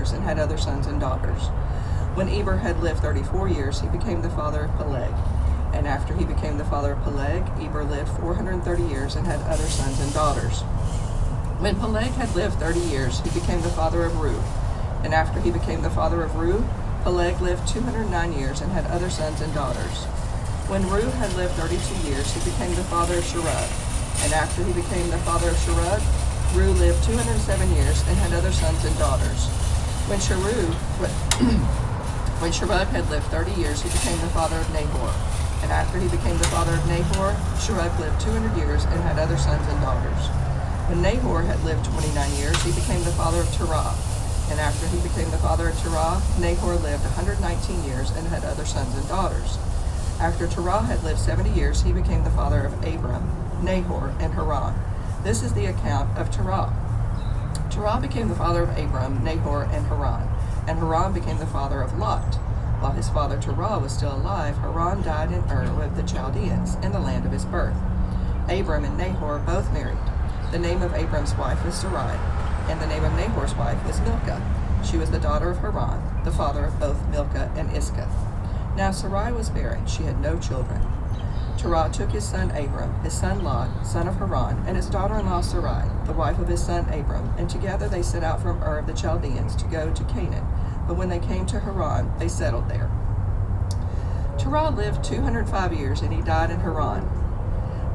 years and had other sons and daughters. When Eber had lived 34 years, he became the father of Peleg. And after he became the father of Peleg, Eber lived 430 years and had other sons and daughters. When Peleg had lived 30 years, he became the father of Reu. And after he became the father of Reu, Peleg lived 209 years and had other sons and daughters. When Reu had lived 32 years, he became the father of Sherug. And after he became the father of Sherug, Reu lived 207 years and had other sons and daughters. When Sherug had lived 30 years, he became the father of Nahor. And after he became the father of Nahor, Sherug lived 200 years and had other sons and daughters. When Nahor had lived 29 years, he became the father of Terah. And after he became the father of Terah, Nahor lived 119 years and had other sons and daughters. After Terah had lived 70 years, he became the father of Abram, Nahor, and Haran. This is the account of Terah. Terah became the father of Abram, Nahor, and Haran became the father of Lot. While his father Terah was still alive, Haran died in Ur of the Chaldeans, in the land of his birth. Abram and Nahor both married. The name of Abram's wife was Sarai, and the name of Nahor's wife was Milcah. She was the daughter of Haran, the father of both Milcah and Iscah. Now Sarai was barren, she had no children. Terah took his son Abram, his son Lot, son of Haran, and his daughter-in-law Sarai, the wife of his son Abram, and together they set out from Ur of the Chaldeans to go to Canaan. But when they came to Haran, they settled there. Terah lived 205 years, and he died in Haran.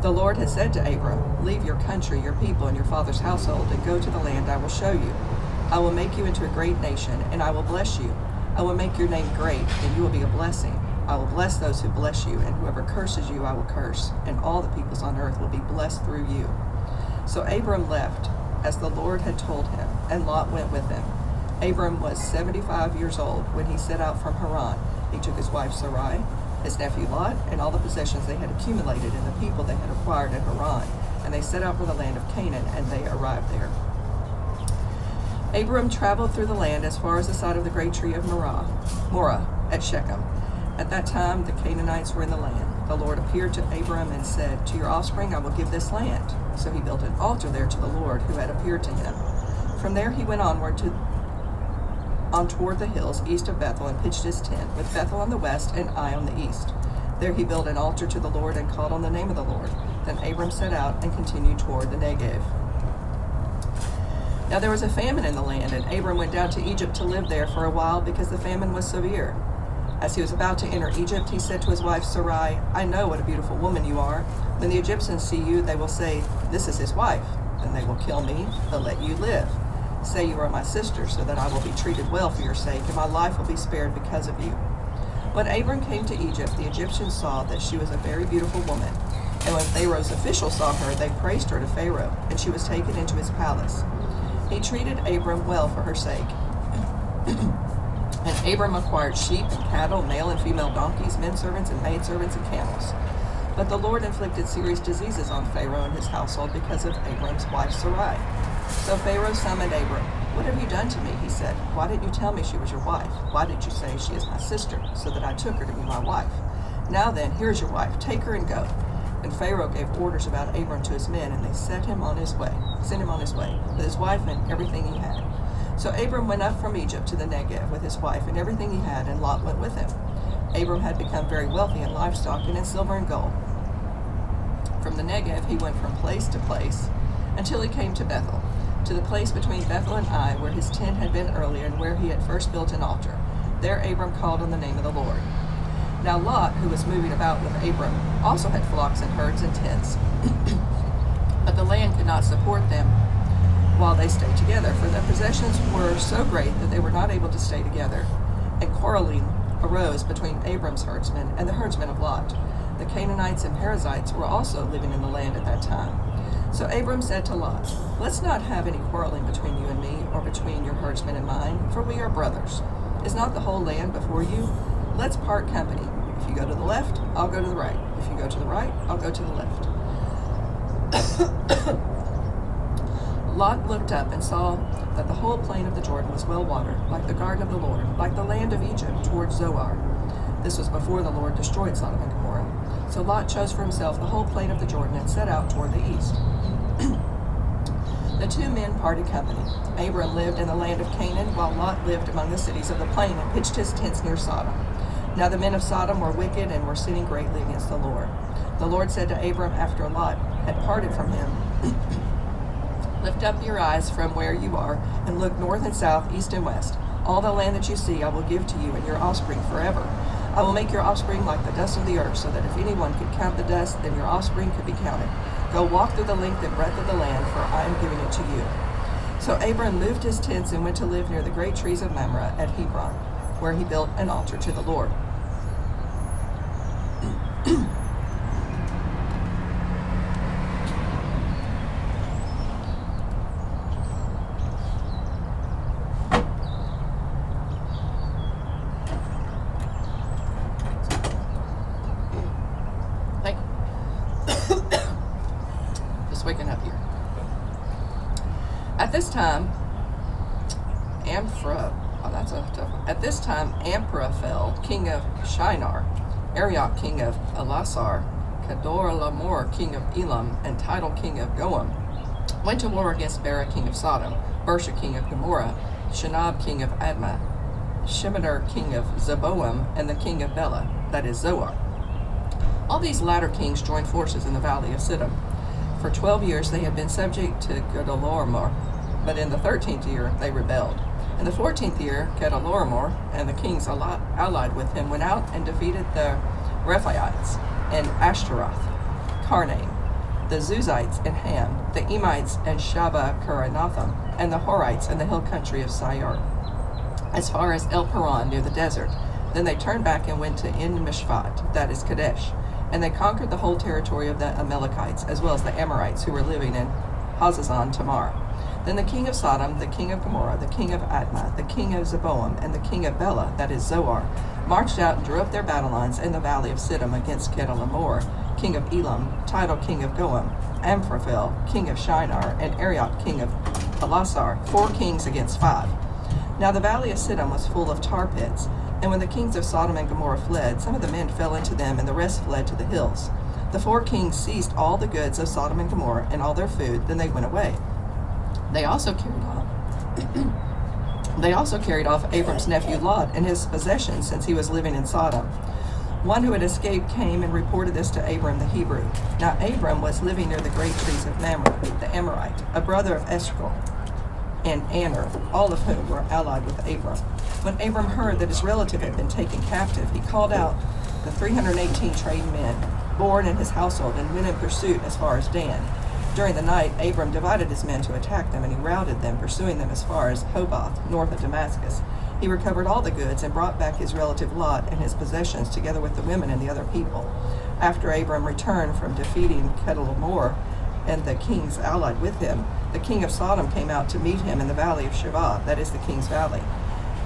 The Lord had said to Abram, "Leave your country, your people, and your father's household, and go to the land I will show you. I will make you into a great nation, and I will bless you. I will make your name great, and you will be a blessing. I will bless those who bless you, and whoever curses you I will curse, and all the peoples on earth will be blessed through you." So Abram left, as the Lord had told him, and Lot went with him. Abram was 75 years old when he set out from Haran. He took his wife Sarai, his nephew Lot, and all the possessions they had accumulated and the people they had acquired in Haran, and they set out for the land of Canaan, and they arrived there. Abram traveled through the land as far as the side of the great tree of Morah at Shechem. At that time the Canaanites were in the land. The Lord appeared to Abram and said, "To your offspring I will give this land." So he built an altar there to the Lord who had appeared to him. From there he went onward toward the hills east of Bethel and pitched his tent, with Bethel on the west and Ai on the east. There he built an altar to the Lord and called on the name of the Lord. Then Abram set out and continued toward the Negev. Now there was a famine in the land, and Abram went down to Egypt to live there for a while because the famine was severe. As he was about to enter Egypt, he said to his wife Sarai, "I know what a beautiful woman you are. When the Egyptians see you, they will say, 'This is his wife.' Then they will kill me, but let you live. Say you are my sister, so that I will be treated well for your sake, and my life will be spared because of you." When Abram came to Egypt, the Egyptians saw that she was a very beautiful woman. And when Pharaoh's officials saw her, they praised her to Pharaoh, and she was taken into his palace. He treated Abram well for her sake. And Abram acquired sheep and cattle, male and female donkeys, men servants and maidservants and camels. But the Lord inflicted serious diseases on Pharaoh and his household because of Abram's wife Sarai. So Pharaoh summoned Abram. "What have you done to me?" he said. "Why didn't you tell me she was your wife? Why did you say she is my sister, so that I took her to be my wife? Now then, here is your wife. Take her and go." And Pharaoh gave orders about Abram to his men, and they sent him on his way with his wife and everything he had. So Abram went up from Egypt to the Negev with his wife and everything he had, and Lot went with him. Abram had become very wealthy in livestock and in silver and gold. From the Negev he went from place to place until he came to Bethel, to the place between Bethel and Ai, where his tent had been earlier and where he had first built an altar. There Abram called on the name of the Lord. Now Lot, who was moving about with Abram, also had flocks and herds and tents. But the land could not support them while they stayed together, for their possessions were so great that they were not able to stay together. And quarreling arose between Abram's herdsmen and the herdsmen of Lot. The Canaanites and Perizzites were also living in the land at that time. So Abram said to Lot, "Let's not have any quarreling between you and me, or between your herdsmen and mine, for we are brothers. Is not the whole land before you? Let's part company. If you go to the left, I'll go to the right. If you go to the right, I'll go to the left." Lot looked up and saw that the whole plain of the Jordan was well watered, like the garden of the Lord, like the land of Egypt toward Zoar. This was before the Lord destroyed Sodom and Gomorrah. So Lot chose for himself the whole plain of the Jordan and set out toward the east. The two men parted company. Abram lived in the land of Canaan, while Lot lived among the cities of the plain and pitched his tents near Sodom. Now the men of Sodom were wicked and were sinning greatly against the Lord. The Lord said to Abram after Lot had parted from him, Lift up your eyes from where you are and look north and south, east and west. All the land that you see I will give to you and your offspring forever. I will make your offspring like the dust of the earth, so that if anyone could count the dust, then your offspring could be counted. Go walk through the length and breadth of the land, for I am giving it to you. So Abram moved his tents and went to live near the great trees of Mamre at Hebron, where he built an altar to the Lord. Just waking up here. At this time, Amraphel, king of Shinar, Arioch, king of Elasar, Kedorlaomer, king of Elam, and Tidal, king of Goam, went to war against Bera, king of Sodom, Bersha, king of Gomorrah, Shinab, king of Admah, Shemeter, king of Zeboam, and the king of Bela, that is Zoar. All these latter kings joined forces in the valley of Siddim. For 12 years they had been subject to Kedorlaomer, but in the 13th year they rebelled. In the 14th year, Kedorlaomer and the kings allied with him went out and defeated the Rephaites in Ashtaroth, Karnaim, the Zuzites in Ham, the Emites and Shabakarathim, and the Horites in the hill country of Seir, as far as El Paran near the desert. Then they turned back and went to En-Mishpat, that is Kadesh, and they conquered the whole territory of the Amalekites, as well as the Amorites who were living in Hazazon Tamar. Then the king of Sodom, the king of Gomorrah, the king of Admah, the king of Zeboam, and the king of Bela, that is Zoar, marched out and drew up their battle lines in the valley of Siddim against Kedorlaomer, king of Elam, Tidal, king of Goam, Amraphel, king of Shinar, and Arioch, king of Elasar, 4 kings against 5. Now the valley of Siddim was full of tar pits, and when the kings of Sodom and Gomorrah fled, some of the men fell into them, and the rest fled to the hills. The 4 kings seized all the goods of Sodom and Gomorrah and all their food, then they went away. They also carried off Abram's nephew Lot and his possessions, since he was living in Sodom. One who had escaped came and reported this to Abram the Hebrew. Now Abram was living near the great trees of Mamre, the Amorite, a brother of Eshcol and Aner, all of whom were allied with Abram. When Abram heard that his relative had been taken captive, he called out the 318 trained men born in his household and went in pursuit as far as Dan. During the night, Abram divided his men to attack them, and he routed them, pursuing them as far as Hobath, north of Damascus. He recovered all the goods and brought back his relative Lot and his possessions, together with the women and the other people. After Abram returned from defeating Kedorlaomer and the kings allied with him, the king of Sodom came out to meet him in the valley of Shavah, that is the king's valley.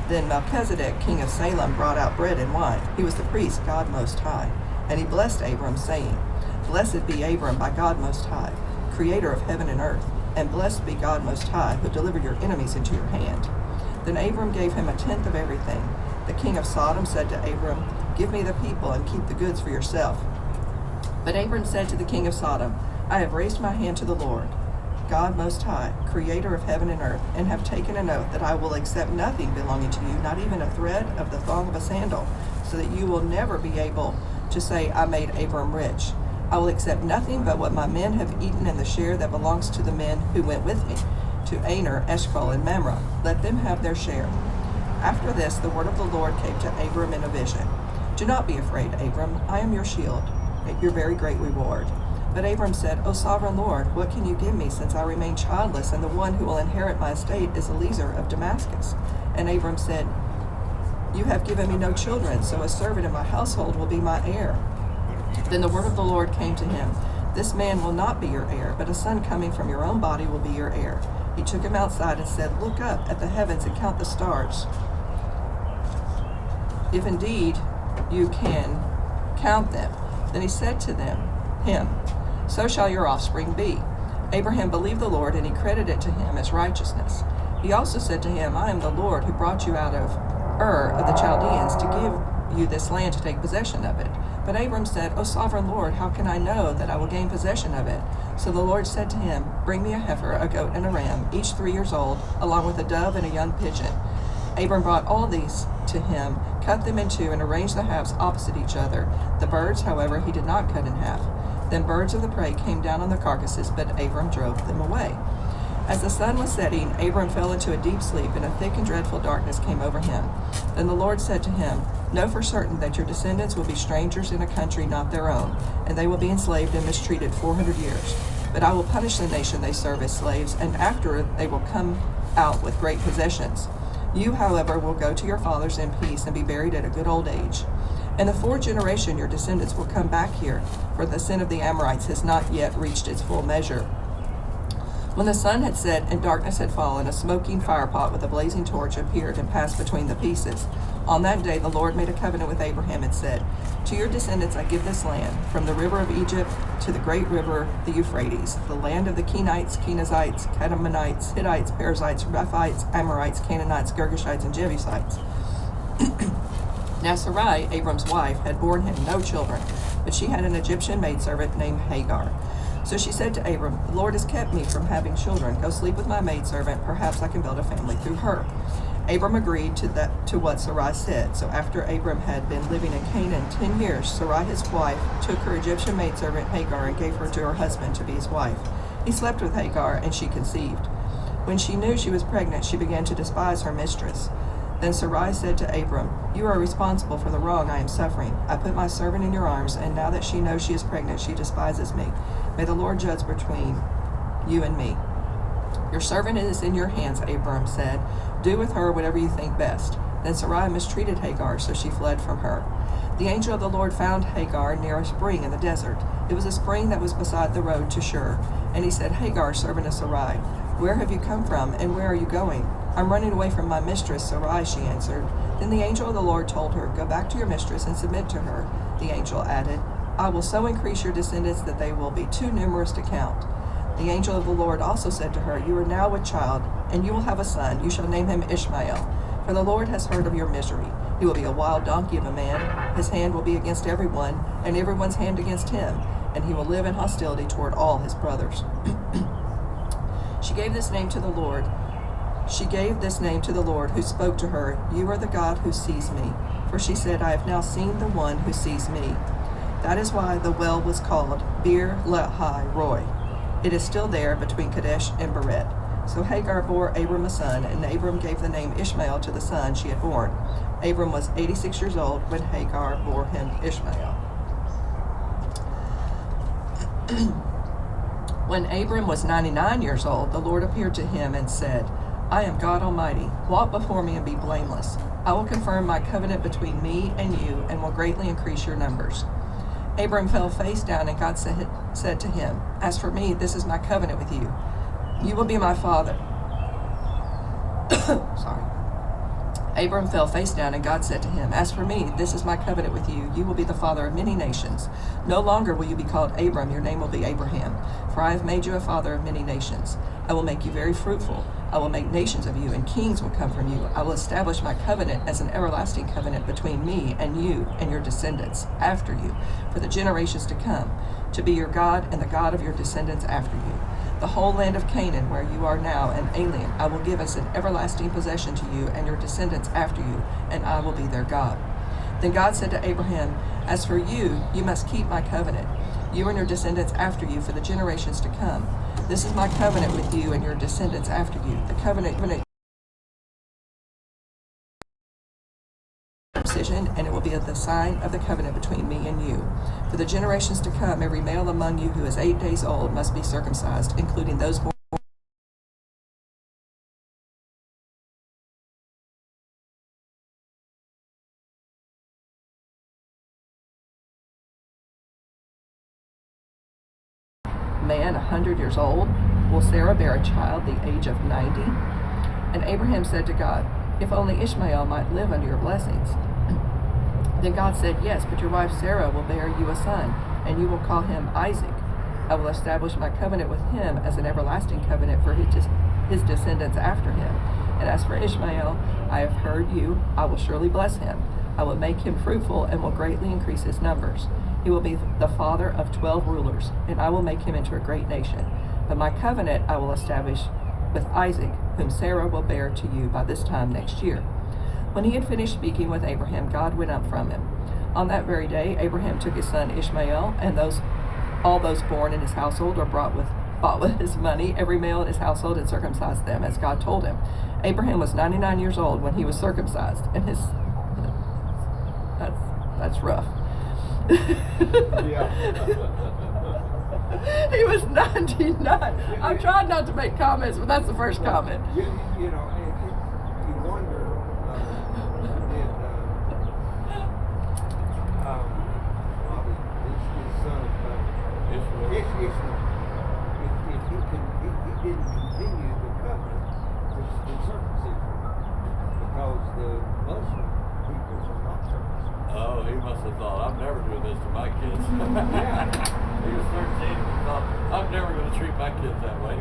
Then Melchizedek, king of Salem, brought out bread and wine. He was the priest, God Most High. And he blessed Abram, saying, Blessed be Abram by God Most High, creator of heaven and earth, and blessed be God Most High, who delivered your enemies into your hand. Then Abram gave him 1/10 of everything. The king of Sodom said to Abram, Give me the people and keep the goods for yourself. But Abram said to the king of Sodom, I have raised my hand to the Lord, God Most High, creator of heaven and earth, and have taken an oath that I will accept nothing belonging to you, not even a thread of the thong of a sandal, so that you will never be able to say, I made Abram rich. I will accept nothing but what my men have eaten and the share that belongs to the men who went with me, to Aner, Eshcol, and Mamre. Let them have their share. After this, the word of the Lord came to Abram in a vision. Do not be afraid, Abram. I am your shield, your very great reward. But Abram said, O sovereign Lord, what can you give me, since I remain childless, and the one who will inherit my estate is Eliezer of Damascus? And Abram said, You have given me no children, so a servant in my household will be my heir. Then the word of the Lord came to him, This man will not be your heir, but a son coming from your own body will be your heir. He took him outside and said, Look up at the heavens and count the stars, if indeed you can count them. Then he said to him, So shall your offspring be. Abraham believed the Lord, and he credited it to him as righteousness. He also said to him, I am the Lord who brought you out of Ur of the Chaldeans to give you this land to take possession of it. But Abram said, O sovereign Lord, how can I know that I will gain possession of it? So the Lord said to him, Bring me a heifer, a goat, and a ram, each 3 years old, along with a dove and a young pigeon. Abram brought all these to him, cut them in two, and arranged the halves opposite each other. The birds, however, he did not cut in half. Then birds of the prey came down on the carcasses, but Abram drove them away. As the sun was setting, Abram fell into a deep sleep, and a thick and dreadful darkness came over him. Then the Lord said to him, Know for certain that your descendants will be strangers in a country not their own, and they will be enslaved and mistreated 400 years. But I will punish the nation they serve as slaves, and after it they will come out with great possessions. You, however, will go to your fathers in peace and be buried at a good old age. In the fourth generation your descendants will come back here, for the sin of the Amorites has not yet reached its full measure. When the sun had set and darkness had fallen, a smoking firepot with a blazing torch appeared and passed between the pieces. On that day the Lord made a covenant with Abraham and said, To your descendants I give this land, from the river of Egypt to the great river, the Euphrates, the land of the Kenites, Kenizzites, Kadmonites, Hittites, Perizzites, Rephites, Amorites, Canaanites, Girgashites, and Jebusites. Now Sarai, Abram's wife, had borne him no children, but she had an Egyptian maidservant named Hagar. So she said to Abram, The Lord has kept me from having children. Go sleep with my maidservant. Perhaps I can build a family through her. Abram agreed to what Sarai said. So after Abram had been living in Canaan 10 years, Sarai his wife took her Egyptian maidservant Hagar and gave her to her husband to be his wife. He slept with Hagar, and she conceived. When she knew she was pregnant, she began to despise her mistress. Then Sarai said to Abram, You are responsible for the wrong I am suffering. I put my servant in your arms, and now that she knows she is pregnant, she despises me. May the Lord judge between you and me. Your servant is in your hands, Abram said. Do with her whatever you think best. Then Sarai mistreated Hagar, so she fled from her. The angel of the Lord found Hagar near a spring in the desert. It was a spring that was beside the road to Shur. And he said, Hagar, servant of Sarai, where have you come from, and where are you going? I'm running away from my mistress, Sarai, she answered. Then the angel of the Lord told her, Go back to your mistress and submit to her. The angel added, I will so increase your descendants that they will be too numerous to count. The angel of the Lord also said to her, You are now with child, and you will have a son. You shall name him Ishmael. For the Lord has heard of your misery. He will be a wild donkey of a man. His hand will be against everyone, and everyone's hand against him. And he will live in hostility toward all his brothers. She gave this name to the Lord. Who spoke to her, You are the God who sees me. For she said, I have now seen the one who sees me. That is why the well was called Bir Lahai Roi. It is still there between Kadesh and Beret. So Hagar bore Abram a son, and Abram gave the name Ishmael to the son she had born. Abram was 86 years old when Hagar bore him Ishmael. When Abram was 99 years old, the Lord appeared to him and said, I am God Almighty. Walk before me and be blameless. I will confirm my covenant between me and you, and will greatly increase your numbers. Abram fell face down, and God said to him, As for me, this is my covenant with you. You will be my father. Sorry. Abram fell face down, and God said to him, As for me, this is my covenant with you. You will be the father of many nations. No longer will you be called Abram. Your name will be Abraham. For I have made you a father of many nations. I will make you very fruitful. I will make nations of you, and kings will come from you. I will establish my covenant as an everlasting covenant between me and you and your descendants after you, for the generations to come, to be your God and the God of your descendants after you. The whole land of Canaan, where you are now an alien, I will give as an everlasting possession to you and your descendants after you, and I will be their God. Then God said to Abraham, As for you, you must keep my covenant, you and your descendants after you, for the generations to come. This is my covenant with you and your descendants after you, the covenant circumcision, and it will be the sign of the covenant between me and you. For the generations to come, every male among you who is 8 days old must be circumcised, including those born man 100 years old. Will Sarah bear a child the age of 90? And Abraham said to God, If only Ishmael might live under your blessings. Then God said, Yes, but your wife Sarah will bear you a son, and you will call him Isaac. I will establish my covenant with him as an everlasting covenant for his descendants after him. And as for Ishmael, I have heard you. I will surely bless him. I will make him fruitful and will greatly increase his numbers. He will be the father of 12 rulers, and I will make him into a great nation. But my covenant I will establish with Isaac, whom Sarah will bear to you by this time next year." When he had finished speaking with Abraham, God went up from him. On that very day, Abraham took his son Ishmael, and all those born in his household or bought with his money, every male in his household, and circumcised them, as God told him. Abraham was 99 years old when he was circumcised, and that's rough. Yeah. He was 99. I'm trying not to make comments, but that's the first comment. You know, you wonder, his son, Ishmael, if he didn't continue the covenant, the circumcision, because the Muslim people are not circumcised. Oh, he must have thought, I'm never doing this to my kids. He was 13 and thought, I'm never going to treat my kids that way.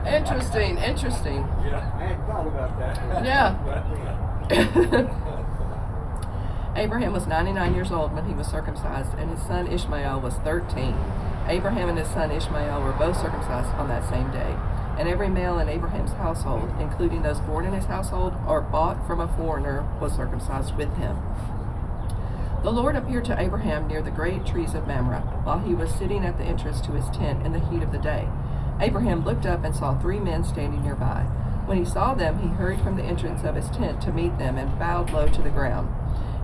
Interesting. Yeah. I hadn't thought about that. Yeah. Abraham was 99 years old when he was circumcised, and his son Ishmael was 13. Abraham and his son Ishmael were both circumcised on that same day. And every male in Abraham's household, including those born in his household or bought from a foreigner, was circumcised with him. The Lord appeared to Abraham near the great trees of Mamre, while he was sitting at the entrance to his tent in the heat of the day. Abraham looked up and saw 3 men standing nearby. When he saw them, he hurried from the entrance of his tent to meet them and bowed low to the ground.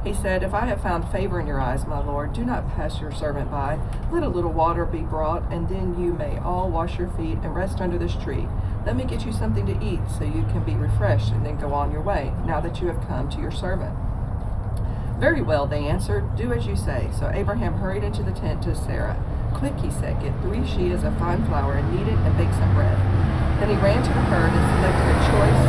He said, "If I have found favor in your eyes, my Lord, do not pass your servant by. Let a little water be brought, and then you may all wash your feet and rest under this tree. Let me get you something to eat so you can be refreshed and then go on your way, now that you have come to your servant." "Very well," they answered. "Do as you say." So Abraham hurried into the tent to Sarah. "Quick," he said, "get 3 sheaves of fine flour and knead it and bake some bread." Then he ran to the herd and selected a choice,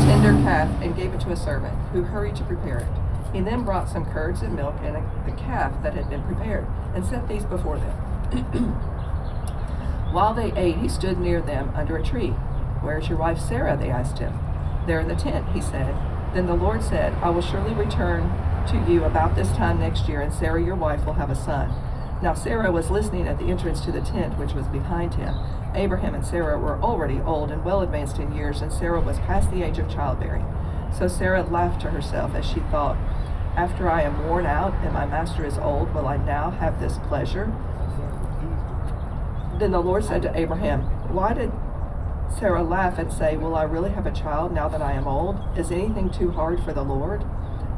tender calf and gave it to a servant, who hurried to prepare it. He then brought some curds and milk and the calf that had been prepared, and set these before them. While they ate, he stood near them under a tree. "Where is your wife Sarah?" they asked him. "There in the tent," he said. Then the Lord said, "I will surely return to you about this time next year, and Sarah your wife will have a son." Now Sarah was listening at the entrance to the tent which was behind him. Abraham and Sarah were already old and well advanced in years, and Sarah was past the age of childbearing. So Sarah laughed to herself as she thought, "After I am worn out and my master is old, will I now have this pleasure?" Then the Lord said to Abraham, "Why did Sarah laugh and say, 'Will I really have a child now that I am old? Is anything too hard for the Lord?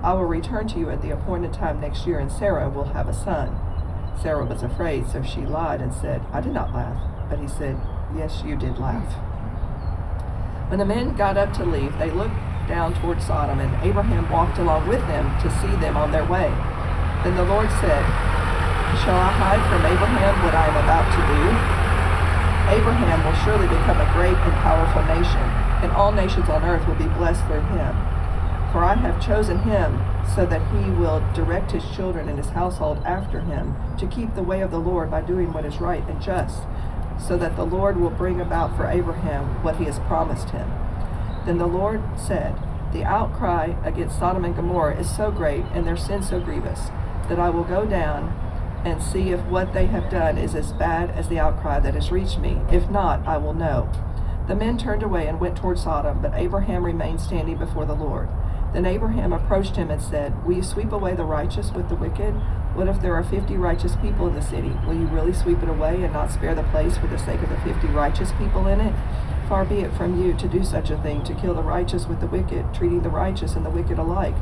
I will return to you at the appointed time next year, and Sarah will have a son." Sarah was afraid, so she lied and said, "I did not laugh." But he said, "Yes, you did laugh." When the men got up to leave, they looked down toward Sodom, and Abraham walked along with them to see them on their way. Then the Lord said, "Shall I hide from Abraham what I am about to do? Abraham will surely become a great and powerful nation, and all nations on earth will be blessed through him. For I have chosen him so that he will direct his children and his household after him to keep the way of the Lord by doing what is right and just, so that the Lord will bring about for Abraham what he has promised him." Then the Lord said, "The outcry against Sodom and Gomorrah is so great and their sin so grievous, that I will go down and see if what they have done is as bad as the outcry that has reached me. If not, I will know." The men turned away and went toward Sodom, but Abraham remained standing before the Lord. Then Abraham approached him and said, "Will you sweep away the righteous with the wicked? What if there are 50 righteous people in the city? Will you really sweep it away and not spare the place for the sake of the 50 righteous people in it? Far be it from you to do such a thing, to kill the righteous with the wicked, treating the righteous and the wicked alike.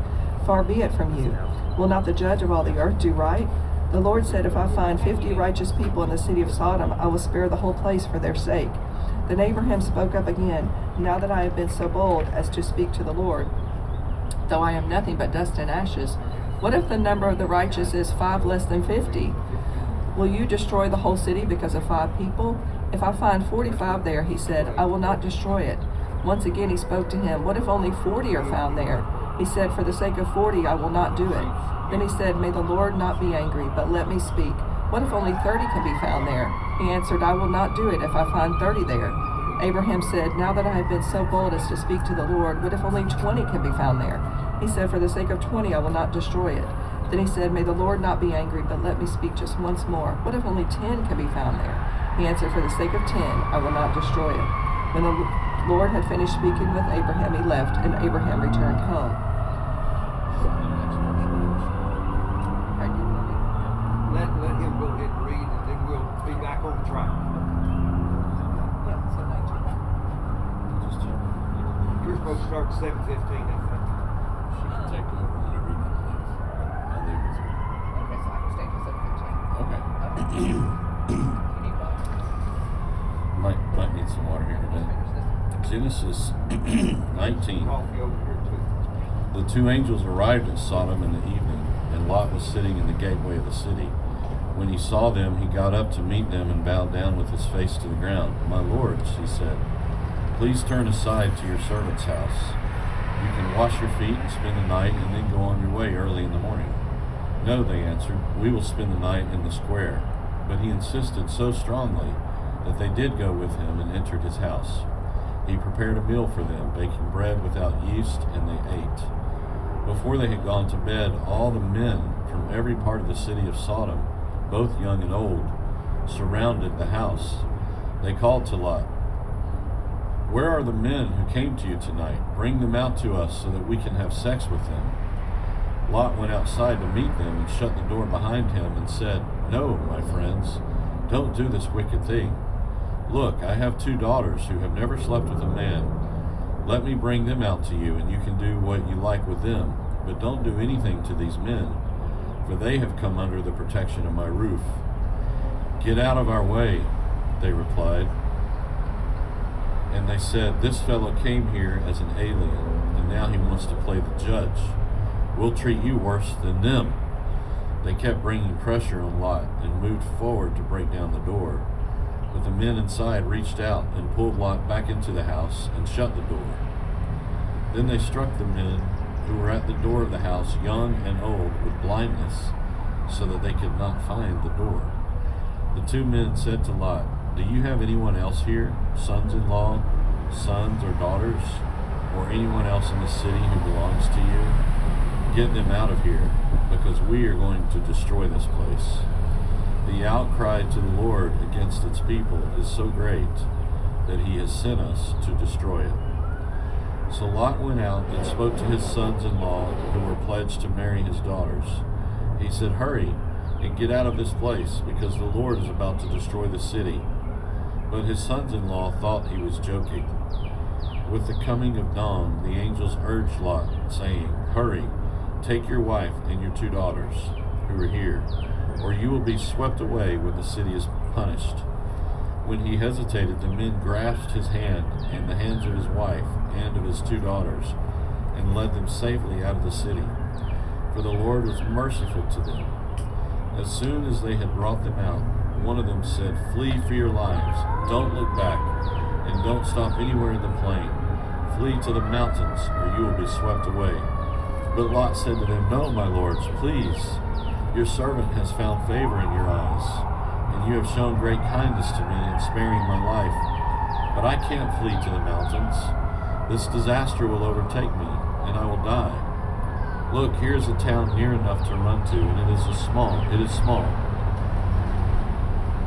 Far be it from you. Will not the judge of all the earth do right?" The Lord said, "If I find 50 righteous people in the city of Sodom, I will spare the whole place for their sake." Then Abraham spoke up again, "Now that I have been so bold as to speak to the Lord, though I am nothing but dust and ashes, what if the number of the righteous is 5 less than 50? Will you destroy the whole city because of 5 people? If I find 45 there," he said, "I will not destroy it." Once again he spoke to him, "What if only 40 are found there?" He said, "For the sake of 40 I will not do it." Then he said, "May the Lord not be angry, but let me speak. What if only 30 can be found there?" He answered, "I will not do it if I find 30 there." Abraham said, "Now that I have been so bold as to speak to the Lord, what if only 20 can be found there?" He said, For the sake of 20, I will not destroy it. Then he said, May the Lord not be angry, but let me speak just once more. What if only 10 can be found there? He answered, For the sake of 10, I will not destroy it. When the Lord had finished speaking with Abraham, he left, and Abraham returned home. Let him go ahead and read, and then we'll be back on track. Yeah, so 19. We're supposed to start at 7:15, I think. She can take over whenever you want to leave. I'll leave with you. Okay, so I can stay till 7:15. Okay. You need water. Might need some water here in a minute. Genesis 19. Coffee over here too. The two angels arrived at Sodom in the evening, and Lot was sitting in the gateway of the city. When he saw them, he got up to meet them and bowed down with his face to the ground. My lords, he said, please turn aside to your servant's house. You can wash your feet and spend the night and then go on your way early in the morning. No, they answered, we will spend the night in the square. But he insisted so strongly that they did go with him and entered his house. He prepared a meal for them, baking bread without yeast, and they ate. Before they had gone to bed, all the men from every part of the city of Sodom, both young and old, surrounded the house. They called to Lot, Where are the men who came to you tonight? Bring them out to us so that we can have sex with them. Lot went outside to meet them and shut the door behind him and said, No, my friends, don't do this wicked thing. Look, I have 2 daughters who have never slept with a man. Let me bring them out to you, and you can do what you like with them. But don't do anything to these men, for they have come under the protection of my roof. Get out of our way, they replied. And they said, This fellow came here as an alien, and now he wants to play the judge. We'll treat you worse than them. They kept bringing pressure on Lot and moved forward to break down the door. But the men inside reached out and pulled Lot back into the house and shut the door. Then they struck the men who were at the door of the house, young and old, with blindness, so that they could not find the door. The 2 men said to Lot, Do you have anyone else here, sons-in-law, sons or daughters, or anyone else in the city who belongs to you? Get them out of here, because we are going to destroy this place. The outcry to the Lord against its people is so great that he has sent us to destroy it. So Lot went out and spoke to his sons-in-law who were pledged to marry his daughters. He said, Hurry and get out of this place, because the Lord is about to destroy the city. But his sons-in-law thought he was joking. With the coming of dawn, the angels urged Lot, saying, Hurry, take your wife and your 2 daughters who are here, or you will be swept away when the city is punished. When he hesitated, the men grasped his hand and the hands of his wife and of his 2 daughters, and led them safely out of the city, for the Lord was merciful to them. As soon as they had brought them out, one of them said, Flee for your lives, don't look back, and don't stop anywhere in the plain. Flee to the mountains, or you will be swept away. But Lot said to them, No, my lords, please. Your servant has found favor in your eyes, and you have shown great kindness to me in sparing my life. But I can't flee to the mountains. This disaster will overtake me, and I will die. Look, here is a town near enough to run to, and it is small.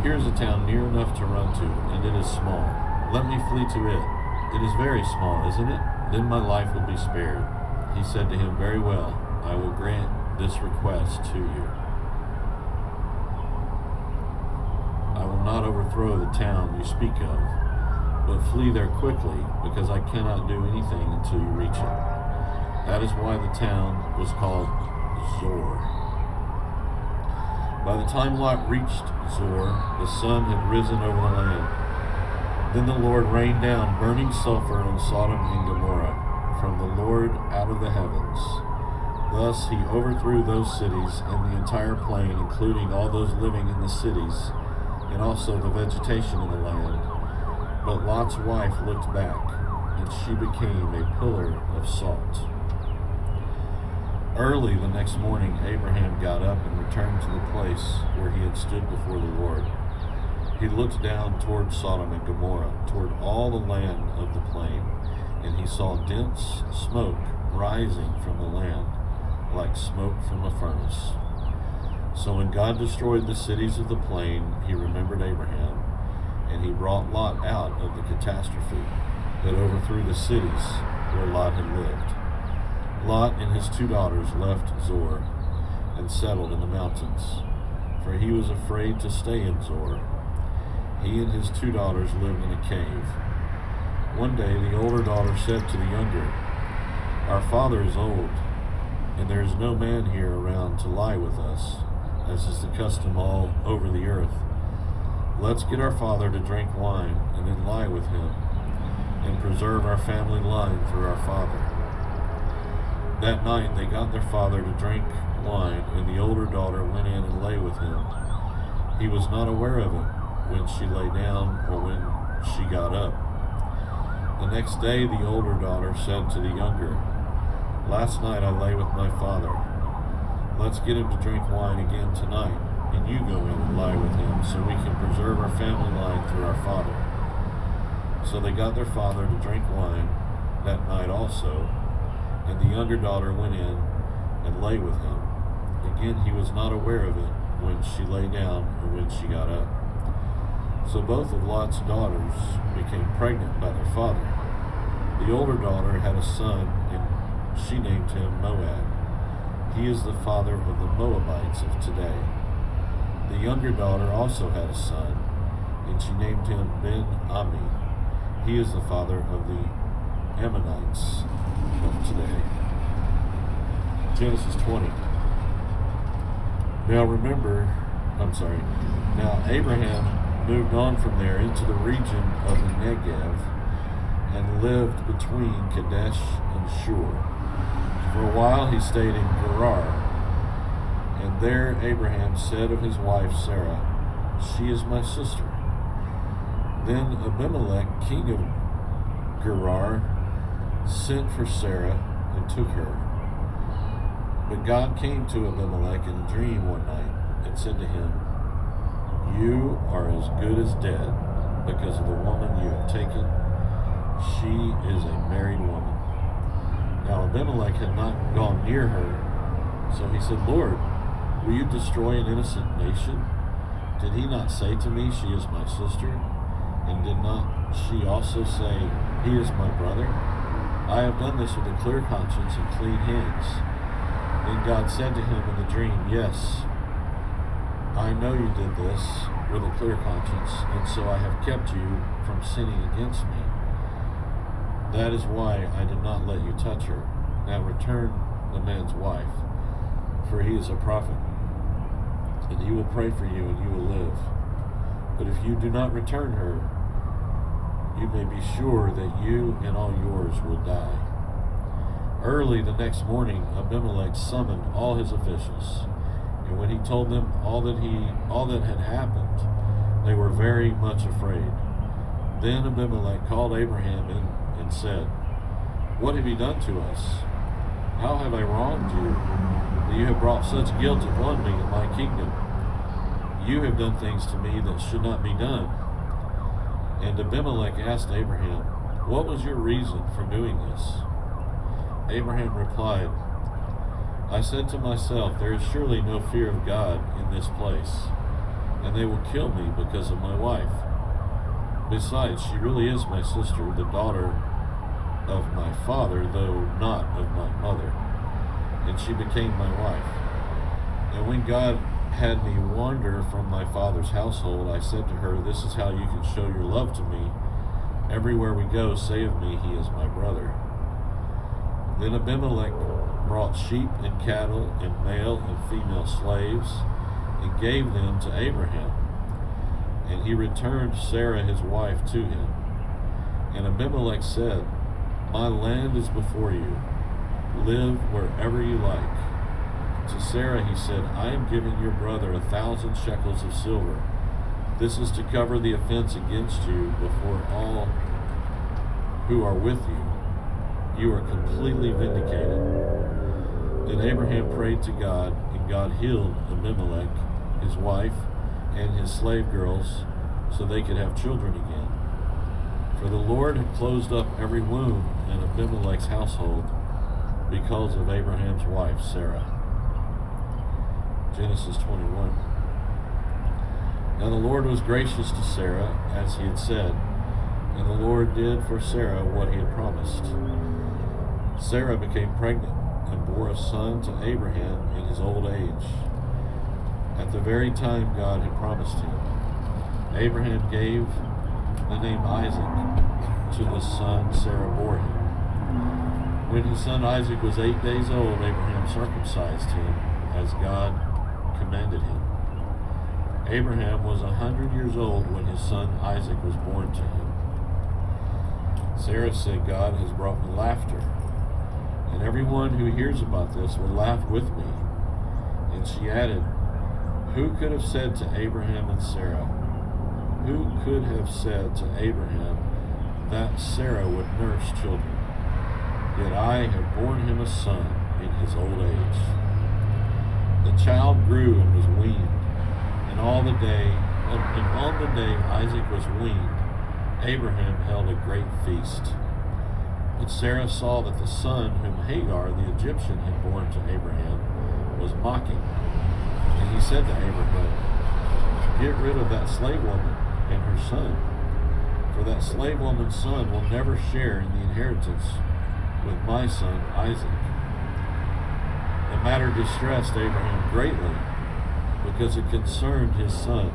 Here is a town near enough to run to, and it is small. Let me flee to it. It is very small, isn't it? Then my life will be spared. He said to him, Very well, I will grant this request to you. I will not overthrow the town you speak of, but flee there quickly, because I cannot do anything until you reach it. That is why the town was called Zor. By the time Lot reached Zor, the sun had risen over the land. Then the Lord rained down burning sulfur on Sodom and Gomorrah from the Lord out of the heavens. Thus he overthrew those cities and the entire plain, including all those living in the cities, and also the vegetation of the land. But Lot's wife looked back, and she became a pillar of salt. Early the next morning, Abraham got up and returned to the place where he had stood before the Lord. He looked down toward Sodom and Gomorrah, toward all the land of the plain, and he saw dense smoke rising from the land, like smoke from a furnace. So when God destroyed the cities of the plain, he remembered Abraham, and he brought Lot out of the catastrophe that overthrew the cities where Lot had lived. Lot and his 2 daughters left Zoar and settled in the mountains, for he was afraid to stay in Zoar. He and his 2 daughters lived in a cave. One day the older daughter said to the younger, "Our father is old, and there is no man here around to lie with us, as is the custom all over the earth. Let's get our father to drink wine and then lie with him, and preserve our family line through our father." That night they got their father to drink wine, and the older daughter went in and lay with him. He was not aware of it when she lay down or when she got up. The next day the older daughter said to the younger, "Last night I lay with my father. Let's get him to drink wine again tonight, and you go in and lie with him, so we can preserve our family line through our father." So they got their father to drink wine that night also, and the younger daughter went in and lay with him. Again he was not aware of it when she lay down or when she got up. So both of Lot's daughters became pregnant by their father. The older daughter had a son, and she named him Moab. He is the father of the Moabites of today. The younger daughter also had a son, and she named him Ben-Ami. He is the father of the Ammonites of today. Genesis 20. Now Abraham moved on from there into the region of the Negev and lived between Kadesh and Shur. For a while he stayed in Gerar, and there Abraham said of his wife Sarah, "She is my sister." Then Abimelech, king of Gerar, sent for Sarah and took her. But God came to Abimelech in a dream one night and said to him, "You are as good as dead because of the woman you have taken. She is a married woman." Now Abimelech had not gone near her, so he said, "Lord, will you destroy an innocent nation? Did he not say to me, 'She is my sister'? And did not she also say, 'He is my brother'? I have done this with a clear conscience and clean hands." Then God said to him in the dream, "Yes, I know you did this with a clear conscience, and so I have kept you from sinning against me. That is why I did not let you touch her. Now return the man's wife, for he is a prophet, and he will pray for you and you will live. But if you do not return her, you may be sure that you and all yours will die." Early the next morning, Abimelech summoned all his officials, and when he told them all that had happened, they were very much afraid. Then Abimelech called Abraham in and said, "What have you done to us? How have I wronged you, that you have brought such guilt upon me and my kingdom? You have done things to me that should not be done." And Abimelech asked Abraham, "What was your reason for doing this?" Abraham replied, "I said to myself, there is surely no fear of God in this place, and they will kill me because of my wife. Besides, she really is my sister, the daughter of my father, though not of my mother, and she became my wife. And when God had me wander from my father's household, I said to her, 'This is how you can show your love to me. Everywhere we go, say of me, he is my brother.' Then Abimelech brought sheep and cattle and male and female slaves and gave them to Abraham. And he returned Sarah his wife to him. And Abimelech said, 'My land is before you. Live wherever you like.' To Sarah he said, 'I am giving your brother 1,000 shekels of silver. This is to cover the offense against you before all who are with you. You are completely vindicated.' Then Abraham prayed to God, and God healed Abimelech, his wife, and his slave girls, so they could have children again. For the Lord had closed up every womb in Abimelech's household because of Abraham's wife, Sarah. Genesis 21. Now the Lord was gracious to Sarah, as he had said, and the Lord did for Sarah what he had promised. Sarah became pregnant and bore a son to Abraham in his old age, at the very time God had promised him. Abraham gave the name Isaac to the son Sarah bore him. When his son Isaac was 8 days old, Abraham circumcised him as God commanded him. Abraham was 100 years old when his son Isaac was born to him. Sarah said, God has brought me laughter, and everyone who hears about this will laugh with me. And she added, who could have said to Abraham and Sarah, who could have said to Abraham that Sarah would nurse children? Yet I have borne him a son in his old age. The child grew and was weaned, and on the day Isaac was weaned, Abraham held a great feast. But Sarah saw that the son whom Hagar the Egyptian had borne to Abraham was mocking. And he said to Abraham, get rid of that slave woman and her son, for that slave woman's son will never share in the inheritance with my son Isaac. The matter distressed Abraham greatly, because it concerned his son.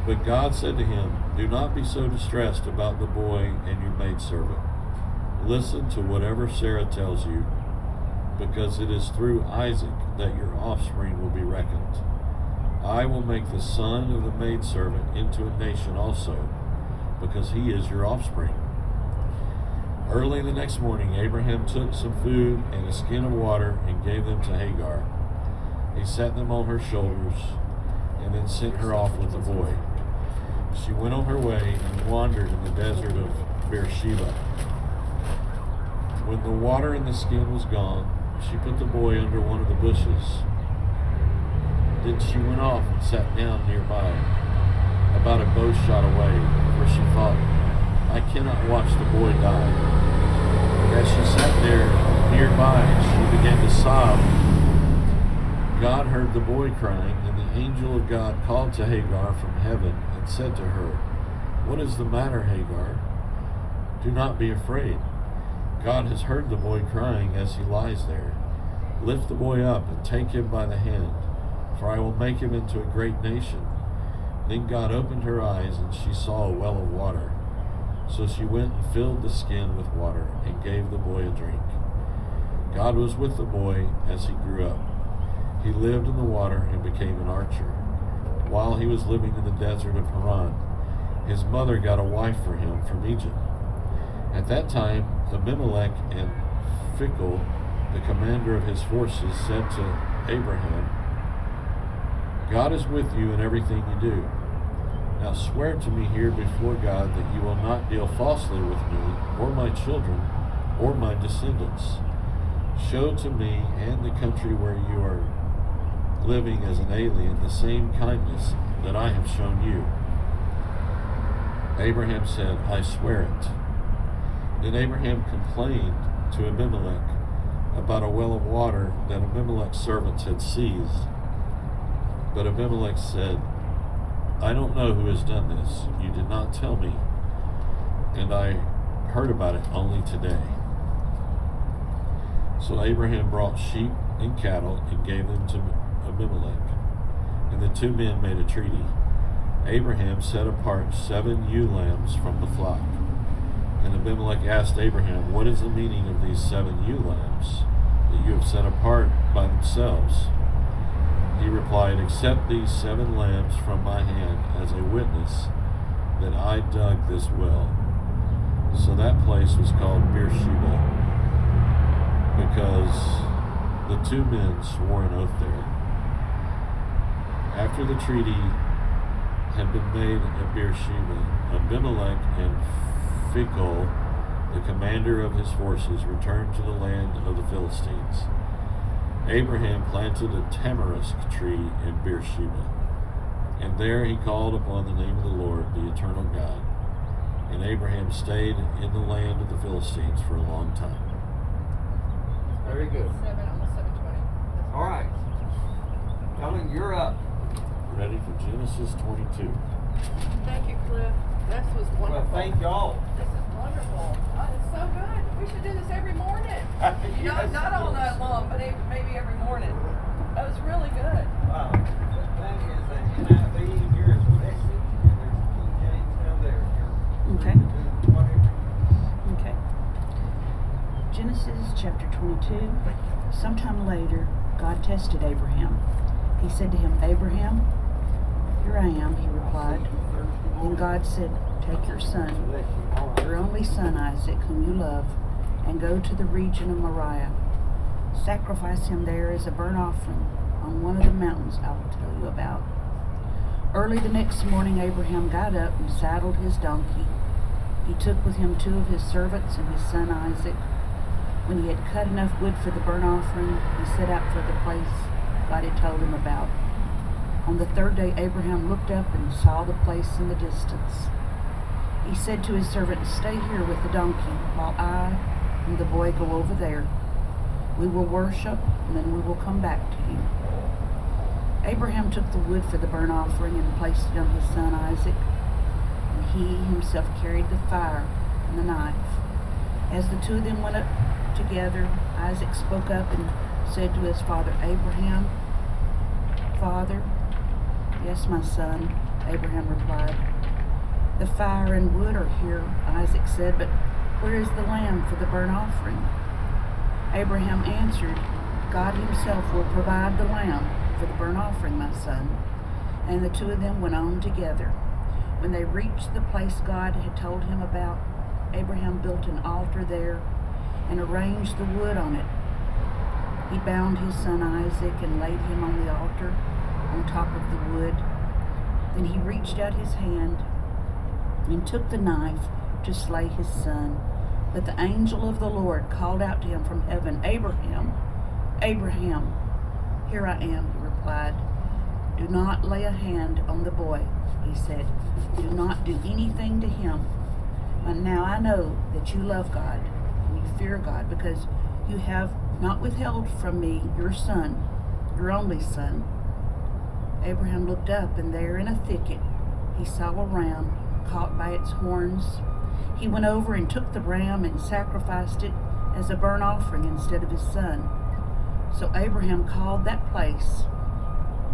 But God said to him, do not be so distressed about the boy and your maidservant. Listen to whatever Sarah tells you, because it is through Isaac that your offspring will be reckoned. I will make the son of the maidservant into a nation also, because he is your offspring. Early the next morning, Abraham took some food and a skin of water and gave them to Hagar. He set them on her shoulders and then sent her off with the boy. She went on her way and wandered in the desert of Beersheba. When the water in the skin was gone, she put the boy under one of the bushes. Then she went off and sat down nearby, about a bow shot away, where she thought, I cannot watch the boy die. As she sat there nearby, she began to sob. God heard the boy crying, and the angel of God called to Hagar from heaven and said to her, what is the matter, Hagar? Do not be afraid. God has heard the boy crying as he lies there. Lift the boy up and take him by the hand, for I will make him into a great nation. Then God opened her eyes, and she saw a well of water. So she went and filled the skin with water and gave the boy a drink. God was with the boy as he grew up. He lived in the water and became an archer. While he was living in the desert of Haran, his mother got a wife for him from Egypt. At that time, Abimelech and Phicol, the commander of his forces, said to Abraham, God is with you in everything you do. Now swear to me here before God that you will not deal falsely with me, or my children, or my descendants. Show to me and the country where you are living as an alien the same kindness that I have shown you. Abraham said, I swear it. Then Abraham complained to Abimelech about a well of water that Abimelech's servants had seized. But Abimelech said, I don't know who has done this. You did not tell me, and I heard about it only today. So Abraham brought sheep and cattle and gave them to Abimelech, and the two men made a treaty. Abraham set apart 7 ewe lambs from the flock. And Abimelech asked Abraham, what is the meaning of these 7 ewe lambs that you have set apart by themselves? He replied, accept these 7 lambs from my hand as a witness that I dug this well. So that place was called Beersheba, because the 2 men swore an oath there. After the treaty had been made at Beersheba, Abimelech and Phicol, the commander of his forces, returned to the land of the Philistines. Abraham planted a tamarisk tree in Beersheba, and there he called upon the name of the Lord, the eternal God. And Abraham stayed in the land of the Philistines for a long time. Very good. 7:20. All right. Ellen, you're up. Ready for Genesis 22. Thank you, Cliff. This was wonderful. Well, thank y'all. This is wonderful. Oh, it's so good. We should do this every morning. Not all night long, but maybe every morning. That was really good. Wow. That is an NIV. Here is Message. And there's King James down there. Okay. Do whatever. Okay. Genesis chapter 22. Sometime later, God tested Abraham. He said to him, Abraham, here I am, he replied. Then God said, take your son, your only son Isaac, whom you love, and go to the region of Moriah. Sacrifice him there as a burnt offering on one of the mountains I will tell you about. Early the next morning, Abraham got up and saddled his donkey. He took with him 2 of his servants and his son Isaac. When he had cut enough wood for the burnt offering, he set out for the place God had told him about. On the 3rd day, Abraham looked up and saw the place in the distance. He said to his servant, stay here with the donkey while I and the boy go over there. We will worship, and then we will come back to you. Abraham took the wood for the burnt offering and placed it on his son Isaac, and he himself carried the fire and the knife. As the 2 of them went up together, Isaac spoke up and said to his father, Abraham. Father? Yes, my son, Abraham replied. The fire and wood are here, Isaac said, but where is the lamb for the burnt offering? Abraham answered, God himself will provide the lamb for the burnt offering, my son. And the 2 of them went on together. When they reached the place God had told him about, Abraham built an altar there and arranged the wood on it. He bound his son Isaac and laid him on the altar on top of the wood. Then he reached out his hand and took the knife to slay his son. But the angel of the Lord called out to him from heaven, Abraham, Abraham. Here I am, he replied. Do not lay a hand on the boy, he said. Do not do anything to him. And now I know that you love God and you fear God, because you have not withheld from me your son, your only son. Abraham looked up, and there in a thicket he saw a ram caught by its horns. He went over and took the ram and sacrificed it as a burnt offering instead of his son. So Abraham called that place,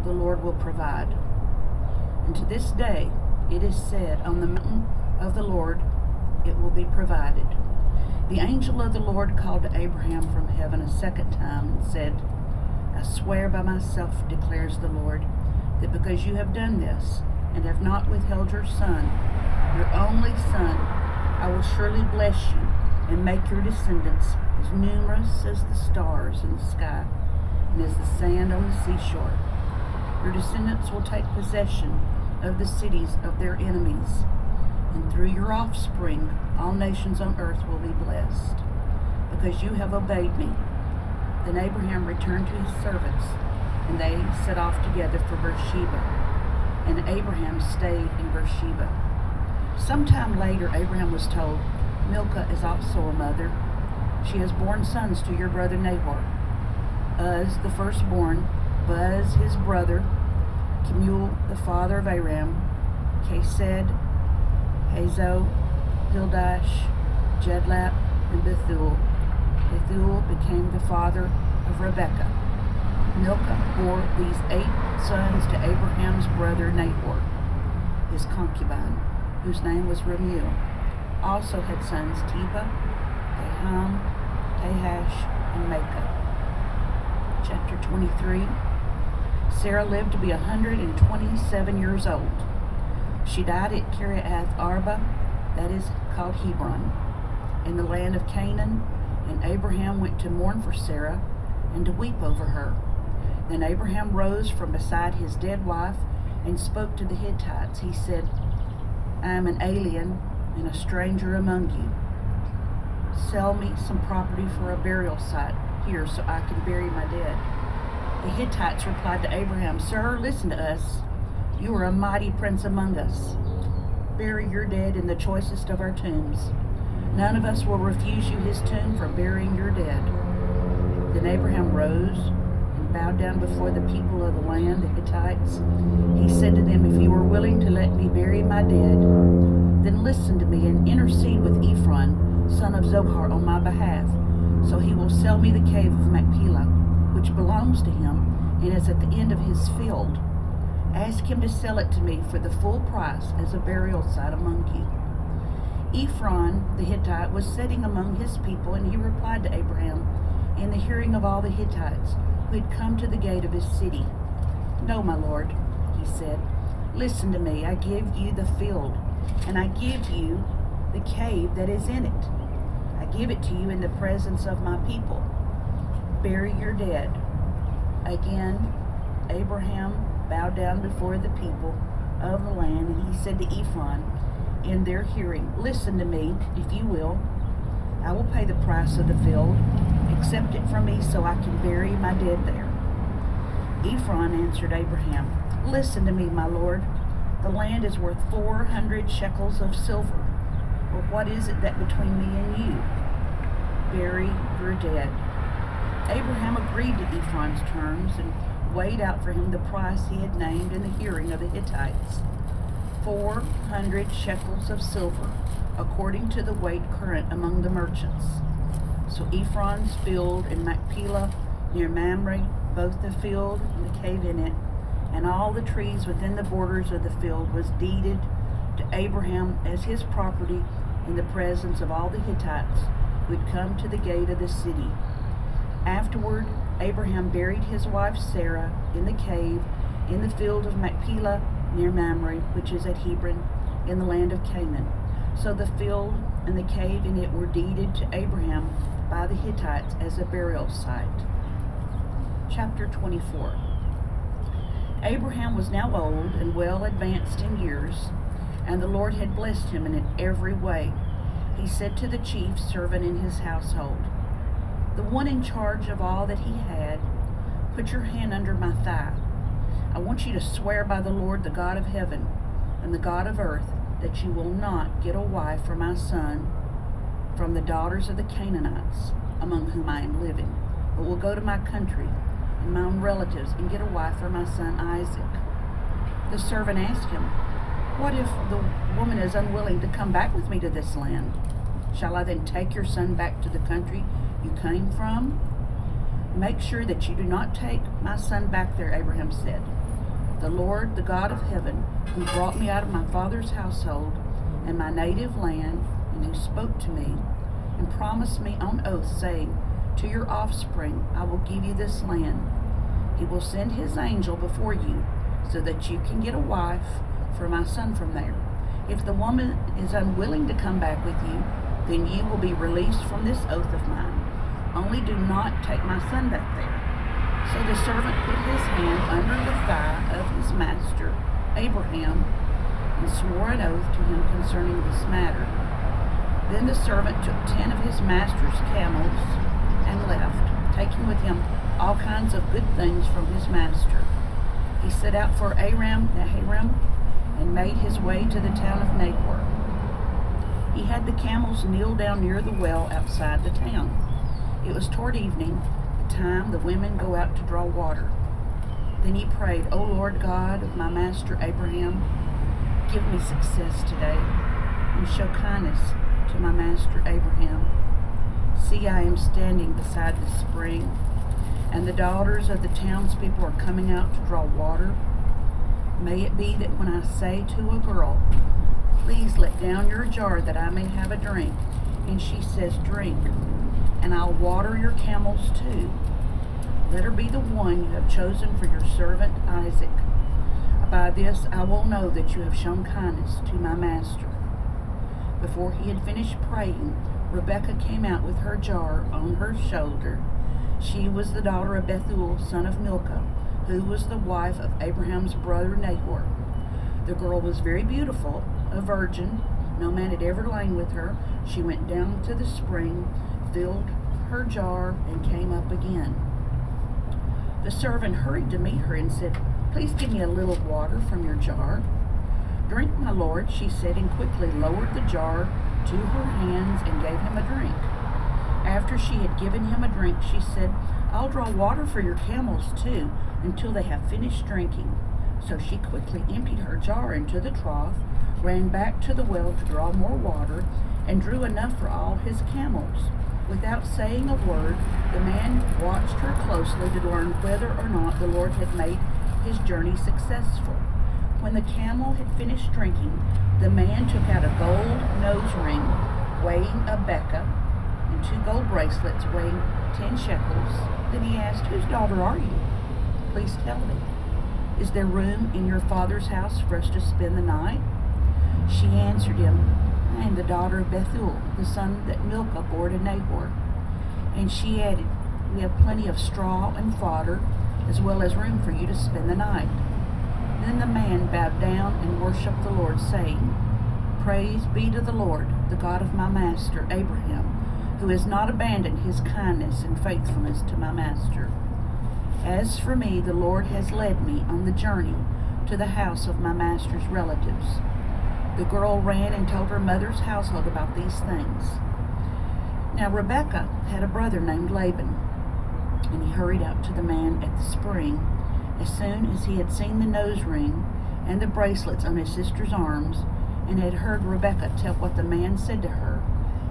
the Lord will provide. And to this day it is said, on the mountain of the Lord it will be provided. The angel of the Lord called to Abraham from heaven a second time and said, I swear by myself, declares the Lord, that because you have done this and have not withheld your son, your only son, I will surely bless you and make your descendants as numerous as the stars in the sky and as the sand on the seashore. Your descendants will take possession of the cities of their enemies, and through your offspring all nations on earth will be blessed, because you have obeyed me. Then Abraham returned to his servants, and they set off together for Beersheba, and Abraham stayed in Beersheba. Sometime later, Abraham was told, Milcah is also a mother. She has borne sons to your brother Nahor. Uz, the firstborn, Buz, his brother, Kemuel, the father of Aram, Kesed, Hazo, Pildash, Jedlap, and Bethuel. Bethuel became the father of Rebekah. Milcah bore these 8 sons to Abraham's brother Nahor, his concubine, whose name was Remuel. Also had sons Tebah, Gaham, Tahash, and Maacah. Chapter 23. Sarah lived to be 127 years old. She died at Kiriath Arba, that is called Hebron, in the land of Canaan, and Abraham went to mourn for Sarah and to weep over her. Then Abraham rose from beside his dead wife and spoke to the Hittites. He said, I am an alien and a stranger among you. Sell me some property for a burial site here so I can bury my dead. The Hittites replied to Abraham, Sir, listen to us. You are a mighty prince among us. Bury your dead in the choicest of our tombs. None of us will refuse you his tomb for burying your dead. Then Abraham rose and bowed down before the people of the land, the Hittites. He said to them, "If you are willing to let me bury my dead, then listen to me and intercede with Ephron, son of Zohar, on my behalf. So he will sell me the cave of Machpelah, which belongs to him and is at the end of his field. Ask him to sell it to me for the full price as a burial site among you." Ephron the Hittite was sitting among his people, and he replied to Abraham in the hearing of all the Hittites who had come to the gate of his city. "No, my lord," he said, "listen to me. I give you the field, and I give you the cave that is in it. I give it to you in the presence of my people. Bury your dead." Again, Abraham bowed down before the people of the land, and he said to Ephron in their hearing, "Listen to me, if you will. I will pay the price of the field. Accept it from me so I can bury my dead there." Ephron answered Abraham, "Listen to me, my lord. The land is worth 400 shekels of silver. Well, what is it that between me and you? Bury your dead." Abraham agreed to Ephron's terms and weighed out for him the price he had named in the hearing of the Hittites, 400 shekels of silver, according to the weight current among the merchants. So Ephron's field in Machpelah near Mamre, both the field and the cave in it, and all the trees within the borders of the field, was deeded to Abraham as his property in the presence of all the Hittites who had come to the gate of the city. Afterward, Abraham buried his wife Sarah in the cave in the field of Machpelah near Mamre, which is at Hebron, in the land of Canaan. So the field and the cave in it were deeded to Abraham by the Hittites as a burial site. Chapter 24. Abraham was now old and well advanced in years, and the Lord had blessed him in every way. He said to the chief servant in his household, the one in charge of all that he had, "Put your hand under my thigh. I want you to swear by the Lord, the God of heaven and the God of earth, that you will not get a wife for my son from the daughters of the Canaanites among whom I am living, but will go to my country and my own relatives and get a wife for my son Isaac." The servant asked him, "What if the woman is unwilling to come back with me to this land? Shall I then take your son back to the country you came from?" "Make sure that you do not take my son back there," Abraham said. "The Lord, the God of heaven, who brought me out of my father's household and my native land, and who spoke to me and promised me on oath, saying, 'To your offspring I will give you this land,' he will send his angel before you so that you can get a wife for my son from there. If the woman is unwilling to come back with you, then you will be released from this oath of mine. Only do not take my son back there." So the servant put his hand under the thigh of his master, Abraham, and swore an oath to him concerning this matter. Then the servant took 10 of his master's camels and left, taking with him all kinds of good things from his master. He set out for Aram Naharaim and made his way to the town of Nahor. He had the camels kneel down near the well outside the town. It was toward evening, the time the women go out to draw water. Then he prayed, "O Lord God of my master Abraham, give me success today and show kindness to my master Abraham. See, I am standing beside the spring, and the daughters of the townspeople are coming out to draw water. May it be that when I say to a girl, 'Please let down your jar that I may have a drink,' and she says, 'Drink,' and I'll water your camels too. Let her be the one you have chosen for your servant Isaac. By this I will know that you have shown kindness to my master." Before he had finished praying, Rebekah came out with her jar on her shoulder. She was the daughter of Bethuel, son of Milcah, who was the wife of Abraham's brother Nahor. The girl was very beautiful, a virgin. No man had ever lain with her. She went down to the spring, filled her jar, and came up again. The servant hurried to meet her and said, "Please give me a little water from your jar." "Drink, my lord," she said, and quickly lowered the jar to her hands and gave him a drink. After she had given him a drink, she said, I'll draw water for your camels too, until they have finished drinking." So she quickly emptied her jar into the trough, ran back to the well to draw more water, and drew enough for all his camels. Without saying a word, the man watched her closely to learn whether or not the Lord had made his journey successful. When the camel had finished drinking, the man took out a gold nose ring weighing a beka and 2 gold bracelets weighing 10 shekels. Then he asked, "Whose daughter are you? Please tell me. Is there room in your father's house for us to spend the night?" She answered him, "I am the daughter of Bethuel, the son that Milcah bore to Nahor." And she added, "We have plenty of straw and fodder, as well as room for you to spend the night." Then the man bowed down and worshipped the Lord, saying, "Praise be to the Lord, the God of my master Abraham, who has not abandoned his kindness and faithfulness to my master. As for me, the Lord has led me on the journey to the house of my master's relatives." The girl ran and told her mother's household about these things. Now Rebekah had a brother named Laban, and he hurried out to the man at the spring. As soon as he had seen the nose ring and the bracelets on his sister's arms, and had heard Rebekah tell what the man said to her,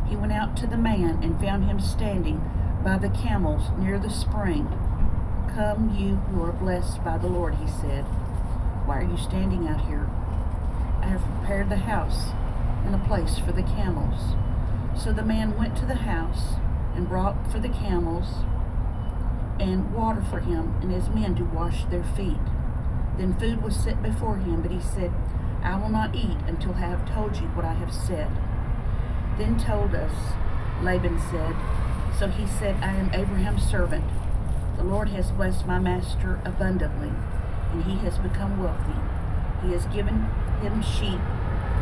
he went out to the man and found him standing by the camels near the spring. "Come, you who are blessed by the Lord," he said. "Why are you standing out here? I have prepared the house and a place for the camels." So the man went to the house and brought for the camels and water for him and his men to wash their feet. Then food was set before him, but he said, "I will not eat until I have told you what I have said." "Then told us," Laban said. So he said, "I am Abraham's servant. The Lord has blessed my master abundantly, and he has become wealthy. He has given him sheep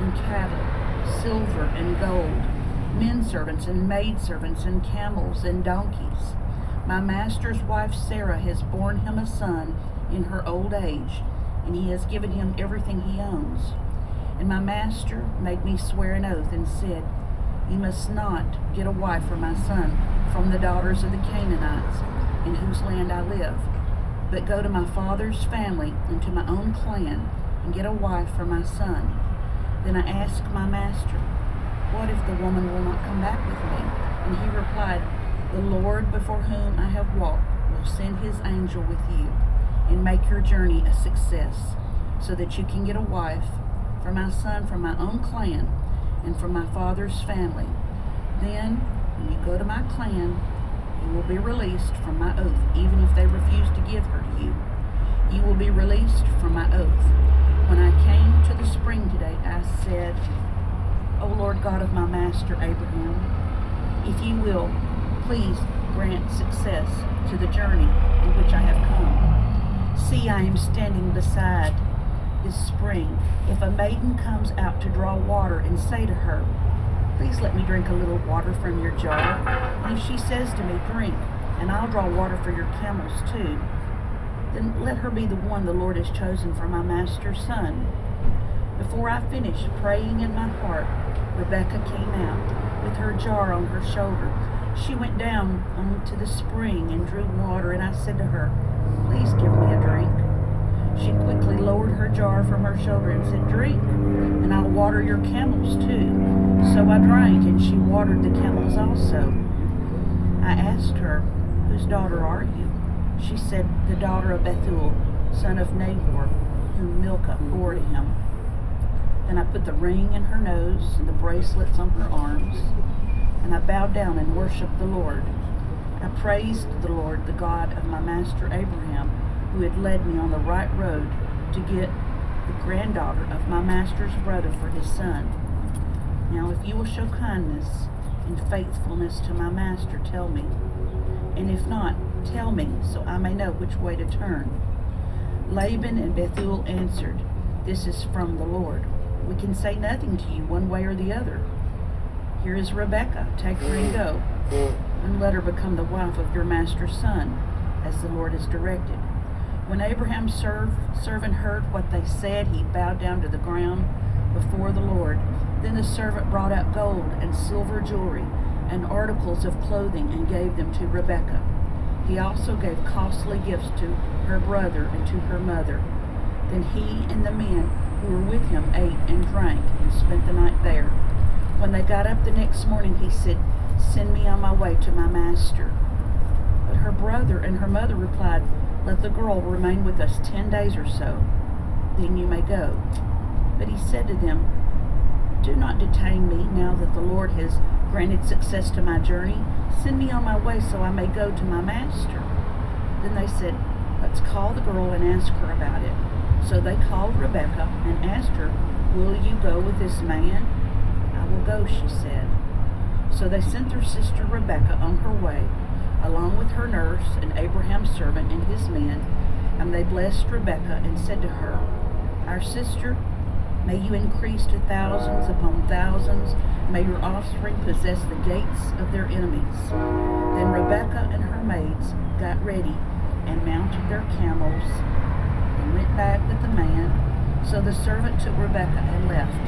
and cattle, silver and gold, men servants and maid servants, and camels and donkeys. My master's wife Sarah has borne him a son in her old age, and he has given him everything he owns. And my master made me swear an oath and said, 'You must not get a wife for my son from the daughters of the Canaanites, in whose land I live, but go to my father's family and to my own clan, and get a wife for my son.' Then I asked my master, 'What if the woman will not come back with me?' And he replied, 'The Lord before whom I have walked will send his angel with you and make your journey a success, so that you can get a wife for my son from my own clan and from my father's family. Then, when you go to my clan, you will be released from my oath, even if they refuse to give her to you. You will be released from my oath. When I came to the spring today, I said, O Lord God of my master Abraham, if you will, please grant success to the journey in which I have come. See, I am standing beside this spring. If a maiden comes out to draw water and say to her, please let me drink a little water from your jar, and if she says to me, drink, and I'll draw water for your camels too, then let her be the one the Lord has chosen for my master's son. Before I finished praying in my heart, Rebekah came out with her jar on her shoulder. She went down onto the spring and drew water, and I said to her, please give me a drink. She quickly lowered her jar from her shoulder and said, drink, and I'll water your camels too. So I drank, and she watered the camels also. I asked her, whose daughter are you? She said, the daughter of Bethuel, son of Nahor, whom Milcah bore to him. Then I put the ring in her nose and the bracelets on her arms, and I bowed down and worshipped the Lord. I praised the Lord, the God of my master Abraham, who had led me on the right road to get the granddaughter of my master's brother for his son. Now if you will show kindness and faithfulness to my master, tell me. And if not, tell me, so I may know which way to turn. Laban and Bethuel answered, this is from the Lord. We can say nothing to you one way or the other. Here is Rebekah, take her and go, and let her become the wife of your master's son, as the Lord has directed. When Abraham's servant heard what they said, he bowed down to the ground before the Lord. Then the servant brought out gold and silver jewelry and articles of clothing and gave them to Rebekah. He also gave costly gifts to her brother and to her mother. Then he and the men who were with him ate and drank and spent the night there. When they got up the next morning, he said, "Send me on my way to my master." But her brother and her mother replied, "Let the girl remain with us 10 days or so, then you may go." But he said to them, "Do not detain me now that the Lord has granted success to my journey. Send me on my way so I may go to my master." Then they said, "Let's call the girl and ask her about it." So they called Rebekah and asked her, "Will you go with this man?" "I will go," she said. So they sent their sister Rebekah on her way, along with her nurse and Abraham's servant and his men, and they blessed Rebekah and said to her, "Our sister, may you increase to thousands upon thousands. May your offspring possess the gates of their enemies." Then Rebekah and her maids got ready and mounted their camels and went back with the man. So the servant took Rebekah and left.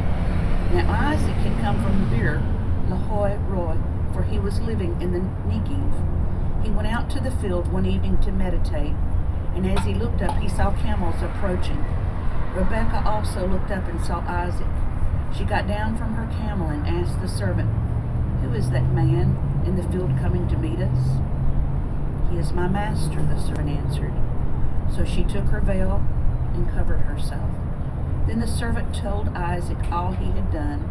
Now Isaac had come from Bir Lahoi Roi, for he was living in the Negev. He went out to the field one evening to meditate, and as he looked up, he saw camels approaching. Rebekah also looked up and saw Isaac. She got down from her camel and asked the servant, "Who is that man in the field coming to meet us?" "He is my master," the servant answered. So she took her veil and covered herself. Then the servant told Isaac all he had done.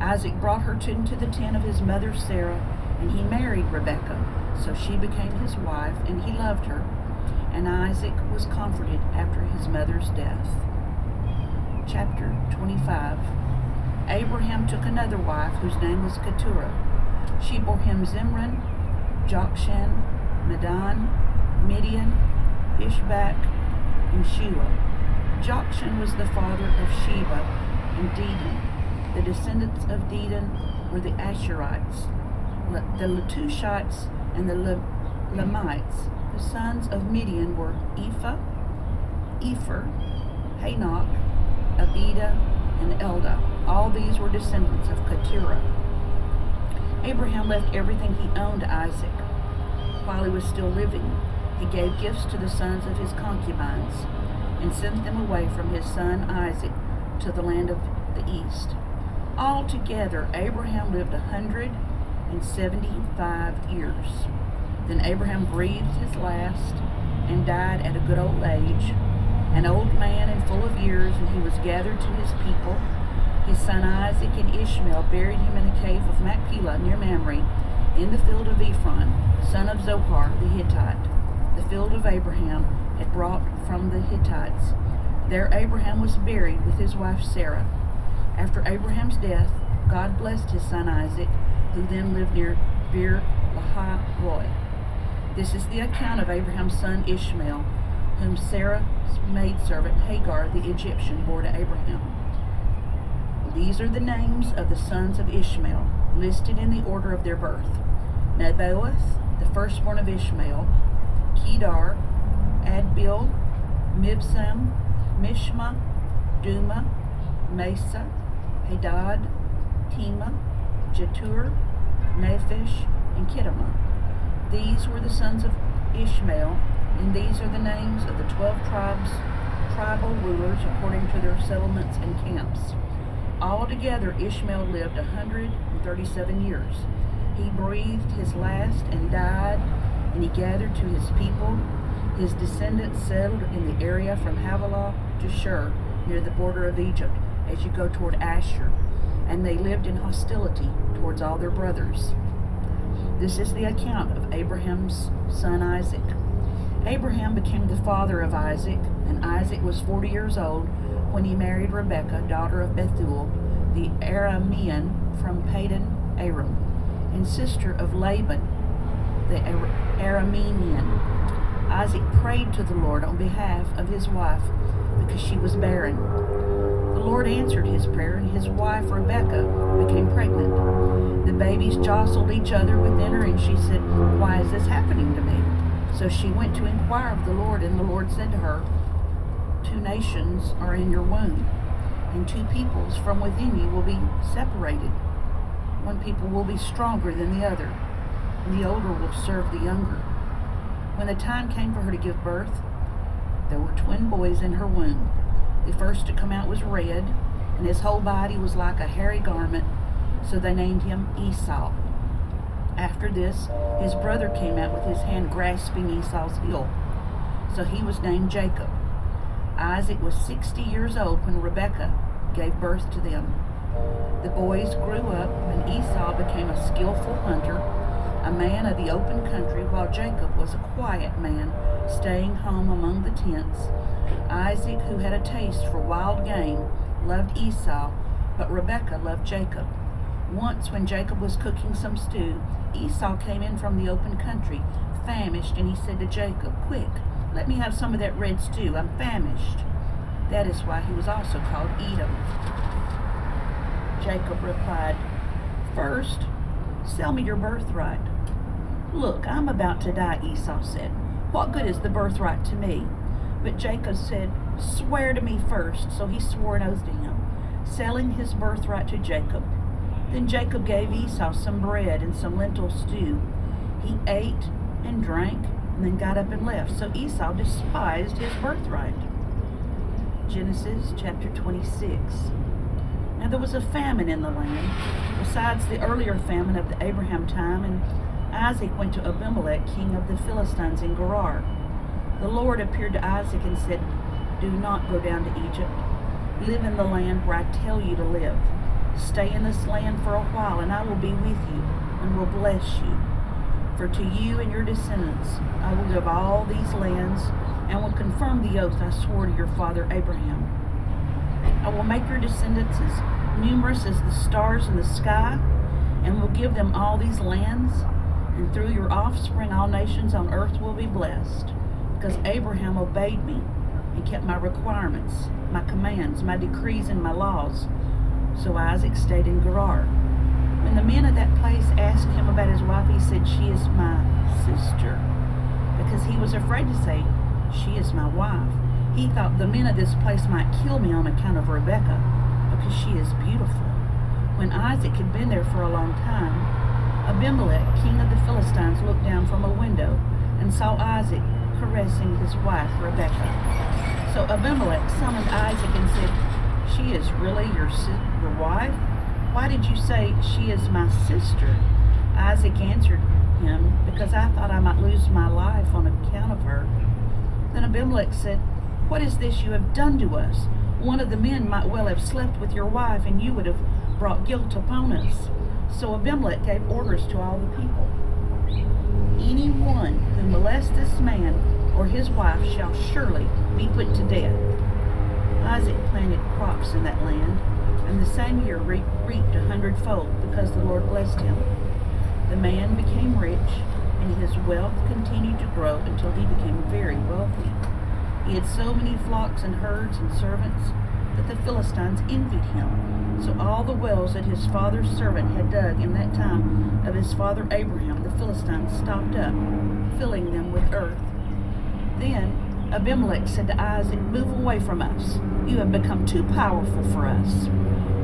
Isaac brought her into the tent of his mother Sarah, and he married Rebekah. So she became his wife, and he loved her. And Isaac was comforted after his mother's death. Chapter 25. Abraham took another wife whose name was Keturah. She bore him Zimran, Jokshan, Medan, Midian, Ishbak, and Shelah. Jokshan was the father of Sheba and Dedan. The descendants of Dedan were the Asherites, the Letushites, and the Lamites. The sons of Midian were Ephah, Epher, Hanok, Abida, and Eldah. All these were descendants of Keturah. Abraham left everything he owned to Isaac. While he was still living, he gave gifts to the sons of his concubines and sent them away from his son Isaac to the land of the east. Altogether, Abraham lived 175 years. Then Abraham breathed his last and died at a good old age, an old man and full of years, and he was gathered to his people. His son Isaac and Ishmael buried him in a cave of Machpelah near Mamre, in the field of Ephron, son of Zohar the Hittite. The field of Abraham had brought from the Hittites. There Abraham was buried with his wife Sarah. After Abraham's death, God blessed his son Isaac, who then lived near Bir Lahai Roi. This is the account of Abraham's son Ishmael, whom Sarah's maidservant Hagar the Egyptian bore to Abraham. These are the names of the sons of Ishmael, listed in the order of their birth: Nebaioth, the firstborn of Ishmael; Kedar, Adbil, Mibsam, Mishma, Duma, Mesa, Hadad, Tema, Jetur, Naphish, and Kedemah. These were the sons of Ishmael, and these are the names of the 12 tribal rulers according to their settlements and camps. Altogether, Ishmael lived 137 years. He breathed his last and died, and he gathered to his people. His descendants settled in the area from Havilah to Shur, near the border of Egypt, as you go toward Asher, and they lived in hostility towards all their brothers. This is the account of Abraham's son Isaac. Abraham became the father of Isaac, and Isaac was 40 years old when he married Rebekah, daughter of Bethuel, the Aramean from Padan Aram, and sister of Laban, the Aramean. Isaac prayed to the Lord on behalf of his wife because she was barren. The Lord answered his prayer, and his wife Rebekah became pregnant. The babies jostled each other within her, and she said, "Why is this happening to me?" So she went to inquire of the Lord, and the Lord said to her, "Two nations are in your womb, and two peoples from within you will be separated. One people will be stronger than the other, and the older will serve the younger." When the time came for her to give birth, there were twin boys in her womb. The first to come out was red, and his whole body was like a hairy garment, so they named him Esau. After this, his brother came out with his hand grasping Esau's heel, so he was named Jacob. Isaac was 60 years old when Rebekah gave birth to them. The boys grew up, and Esau became a skillful hunter, a man of the open country, while Jacob was a quiet man, staying home among the tents. Isaac, who had a taste for wild game, loved Esau, but Rebekah loved Jacob. Once, when Jacob was cooking some stew, Esau came in from the open country, famished, and he said to Jacob, "Quick, let me have some of that red stew. I'm famished." That is why he was also called Edom. Jacob replied, "First, sell me your birthright." "Look, I'm about to die," Esau said. "What good is the birthright to me?" But Jacob said, "Swear to me first." So he swore an oath to him, selling his birthright to Jacob. Then Jacob gave Esau some bread and some lentil stew. He ate and drank and then got up and left. So Esau despised his birthright. Genesis chapter 26. Now there was a famine in the land, besides the earlier famine of the Abraham time, and Isaac went to Abimelech, king of the Philistines in Gerar. The Lord appeared to Isaac and said, "Do not go down to Egypt. Live in the land where I tell you to live. Stay in this land for a while, and I will be with you and will bless you. For to you and your descendants I will give all these lands, and will confirm the oath I swore to your father Abraham. I will make your descendants as numerous as the stars in the sky, and will give them all these lands, and through your offspring all nations on earth will be blessed, because Abraham obeyed me and kept my requirements, my commands, my decrees, and my laws." So Isaac stayed in Gerar. When the men of that place asked him about his wife, he said, "She is my sister," because he was afraid to say, "She is my wife." He thought the men of this place might kill me on account of Rebekah, because she is beautiful. When Isaac had been there for a long time, Abimelech, king of the Philistines, looked down from a window and saw Isaac caressing his wife Rebekah. So Abimelech summoned Isaac and said, "She is really your wife? Why did you say she is my sister?" Isaac answered him, "Because I thought I might lose my life on account of her." Then Abimelech said, "What is this you have done to us? One of the men might well have slept with your wife, and you would have brought guilt upon us." So Abimelech gave orders to all the people, "Anyone who molests this man or his wife shall surely be put to death." Isaac planted crops in that land, and the same year reaped 100-fold, because the Lord blessed him. The man became rich, and his wealth continued to grow until he became very wealthy. He had so many flocks and herds and servants that the Philistines envied him. So all the wells that his father's servant had dug in that time of his father Abraham, the Philistines stopped up, filling them with earth. Then Abimelech said to Isaac, "Move away from us. You have become too powerful for us."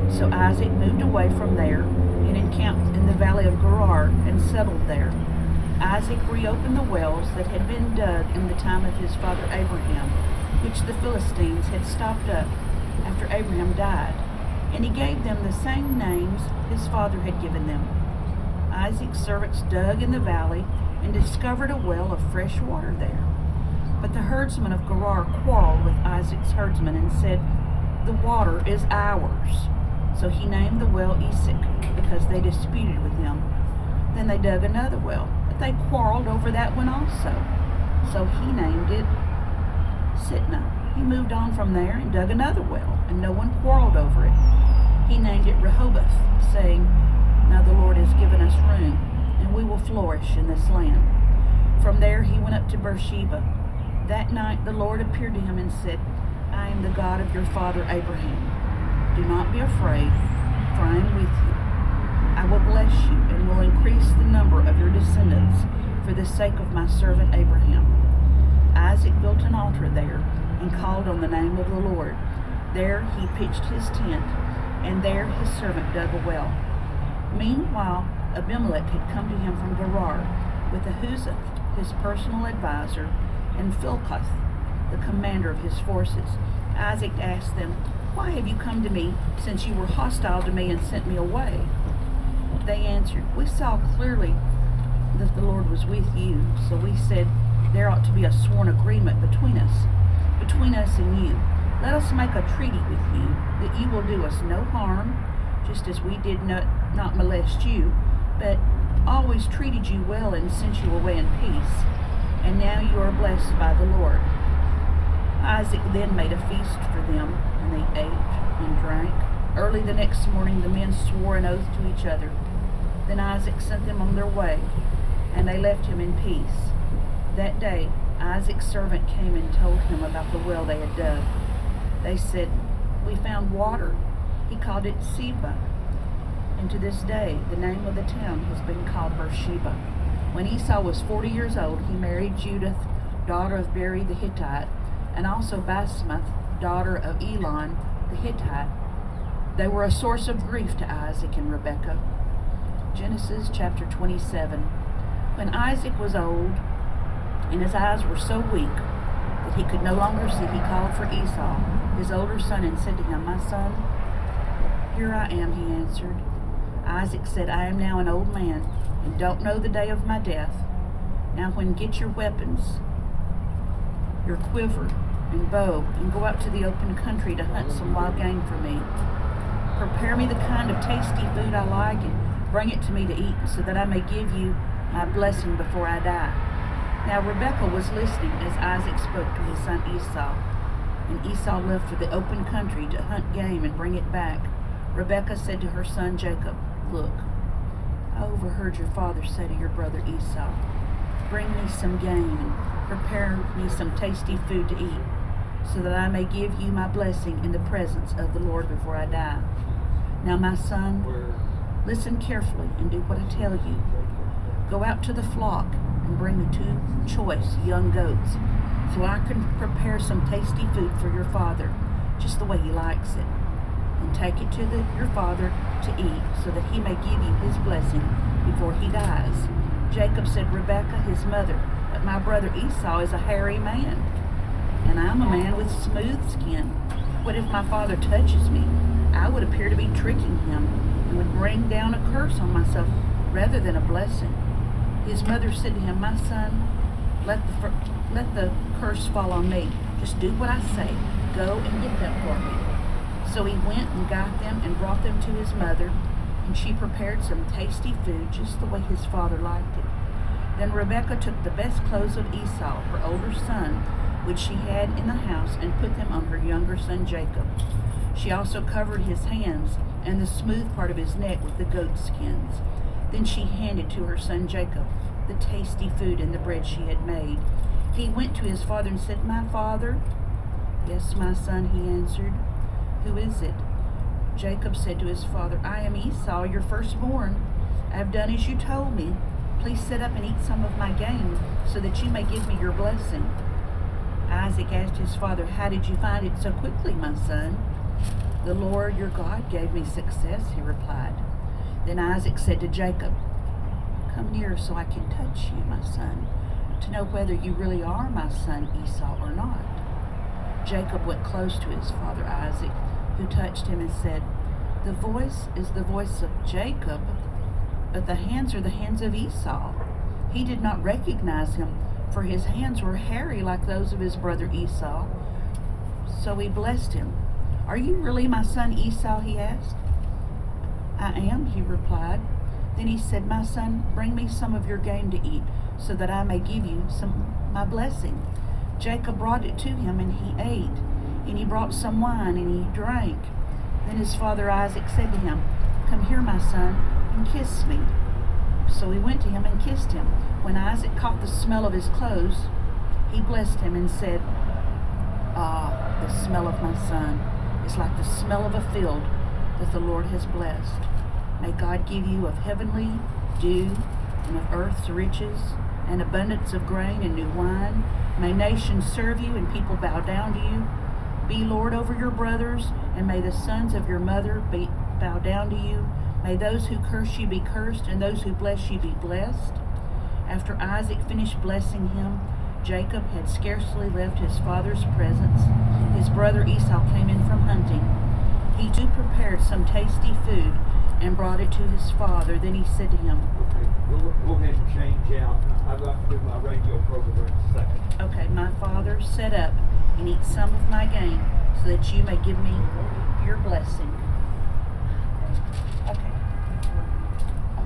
So Isaac moved away from there and encamped in the valley of Gerar and settled there. Isaac reopened the wells that had been dug in the time of his father Abraham, which the Philistines had stopped up after Abraham died, and he gave them the same names his father had given them. Isaac's servants dug in the valley and discovered a well of fresh water there. But the herdsmen of Gerar quarreled with Isaac's herdsmen and said, "The water is ours." So he named the well Esek, because they disputed with him. Then they dug another well, but they quarreled over that one also. So he named it Sitnah. He moved on from there and dug another well, and no one quarreled over it. He named it Rehoboth, saying, "Now the Lord has given us room, and we will flourish in this land." From there he went up to Beersheba. That night the Lord appeared to him and said, "I am the God of your father Abraham. Do not be afraid, for I am with you. I will bless you and will increase the number of your descendants for the sake of my servant Abraham." Isaac built an altar there and called on the name of the Lord. There he pitched his tent, and there his servant dug a well. Meanwhile, Abimelech had come to him from Gerar with Ahuzzath, his personal advisor, and Philcoth, the commander of his forces. Isaac asked them, "Why have you come to me, since you were hostile to me and sent me away?" They answered, "We saw clearly that the Lord was with you, so we said there ought to be a sworn agreement between us and you. Let us make a treaty with you that you will do us no harm, just as we did not molest you, but always treated you well and sent you away in peace. And now you are blessed by the Lord." Isaac then made a feast for them, and they ate and drank. Early the next morning the men swore an oath to each other. Then Isaac sent them on their way, and they left him in peace. That day Isaac's servant came and told him about the well they had dug. They said, "We found water." He called it Seba, and to this day the name of the town has been called Beersheba. When Esau was 40 years old, he married Judith, daughter of Beri the Hittite, and also Basemath, daughter of Elon the Hittite. They were a source of grief to Isaac and Rebekah. Genesis chapter 27. When Isaac was old, and his eyes were so weak that he could no longer see, he called for Esau, his older son, and said to him, "My son." "Here I am," he answered. Isaac said, "I am now an old man, and don't know the day of my death. Now get your weapons, your quiver and bow, and go out to the open country to hunt some wild game for me. Prepare me the kind of tasty food I like, and bring it to me to eat, so that I may give you my blessing before I die." Now Rebekah was listening as Isaac spoke to his son Esau, and Esau left for the open country to hunt game and bring it back. Rebekah said to her son Jacob, "Look, I overheard your father say to your brother Esau, 'Bring me some game and prepare me some tasty food to eat, so that I may give you my blessing in the presence of the Lord before I die. Now my son, listen carefully and do what I tell you. Go out to the flock and bring me 2 choice young goats, so I can prepare some tasty food for your father, just the way he likes it. And take it to your father to eat, so that he may give you his blessing before he dies.' Jacob said, 'Rebekah, his mother, but my brother Esau is a hairy man, and I'm a man with smooth skin. What if my father touches me? I would appear to be tricking him, and would bring down a curse on myself rather than a blessing.' His mother said to him, 'My son, let the curse fall on me. Just do what I say. Go and get them for me.' So he went and got them and brought them to his mother, and she prepared some tasty food just the way his father liked it. Then Rebekah took the best clothes of Esau, her older son, which she had in the house, and put them on her younger son Jacob. She also covered his hands and the smooth part of his neck with the goat skins. Then she handed to her son Jacob the tasty food and the bread she had made. He went to his father and said, 'My father?' 'Yes, my son,' he answered. 'Who is it?' Jacob said to his father, 'I am Esau, your firstborn. I have done as you told me. Please sit up and eat some of my game, so that you may give me your blessing.' Isaac asked his father, 'How did you find it so quickly, my son?' 'The Lord your God gave me success,' he replied. Then Isaac said to Jacob, 'Come near so I can touch you, my son, to know whether you really are my son Esau or not.' Jacob went close to his father Isaac, who touched him and said, 'The voice is the voice of Jacob, but the hands are the hands of Esau.' He did not recognize him, for his hands were hairy like those of his brother Esau. So he blessed him. 'Are you really my son Esau?' he asked. 'I am,' he replied. Then he said, 'My son, bring me some of your game to eat, so that I may give you my blessing.' Jacob brought it to him, and he ate, and he brought some wine, and he drank. Then his father Isaac said to him, 'Come here, my son, and kiss me.' So he went to him and kissed him. When Isaac caught the smell of his clothes, he blessed him and said, 'Ah, the smell of my son is like the smell of a field that the Lord has blessed. May God give you of heavenly dew and of earth's riches, and abundance of grain and new wine. May nations serve you and people bow down to you. Be Lord over your brothers, and may the sons of your mother bow down to you. May those who curse you be cursed, and those who bless you be blessed. After Isaac finished blessing him, Jacob had scarcely left his father's presence. His brother Esau came in from hunting. He too prepared some tasty food and brought it to his father. Then he said to him, Okay, we'll go ahead and change out. I've got to do my radio program in a second. Okay, my father, set up and eat some of my game so that you may give me your blessing. Okay.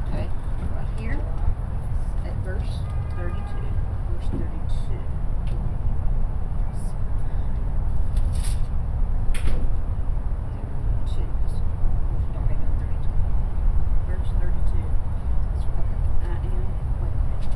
Okay, right here at verse 32. Verse 32. Starting at 32. Verse 32. I am, wait a minute.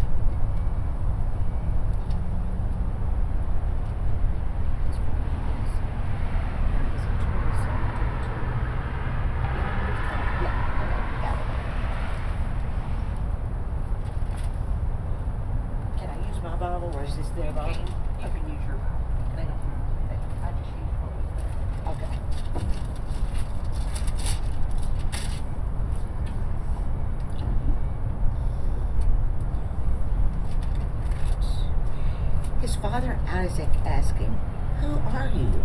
Can I use my Bible or is this their Bible? You can use your, they don't, I just use what was there. Okay. His father Isaac asked him, "Who are you?"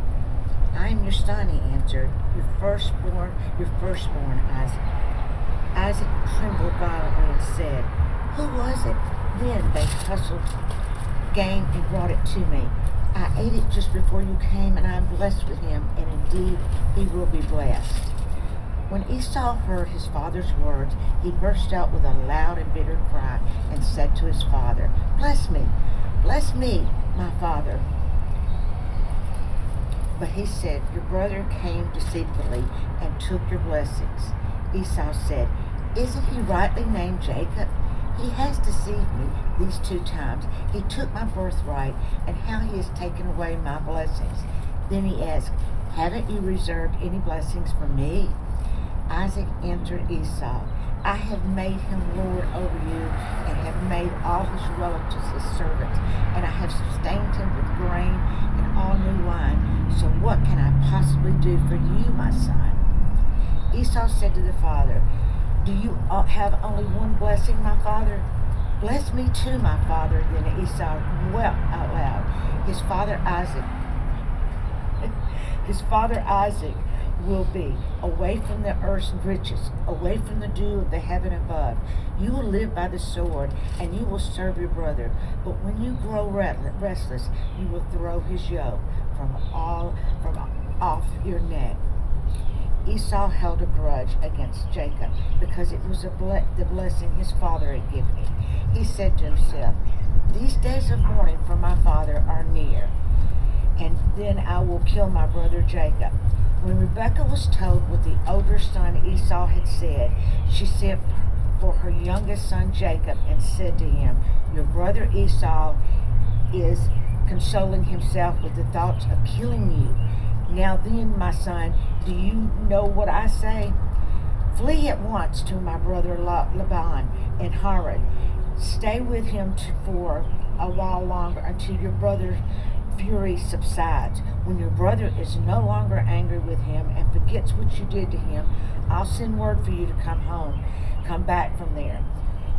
"I am your son," he answered, your firstborn, Isaac." Isaac trembled violently and said, "Who was it?" Then they hustled game and brought it to me. I ate it just before you came, and I am blessed with him, and indeed he will be blessed. When Esau heard his father's words, he burst out with a loud and bitter cry and said to his father, bless me, my father." But he said, "Your brother came deceitfully and took your blessings." Esau said, "Isn't he rightly named Jacob? He has deceived me these 2 times. He took my birthright, and how he has taken away my blessings." Then he asked, "Haven't you reserved any blessings for me?" Isaac answered Esau, "I have made him lord over you, and have made all his relatives his servants, and I have sustained him with grain and all new wine. So what can I possibly do for you, my son?" Esau said to the father, "Do you have only one blessing, my father?" "Bless me too, my father." Then Esau wept out loud. His father Isaac will be away from the earth's riches, away from the dew of the heaven above. You will live by the sword, and you will serve your brother. But when you grow restless, you will throw his yoke from off your neck. Esau held a grudge against Jacob because it was the blessing his father had given him. He said to himself, "These days of mourning for my father are near, and then I will kill my brother Jacob." When Rebekah was told what the older son Esau had said, she sent for her youngest son Jacob and said to him, "Your brother Esau is consoling himself with the thoughts of killing you. Now then, my son, do you know what I say? Flee at once to my brother Laban in Haran. Stay with him for a while longer until your brother's fury subsides. When your brother is no longer angry with him and forgets what you did to him, I'll send word for you to come back from there.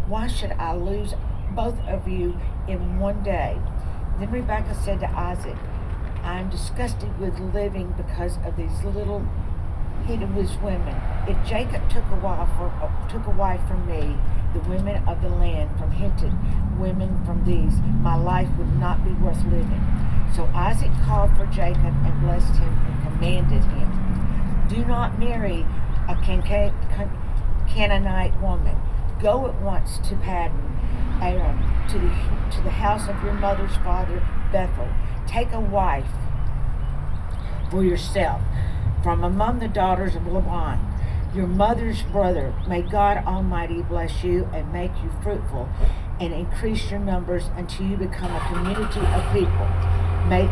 Why should I lose both of you in one day?" Then Rebekah said to Isaac, "I am disgusted with living because of these little Hittite women. If Jacob took a wife from me, the women of the land, from Hittite women from these, my life would not be worth living." So Isaac called for Jacob and blessed him and commanded him, "Do not marry a Canaanite woman. Go at once to Paddan Aram, to the house of your mother's father Bethel. Take a wife for yourself from among the daughters of Laban, your mother's brother. May God Almighty bless you and make you fruitful and increase your numbers until you become a community of people. May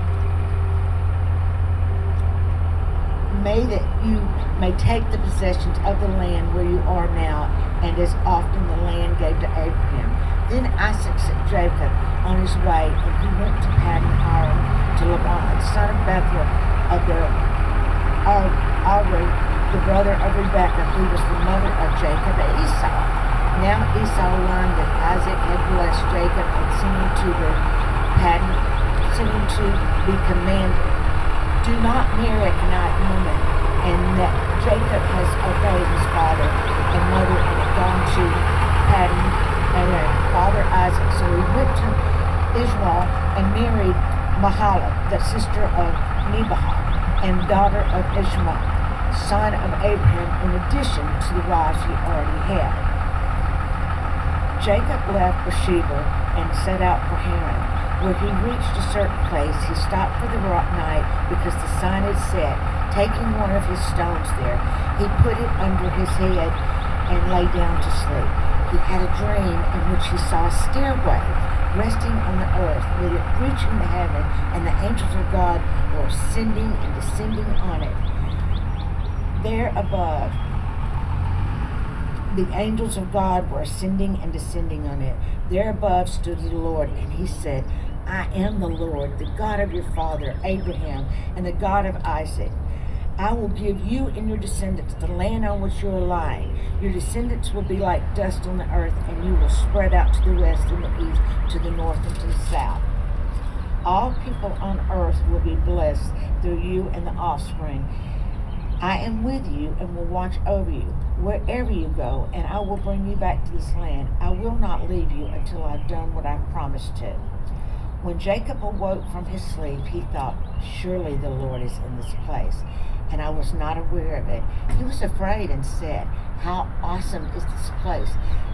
that you may take the possessions of the land where you are now, and as often the land gave to Abraham." Then Isaac sent Jacob on his way, and he went to Paddan Aram to Laban, son of Bethuel of the brother of Rebekah, who was the mother of Jacob and Esau. Now Esau learned that Isaac had blessed Jacob and sent him to be commanded, do not marry a Canaanite woman, and that Jacob has obeyed his father and mother and had gone to Paddan Aram, father Isaac. So he went to Israel and married Mahalath, the sister of Nebaioth, and daughter of Ishmael, son of Abraham, in addition to the wives he already had. Jacob left Beersheba and set out for Haran. When he reached a certain place, he stopped for the night because the sun had set. Taking one of his stones there, he put it under his head and lay down to sleep. He had a dream in which he saw a stairway resting on the earth, with it reaching the heaven, and the angels of God were ascending and descending on it. There above, the angels of God were ascending and descending on it. There above stood the Lord, and he said, I am the Lord, the God of your father Abraham, and the God of Isaac. I will give you and your descendants the land on which you are lying. Your descendants will be like dust on the earth, and you will spread out to the west and the east, to the north and to the south. All people on earth will be blessed through you and the offspring. I am with you and will watch over you wherever you go, and I will bring you back to this land. I will not leave you until I've done what I've promised to. When Jacob awoke from his sleep, he thought, surely the Lord is in this place, and I was not aware of it. He was afraid and said, how awesome is this place!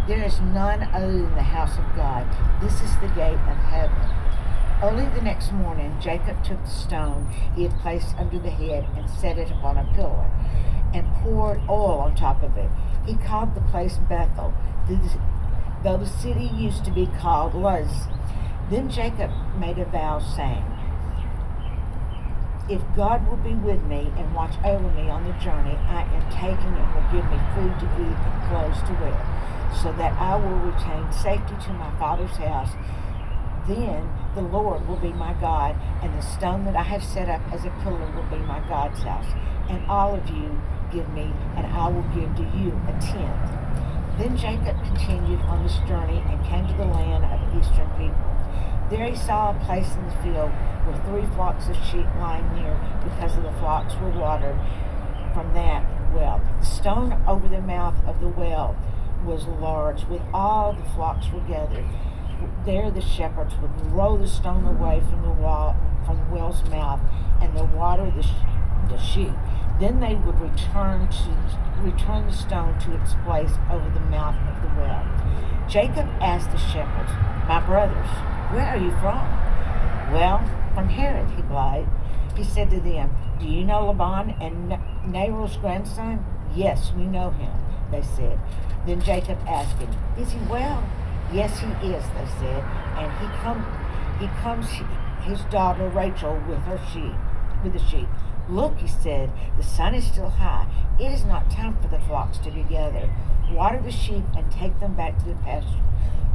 There is none other than the house of God. This is the gate of heaven. Early the next morning, Jacob took the stone he had placed under the head and set it upon a pillar and poured oil on top of it. He called the place Bethel, though the city used to be called Luz. Then Jacob made a vow, saying, if God will be with me and watch over me on the journey I am taking, and will give me food to eat and clothes to wear, so that I will retain safety to my father's house, then the Lord will be my God, and the stone that I have set up as a pillar will be my God's house. And all of you give me, and I will give to you a tenth. Then Jacob continued on this journey and came to the land of the eastern people. There he saw a place in the field with 3 flocks of sheep lying near, because of the flocks were watered from that well. The stone over the mouth of the well was large, with all the flocks were gathered. There the shepherds would roll the stone away from the well's mouth, and the water the sheep. Then they would return the stone to its place over the mouth of the well. Jacob asked the shepherds, my brothers, where are you from? Well, from Herod, he replied. He said to them, do you know Laban and Nahor's grandson? Yes, we know him, they said. Then Jacob asked him, is he well? Yes, he is, they said, and he comes his daughter Rachel with the sheep. Look, he said, the sun is still high. It is not time for the flocks to be gathered. Water the sheep and take them back to the pasture.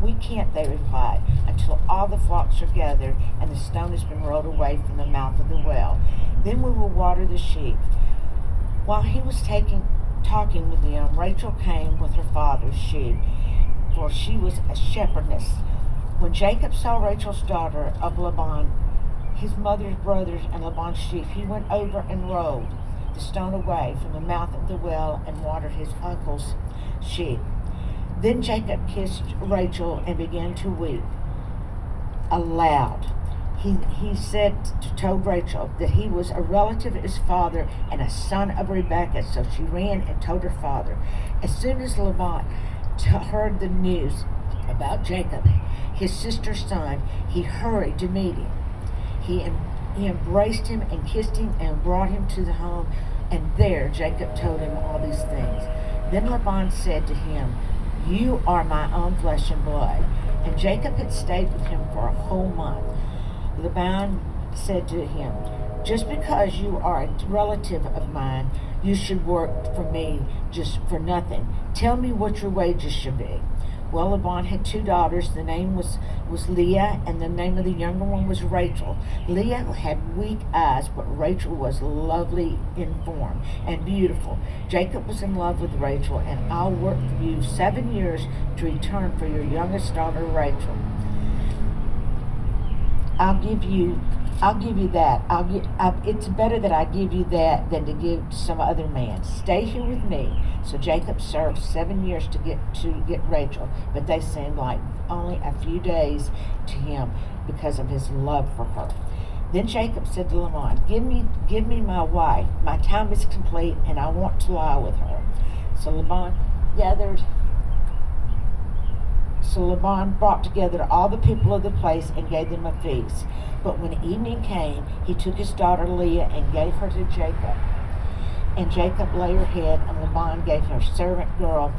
We can't, they replied, until all the flocks are gathered and the stone has been rolled away from the mouth of the well. Then we will water the sheep. While he was talking with them, Rachel came with her father's sheep, for she was a shepherdess. When Jacob saw Rachel's daughter of Laban, his mother's brothers, and Laban's sheep, he went over and rolled the stone away from the mouth of the well and watered his uncle's sheep. Then Jacob kissed Rachel and began to weep aloud. He told Rachel that he was a relative of his father and a son of Rebekah, so she ran and told her father. As soon as Laban heard the news about Jacob, his sister's son, he hurried to meet him. He embraced him and kissed him and brought him to the home, and there Jacob told him all these things. Then Laban said to him, you are my own flesh and blood. And Jacob had stayed with him for a whole month. Laban said to him, just because you are a relative of mine, you should work for me just for nothing. Tell me what your wages should be. Well, Laban had 2 daughters. The name was Leah, and the name of the younger one was Rachel. Leah had weak eyes, but Rachel was lovely in form and beautiful. Jacob was in love with Rachel, and I'll work for you 7 years to return for your youngest daughter, Rachel. I'll give you that. It's better that I give you that than to give to some other man. Stay here with me. So Jacob served 7 years to get Rachel, but they seemed like only a few days to him because of his love for her. Then Jacob said to Laban, Give me my wife. My time is complete, and I want to lie with her. So Laban brought together all the people of the place and gave them a feast. But when evening came, he took his daughter Leah and gave her to Jacob. And Jacob lay her head, and Laban gave her servant girl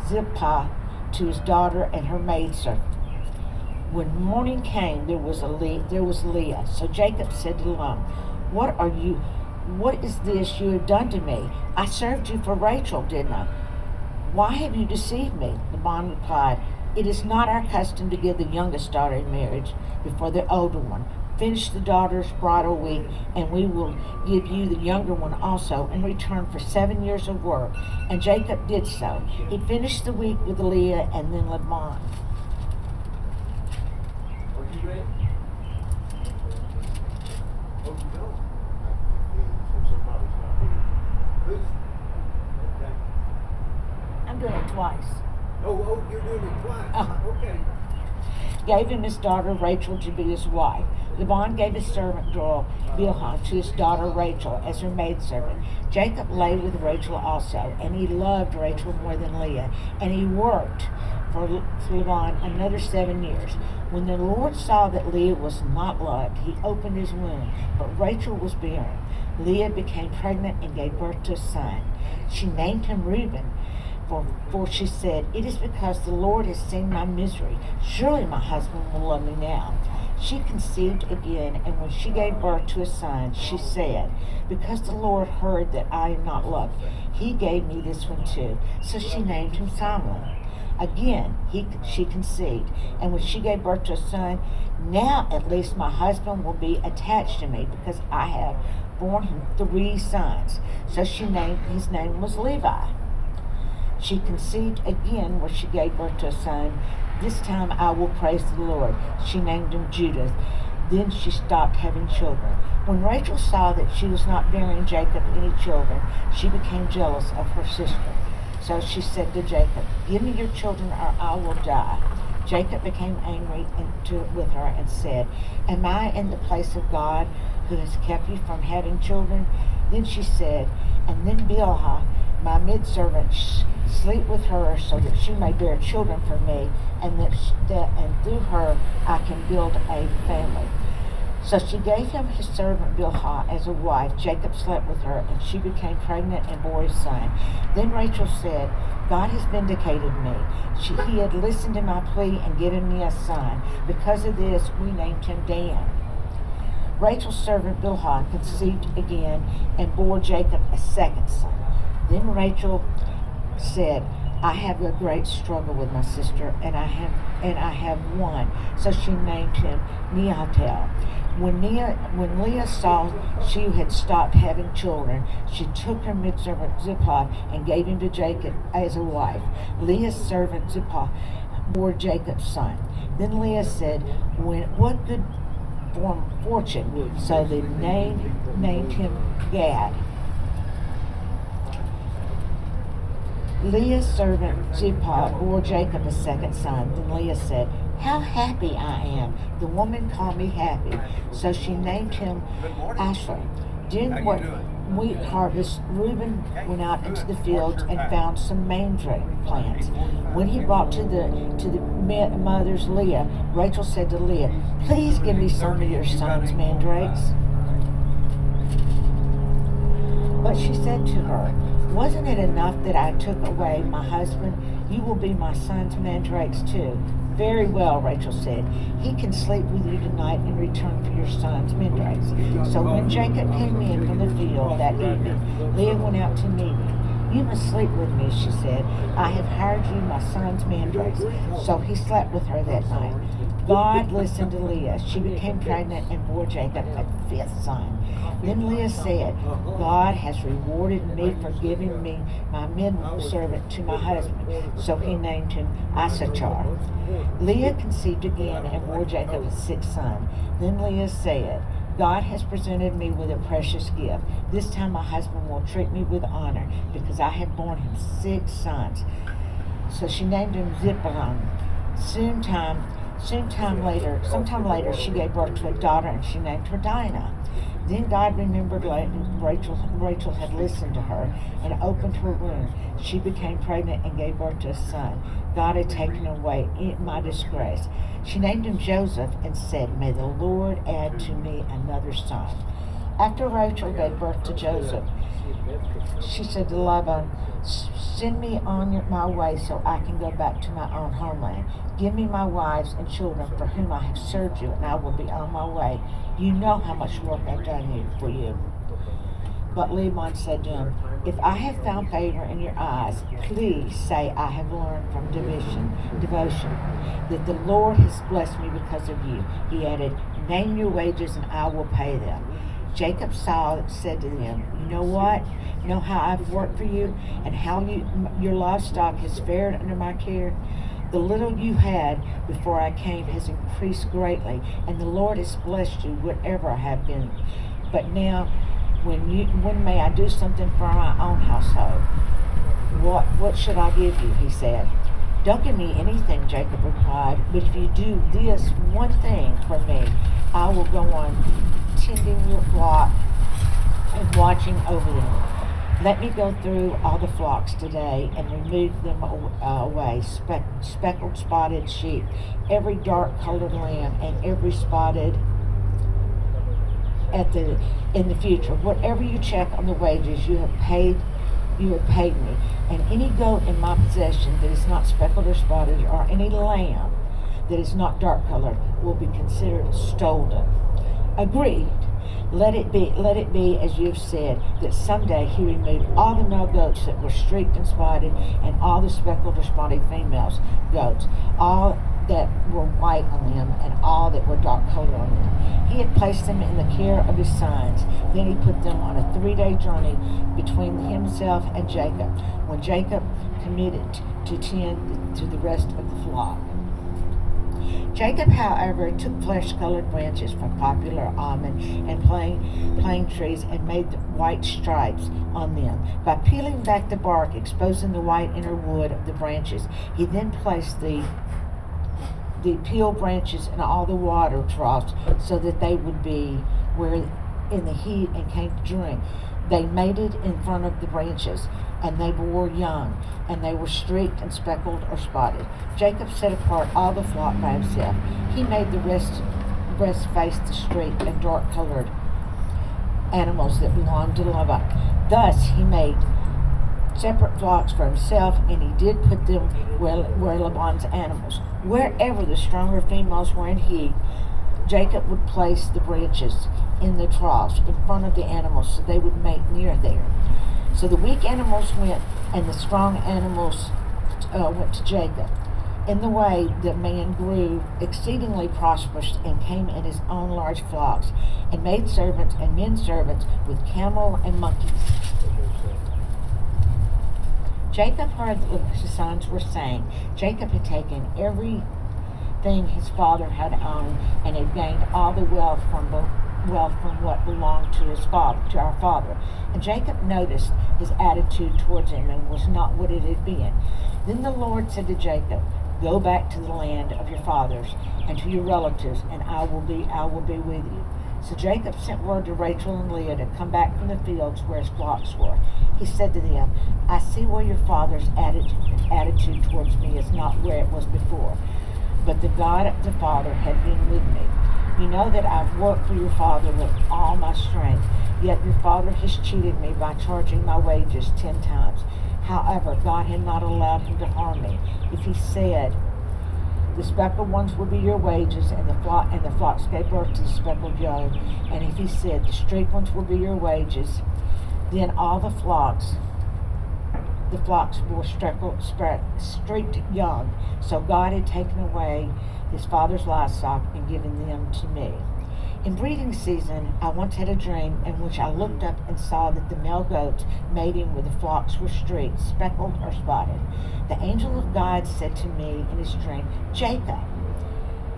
Zilpah to his daughter and her maidservant. When morning came, there was Leah. So Jacob said to Laban, What is this you have done to me? I served you for Rachel, didn't I? Why have you deceived me? Laban replied, It is not our custom to give the youngest daughter in marriage before the older one. Finish the daughter's bridal week, and we will give you the younger one also in return for 7 years of work. And Jacob did so. He finished the week with Leah and then Laban. Are you ready? Oh, you don't? Somebody's not here. Who's? Okay. I'm doing it twice. Oh, you're doing it twice. Okay. Gave him his daughter Rachel to be his wife. Laban gave his servant girl Bilhah to his daughter Rachel as her maidservant. Jacob lay with Rachel also, and he loved Rachel more than Leah, and he worked for Laban another 7 years. When the Lord saw that Leah was not loved, he opened his womb, but Rachel was barren. Leah became pregnant and gave birth to a son. She named him Reuben, for she said, It is because the Lord has seen my misery. Surely my husband will love me now. She conceived again, and when she gave birth to a son, she said, Because the Lord heard that I am not loved, he gave me this one too. So she named him Samuel. Again, she conceived, and when she gave birth to a son, Now at least my husband will be attached to me, because I have borne him 3 sons. So his name was Levi. She conceived again where she gave birth to a son. This time I will praise the Lord. She named him Judah. Then she stopped having children. When Rachel saw that she was not bearing Jacob any children, she became jealous of her sister. So she said to Jacob, Give me your children or I will die. Jacob became angry with her and said, Am I in the place of God who has kept you from having children? Then she said, And then Bilhah, my maidservant, sleep with her so that she may bear children for me, and through her I can build a family. So she gave him his servant Bilhah as a wife. Jacob slept with her, and she became pregnant and bore a son. Then Rachel said, God has vindicated me. He had listened to my plea and given me a son. Because of this, we named him Dan. Rachel's servant Bilhah conceived again and bore Jacob a second son. Then Rachel said, I have a great struggle with my sister, and I have won. So she named him Neatel. When Leah saw she had stopped having children, she took her maidservant Zilpah and gave him to Jacob as a wife. Leah's servant Zilpah bore Jacob's son. Then Leah said, What good fortune. So they named him Gad. Leah's servant Zilpah bore Jacob a second son. Then Leah said, How happy I am. The woman called me happy. So she named him Asher. During what wheat harvest, Reuben went out into the fields and found some mandrake plants. When he brought to the mother's Leah, Rachel said to Leah, Please give me some of your son's mandrakes. But she said to her, Wasn't it enough that I took away my husband? You will be my son's mandrakes too. Very well, Rachel said. He can sleep with you tonight in return for your son's mandrakes. So when Jacob came in from the field that evening, Leah went out to meet him. You must sleep with me, she said. I have hired you my son's mandrake. So he slept with her that night. God listened to Leah. She became pregnant and bore Jacob a fifth son. Then Leah said, God has rewarded me for giving me my maidservant to my husband. So he named him Issachar. Leah conceived again and bore Jacob a sixth son. Then Leah said, God has presented me with a precious gift. This time my husband will treat me with honor because I have borne him 6 sons. So she named him Zebulun. Sometime later, she gave birth to a daughter and she named her Dinah. Then God remembered Rachel had listened to her and opened her womb. She became pregnant and gave birth to a son. God had taken away my disgrace. She named him Joseph and said, May the Lord add to me another son. After Rachel gave birth to Joseph, she said to Laban, Send me on my way so I can go back to my own homeland. Give me my wives and children for whom I have served you, and I will be on my way. You know how much work I've done for you. But Laban said to him, If I have found favor in your eyes, please say I have learned from devotion, that the Lord has blessed me because of you. He added, Name your wages and I will pay them. Jacob said to them, You know what? You know how I've worked for you and how your livestock has fared under my care? The little you had before I came has increased greatly, and the Lord has blessed you whatever I have been. But now, when may I do something for my own household? What should I give you? He said. Don't give me anything, Jacob replied, but if you do this one thing for me, I will go on tending your flock and watching over them. Let me go through all the flocks today and remove them away, speckled, spotted sheep, every dark-colored lamb, and every spotted in the future. Whatever you check on the wages you have paid me, and any goat in my possession that is not speckled or spotted, or any lamb that is not dark-colored, will be considered stolen. Agreed. Let it be as you have said, that someday he removed all the male goats that were streaked and spotted, and all the speckled or spotted females goats, all that were white on them, and all that were dark colored on them. He had placed them in the care of his sons. Then he put them on a 3-day journey between himself and Jacob, when Jacob committed to tend to the rest of the flock. Jacob, however, took flesh-colored branches from popular almond and plane trees and made white stripes on them. By peeling back the bark, exposing the white inner wood of the branches, he then placed the peeled branches in all the water troughs so that they would be where in the heat and came to drink. They mated in front of the branches, and they bore young, and they were streaked and speckled or spotted. Jacob set apart all the flock by himself. He made the rest face the streaked and dark-colored animals that belonged to Laban. Thus he made separate flocks for himself, and he did put them where Laban's animals. Wherever the stronger females were in heat, Jacob would place the branches in the troughs in front of the animals so they would mate near there. So the weak animals went, and the strong animals went to Jacob. In the way, the man grew exceedingly prosperous and came in his own large flocks, and made servants and men servants with camel and monkeys. Jacob heard what his sons were saying. Jacob had taken everything his father had owned, and had gained all the wealth from what belonged to our father. And Jacob noticed his attitude towards him, and was not what it had been. Then the Lord said to Jacob, Go back to the land of your fathers and to your relatives, and I will be with you. So Jacob sent word to Rachel and Leah to come back from the fields where his flocks were. He said to them, I see where your father's attitude towards me is not where it was before, but the God of the Father had been with me. You know that I've worked for your father with all my strength, yet your father has cheated me by charging my wages 10 times. However, God had not allowed him to harm me. If he said, the speckled ones will be your wages, and the flocks gave birth to the speckled young, and if he said, the streaked ones will be your wages, then all the flocks the flocks were streaked young. So God had taken away his father's livestock and given them to me. In breeding season, I once had a dream in which I looked up and saw that the male goats mating with the flocks were streaked, speckled, or spotted. The angel of God said to me in his dream, "Jacob."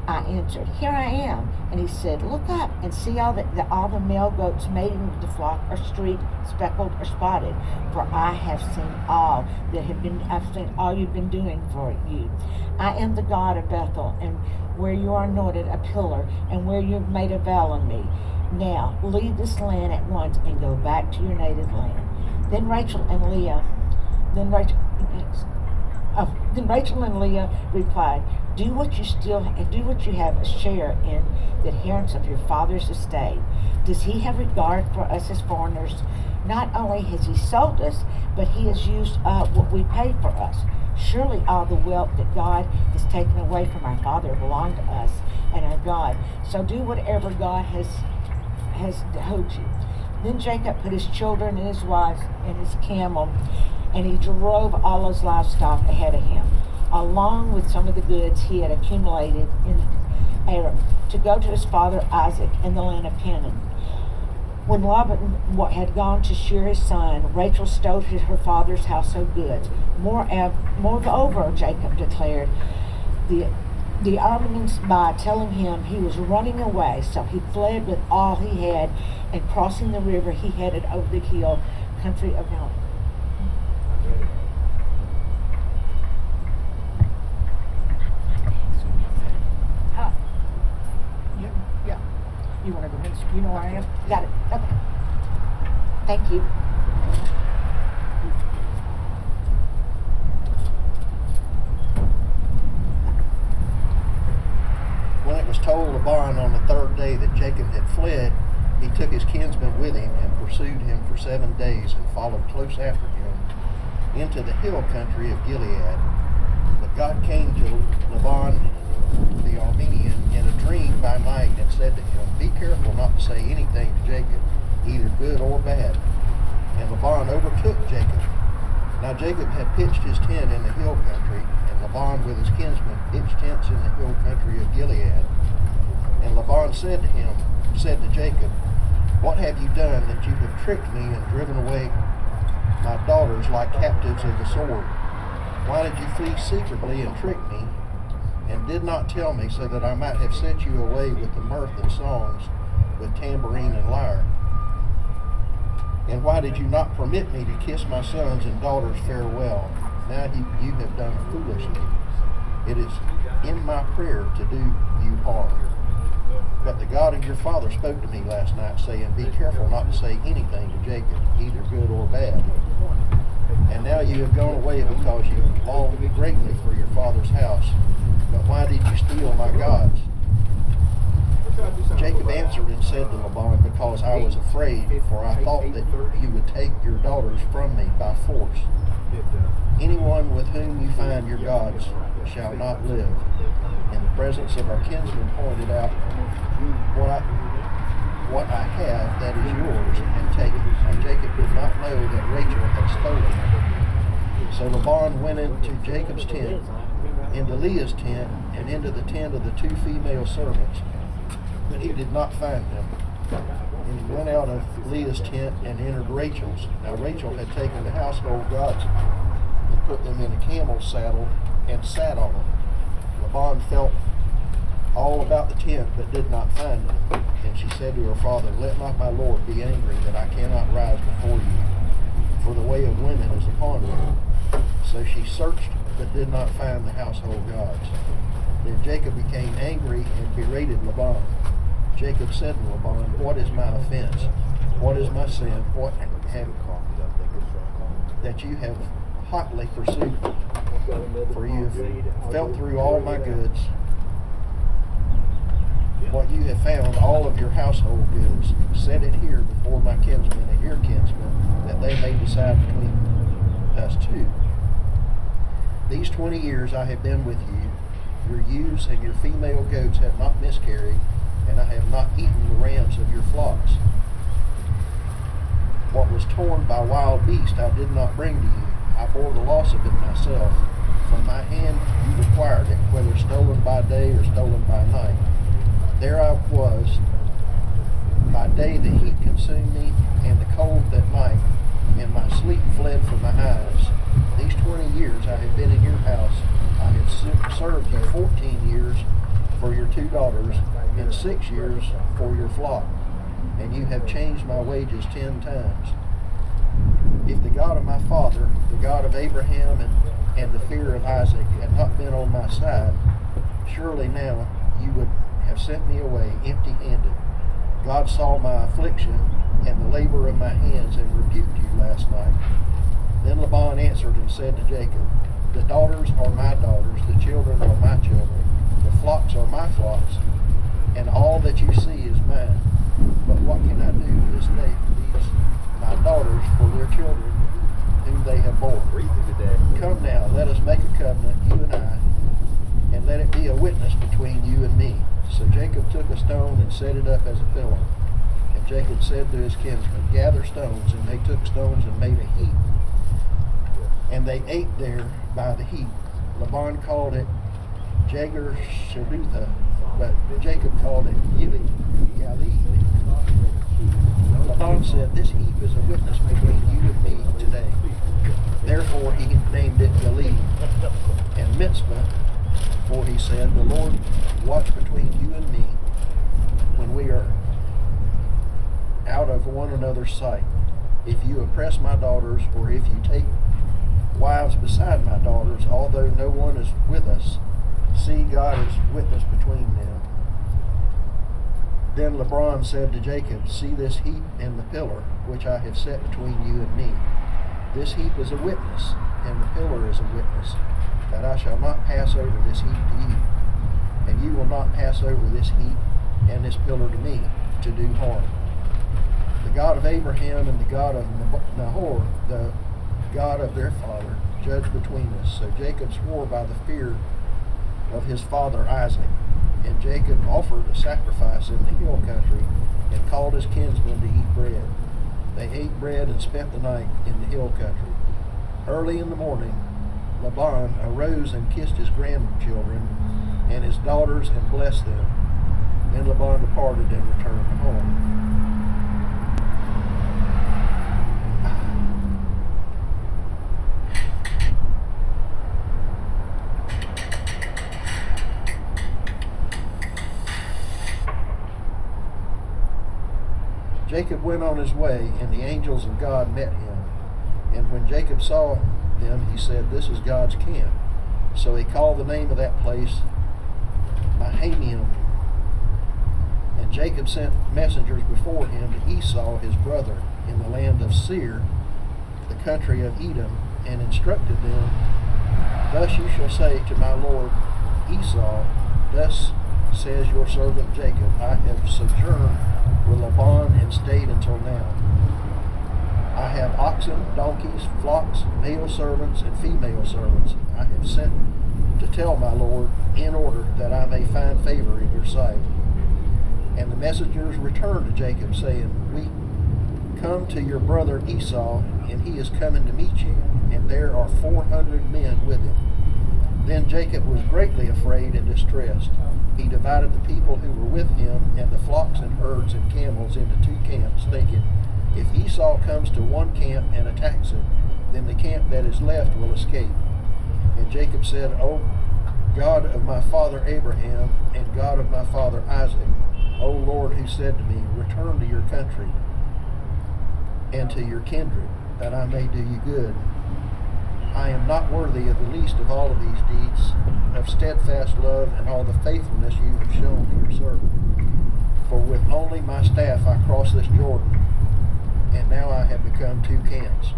I answered, "Here I am." And he said, "Look up and see all the male goats mating with the flock are streaked, speckled, or spotted. For I have seen all I've seen all you've been doing for you. I am the God of Bethel, and where you are anointed a pillar, and where you have made a vow on me. Now leave this land at once and go back to your native land." Then Rachel and Leah replied, Do what you have a share in the inheritance of your father's estate. Does he have regard for us as foreigners? Not only has he sold us, but he has used up what we paid for us. Surely all the wealth that God has taken away from our father belonged to us and our God. So do whatever God has told you. Then Jacob put his children and his wives and his camel, and he drove all his livestock ahead of him, along with some of the goods he had accumulated in Aram, to go to his father Isaac in the land of Canaan. When Laban had gone to shear his son, Rachel stowed her father's household goods. Moreover, Jacob declared the arguments by telling him he was running away, so he fled with all he had, and crossing the river, he headed over the hill country of Moab. Yeah. You want to go ahead? You know where I am? Got it. Okay. Thank you. When it was told Laban on the third day that Jacob had fled, he took his kinsman with him and pursued him for 7 days and followed close after him into the hill country of Gilead. But God came to Laban the Aramean in a dream by night and said to him, "Be careful not to say anything to Jacob, either good or bad." And Laban overtook Jacob. Now Jacob had pitched his tent in the hill country, and Laban with his kinsmen pitched tents in the hill country of Gilead. And Laban said to Jacob, "What have you done that you have tricked me and driven away my daughters like captives of the sword? Why did you flee secretly and trick me, and did not tell me, so that I might have sent you away with the mirth and songs, with tambourine and lyre? And why did you not permit me to kiss my sons and daughters farewell? Now you have done foolishly. It is in my prayer to do you harm. But the God of your father spoke to me last night, saying, Be careful not to say anything to Jacob, either good or bad. And now you have gone away because you longed greatly for your father's house. But why did you steal my gods?" Jacob answered and said to Laban, "Because I was afraid, for I thought that you would take your daughters from me by force. Anyone with whom you find your gods shall not live." In the presence of our kinsmen pointed out, what I have that is yours, and take it. Now Jacob did not know that Rachel had stolen it. So Laban went into Jacob's tent, into Leah's tent, and into the tent of the 2 female servants, but he did not find them. And he went out of Leah's tent and entered Rachel's. Now Rachel had taken the household gods and put them in a camel's saddle and sat on them. Laban felt all about the tent, but did not find them. And she said to her father, "Let not my lord be angry that I cannot rise before you, for the way of women is upon me." So she searched, but did not find the household gods. Then Jacob became angry and berated Laban. Jacob said to Laban, "What is my offense? What is my sin? What have that you have hotly pursued me? For you have felt through all my goods, what you have found, all of your household goods. Set it here before my kinsmen and your kinsmen, that they may decide between us two. These 20 years I have been with you. Your ewes and your female goats have not miscarried, and I have not eaten the rams of your flocks. What was torn by wild beasts I did not bring to you, I bore the loss of it myself. From my hand you required it, whether stolen by day or stolen by night. There I was. By day the heat consumed me, and the cold that night, and my sleep fled from my eyes. These 20 years I have been in your house. I have served you 14 years for your 2 daughters, and 6 years for your flock, and you have changed my wages 10 times. If the God of my father, the God of Abraham and the fear of Isaac, had not been on my side, surely now you would have sent me away empty-handed. God saw my affliction and the labor of my hands and rebuked you last night. Then Laban answered and said to Jacob, the daughters are my daughters, the children are my children, the flocks are my flocks, and all that you see is mine. But what can I do this day for these my daughters, for their children whom they have borne? Come now, let us make a covenant, you and I, and let it be a witness between you and me. So Jacob took a stone and set it up as a pillar. And Jacob said to his kinsmen, gather stones. And they took stones and made a heap. And they ate there by the heap. Laban called it Jagar-Shadutha, but Jacob called it Gilead. Laban said, this heap is a witness between you and me today. Therefore he named it Gilead. And Mitzvah, for he said, the Lord watch between you and me when we are out of one another's sight. If you oppress my daughters, or if you take wives beside my daughters, although no one is with us, see, God is witness between them. Then Laban said to Jacob, see this heap and the pillar which I have set between you and me. This heap is a witness, and the pillar is a witness, that I shall not pass over this heap to you, and you will not pass over this heap and this pillar to me, to do harm. The God of Abraham and the God of Nahor, the God of their father, judge between us. So Jacob swore by the fear of his father Isaac. And Jacob offered a sacrifice in the hill country, and called his kinsmen to eat bread. They ate bread and spent the night in the hill country. Early in the morning, Laban arose and kissed his grandchildren and his daughters and blessed them. Then Laban departed and returned home. Jacob went on his way, and the angels of God met him. And when Jacob saw them, he said, this is God's camp. So he called the name of that place Mahanaim. And Jacob sent messengers before him to Esau his brother in the land of Seir, the country of Edom, and instructed them, thus you shall say to my lord Esau, thus says your servant Jacob, I have sojourned with Laban and stayed until now. I have oxen, donkeys, flocks, male servants, and female servants. I have sent to tell my lord, in order that I may find favor in your sight. And the messengers returned to Jacob, saying, we come to your brother Esau, and he is coming to meet you, and there are 400 men with him. Then Jacob was greatly afraid and distressed. He divided the people who were with him and the flocks and herds and camels into 2 camps, thinking, if Esau comes to one camp and attacks it, then the camp that is left will escape. And Jacob said, O God of my father Abraham and God of my father Isaac, O Lord, who said to me, return to your country and to your kindred, that I may do you good. I am not worthy of the least of all of these deeds of steadfast love and all the faithfulness you have shown to your servant. For with only my staff I crossed this Jordan, and now I have become 2 camps.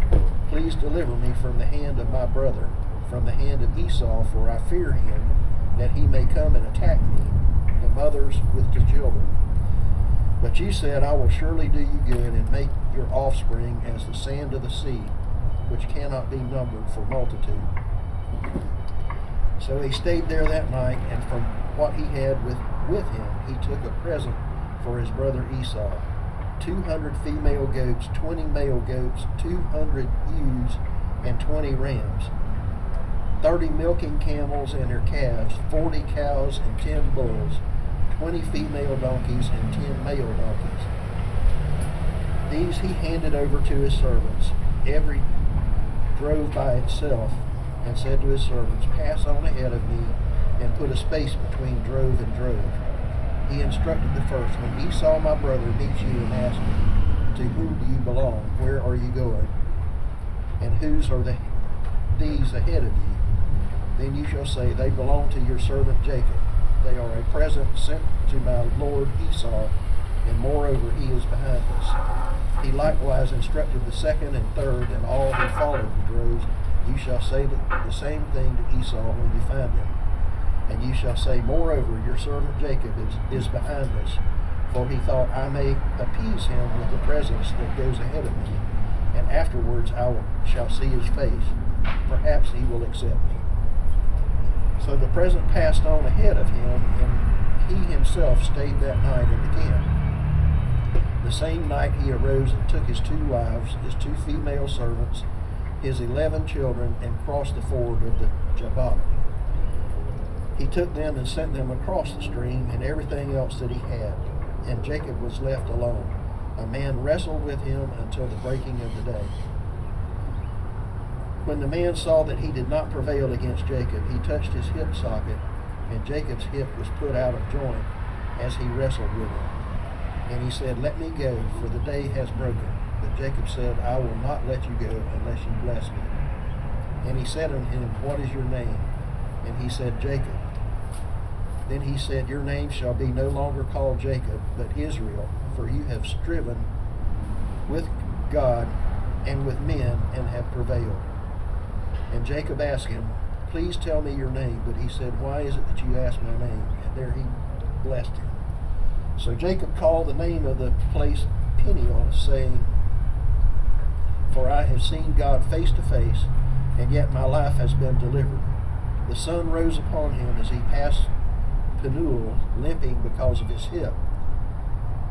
Please deliver me from the hand of my brother, from the hand of Esau, for I fear him, that he may come and attack me, the mothers with the children. But you said, I will surely do you good, and make your offspring as the sand of the sea, which cannot be numbered for multitude. So he stayed there that night, and from what he had with him, he took a present for his brother Esau, 200 female goats, 20 male goats, 200 ewes, and 20 rams, 30 milking camels and their calves, 40 cows and 10 bulls, 20 female donkeys and 10 male donkeys. These he handed over to his servants. Every drove by itself, and said to his servants, "Pass on ahead of me and put a space between drove and drove." He instructed the first, "When Esau my brother meets you and asks you, 'To whom do you belong? Where are you going? And whose are these ahead of you?' Then you shall say, 'They belong to your servant Jacob. They are a present sent to my lord Esau, and moreover he is behind us.' He likewise instructed the second and third, and all who followed the droves. You shall say the same thing to Esau when you find him. And you shall say, 'Moreover, your servant Jacob is behind us, for he thought, I may appease him with the presence that goes ahead of me, and afterwards shall see his face. Perhaps he will accept me.' So the present passed on ahead of him, and he himself stayed that night in the camp. The same night he arose and took his 2 wives, his 2 female servants, his 11 children, and crossed the ford of the Jabbok. He took them and sent them across the stream and everything else that he had, and Jacob was left alone. A man wrestled with him until the breaking of the day. When the man saw that he did not prevail against Jacob, he touched his hip socket, and Jacob's hip was put out of joint as he wrestled with him. And he said, 'Let me go, for the day has broken.' But Jacob said, 'I will not let you go unless you bless me.' And he said unto him, 'What is your name?' And he said, 'Jacob.' Then he said, 'Your name shall be no longer called Jacob, but Israel, for you have striven with God and with men and have prevailed.' And Jacob asked him, 'Please tell me your name.' But he said, 'Why is it that you ask my name?' And there he blessed him. So Jacob called the name of the place Peniel, saying, 'For I have seen God face to face, and yet my life has been delivered.' The sun rose upon him as he passed Penuel, limping because of his hip.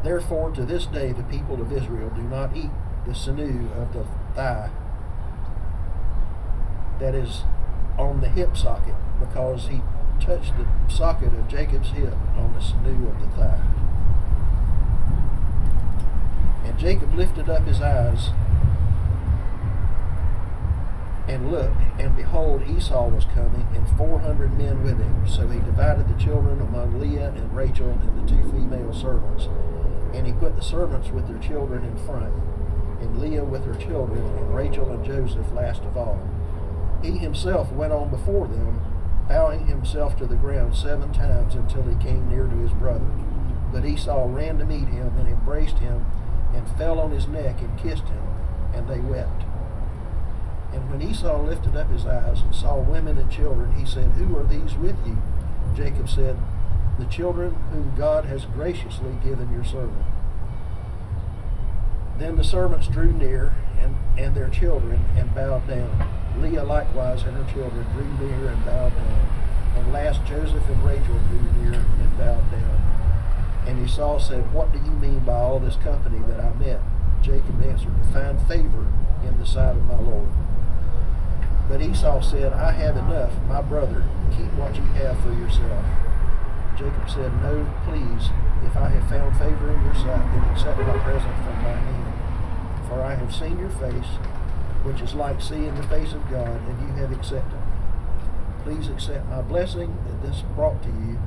Therefore to this day the people of Israel do not eat the sinew of the thigh that is on the hip socket, because he touched the socket of Jacob's hip on the sinew of the thigh. And Jacob lifted up his eyes and looked, and behold, Esau was coming, and 400 men with him. So he divided the children among Leah and Rachel and the 2 female servants. And he put the servants with their children in front, and Leah with her children, and Rachel and Joseph last of all. He himself went on before them, bowing himself to the ground 7 times until he came near to his brother. But Esau ran to meet him and embraced him, and fell on his neck and kissed him, and they wept. And when Esau lifted up his eyes and saw women and children, he said, 'Who are these with you?' Jacob said, 'The children whom God has graciously given your servant.' Then the servants drew near, and their children, and bowed down. Leah likewise and her children drew near and bowed down. And last Joseph and Rachel drew near and bowed down. And Esau said, 'What do you mean by all this company that I met?' Jacob answered, 'To find favor in the sight of my Lord.' But Esau said, 'I have enough, my brother. Keep what you have for yourself.' Jacob said, 'No, please. If I have found favor in your sight, then accept my present from my hand. For I have seen your face, which is like seeing the face of God, and you have accepted me. Please accept my blessing that this brought to you,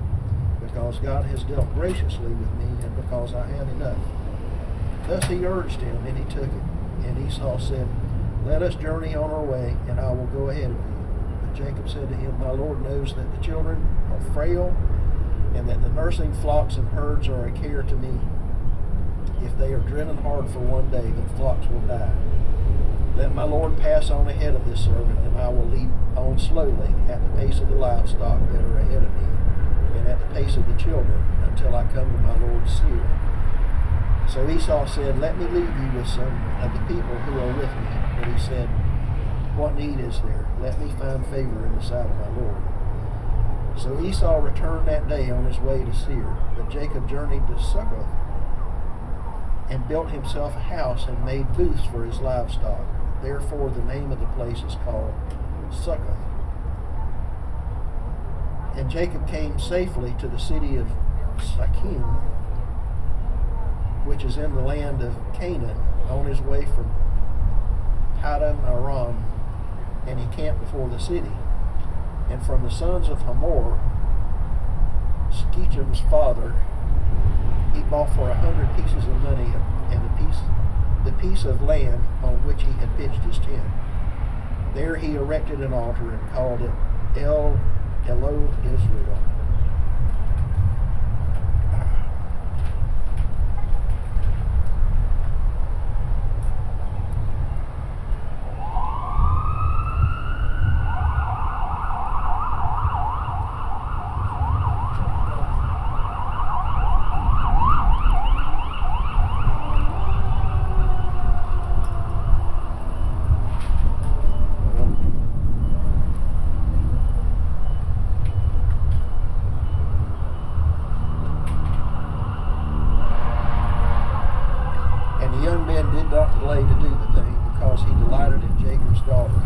because God has dealt graciously with me, and because I have enough.' Thus he urged him, and he took it. And Esau said, 'Let us journey on our way, and I will go ahead of you.' But Jacob said to him, 'My Lord knows that the children are frail, and that the nursing flocks and herds are a care to me. If they are driven hard for one day, the flocks will die. Let my Lord pass on ahead of this servant, and I will lead on slowly at the pace of the livestock that are ahead of me, and at the pace of the children, until I come to my Lord's seer.' So Esau said, 'Let me leave you with some of the people who are with me.' But he said, 'What need is there? Let me find favor in the sight of my Lord.' So Esau returned that day on his way to Seir, but Jacob journeyed to Succoth, and built himself a house, and made booths for his livestock. Therefore the name of the place is called Succoth. And Jacob came safely to the city of Shechem, which is in the land of Canaan, on his way from Paddan Aram, and he camped before the city. And from the sons of Hamor, Shechem's father, he bought for 100 pieces of money and the piece of land on which he had pitched his tent. There he erected an altar and called it El Israel. Delay to do the thing, because he delighted in Jacob's daughter.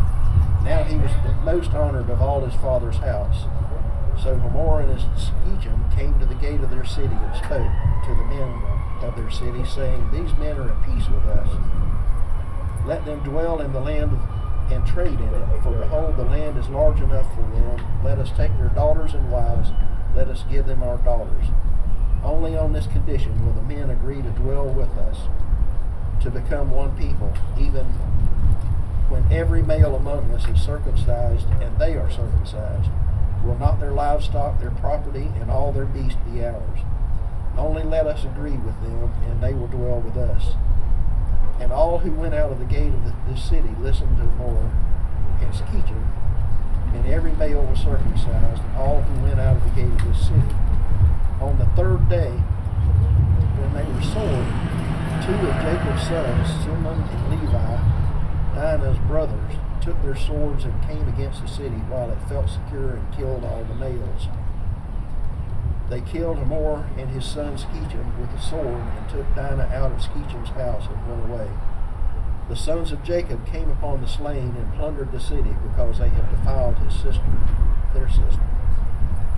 Now he was the most honored of all his father's house. So Hamor and Shechem came to the gate of their city and spoke to the men of their city, saying, These men are at peace with us. Let them dwell in the land and trade in it, for behold, the land is large enough for them. Let us take their daughters and wives, let us give them our daughters. Only on this condition will the men agree to dwell with us, to become one people, even when every male among us is circumcised and they are circumcised. Will not their livestock, their property, and all their beasts be ours? Only let us agree with them, and they will dwell with us. And all who went out of the gate of this city listened to Hamor and Shechem, and every male was circumcised, and all who went out of the gate of this city. On the third day, when they were sore, two of Jacob's sons, Simeon and Levi, Dinah's brothers, took their swords and came against the city while it felt secure and killed all the males. They killed Hamor and his son Shechem with a sword and took Dinah out of Shechem's house and went away. The sons of Jacob came upon the slain and plundered the city because they had defiled their sister.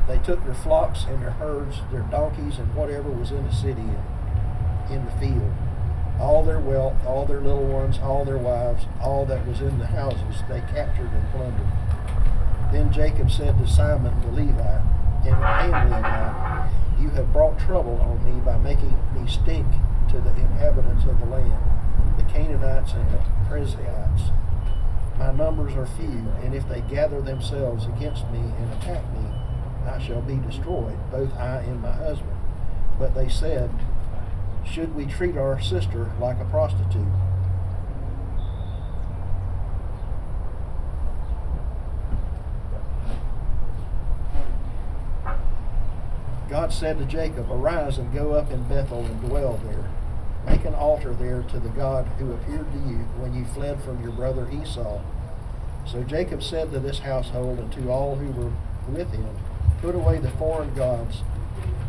They took their flocks and their herds, their donkeys, and whatever was in the city and in the field. All their wealth, all their little ones, all their wives, all that was in the houses, they captured and plundered. Then Jacob said to Simon the Levite, and Levi, You have brought trouble on me by making me stink to the inhabitants of the land, the Canaanites and the Perizzites. My numbers are few, and if they gather themselves against me and attack me, I shall be destroyed, both I and my husband. But they said, Should we treat our sister like a prostitute? God said to Jacob, Arise and go up in Bethel and dwell there. Make an altar there to the God who appeared to you when you fled from your brother Esau. So Jacob said to this household and to all who were with him, Put away the foreign gods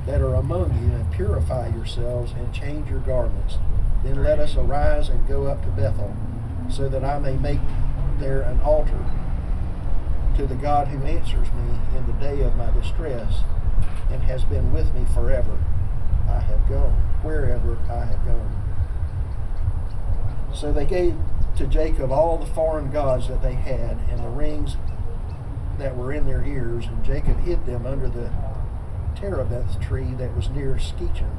that are among you, and purify yourselves, and change your garments. Then let us arise and go up to Bethel, so that I may make there an altar to the God who answers me in the day of my distress, and has been with me forever. I have gone, wherever I have gone. So they gave to Jacob all the foreign gods that they had, and the rings that were in their ears, and Jacob hid them under the terebinth tree that was near Shechem.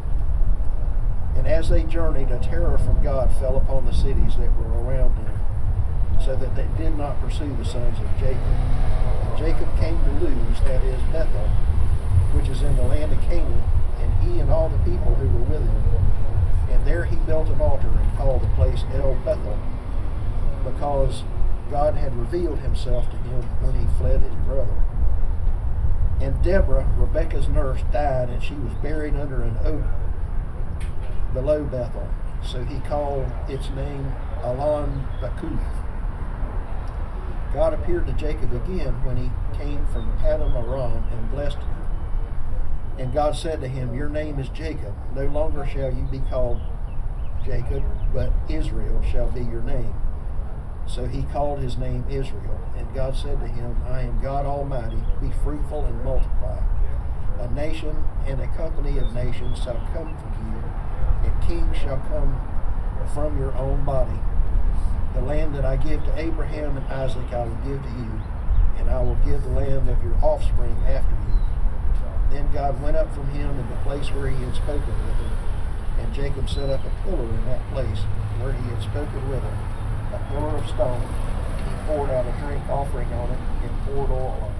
And as they journeyed, a terror from God fell upon the cities that were around them, so that they did not pursue the sons of Jacob. And Jacob came to Luz, that is Bethel, which is in the land of Canaan, and he and all the people who were with him. And there he built an altar and called the place El Bethel, because God had revealed himself to him when he fled his brother. And Deborah, Rebekah's nurse, died, and she was buried under an oak below Bethel. So he called its name Alon Bakuth. God appeared to Jacob again when he came from Paddan Aram and blessed him. And God said to him, Your name is Jacob. No longer shall you be called Jacob, but Israel shall be your name. So he called his name Israel. And God said to him, I am God Almighty. Be fruitful and multiply. A nation and a company of nations shall come from you, and kings shall come from your own body. The land that I give to Abraham and Isaac I will give to you, and I will give the land of your offspring after you. Then God went up from him in the place where he had spoken with him, and Jacob set up a pillar in that place where he had spoken with him, a pillar of stone. He poured out a drink offering on it and poured oil on it.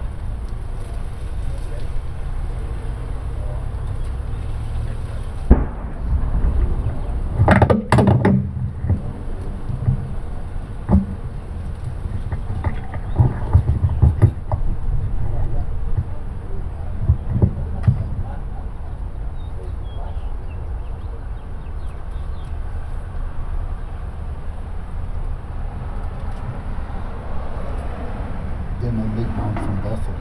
Then they moved on from Bethel.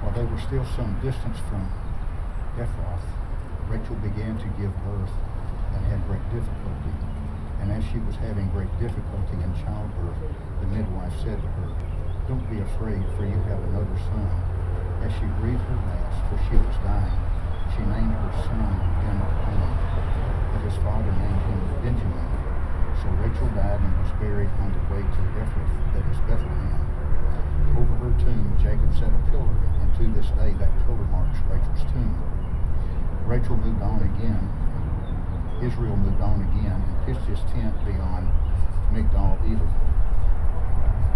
While they were still some distance from Ephrath, Rachel began to give birth and had great difficulty. And as she was having great difficulty in childbirth, the midwife said to her, Don't be afraid, for you have another son. As she breathed her last, for she was dying, she named her son Ben-Oni, but his father named him Benjamin. So Rachel died and was buried on the way to Ephrath, that is Bethlehem. Over her tomb, Jacob set a pillar, and to this day that pillar marks Rachel's tomb. Rachel moved on again. Israel moved on again and pitched his tent beyond Migdal-Eder.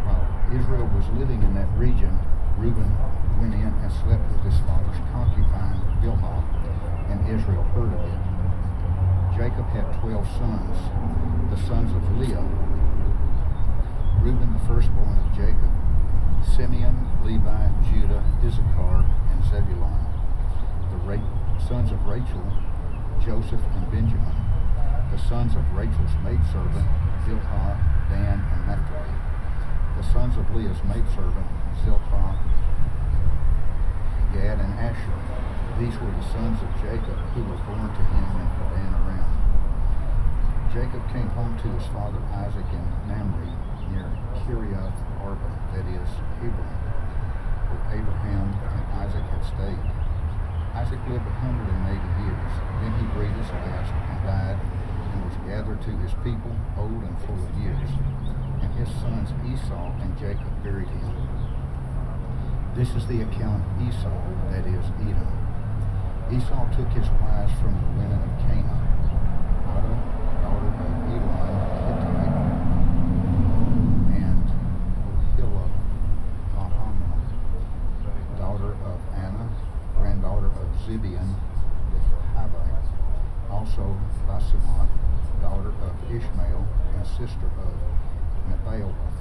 While Israel was living in that region, Reuben went in and slept with his father's concubine, Bilhah, and Israel heard of it. Jacob had 12 sons, the sons of Leah. Reuben, the firstborn of Jacob, Simeon, Levi, Judah, Issachar, and Zebulun. The sons of Rachel, Joseph and Benjamin. The sons of Rachel's maidservant, Bilhah, Dan, and Naphtali. The sons of Leah's maidservant, Zilpah, Gad, and Asher. These were the sons of Jacob who were born to him in Padan Aram. Jacob came home to his father Isaac in Mamre, near Kiriath Arba, that is, Hebron, where Abraham and Isaac had stayed. Isaac lived 180 years. Then he breathed his last and died, and was gathered to his people, old and full of years. And his sons Esau and Jacob buried him. This is the account of Esau, that is, Edom. Esau took his wives from the women of Canaan, Ada, daughter of Elon the Hittite, and Ohila, daughter of Anna, granddaughter of Zibeon the Hivite, also Basemath, daughter of Ishmael and sister of Nebaioth.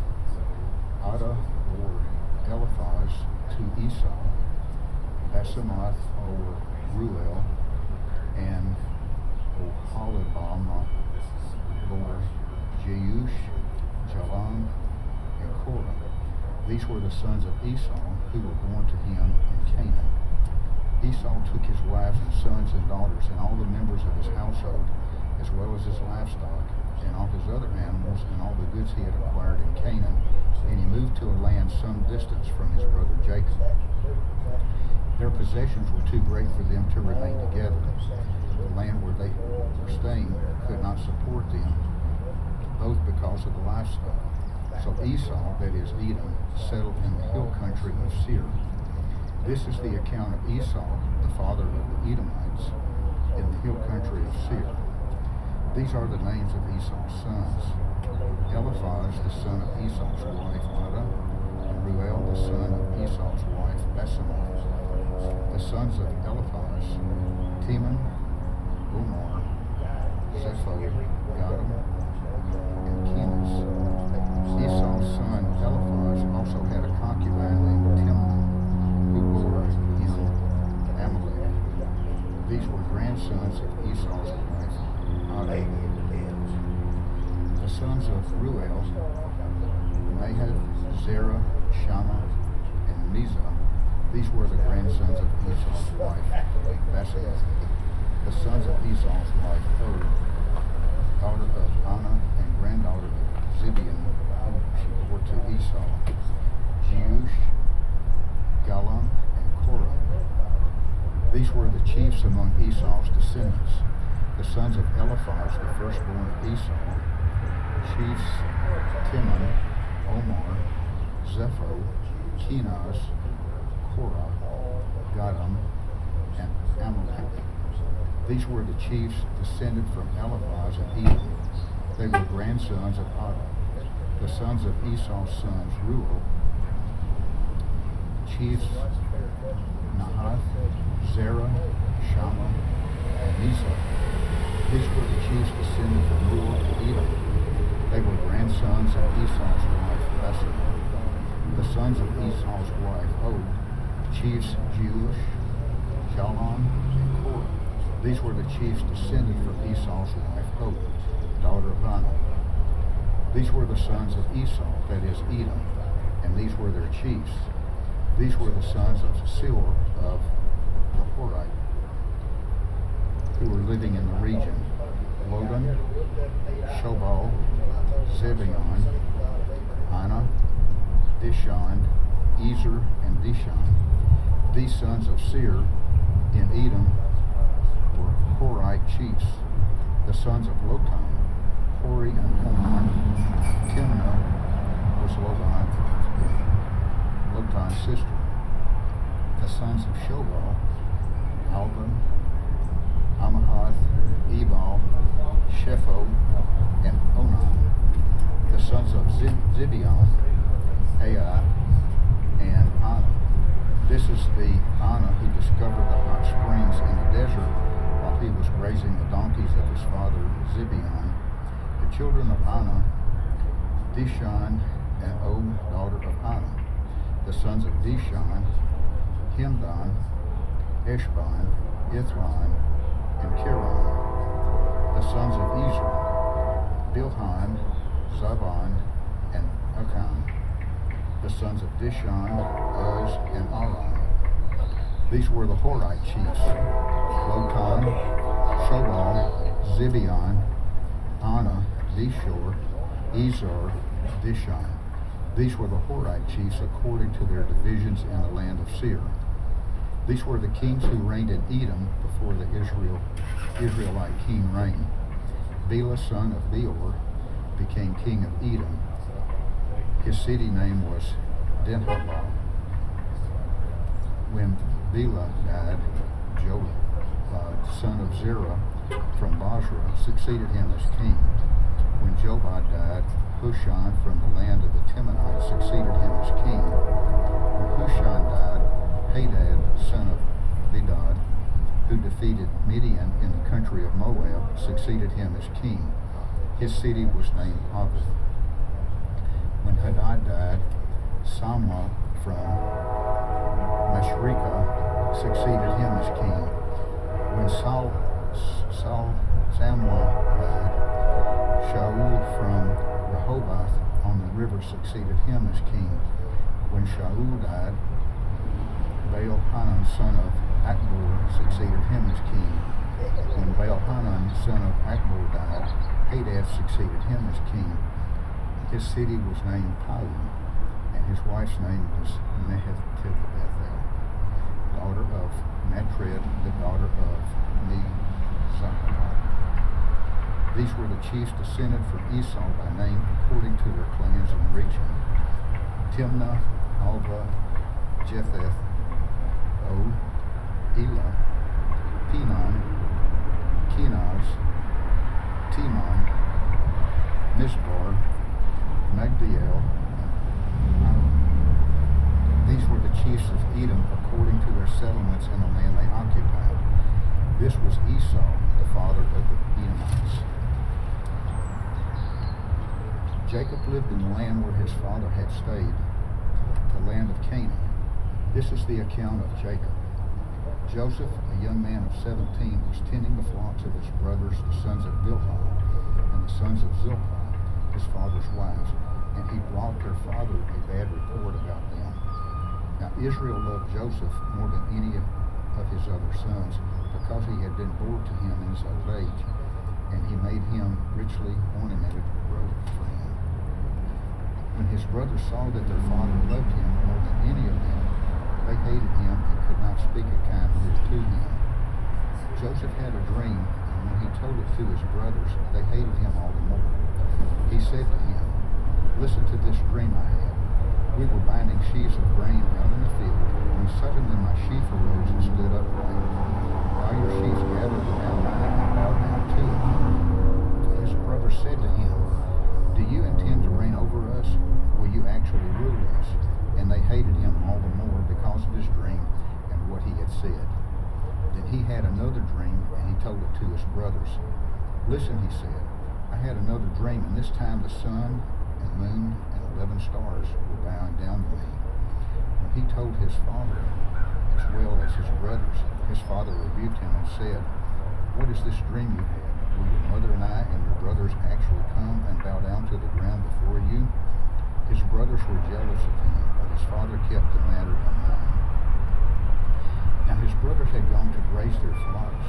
Ada bore Eliphaz to Esau, Basemath bore Ruel, and Oholibamah bore Jeush, Jalam, and Korah. These were the sons of Esau who were born to him in Canaan. Esau took his wives and sons and daughters and all the members of his household, as well as his livestock, and all his other animals and all the goods he had acquired in Canaan, and he moved to a land some distance from his brother Jacob. Their possessions were too great for them to remain together. The land where they were staying could not support them, both because of the livestock. So Esau, that is Edom, settled in the hill country of Seir. This is the account of Esau, the father of the Edomites, in the hill country of Seir. These are the names of Esau's sons: Eliphaz, the son of Esau's wife Ada, and Ruel, the son of Esau's wife Basemath. The sons of Eliphaz: Teman, Omar, Zepho, Gatam, and Kenaz. Esau's son Eliphaz also had a concubine named Timnah, who bore him Amalek. These were grandsons of Esau's wife Ada. The sons of Ruel: Nahath, Zerah, Shammah, and Mizah. These were the grandsons of Esau's wife Basemath. The sons of Esau's wife daughter of Anna and granddaughter of Zibeon, sons of Eliphaz, the firstborn of Esau, chiefs Timon, Omar, Zepho, Kenaz, Korah, Gatam, and Amalek. These were the chiefs descended from Eliphaz of Edom. They were grandsons of Ada. The sons of Esau's sons, Reuel, chiefs Nahath, Zerah, Shammah, and Mizah. These were the chiefs descended from Reuel of Edom. They were grandsons of Esau's wife, Basemath. The sons of Esau's wife, Og, chiefs Jeush, Jalon, and Korah. These were the chiefs descended from Esau's wife, Og, daughter of Anah. These were the sons of Esau, that is, Edom, and these were their chiefs. These were the sons of Seir of the Horite, who were living in the region: Lodan, Shobal, Zebeon, Anah, Dishon, Ezer, and Dishon. These sons of Seir in Edom were Horite chiefs. The sons of Lotan, Hori and Homan. Timnah was Lotan's sister. The sons of Shobal, Alban, Amahath, Ebal, Shepho, and Onan. The sons of Zibeon, Ai, and Anah. This is the Anah who discovered the hot springs in the desert while he was grazing the donkeys of his father Zibeon. The children of Anah, Dishon and Og, daughter of Anah. The sons of Dishon, Himdan, Eshban, Ithran, and Kiran. The sons of Ezer, Bilhan, Zaban, and Akan. The sons of Dishon, Uz, and Aram. These were the Horite chiefs: Lotan, Shobal, Zibeon, Anah, Dishor, Ezer, Dishon. These were the Horite chiefs according to their divisions in the land of Seir. These were the kings who reigned in Edom before the Israelite king reigned. Bela, son of Beor, became king of Edom. His city name was Dinhabah. When Bela died, Jobab, son of Zerah from Basra, succeeded him as king. When Jobab died, Husham from the land of the Temanites succeeded him as king. When Husham died, Hadad, son of Bedad, who defeated Midian in the country of Moab, succeeded him as king. His city was named Avith. When Hadad died, Samlah from Masrekah succeeded him as king. When Samlah died, Shaul from Rehoboth on the river succeeded him as king. When Shaul died, Baal-Hanan, son of Akbor, succeeded him as king. When Baal-Hanan, son of Akbor, died, Hadad succeeded him as king. His city was named Paun, and his wife's name was Mehetabethel, daughter of Matred, the daughter of Mezahab. These were the chiefs descended from Esau by name according to their clans and region: Timnah, Alva, Jetheth, O, Elah, Pinon, Kenaz, Timon, Mizbar, Magdiel, and Aram. These were the chiefs of Edom according to their settlements in the land they occupied. This was Esau, the father of the Edomites. Jacob lived in the land where his father had stayed, the land of Canaan. This is the account of Jacob. Joseph, a young man of 17, was tending the flocks of his brothers, the sons of Bilhah, and the sons of Zilpah, his father's wives, and he brought their father a bad report about them. Now Israel loved Joseph more than any of his other sons, because he had been born to him in his old age, and he made him richly ornamented robe for him. When his brothers saw that their father loved him more than any of them, they hated him and could not speak a kind word to him. Joseph had a dream and when he told it to his brothers, they hated him all the more. He said to him, "Listen to this dream I had. We were binding sheaves of grain out in the field, when suddenly my sheaf arose and stood upright. All your sheaves gathered around mine and bowed down to it." His brother said to him, "Do you intend to reign over us? Will you actually rule us?" And they hated him all the more because of his dream and what he had said. Then he had another dream, and he told it to his brothers. "Listen," he said, "I had another dream, and this time the sun and moon and 11 stars were bowing down to me." When he told his father, as well as his brothers, his father rebuked him and said, "What is this dream you had? Will your mother and I and your brothers actually come and bow down to the ground before you?" His brothers were jealous of him, but his father kept the matter in mind. Now his brothers had gone to graze their flocks,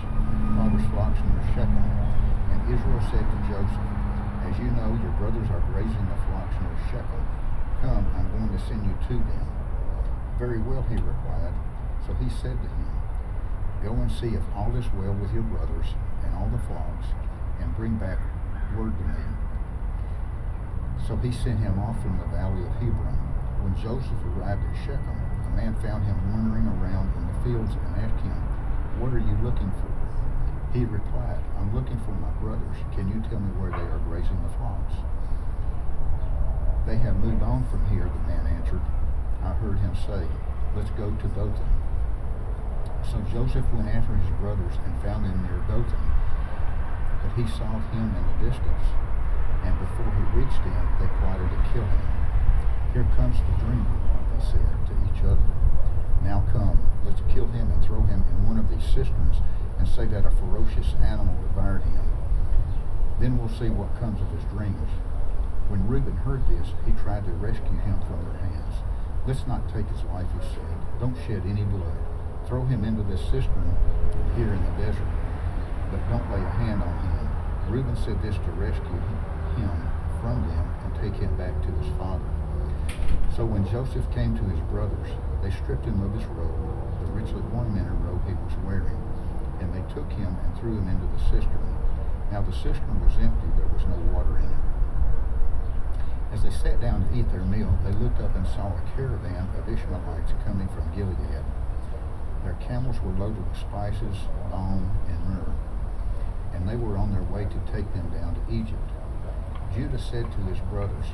father's flocks near Shechem. And Israel said to Joseph, "As you know, your brothers are grazing the flocks near Shechem. Come, I'm going to send you to them." "Very well," he replied. So he said to him, "Go and see if all is well with your brothers and all the flocks, and bring back word to me." So he sent him off from the valley of Hebron. When Joseph arrived at Shechem, a man found him wandering around in the fields and asked him, "What are you looking for?" He replied, "I'm looking for my brothers. Can you tell me where they are grazing the flocks?" "They have moved on from here," the man answered. I heard him say, "Let's go to Dothan." So Joseph went after his brothers and found them near Dothan. But he saw him in the distance, and before he reached him, they plotted to kill him. "Here comes the dreamer," they said to each other. "Now come, let's kill him and throw him in one of these cisterns and say that a ferocious animal devoured him. Then we'll see what comes of his dreams." When Reuben heard this, he tried to rescue him from their hands. "Let's not take his life," he said. "Don't shed any blood. Throw him into this cistern here in the desert, but don't lay a hand on him." Reuben said this to rescue him from them and take him back to his father. So when Joseph came to his brothers, they stripped him of his robe, the richly ornamented robe he was wearing, and they took him and threw him into the cistern. Now the cistern was empty, there was no water in it. As they sat down to eat their meal, they looked up and saw a caravan of Ishmaelites coming from Gilead. Their camels were loaded with spices, balm, and myrrh, and they were on their way to take them down to Egypt. Judah said to his brothers,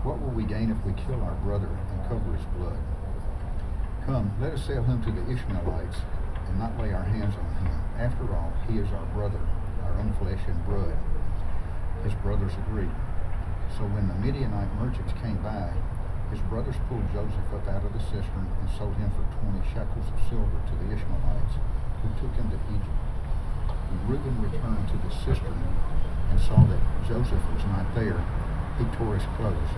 "What will we gain if we kill our brother and cover his blood? Come, let us sell him to the Ishmaelites and not lay our hands on him. After all, he is our brother, our own flesh and blood." His brothers agreed. So when the Midianite merchants came by, his brothers pulled Joseph up out of the cistern and sold him for 20 shekels of silver to the Ishmaelites, who took him to Egypt. When Reuben returned to the cistern and saw that Joseph was not there, he tore his clothes.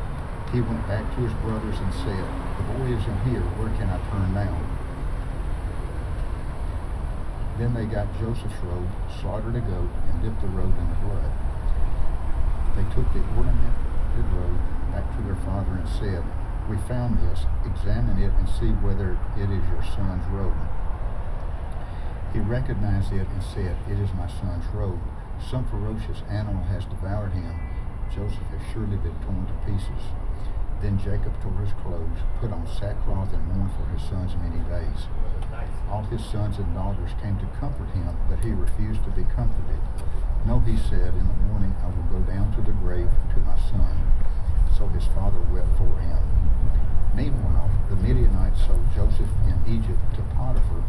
He went back to his brothers and said, "The boy isn't here. Where can I turn now?" Then they got Joseph's robe, slaughtered a goat, and dipped the robe in the blood. They took the ornamented robe back to their father and said, "We found this. Examine it and see whether it is your son's robe." He recognized it and said, "It is my son's robe. Some ferocious animal has devoured him. Joseph has surely been torn to pieces." Then Jacob tore his clothes, put on sackcloth, and mourned for his sons many days. All his sons and daughters came to comfort him, but he refused to be comforted. "No," he said, "in the morning I will go down to the grave to my son." So his father wept for him. Meanwhile, the Midianites sold Joseph in Egypt to Potiphar,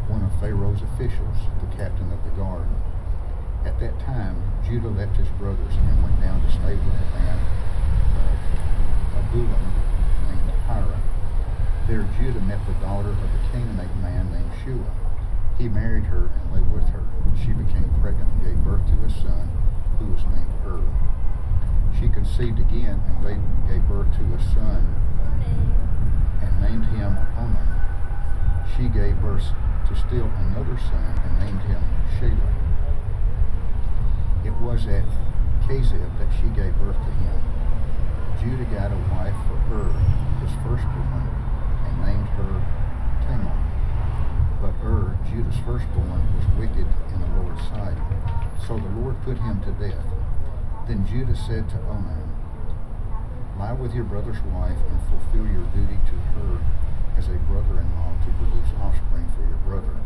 one of Pharaoh's officials, the captain of the guard. At that time, Judah left his brothers and went down to stay with a man of Bulaam named Hira. There Judah met the daughter of a Canaanite man named Shua. He married her and lay with her. She became pregnant and gave birth to a son who was named She conceived again and gave birth to a son and named him Onan. She gave birth to still another son and named him Shelah. It was at Kezib that she gave birth to him. Judah got a wife for his firstborn, and named her Tamar. But Judah's firstborn, was wicked in the Lord's sight. So the Lord put him to death. Then Judah said to Onan, lie with your brother's wife and fulfill your duty to her as a brother-in-law to produce offspring for your brother.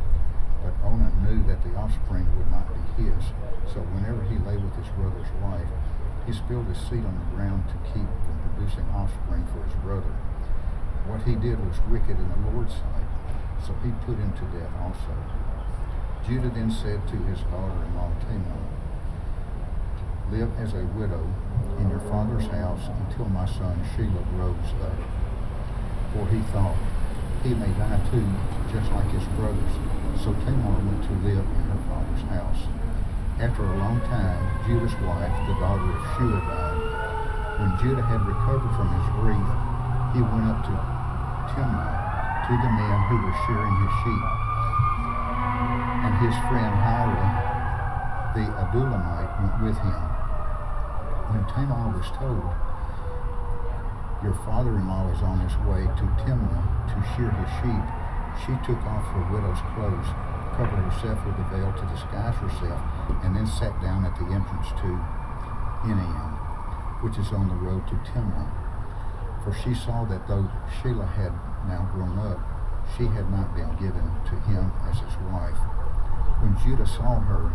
But Onan knew that the offspring would not be his, so whenever he lay with his brother's wife, he spilled his seed on the ground to keep from producing offspring for his brother. What he did was wicked in the Lord's sight, so he put him to death also. Judah then said to his daughter-in-law Tamar, live as a widow in your father's house until my son Shelah grows up. For he thought, he may die too, just like his brothers. So Tamar went to live in her father's house. After a long time, Judah's wife, the daughter of Shua, died. When Judah had recovered from his grief, he went up to Timnah to the men who were shearing his sheep. And his friend Hira, the Adulamite, went with him. When Tamar was told, your father-in-law is on his way to Timnah to shear his sheep, she took off her widow's clothes, covered herself with a veil to disguise herself, and then sat down at the entrance to Enaim, which is on the road to Timnah. For she saw that though Shelah had now grown up, she had not been given to him as his wife. When Judah saw her,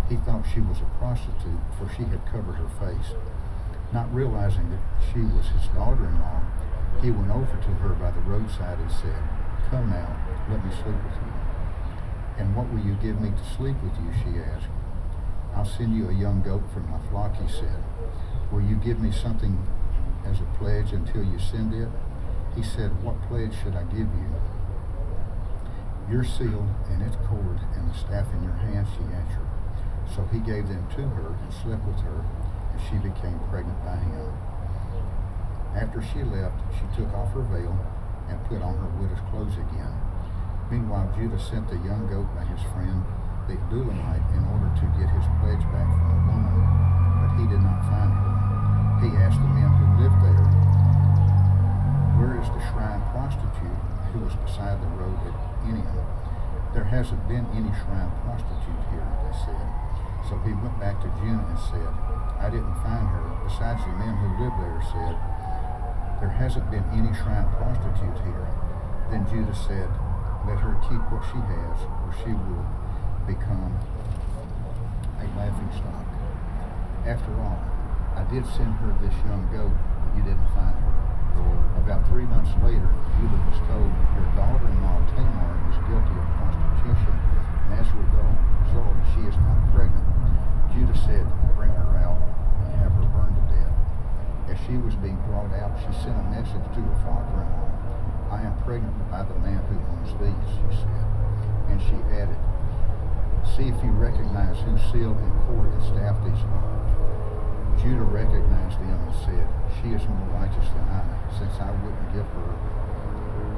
he thought she was a prostitute, for she had covered her face. Not realizing that she was his daughter-in-law, he went over to her by the roadside and said, come now, let me sleep with you. And what will you give me to sleep with you, she asked. I'll send you a young goat from my flock, he said. Will you give me something as a pledge until you send it? He said, what pledge should I give you? Your seal and its cord and the staff in your hand, she answered. So he gave them to her and slept with her, and she became pregnant by him. After she left, she took off her veil and put on her widow's clothes again. Meanwhile, Judah sent the young goat by his friend, the Adulamite, in order to get his pledge back from the woman, but he did not find her. He asked the men who lived there, where is the shrine prostitute who was beside the road at Enaim? There hasn't been any shrine prostitute here, they said. So he went back to Judah and said, I didn't find her. Besides, the men who lived there said, there hasn't been any shrine prostitute here. Then Judah said, let her keep what she has, or she will become a laughing stock. After all, I did send her this young goat, but you didn't find her. About 3 months later, Judah was told, your daughter-in-law Tamar is guilty of prostitution, and as a result, she is not pregnant. Judah said, bring her out and have her burned to death. As she was being brought out, she sent a message to her father-in-law. I am pregnant by the man who owns these, she said. And she added, see if you recognize whose seal and cord and staff these are. Judah recognized them and said, she is more righteous than I, since I wouldn't give her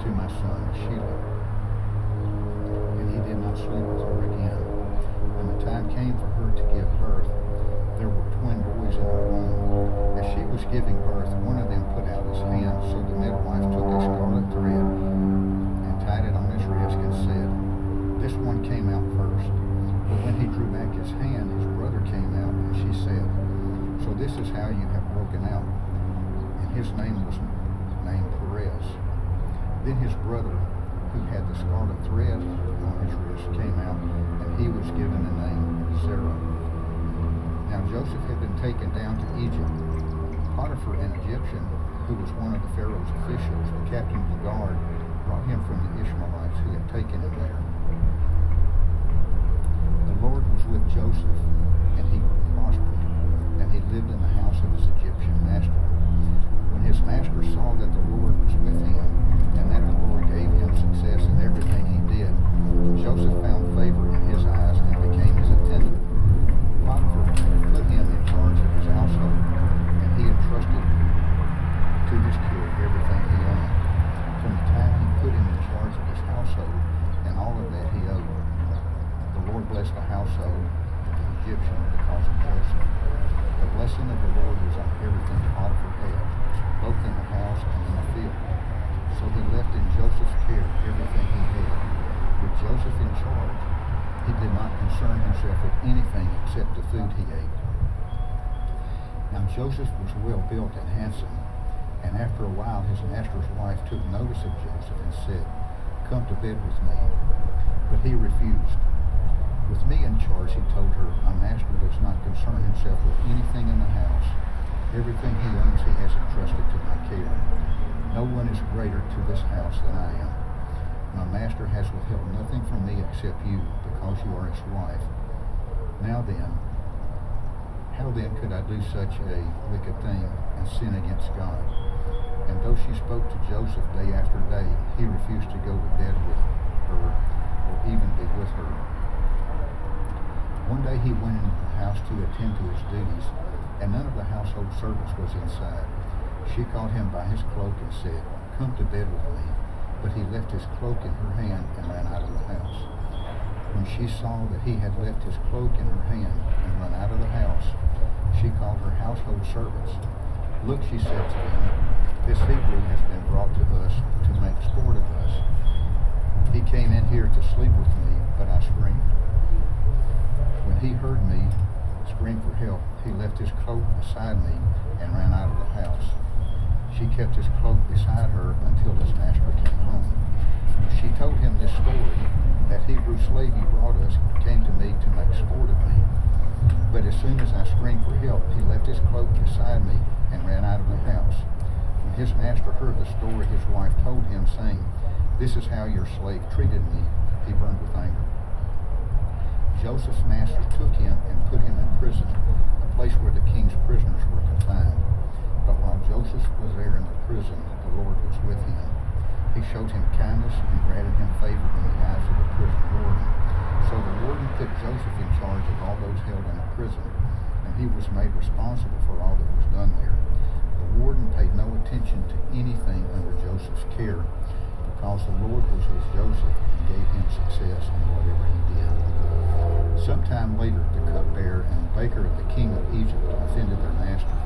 to my son Shelah. And he did not sleep with her again. When the time came for her to give birth, there were twin boys in her womb. As she was giving birth, one of them put out his hand, so the midwife took a scarlet thread and tied it on his wrist and said, this one came out first. But when he drew back his hand, his brother came out, and she said, so this is how you have broken out. And his name was named Perez. Then his brother, who had the scarlet thread on his wrist, came out, and he was given the name Zerah. Now Joseph had been taken down to Egypt. Potiphar, an Egyptian, who was one of the Pharaoh's officials, the captain of the guard, brought him from the Ishmaelites who had taken him there. The Lord was with Joseph, and he prospered, and he lived in the house of his Egyptian master. When his master saw that the Lord was with him, and that the Lord gave him success in everything he did, Joseph found favor in his eyes and became his attendant. Potiphar put him in charge of his household, and he entrusted to his care everything he owned. From the time he put him in charge of his household and all of that he owed, the Lord blessed the household of the Egyptian because of Joseph. The blessing of the Lord was on everything Potiphar had, both in the house and in the field. So he left in Joseph's care everything he had. With Joseph concern himself with anything except the food he ate. Now Joseph was well built and handsome, and after a while his master's wife took notice of Joseph and said, "Come to bed with me." But he refused. "With me in charge," he told her, "my master does not concern himself with anything in the house. Everything he owns he has entrusted to my care. No one is greater to this house than I am. My master has withheld nothing from me except you, because you are his wife. Now then, how then could I do such a wicked thing and sin against God?" And though she spoke to Joseph day after day, he refused to go to bed with her or even be with her. One day he went into the house to attend to his duties, and none of the household servants was inside. She caught him by his cloak and said, "Come to bed with me." But he left his cloak in her hand and ran out of the house. When she saw that he had left his cloak in her hand and run out of the house, she called her household servants. "Look," she said to them, "this Hebrew has been brought to us to make sport of us. He came in here to sleep with me, but I screamed. When he heard me scream for help, he left his cloak beside me and ran out of the house." She kept his cloak beside her until his master came home. She told him this story: "That Hebrew slave you brought us came to me to make sport of me. But as soon as I screamed for help, he left his cloak beside me and ran out of the house." When his master heard the story his wife told him, saying, "This is how your slave treated me," he burned with anger. Joseph's master took him and put him in prison, a place where the king's prisoners were confined. But while Joseph was there in the prison, the Lord was with him. He showed him kindness and granted him favor in the eyes of the prison warden. So the warden put Joseph in charge of all those held in the prison, and he was made responsible for all that was done there. The warden paid no attention to anything under Joseph's care, because the Lord was with Joseph and gave him success in whatever he did. Sometime later, the cupbearer and the baker of the king of Egypt offended their master.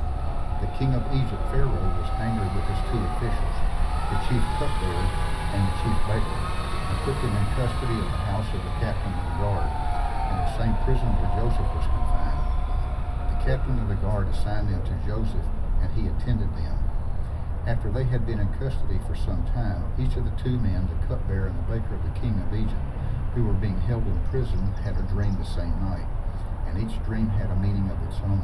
The king of Egypt, Pharaoh, was angry with his two officials, the chief cupbearer and the chief baker, and put them in custody of the house of the captain of the guard, in the same prison where Joseph was confined. The captain of the guard assigned them to Joseph, and he attended them. After they had been in custody for some time, each of the two men, the cupbearer and the baker of the king of Egypt, who were being held in prison, had a dream the same night, and each dream had a meaning of its own.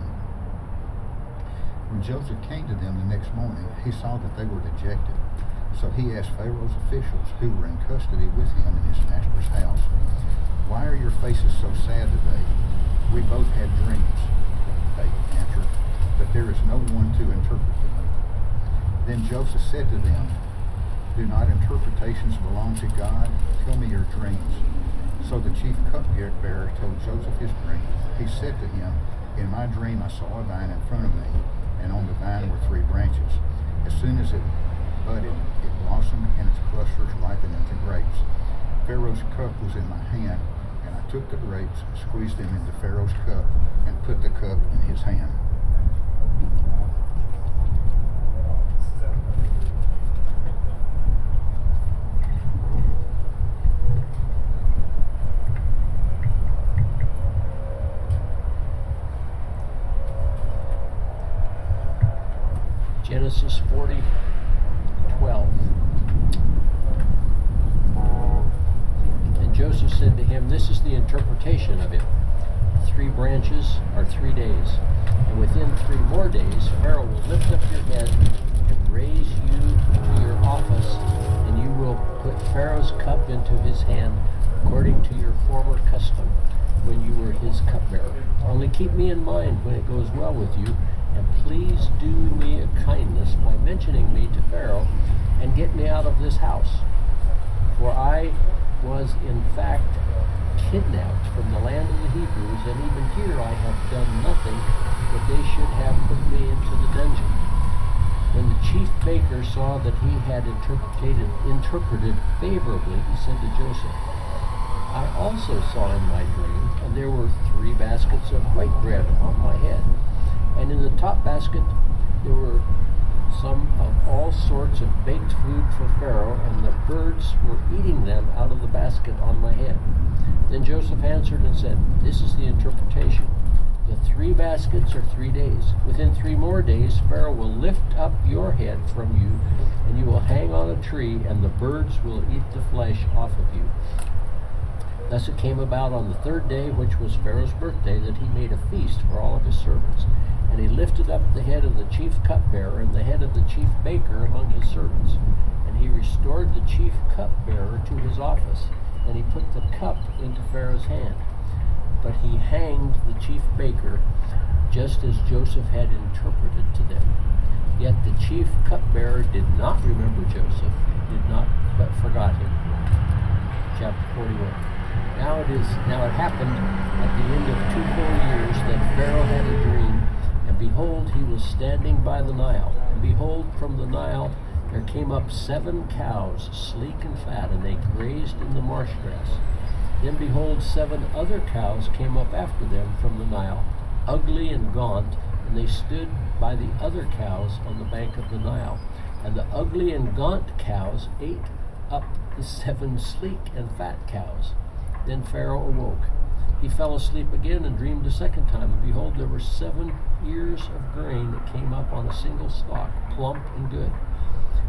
When Joseph came to them the next morning, he saw that they were dejected. So he asked Pharaoh's officials, who were in custody with him in his master's house, "Why are your faces so sad today? We both had dreams," they answered, "but there is no one to interpret them." Then Joseph said to them, "Do not interpretations belong to God? Tell me your dreams." So the chief cupbearer told Joseph his dream. He said to him, "In my dream I saw a vine in front of me, and on the vine were 3 branches. As soon as it budded, it blossomed, and its clusters ripened into grapes. Pharaoh's cup was in my hand, and I took the grapes, squeezed them into Pharaoh's cup, and put the cup in his hand." Genesis 40:12. And Joseph said to him, "This is the interpretation of it. 3 branches are 3 days, and within 3 more days Pharaoh will lift up your head and raise you to your office, and you will put Pharaoh's cup into his hand according to your former custom when you were his cupbearer. Only keep me in mind when it goes well with you, and please do me a kindness by mentioning me to Pharaoh and get me out of this house. For I was in fact kidnapped from the land of the Hebrews, and even here I have done nothing that they should have put me into the dungeon." When the chief baker saw that he had interpreted favorably, he said to Joseph, "I also saw in my dream, and there were 3 baskets of white bread on my head. And in the top basket there were some of all sorts of baked food for Pharaoh, and the birds were eating them out of the basket on my head. Then Joseph answered and said, This is the interpretation. The 3 baskets are 3 days. Within 3 more days, Pharaoh will lift up your head from you, and you will hang on a tree, and the birds will eat the flesh off of you. Thus it came about on the 3rd day, which was Pharaoh's birthday, that he made a feast for all of his servants. And he lifted up the head of the chief cupbearer and the head of the chief baker among his servants. And he restored the chief cupbearer to his office, and he put the cup into Pharaoh's hand. But he hanged the chief baker, just as Joseph had interpreted to them. Yet the chief cupbearer did not remember Joseph, but forgot him. Chapter 41. Now it happened at the end of 2 whole years that Pharaoh had a dream, and behold, he was standing by the Nile. And behold, from the Nile there came up 7 cows, sleek and fat, and they grazed in the marsh grass. Then behold, 7 other cows came up after them from the Nile, ugly and gaunt, and they stood by the other cows on the bank of the Nile. And the ugly and gaunt cows ate up the 7 sleek and fat cows. Then Pharaoh awoke. He fell asleep again and dreamed a second time, and behold, there were 7 ears of grain that came up on a single stalk, plump and good.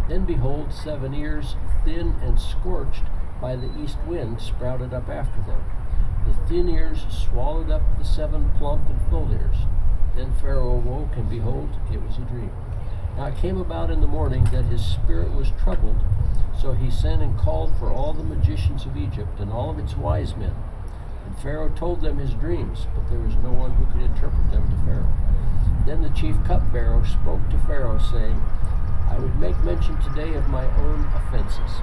Then behold, 7 ears, thin and scorched by the east wind, sprouted up after them. The thin ears swallowed up the 7 plump and full ears. Then Pharaoh awoke, and behold, it was a dream. Now it came about in the morning that his spirit was troubled, so he sent and called for all the magicians of Egypt and all of its wise men. And Pharaoh told them his dreams, but there was no one who could interpret them to Pharaoh. Then the chief cupbearer spoke to Pharaoh, saying, I would make mention today of my own offenses.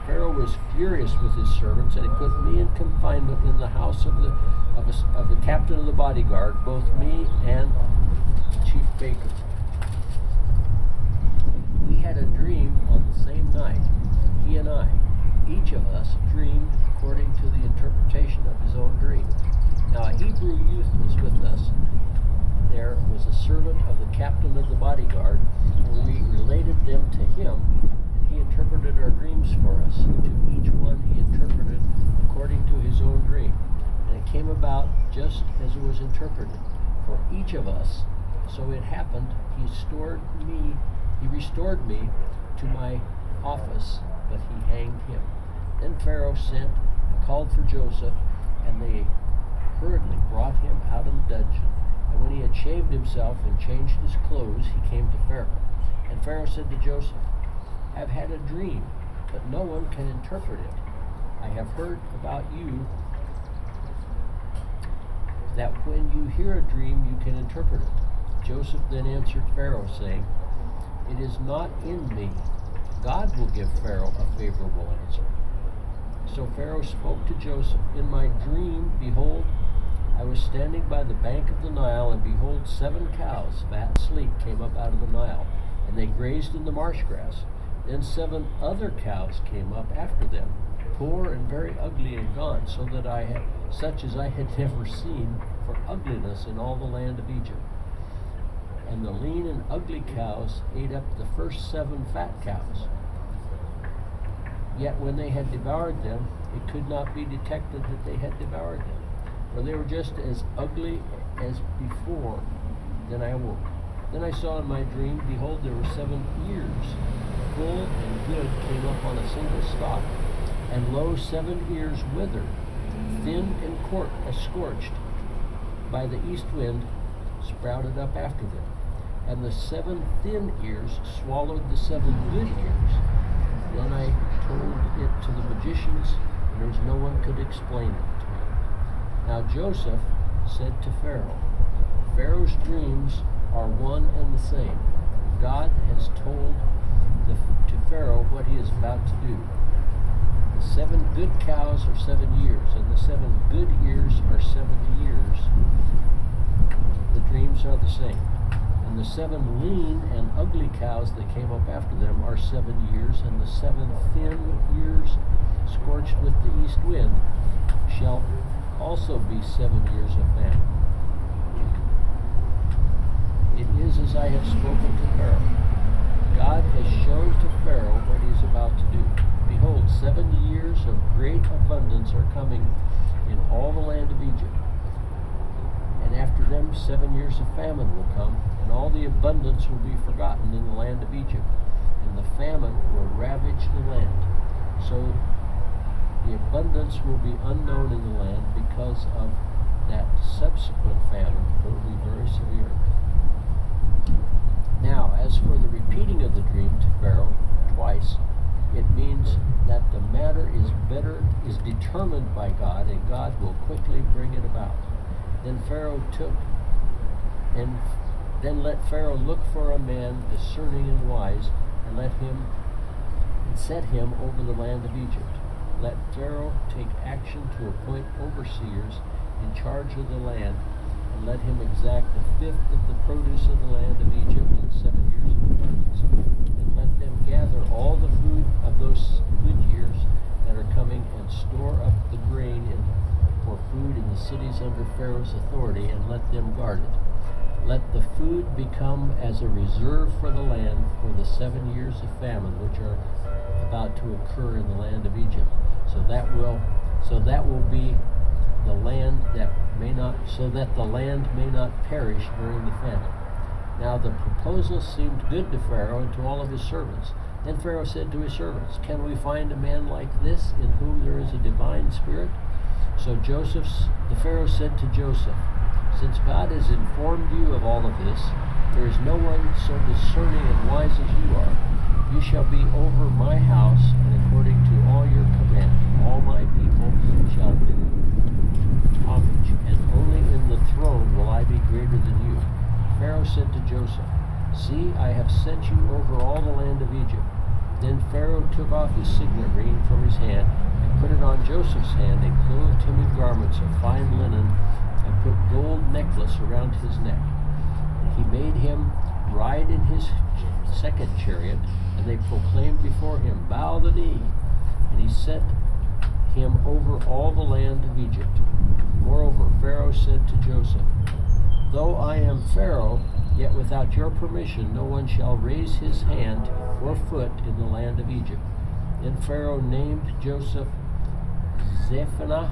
Pharaoh was furious with his servants, and he put me in confinement in the house of the captain of the bodyguard, both me and the chief baker. We had a dream on the same night, he and I. Each of us dreamed according to the interpretation of his own dream. Now a Hebrew youth was with us. There was a servant of the captain of the bodyguard, and we related them to him, and he interpreted our dreams for us. To each one he interpreted according to his own dream. And it came about just as it was interpreted for each of us. So it happened, he restored me to my office, but he hanged him. Then Pharaoh sent and called for Joseph, and they hurriedly brought him out of the dungeon. And when he had shaved himself and changed his clothes, he came to Pharaoh. And Pharaoh said to Joseph, I have had a dream, but no one can interpret it. I have heard about you that when you hear a dream, you can interpret it. Joseph then answered Pharaoh, saying, It is not in me. God will give Pharaoh a favorable answer. So Pharaoh spoke to Joseph, In my dream, behold, I was standing by the bank of the Nile, and behold, 7 cows, fat and sleek, came up out of the Nile, and they grazed in the marsh grass. Then 7 other cows came up after them, poor and very ugly and gaunt, so that I had such as I had never seen for ugliness in all the land of Egypt. And the lean and ugly cows ate up the first 7 fat cows. Yet when they had devoured them, it could not be detected that they had devoured them, for they were just as ugly as before. Then I awoke. Then I saw in my dream, behold, there were 7 ears, full and good, came up on a single stalk, and lo, 7 ears withered, thin and scorched by the east wind, sprouted up after them. And the 7 thin ears swallowed the 7 good ears. Then I told it to the magicians, and there was no one could explain it to me. Now Joseph said to Pharaoh, Pharaoh's dreams are one and the same. God has told to Pharaoh what he is about to do. The 7 good cows are 7 years, and the 7 good ears are 70 years. The dreams are the same. And the 7 lean and ugly cows that came up after them are 7 years, and the 7 thin ears scorched with the east wind shall also be 7 years of famine. It is as I have spoken to Pharaoh. God has shown to Pharaoh what he is about to do. Behold, 7 years of great abundance are coming in all the land of Egypt. And after them 7 years of famine will come, and all the abundance will be forgotten in the land of Egypt, and the famine will ravage the land. So the abundance will be unknown in the land because of that subsequent famine that will be very severe. Now, as for the repeating of the dream to Pharaoh twice, it means that the matter is determined by God, and God will quickly bring it about. Then let Pharaoh look for a man discerning and wise, and set him over the land of Egypt. Let Pharaoh take action to appoint overseers in charge of the land, and let him exact a fifth of the produce of the land of Egypt in 7 years of abundance. And let them gather all the food of those good years that are coming, and store up the grain for food in the cities under Pharaoh's authority, and let them guard it. Let the food become as a reserve for the land for the 7 years of famine which are about to occur in the land of Egypt. So that will be the land that the land may not perish during the famine. Now the proposal seemed good to Pharaoh and to all of his servants. Then Pharaoh said to his servants, "Can we find a man like this in whom there is a divine spirit?" So the Pharaoh said to Joseph, "Since God has informed you of all of this, there is no one so discerning and wise as you are. You shall be over my house, and according to all your command, all my people shall do homage, and only in the throne will I be greater than you." Pharaoh said to Joseph, "See, I have set you over all the land of Egypt." Then Pharaoh took off his signet ring from his hand, and put it on Joseph's hand, and clothed him in garments of fine linen, and put gold necklace around his neck. And he made him ride in his second chariot, and they proclaimed before him, "Bow the knee." And he set him over all the land of Egypt. Moreover, Pharaoh said to Joseph, "Though I am Pharaoh, yet without your permission no one shall raise his hand or foot in the land of Egypt." Then Pharaoh named Joseph Zephaniah,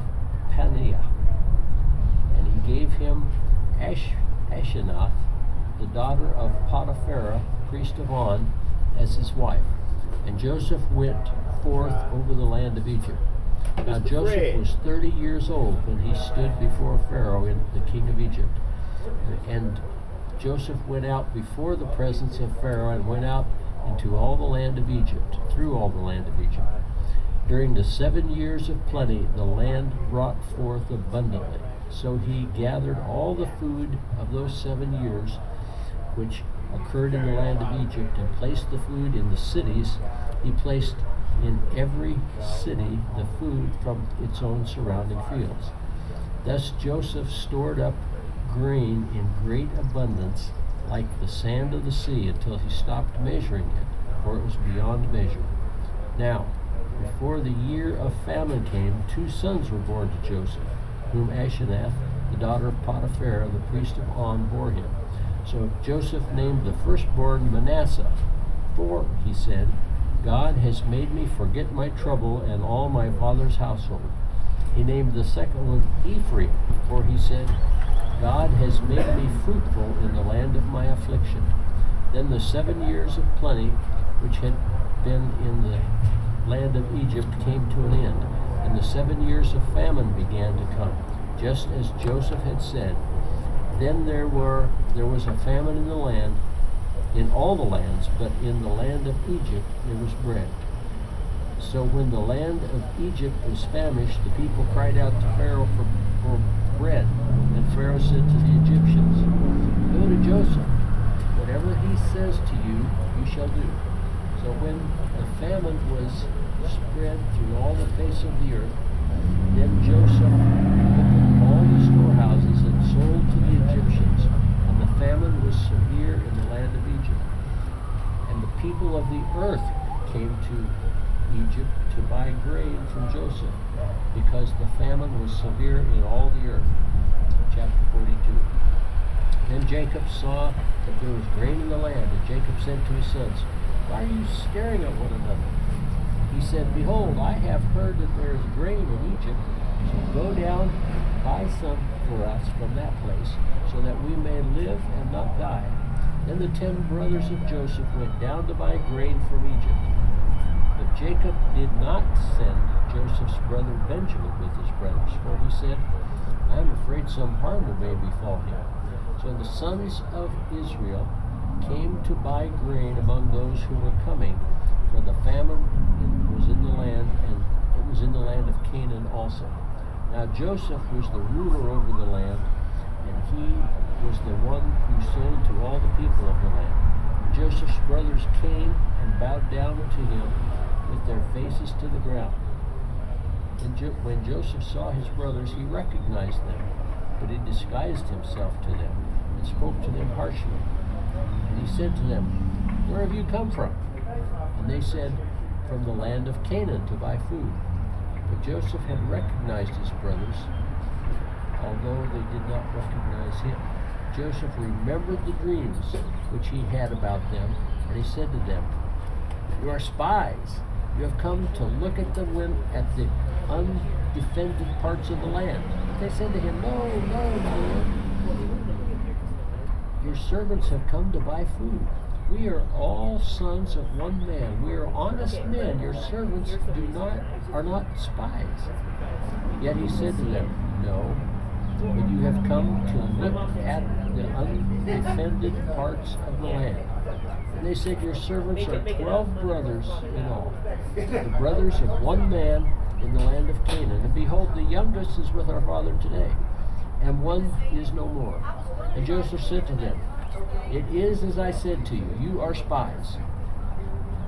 and he gave him Asenath, the daughter of Potiphar, priest of On, as his wife. And Joseph went forth over the land of Egypt. Now Joseph was 30 years old when he stood before Pharaoh, the king of Egypt. And Joseph went out before the presence of Pharaoh, and went out into all the land of Egypt, through all the land of Egypt. During the 7 years of plenty, the land brought forth abundantly. So he gathered all the food of those 7 years which occurred in the land of Egypt, and placed the food in the cities. He placed in every city the food from its own surrounding fields. Thus Joseph stored up grain in great abundance, like the sand of the sea, until he stopped measuring it, for it was beyond measure. Now, before the year of famine came, 2 sons were born to Joseph, whom Asenath, the daughter of Potiphar, the priest of On, bore him. So Joseph named the firstborn Manasseh, "For," he said, "God has made me forget my trouble and all my father's household." He named the second one Ephraim, for he said, "God has made me fruitful in the land of my affliction." Then the 7 years of plenty, which had been in the land of Egypt, came to an end, and the 7 years of famine began to come, just as Joseph had said. Then there was a famine in the land, in all the lands, but in the land of Egypt there was bread. So when the land of Egypt was famished, the people cried out to Pharaoh for bread. And Pharaoh said to the Egyptians, "Go to Joseph. Whatever he says to you, you shall do." So when the famine was spread through all the face of the earth, then Joseph opened all the storehouses and sold to the Egyptians, and the famine was severe in the land of Egypt. And the people of the earth came to Egypt to buy grain from Joseph, because the famine was severe in all the earth. Chapter 42. Then Jacob saw that there was grain in the land, and Jacob said to his sons, "Why are you staring at one another? he said, Behold, I have heard that there is grain in Egypt, so go down, buy some for us from that place, so that we may live and not die. Then the 10 brothers of Joseph went down to buy grain from Egypt. But Jacob did not send Joseph's brother Benjamin with his brothers, for he said, I am afraid some harm may befall him. So the sons of Israel came to buy grain among those who were coming, for the famine was in the land, and it was in the land of Canaan also. Now Joseph was the ruler over the land, and he was the one who sold to all the people of the land. And Joseph's brothers came and bowed down to him with their faces to the ground. And when Joseph saw his brothers, he recognized them, but he disguised himself to them and spoke to them harshly. And he said to them, Where have you come from? And they said, From the land of Canaan to buy food. But Joseph had recognized his brothers, although they did not recognize him. Joseph remembered the dreams which he had about them, and he said to them, You are spies. You have come to look at the undefended parts of the land. They said to him, No, my lord. Your servants have come to buy food. We are all sons of one man. We are honest men. Your servants are not spies. Yet he said to them, No, but you have come to look at the undefended parts of the land. And they said, Your servants are 12 brothers in all, the brothers of one man in the land of Canaan. And behold, the youngest is with our father today, and one is no more. And Joseph said to them, It is as I said to you, you are spies.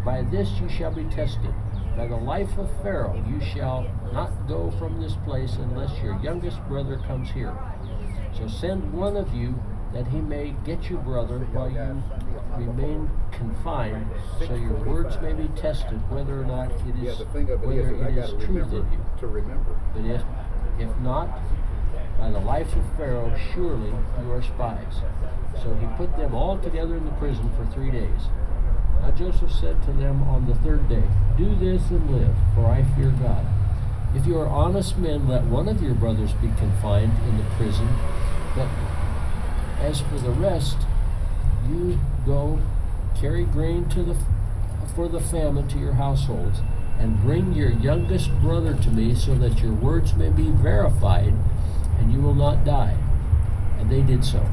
By this you shall be tested. By the life of Pharaoh you shall not go from this place unless your youngest brother comes here. So send one of you, that he may get your brother while you remain confined, so your words may be tested whether or not it is truth in you. But if not, by the life of Pharaoh, surely you are spies. So he put them all together in the prison for 3 days. Now Joseph said to them on the 3rd day, Do this and live, for I fear God. If you are honest men, let one of your brothers be confined in the prison, but as for the rest, you go carry grain for the famine to your households, and bring your youngest brother to me, so that your words may be verified, and you will not die. And they did so.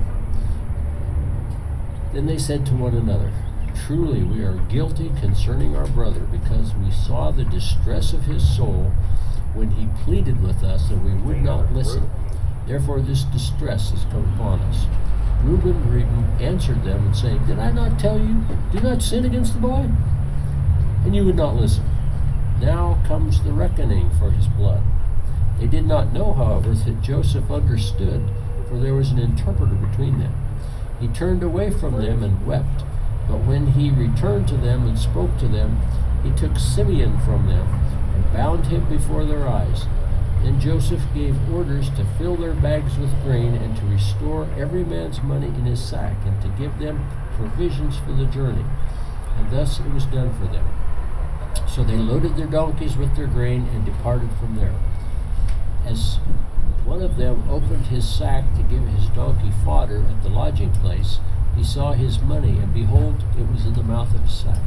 Then they said to one another, Truly we are guilty concerning our brother, because we saw the distress of his soul when he pleaded with us, and we would not listen. Therefore this distress has come upon us. Reuben answered them and saying, Did I not tell you, do not sin against the boy? And you would not listen. Now comes the reckoning for his blood. They did not know, however, that Joseph understood, for there was an interpreter between them. He turned away from them and wept. But when he returned to them and spoke to them, he took Simeon from them and bound him before their eyes. Then Joseph gave orders to fill their bags with grain, and to restore every man's money in his sack, and to give them provisions for the journey. And thus it was done for them. So they loaded their donkeys with their grain and departed from there. As one of them opened his sack to give his donkey fodder at the lodging place, he saw his money, and behold, it was in the mouth of his sack.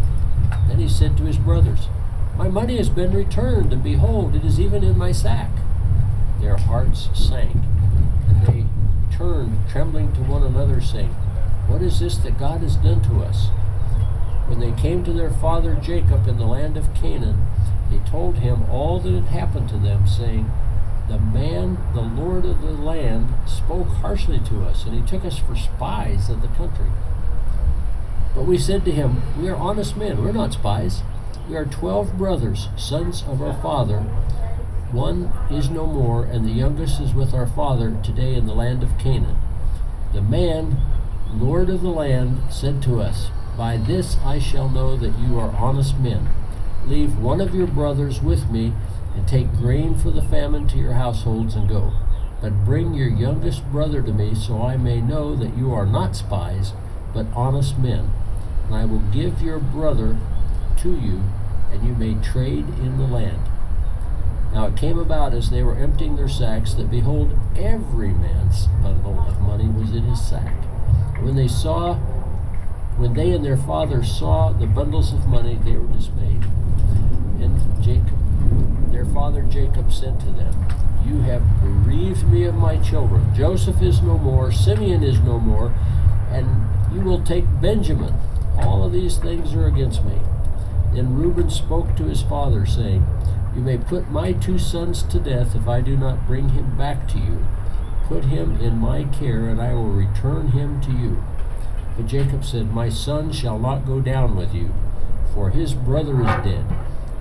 Then he said to his brothers, My money has been returned, and behold, it is even in my sack. Their hearts sank, and they turned trembling to one another, saying, What is this that God has done to us? When they came to their father Jacob in the land of Canaan, they told him all that had happened to them, saying, The man, the Lord of the land, spoke harshly to us, and he took us for spies of the country. But we said to him, We are honest men, we're not spies. We are 12 brothers, sons of our father. One is no more, and the youngest is with our father today in the land of Canaan. The man, Lord of the land, said to us, By this I shall know that you are honest men. Leave one of your brothers with me, and take grain for the famine to your households, and go. But bring your youngest brother to me, so I may know that you are not spies, but honest men. And I will give your brother to you, and you may trade in the land. Now it came about as they were emptying their sacks that, behold, every man's bundle of money was in his sack. When they and their father saw the bundles of money, they were dismayed. And their father Jacob said to them, "You have bereaved me of my children. Joseph is no more, Simeon is no more, and you will take Benjamin. All of these things are against me." Then Reuben spoke to his father, saying, "You may put my 2 sons to death if I do not bring him back to you. Put him in my care, and I will return him to you." But Jacob said, "My son shall not go down with you, for his brother is dead,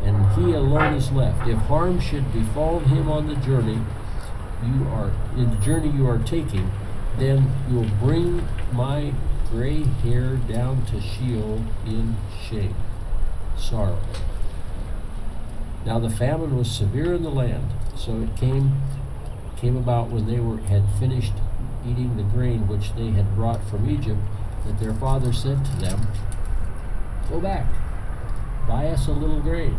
and he alone is left. If harm should befall him on the journey you are taking, then you will bring my gray hair down to Sheol in shame, sorrow." Now the famine was severe in the land, so it came about when they had finished eating the grain which they had brought from Egypt, that their father said to them, "Go back, buy us a little grain."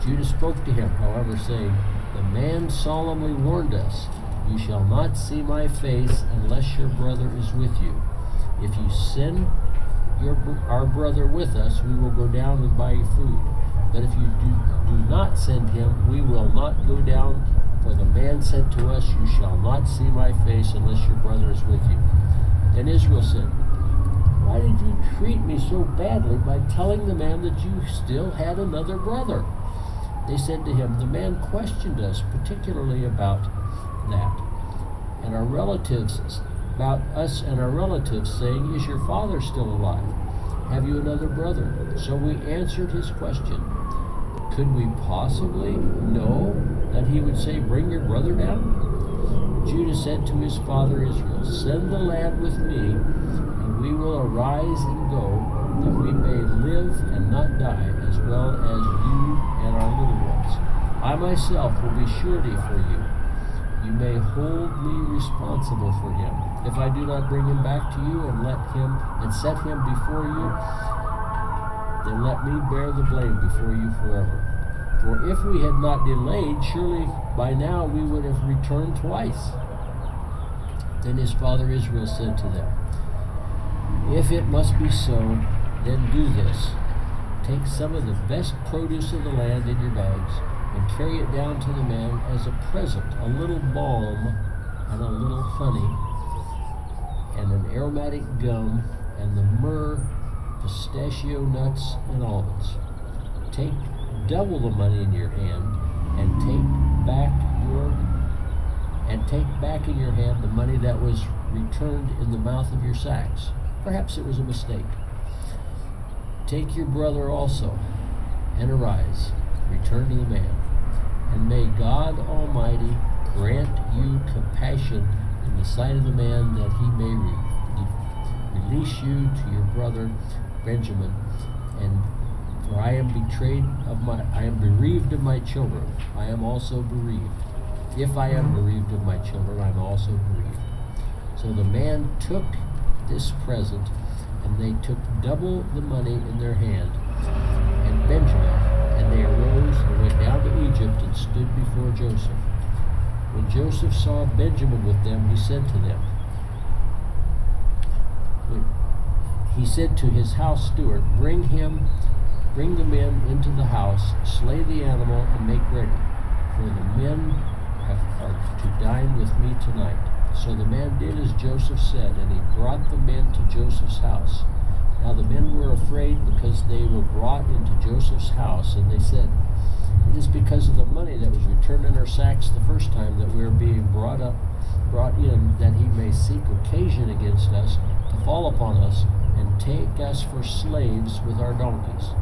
Judah spoke to him, however, saying, "The man solemnly warned us, 'You shall not see my face unless your brother is with you. If you send our brother with us, we will go down and buy you food. But if you do not send him, we will not go down, for the man said to us, 'You shall not see my face unless your brother is with you.'" Then Israel said, "Why did you treat me so badly by telling the man that you still had another brother?" They said to him, "The man questioned us particularly about that, and about us and our relatives, saying, 'Is your father still alive? Have you another brother?' So we answered his question. Could we possibly know that he would say, 'Bring your brother down'?" Judah said to his father Israel, "Send the lad with me, and we will arise and go, that we may live and not die, as well as you and our little ones. I myself will be surety for you. You may hold me responsible for him. If I do not bring him back to you and set him before you, then let me bear the blame before you forever. For if we had not delayed, surely by now we would have returned twice." Then his father Israel said to them, "If it must be so, then do this. Take some of the best produce of the land in your bags, and carry it down to the man as a present, a little balm and a little honey, and an aromatic gum, and the myrrh, pistachio nuts, and almonds. Take double the money in your hand, and take back in your hand the money that was returned in the mouth of your sacks. Perhaps it was a mistake. Take your brother also, and arise, return to the man. And may God Almighty grant you compassion in the sight of the man, that he may release you to your brother Benjamin. And for I am bereaved of my children. I am also bereaved. If I am bereaved of my children, I am also bereaved." So the man took this present, and they took double the money in their hand, and Benjamin, and they arose and went down to Egypt and stood before Joseph. When Joseph saw Benjamin with them, he said to his house steward, Bring the men into the house, slay the animal, and make ready, for the men are to dine with me tonight." So the man did as Joseph said, and he brought the men to Joseph's house. Now the men were afraid, because they were brought into Joseph's house, and they said, "It is because of the money that was returned in our sacks the first time that we are being brought in, that he may seek occasion against us to fall upon us and take us for slaves with our donkeys."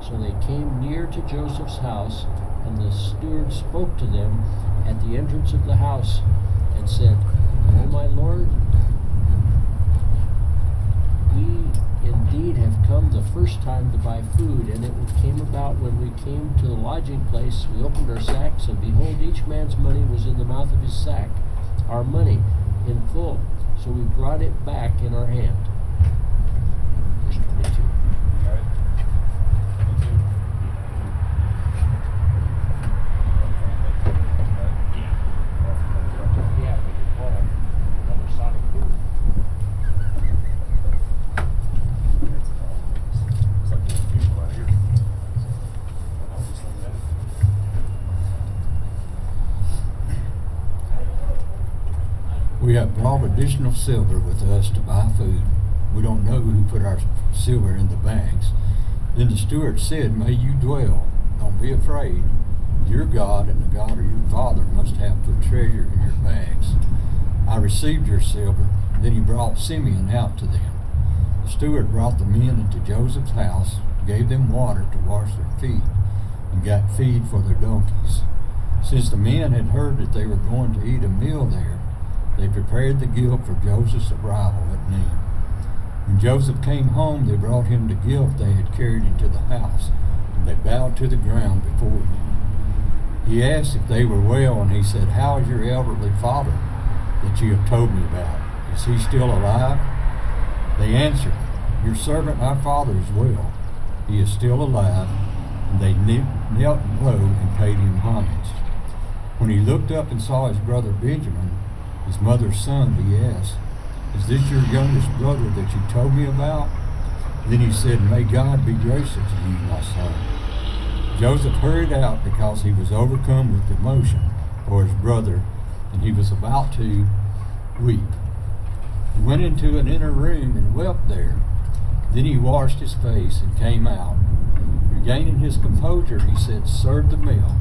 So they came near to Joseph's house, and the steward spoke to them at the entrance of the house and said, "O my lord, we indeed have come the first time to buy food, and it came about when we came to the lodging place, we opened our sacks, and behold, each man's money was in the mouth of his sack, our money in full. So we brought it back in our hand." Verse 22. We have brought additional silver with us to buy food. We don't know who put our silver in the bags. Then the steward said, May you dwell. Don't be afraid. Your God and the God of your father must have put treasure in your bags. I received your silver. Then he brought Simeon out to them. The steward brought the men into Joseph's house, gave them water to wash their feet, and got feed for their donkeys. Since the men had heard that they were going to eat a meal there, they prepared the gift for Joseph's arrival at noon. When Joseph came home, they brought him the gift they had carried into the house, and they bowed to the ground before him. He asked if they were well, and he said, How is your elderly father that you have told me about? Is he still alive? They answered, Your servant our father is well. He is still alive. And they knelt low and paid him homage. When he looked up and saw his brother Benjamin, his mother's son, he asked, Is this your youngest brother that you told me about? Then he said, May God be gracious to you, my son. Joseph hurried out because he was overcome with emotion for his brother, and he was about to weep. He went into an inner room and wept there. Then he washed his face and came out. Regaining his composure, he said, Serve the meal.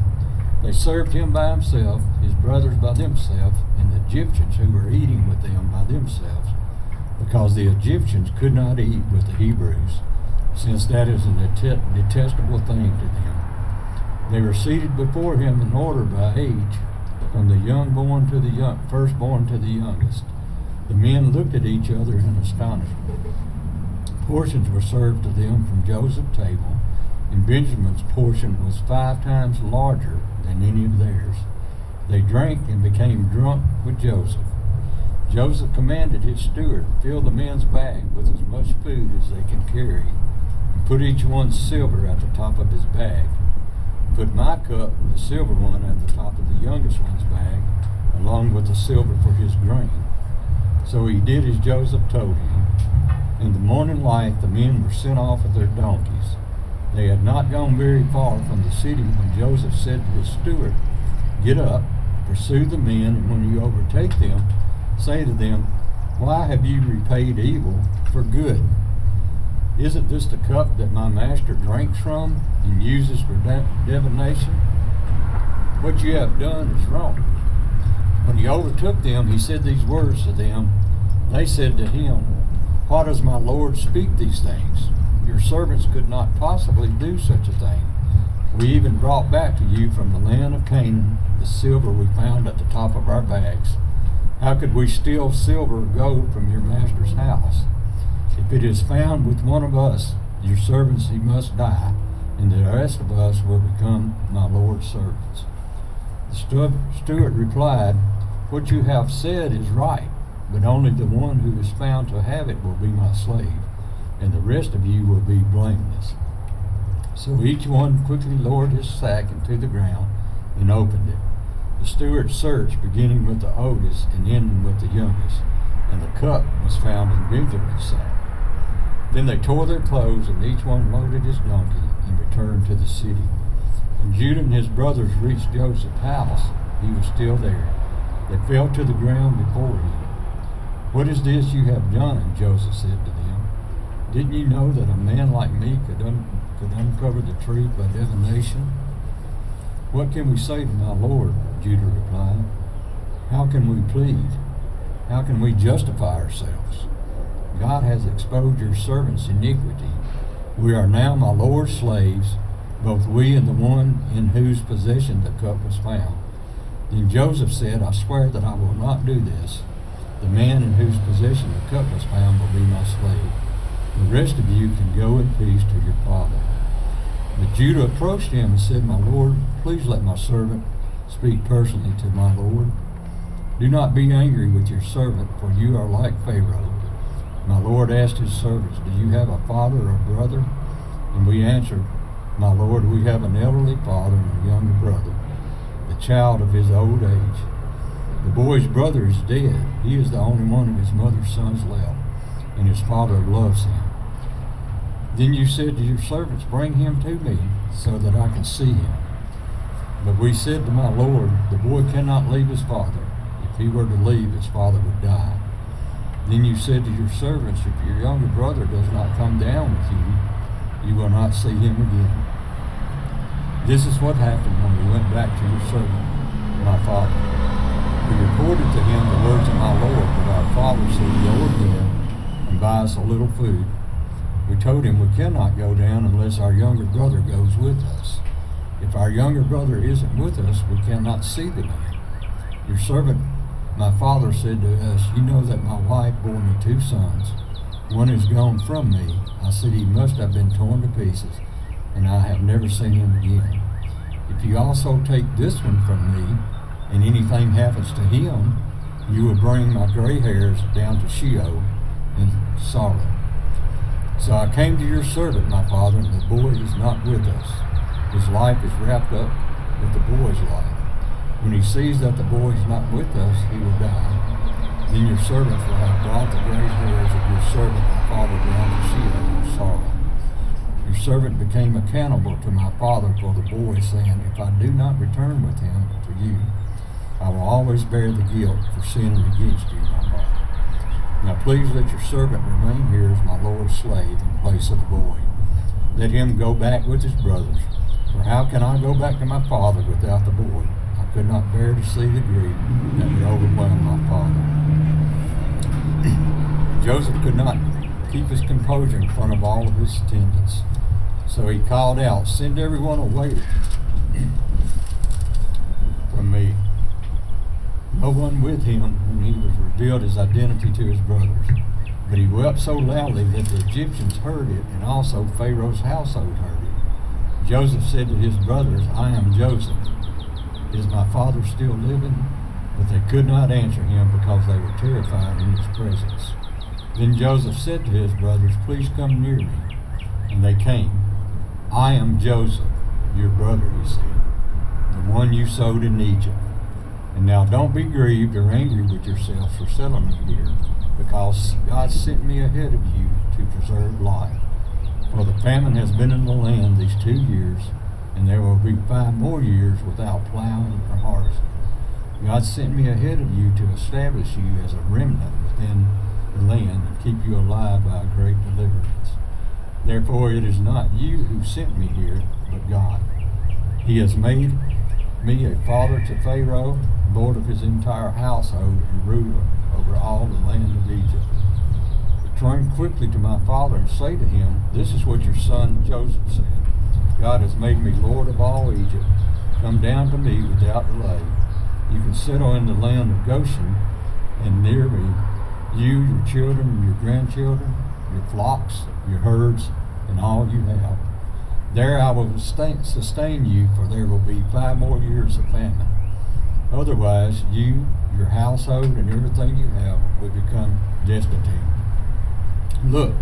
They served him by himself, his brothers by themselves, and the Egyptians who were eating with them by themselves, because the Egyptians could not eat with the Hebrews, since that is a detestable thing to them. They were seated before him in order by age, from the firstborn to the youngest. The men looked at each other in astonishment. Portions were served to them from Joseph's table, and Benjamin's portion was 5 times larger than any of theirs. They drank and became drunk with Joseph. Joseph commanded his steward, Fill the men's bag with as much food as they can carry, and put each one's silver at the top of his bag. Put my cup, the silver one, at the top of the youngest one's bag, along with the silver for his grain. So he did as Joseph told him. In the morning light, the men were sent off with their donkeys. They had not gone very far from the city when Joseph said to his steward, Get up, pursue the men, and when you overtake them, say to them, Why have you repaid evil for good? Isn't this the cup that my master drinks from and uses for divination? What you have done is wrong. When he overtook them, he said these words to them. They said to him, Why does my Lord speak these things? Your servants could not possibly do such a thing. We even brought back to you from the land of Canaan the silver we found at the top of our bags. How could we steal silver or gold from your master's house? If it is found with one of us, your servants, he must die, and the rest of us will become my Lord's servants. The steward replied, What you have said is right, but only the one who is found to have it will be my slave, and the rest of you will be blameless. So each one quickly lowered his sack into the ground and opened it. The steward searched, beginning with the oldest and ending with the youngest, and the cup was found in Benjamin's sack. Then they tore their clothes, and each one loaded his donkey and returned to the city. When Judah and his brothers reached Joseph's house, he was still there. They fell to the ground before him. What is this you have done? Joseph said to them. Didn't you know that a man like me could uncover the truth by divination? What can we say to my Lord? Judah replied. How can we plead? How can we justify ourselves? God has exposed your servants' iniquity. We are now my Lord's slaves, both we and the one in whose possession the cup was found. Then Joseph said, I swear that I will not do this. The man in whose possession the cup was found will be my slave. The rest of you can go in peace to your father. But Judah approached him and said, My Lord, please let my servant speak personally to my Lord. Do not be angry with your servant, for you are like Pharaoh. My Lord asked his servants, Do you have a father or a brother? And we answered, My Lord, we have an elderly father and a younger brother, the child of his old age. The boy's brother is dead. He is the only one of his mother's sons left, and his father loves him. Then you said to your servants, Bring him to me, so that I can see him. But we said to my Lord, The boy cannot leave his father. If he were to leave, his father would die. Then you said to your servants, if your younger brother does not come down with you, you will not see him again. This is what happened when we went back to your servant, my father. We reported to him the words of my Lord, that our father said, go again and buy us a little food. We told him we cannot go down unless our younger brother goes with us. If our younger brother isn't with us, we cannot see the man. Your servant, my father, said to us, you know that my wife bore me 2 sons. One is gone from me. I said he must have been torn to pieces, and I have never seen him again. If you also take this one from me, and anything happens to him, you will bring my gray hairs down to Sheol in sorrow. So I came to your servant, my father, and the boy is not with us. His life is wrapped up with the boy's life. When he sees that the boy is not with us, he will die. Then your servants will have brought the gray hairs of your servant, my father, down to Sheol in sorrow. Your servant became accountable to my father for the boy, saying, if I do not return with him to you, I will always bear the guilt for sinning against you, my father. Now please let your servant remain here as my Lord's slave in place of the boy. Let him go back with his brothers. For how can I go back to my father without the boy? I could not bear to see the grief that would overwhelm my father. Joseph could not keep his composure in front of all of his attendants. So he called out, send everyone away from me. No one with him when he was revealed his identity to his brothers. But he wept so loudly that the Egyptians heard it, and also Pharaoh's household heard it. Joseph said to his brothers, I am Joseph. Is my father still living? But they could not answer him because they were terrified in his presence. Then Joseph said to his brothers, please come near me. And they came. I am Joseph, your brother, he said, the one you sold in Egypt. And now don't be grieved or angry with yourselves for selling me here, because God sent me ahead of you to preserve life. For the famine has been in the land these 2 years, and there will be 5 more years without plowing or harvesting. God sent me ahead of you to establish you as a remnant within the land and keep you alive by a great deliverance. Therefore it is not you who sent me here, but God. He has made me a father to Pharaoh, lord of his entire household, and ruler over all the land of Egypt. Return quickly to my father and say to him, this is what your son Joseph said. God has made me lord of all Egypt. Come down to me without delay. You can settle in the land of Goshen, and near me, you, your children, your grandchildren, your flocks, your herds, and all you have. There I will sustain you, for there will be 5 more years of famine. Otherwise, you, your household, and everything you have will become destitute. Look,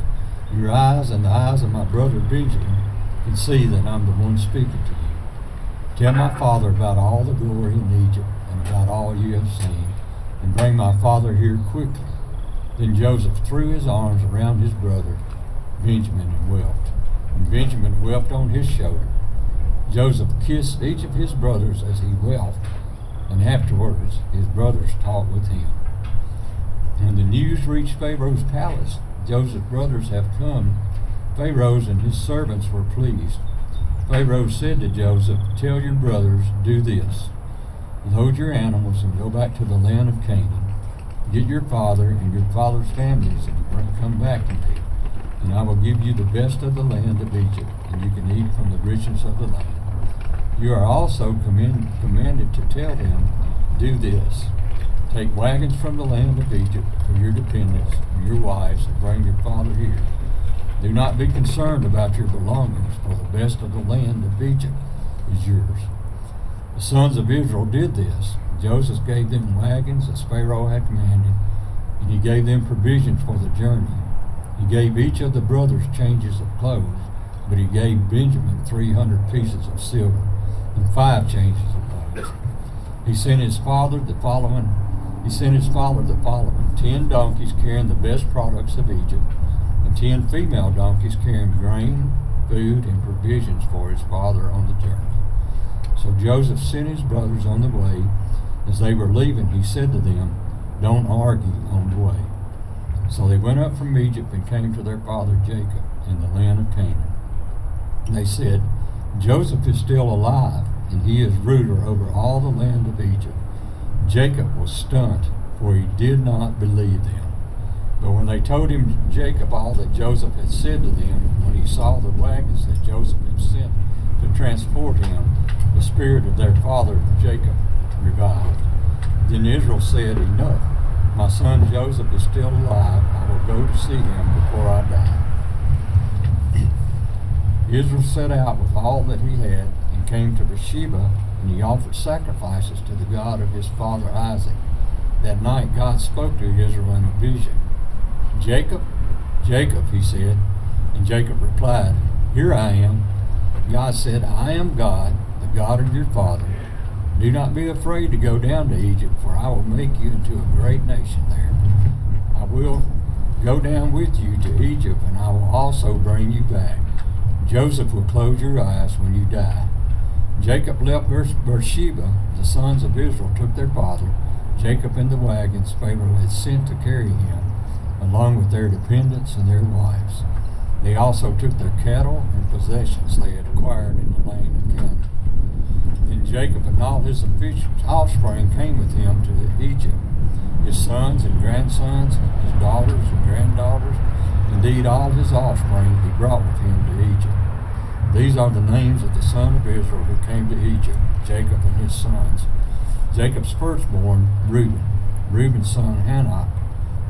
your eyes and the eyes of my brother Benjamin can see that I'm the one speaking to you. Tell my father about all the glory in Egypt and about all you have seen, and bring my father here quickly. Then Joseph threw his arms around his brother Benjamin and wept. And Benjamin wept on his shoulder. Joseph kissed each of his brothers as he wept, and afterwards his brothers talked with him. When the news reached Pharaoh's palace, Joseph's brothers have come. Pharaoh and his servants were pleased. Pharaoh said to Joseph, tell your brothers, do this. Load your animals and go back to the land of Canaan. Get your father and your father's families and come back to me. And I will give you the best of the land of Egypt, and you can eat from the richness of the land. You are also commanded to tell them, do this. Take wagons from the land of Egypt for your dependents and your wives, and bring your father here. Do not be concerned about your belongings, for the best of the land of Egypt is yours. The sons of Israel did this. Joseph gave them wagons as Pharaoh had commanded, and he gave them provisions for the journey. He gave each of the brothers changes of clothes, but he gave Benjamin 300 pieces of silver and 5 changes of clothes. He sent his father the following 10 donkeys carrying the best products of Egypt, and 10 female donkeys carrying grain, food, and provisions for his father on the journey. So Joseph sent his brothers on the way, As they were leaving, he said to them, "Don't argue on the way." So they went up from Egypt and came to their father Jacob in the land of Canaan. They said, "Joseph is still alive, and he is ruler over all the land of Egypt." Jacob was stunned, for he did not believe them. But when they told him, Jacob, all that Joseph had said to them, when he saw the wagons that Joseph had sent to transport him, the spirit of their father Jacob revived. Then Israel said, "Enough. My son Joseph is still alive. I will go to see him before I die." Israel set out with all that he had and came to Beersheba, and he offered sacrifices to the God of his father Isaac. That night God spoke to Israel in a vision. "Jacob, Jacob," he said. And Jacob replied, "Here I am." God said, "I am God, the God of your father. Do not be afraid to go down to Egypt, for I will make you into a great nation there. I will go down with you to Egypt, and I will also bring you back. Joseph will close your eyes when you die." Jacob left Beersheba. The sons of Israel took their father, Jacob, in the wagons Pharaoh had sent to carry him, along with their dependents and their wives. They also took their cattle and possessions they had acquired in the land of Canaan. Then Jacob and all his offspring came with him to Egypt, his sons and grandsons, his daughters and granddaughters, indeed all his offspring he brought with him to Egypt. These are the names of the sons of Israel who came to Egypt, Jacob and his sons. Jacob's firstborn, Reuben. Reuben's son, Hanok,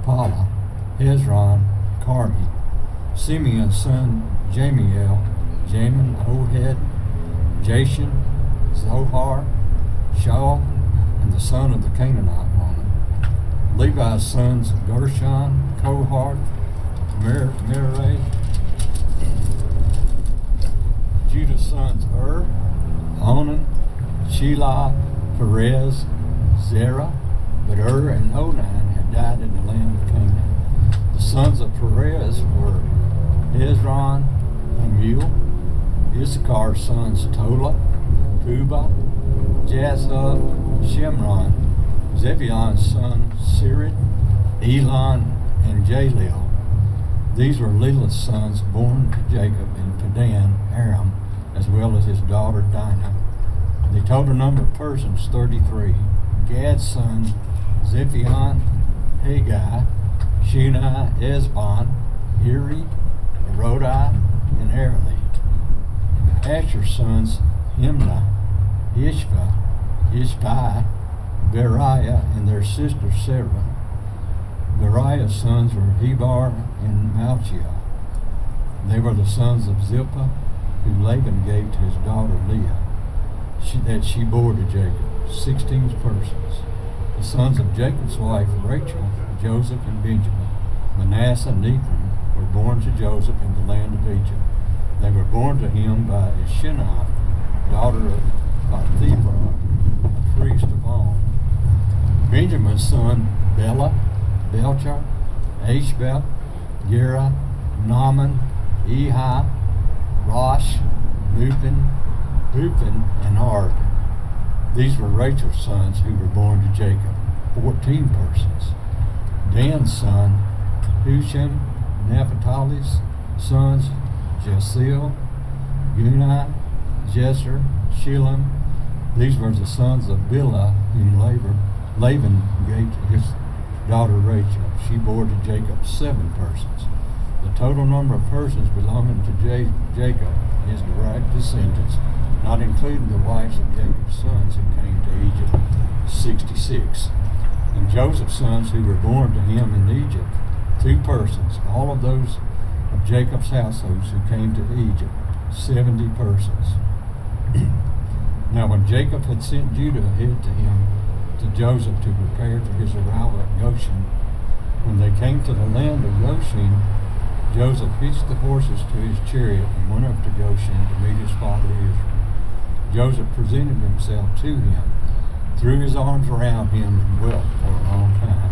Palah, Hezron, Carmi. Simeon's son, Jamiel, Jamin, Ohad, Jashan, Zohar, Shaul, and the son of the Canaanite woman. Levi's sons, Gershon, Kohath, Merari. Judah's sons, Onan, Shelah, Perez, Zerah. But and Onan had died in the land of Canaan. The sons of Perez were Hezron, Hamul. Issachar's sons, Tola, Pubah, Jazub, Shimron. Zebulon's son, Sirid, Elon, and Jaleel. These were Lelah's sons born to Jacob in Padan Aram, as well as his daughter Dinah. The total number of persons, 33. Gad's sons, Zephion, Haggai, Shuni, Esbon, Eri, Erodi, and Areli. Asher's sons, Imnah, Ishva, Ishbai, Beriah, and their sister Sarah. Beriah's sons were Heber and Malchiah. They were the sons of Zilpah, who Laban gave to his daughter Leah, that she bore to Jacob, 16 persons. The sons of Jacob's wife Rachel, Joseph and Benjamin. Manasseh and Ephraim were born to Joseph in the land of Egypt. They were born to him by Ishmael, daughter of Thebra, a priest of On. Benjamin's son Bela, Belchar, Ashbel, Gera, Naaman, Ehi, Rosh, Lupin, and Ard. These were Rachel's sons who were born to Jacob, 14 persons. Dan's son, Husham, Naphtali's sons, Jesiel, Guni, Jeser, Shilem. These were the sons of Bilhah, whom Laban gave to his daughter Rachel. She bore to Jacob 7 persons. The total number of persons belonging to Jacob, his direct descendants, not including the wives of Jacob's sons who came to Egypt, 66. And Joseph's sons who were born to him in Egypt, 2 persons. All of those of Jacob's households who came to Egypt, 70 persons. Now when Jacob had sent Judah ahead to him, to Joseph, to prepare for his arrival at Goshen, when they came to the land of Goshen, Joseph hitched the horses to his chariot and went up to Goshen to meet his father Israel. Joseph presented himself to him, threw his arms around him, and wept for a long time.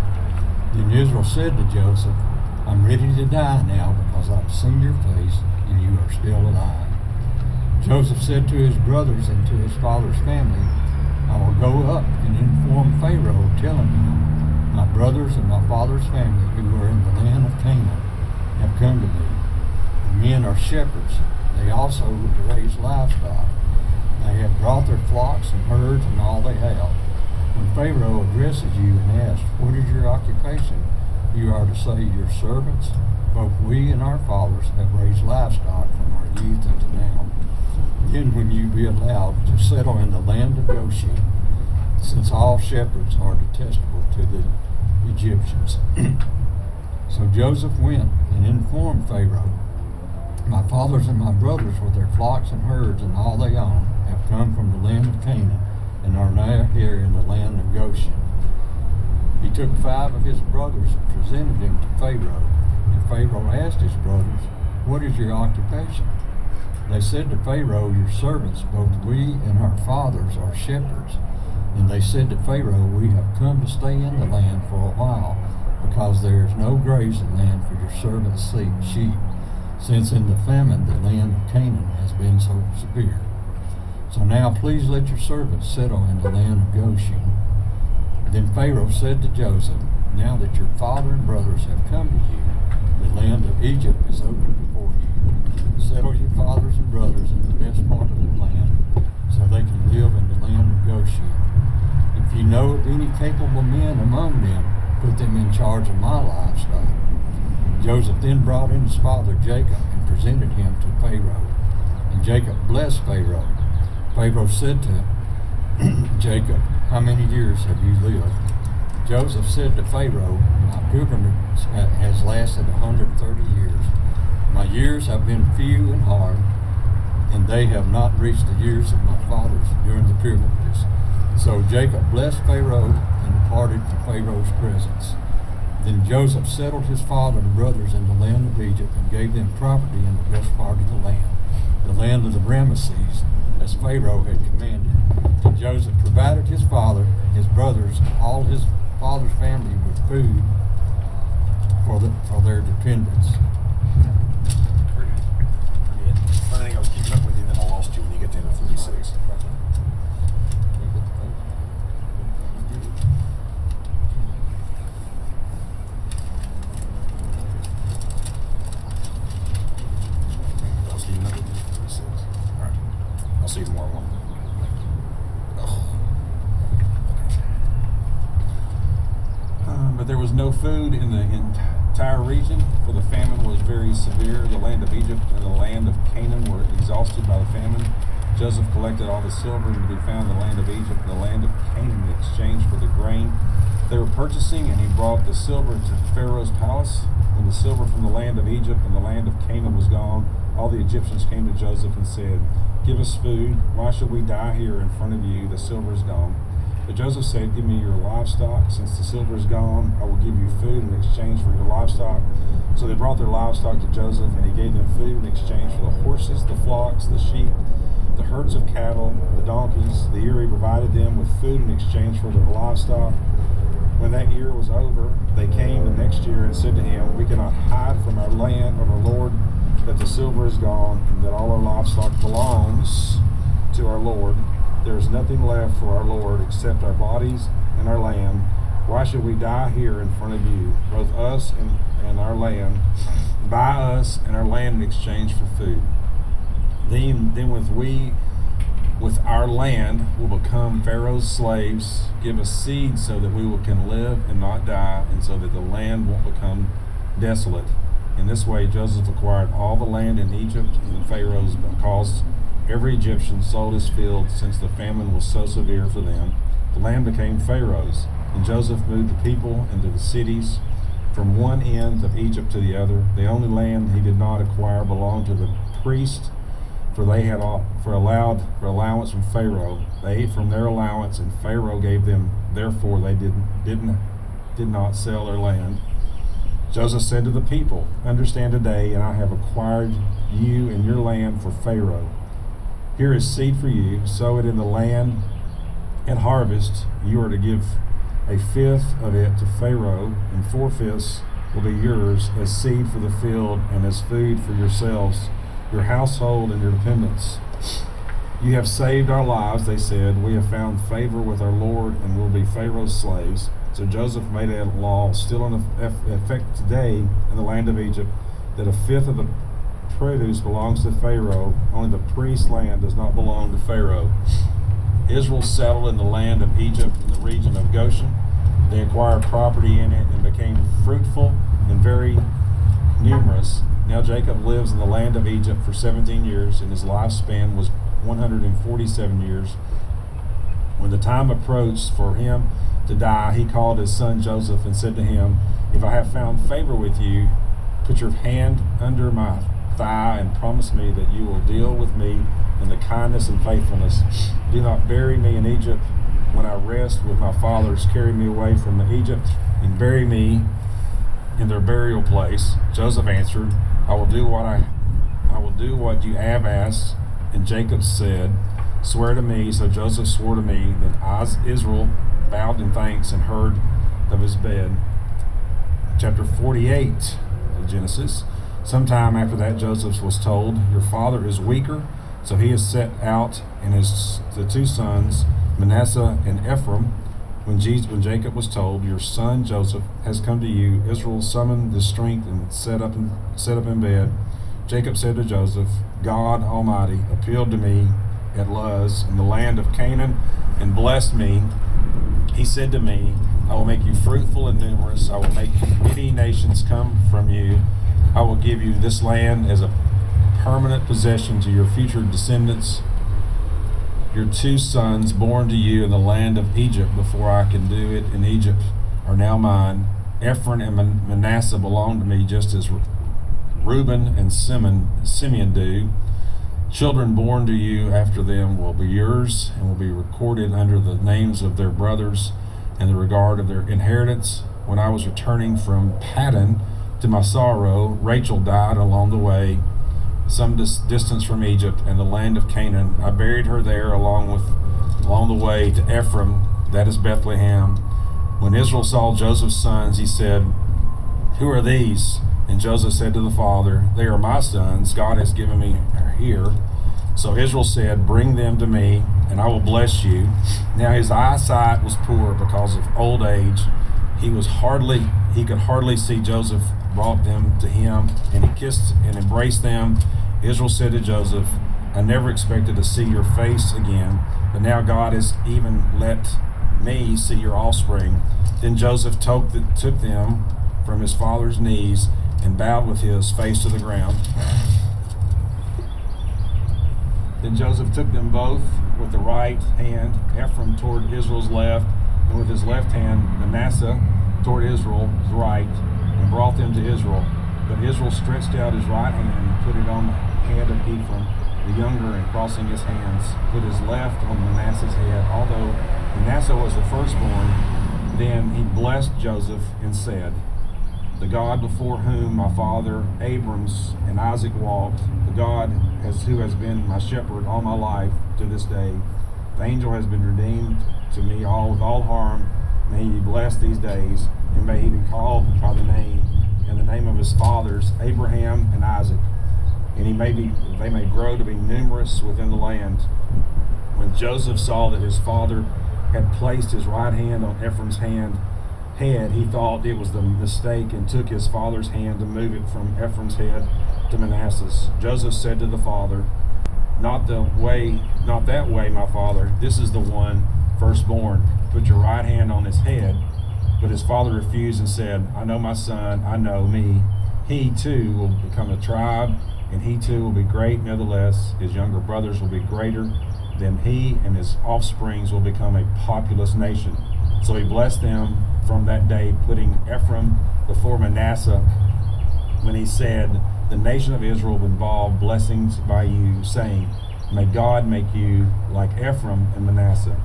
Then Israel said to Joseph, "I'm ready to die now because I've seen your face and you are still alive." Joseph said to his brothers and to his father's family, I will go up and inform Pharaoh, telling him, my brothers and my father's family who are in the land of Canaan have come to me. The men are shepherds. They also raise livestock. They have brought their flocks and herds and all they have. When Pharaoh addresses you and asks, what is your occupation? You are to say, your servants, both we and our fathers, have raised livestock from our youth unto now. Then will you be allowed to settle in the land of Goshen, since all shepherds are detestable to the Egyptians. So Joseph went and informed Pharaoh, my fathers and my brothers with their flocks and herds and all they own have come from the land of Canaan and are now here in the land of Goshen. He took 5 of his brothers and presented them to Pharaoh. And Pharaoh asked his brothers, what is your occupation? They said to Pharaoh, your servants, both we and our fathers, are shepherds. And they said to Pharaoh, we have come to stay in the land for a while, because there is no grazing land for your servants' sheep, since in the famine the land of Canaan has been so severe. So now please let your servants settle in the land of Goshen. Then Pharaoh said to Joseph, now that your father and brothers have come to you, the land of Egypt is open before you. Settle your fathers and brothers in the best part of the land, so they can live in the land of Goshen. If you know of any capable men among them, put them in charge of my livestock. Joseph then brought in his father Jacob and presented him to Pharaoh. And Jacob blessed Pharaoh. Pharaoh said to Jacob, how many years have you lived? Joseph said to Pharaoh, my pilgrimage has lasted 130 years. My years have been few and hard, and they have not reached the years of my fathers during the pilgrimages. So Jacob blessed Pharaoh and departed from Pharaoh's presence. Then Joseph settled his father and brothers in the land of Egypt and gave them property in the best part of the land of the Ramesses, as Pharaoh had commanded. And Joseph provided his father, his brothers, all his father's family with food for their dependents. I think I was keeping up with you, then I lost you when you get to the end of 36. I'll see you in 36. All right. I'll see you tomorrow morning. But there was no food in the entire region, for the famine was very severe. The land of Egypt and the land of Canaan were exhausted by the famine. Joseph collected all the silver to be found in the land of Egypt and the land of Canaan in exchange for the grain they were purchasing, and he brought the silver to Pharaoh's palace. When the silver from the land of Egypt and the land of Canaan was gone, all the Egyptians came to Joseph and said, give us food. Why should we die here in front of you? The silver is gone. But Joseph said, give me your livestock. Since the silver is gone, I will give you food in exchange for your livestock. So they brought their livestock to Joseph, and he gave them food in exchange for the horses, the flocks, the sheep, the herds of cattle, the donkeys. The year he provided them with food in exchange for their livestock. When that year was over, they came the next year and said to him, we cannot hide from our land of our Lord that the silver is gone, and that all our livestock belongs to our Lord. There is nothing left for our Lord except our bodies and our land. Why should we die here in front of you, both us and our land? Buy us and our land in exchange for food. Then with our land will become Pharaoh's slaves. Give us seed so that we can live and not die, and so that the land won't become desolate. In this way Joseph acquired all the land in Egypt and Pharaoh's, because every Egyptian sold his field, since the famine was so severe for them. The land became Pharaoh's, and Joseph moved the people into the cities from one end of Egypt to the other. The only land he did not acquire belonged to the priests, for they had for allowance from Pharaoh. They ate from their allowance, and Pharaoh gave them. Therefore they did not sell their land. Joseph said to the people, understand today, and I have acquired you and your land for Pharaoh. Here is seed for you. Sow it in the land. At harvest, you are to give a fifth of it to Pharaoh, and 4/5 will be yours as seed for the field and as food for yourselves, your household, and your dependents. You have saved our lives, they said. We have found favor with our Lord and will be Pharaoh's slaves. So Joseph made a law still in effect today in the land of Egypt that a fifth of the produce belongs to Pharaoh. Only the priest's land does not belong to Pharaoh. Israel settled in the land of Egypt in the region of Goshen. They acquired property in it and became fruitful and very numerous. Now Jacob lives in the land of Egypt for 17 years, and his lifespan was 147 years. When the time approached for him to die, he called his son Joseph and said to him, "If I have found favor with you, put your hand under my thigh and promise me that you will deal with me in the kindness and faithfulness. Do not bury me in Egypt. When I rest with my fathers, carry me away from Egypt and bury me in their burial place." Joseph answered, I will do what you have asked. And Jacob said, "Swear to me." So Joseph swore to me. Then Israel bowed in thanks and heard of his bed. Chapter 48 of Genesis. Sometime after that, Joseph was told, "Your father is weaker." So he has set out and the two sons, Manasseh and Ephraim. When Jacob was told, "Your son Joseph has come to you," Israel summoned his strength and sat up in bed. Jacob said to Joseph, "God Almighty appealed to me at Luz in the land of Canaan and blessed me. He said to me, I will make you fruitful and numerous. I will make many nations come from you. I will give you this land as a permanent possession to your future descendants. Your two sons born to you in the land of Egypt before I can do it in Egypt are now mine. Ephraim and Manasseh belong to me just as Reuben and Simeon do. Children born to you after them will be yours and will be recorded under the names of their brothers in the regard of their inheritance. When I was returning from Paddan, to my sorrow, Rachel died along the way, some distance from Egypt and the land of Canaan. I buried her there along the way to Ephraim, that is Bethlehem. When Israel saw Joseph's sons, he said, "Who are these?" And Joseph said to the father, "They are my sons. God has given me here." So Israel said, "Bring them to me, and I will bless you." Now his eyesight was poor because of old age. He could hardly see. Joseph brought them to him, and he kissed and embraced them. Israel said to Joseph, "I never expected to see your face again, but now God has even let me see your offspring." Then Joseph took them from his father's knees and bowed with his face to the ground. Then Joseph took them both with the right hand, Ephraim toward Israel's left, and with his left hand Manasseh toward Israel's right, and brought them to Israel. But Israel stretched out his right hand and put it on the head of Ephraim, the younger, and crossing his hands, put his left on Manasseh's head. Although Manasseh was the firstborn, then he blessed Joseph and said, "The God before whom my father Abram's and Isaac walked, the God who has been my shepherd all my life to this day, the angel has been redeemed to me with all harm. May he be blessed these days, and may he be called by the name of his fathers, Abraham and Isaac, and they may grow to be numerous within the land." When Joseph saw that his father had placed his right hand on Ephraim's head, he thought it was the mistake and took his father's hand to move it from Ephraim's head to Manasseh's. Joseph said to the father, Not that way, my father. This is the one firstborn. Put your right hand on his head." But his father refused and said, "I know my son, I know me. He too will become a tribe, and he too will be great. Nevertheless, his younger brothers will be greater than he, and his offsprings will become a populous nation." So he blessed them from that day, putting Ephraim before Manasseh, when he said, "The nation of Israel will involve blessings by you, saying, May God make you like Ephraim and Manasseh."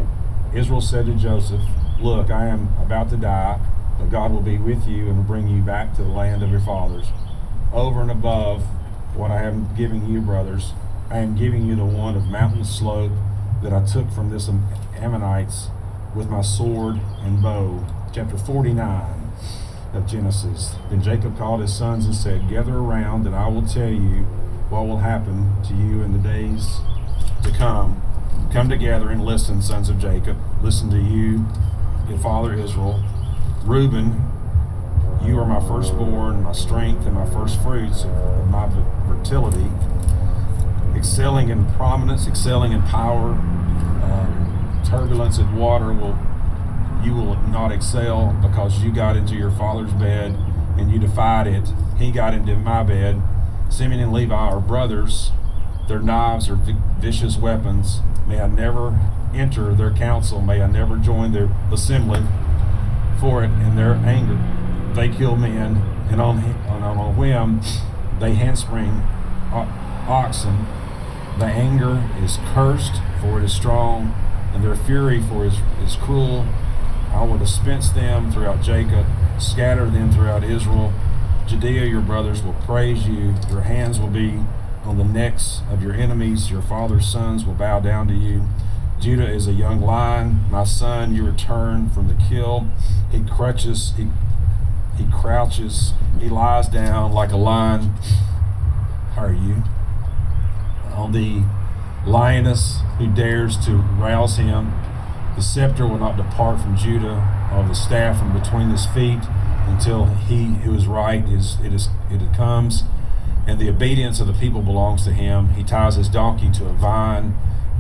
Israel said to Joseph, "Look, I am about to die, but God will be with you and will bring you back to the land of your fathers. Over and above what I am giving you, brothers, I am giving you the one of mountain slope that I took from this Ammonites with my sword and bow." Chapter 49 of Genesis. Then Jacob called his sons and said, "Gather around, and I will tell you what will happen to you in the days to come together and listen, sons of Jacob. Listen to you, your father Israel. Reuben, you are my firstborn, my strength, and my first fruits of my fertility, excelling in prominence, excelling in power. Turbulence and water you will not excel, because you got into your father's bed and you defied it. He got into my bed. Simeon and Levi are brothers. Their knives are vicious weapons. May I never enter their council. May I never join their assembly. For it, in their anger, they kill men, and on a whim, they handspring oxen. The anger is cursed, for it is strong, and their fury, for it is cruel. I will dispense them throughout Jacob, scatter them throughout Israel. Judea, your brothers will praise you. Your hands will be on the necks of your enemies. Your father's sons will bow down to you. Judah is a young lion. My son, you return from the kill. He crouches, he lies down like a lion. How are you? On the lioness who dares to rouse him. The scepter will not depart from Judah, or the staff from between his feet, until he who is right it comes, and the obedience of the people belongs to him. He ties his donkey to a vine,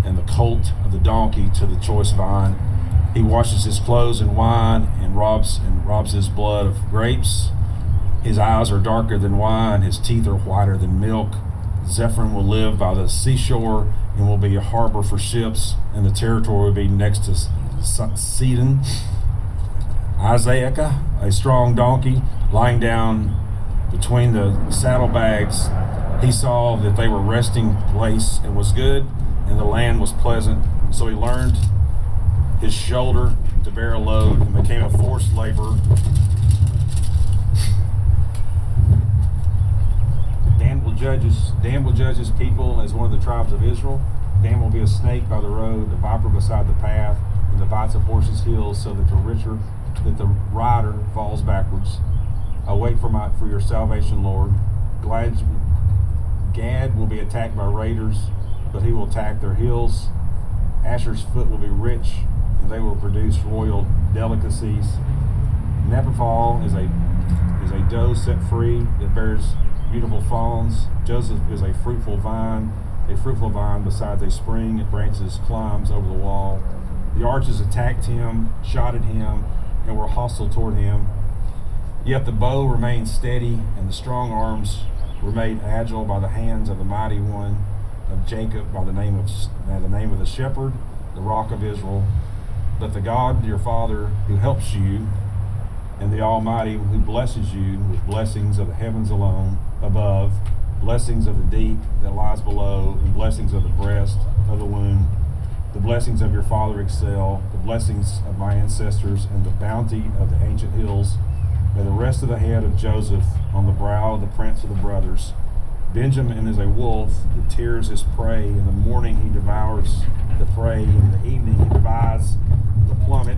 and the colt of the donkey to the choice vine. He washes his clothes in wine, and robs his blood of grapes. His eyes are darker than wine, his teeth are whiter than milk. Zephyr will live by the seashore and will be a harbor for ships, and the territory will be next to Sidon. Isaac, a strong donkey, lying down between the saddlebags. He saw that they were resting place and was good, and the land was pleasant. So he learned his shoulder to bear a load and became a forced laborer. Dan will judge his people as one of the tribes of Israel. Dan will be a snake by the road, a viper beside the path, and the bites of horses' heels, so that the rider falls backwards. I wait for your salvation, Lord. Gad will be attacked by raiders, but he will attack their hills. Asher's foot will be rich, and they will produce royal delicacies. Naphtali is a doe set free that bears beautiful fawns. Joseph is a fruitful vine besides a spring. It branches, climbs over the wall. The archers attacked him, shot at him, and were hostile toward him. Yet the bow remained steady, and the strong arms were made agile by the hands of the mighty one of Jacob, by the name of the shepherd, the rock of Israel. Let the God, your Father, who helps you, and the Almighty, who blesses you with blessings of the heavens alone, above, blessings of the deep that lies below, and blessings of the breast of the womb. The blessings of your father excel, the blessings of my ancestors, and the bounty of the ancient hills. May the rest of the head of Joseph on the brow of the prince of the brothers. Benjamin is a wolf that tears his prey. In the morning he devours the prey. In the evening he divides the plummet.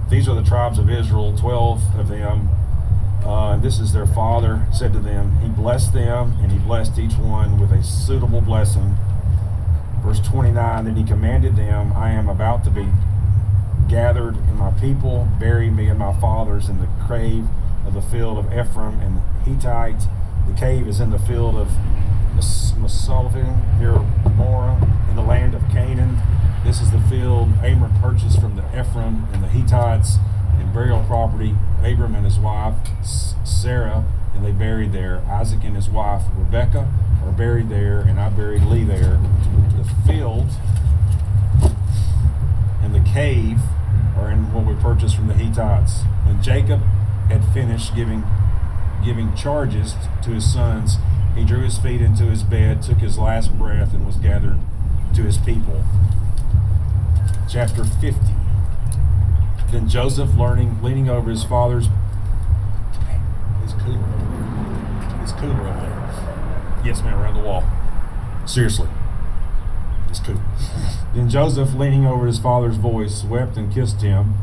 These are the tribes of Israel, 12 of them. And this is their father said to them. He blessed them, and he blessed each one with a suitable blessing. Verse 29, then he commanded them, I am about to be gathered in my people. Bury me and my fathers in the cave of the field of Ephraim and the Hittite. The cave is in the field of Mesolvim near Morah in the land of Canaan. This is the field Abram purchased from the Ephraim and the Hittites in burial property. Abram and his wife Sarah, and they buried there. Isaac and his wife Rebekah are buried there, and I buried Leah there. The field and the cave are in what we purchased from the Hittites. When Jacob had finished giving charges to his sons, he drew his feet into his bed, took his last breath, and was gathered to his people. Chapter 50. Then Joseph, leaning over his father's... It's cooler over there. Yes, man, around the wall. Seriously. It's cool. Then Joseph, leaning over his father's voice, wept and kissed him.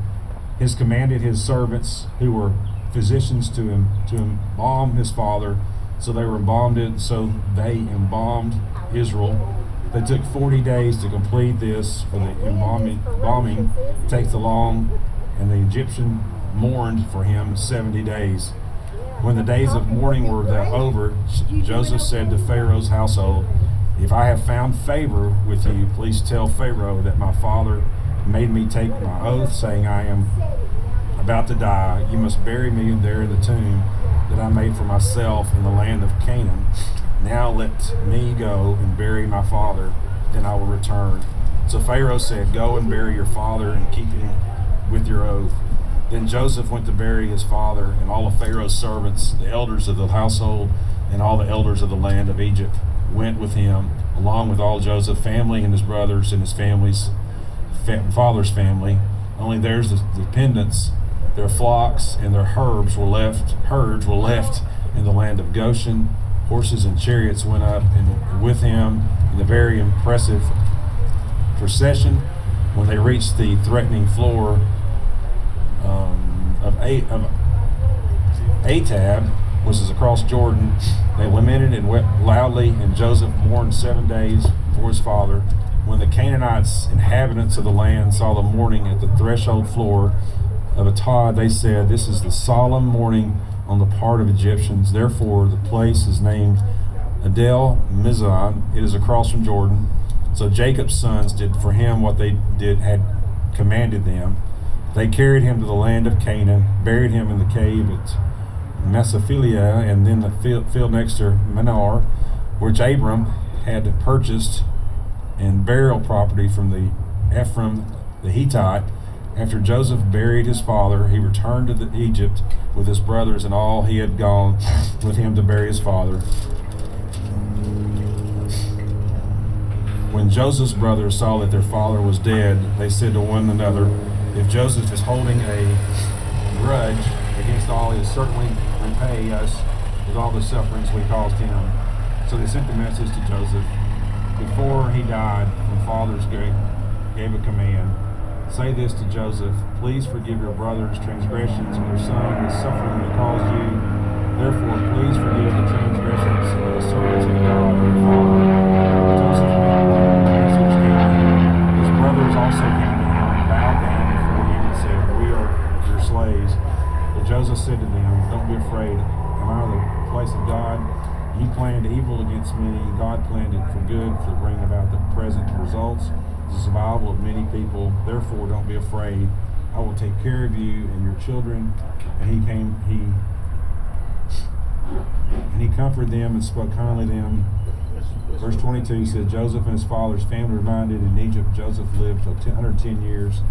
He commanded his servants, who were physicians, to embalm his father. So they embalmed Israel. They took 40 days to complete this, for the embalming takes long, and the Egyptian mourned for him 70 days. When the days of mourning were over, Joseph said to Pharaoh's household, "If I have found favor with you, please tell Pharaoh that my father made me take my oath, saying, I am about to die. You must bury me there in the tomb that I made for myself in the land of Canaan. Now let me go and bury my father, then I will return." So Pharaoh said, "Go and bury your father in keeping with your oath." Then Joseph went to bury his father, and all of Pharaoh's servants, the elders of the household, and all the elders of the land of Egypt went with him, along with all Joseph's family and his brothers and his father's family. Only their dependents, their flocks and their herds were left in the land of Goshen. Horses and chariots went up and with him in a very impressive procession. When they reached the threatening floor of Atab, which is across Jordan, they lamented and wept loudly, and Joseph mourned 7 days for his father. When the Canaanites, inhabitants of the land, saw the mourning at the threshold floor of Atad, they said, "This is the solemn mourning on the part of Egyptians." Therefore, the place is named Adel Mizan. It is across from Jordan. So Jacob's sons did for him what they had commanded them. They carried him to the land of Canaan, buried him in the cave at Mesophilia, and then the field next to Manar, which Abram had purchased, and burial property from the Ephraim the Hittite. After Joseph buried his father, he returned to Egypt with his brothers and all he had gone with him to bury his father. When Joseph's brothers saw that their father was dead, they said to one another, "If Joseph is holding a grudge against all, he will certainly repay us with all the sufferings we caused him." So they sent a message to Joseph before he died, when fathers gave a command. "Say this to Joseph, please forgive your brother's transgressions and your son his suffering they caused you. Therefore, please forgive the transgressions of the servants of God your father." Joseph message came to him. His brothers also came to him and bowed down before him and said, "We are your slaves." But Joseph said to them, "Don't be afraid. Am I in the place of God? You planned evil against me. God planned it for good to bring about the present results, the survival of many people. Therefore, don't be afraid. I will take care of you and your children." And he comforted them and spoke kindly to them. Verse 22 said, Joseph and his father's family reminded in Egypt. Joseph lived till 110 years.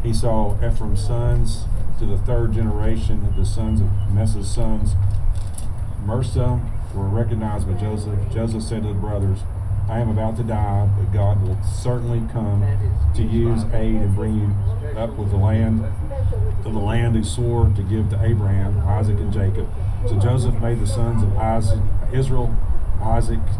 He saw Ephraim's sons to the third generation of the sons of Manasseh's sons. Mersa were recognized by Joseph. Joseph said to the brothers, "I am about to die, but God will certainly come to use aid and bring you up with the land to the land he swore to give to Abraham, Isaac, and Jacob." So Joseph made the sons of Isaac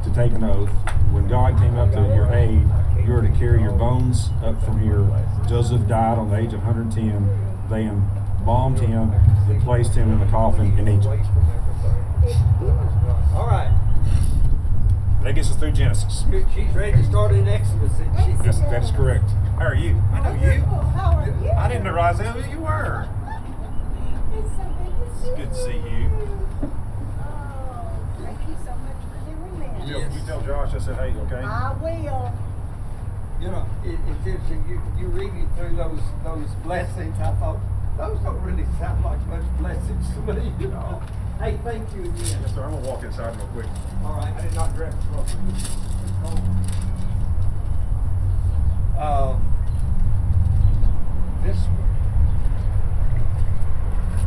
to take an oath. "When God came up to your aid, you are to carry your bones up from here." Joseph died on the age of 110. They embalmed him and placed him in the coffin in Egypt. All right. That gets us through Genesis. She's ready to start in Exodus, isn't she? Yes, that is correct. How are you? I know you. How are you? I didn't realize who you were. It's so It's good to see you. Oh, thank you so much for doing that. You tell Josh I said hey, okay? I will. You know, it's interesting. You reading through those blessings. I thought those don't really sound like much blessings to me. You know. Hey, thank you again. Yes, sir. I'm gonna walk inside real quick. All right. I did not dress properly. This one.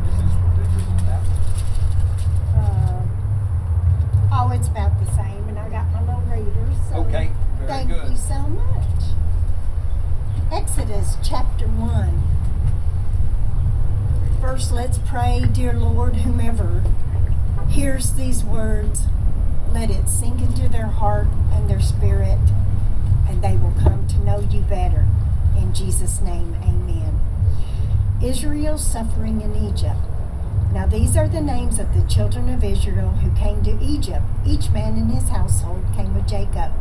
Is this religious about? Oh, it's about the same, and I got my little readers. So Okay, very thank good. you so much. Exodus chapter 1. First, let's pray. Dear Lord, whomever hears these words, let it sink into their heart and their spirit, and they will come to know you better. In Jesus' name, amen. Israel's suffering in Egypt. Now these are the names of the children of Israel who came to Egypt. Each man in his household came with Jacob: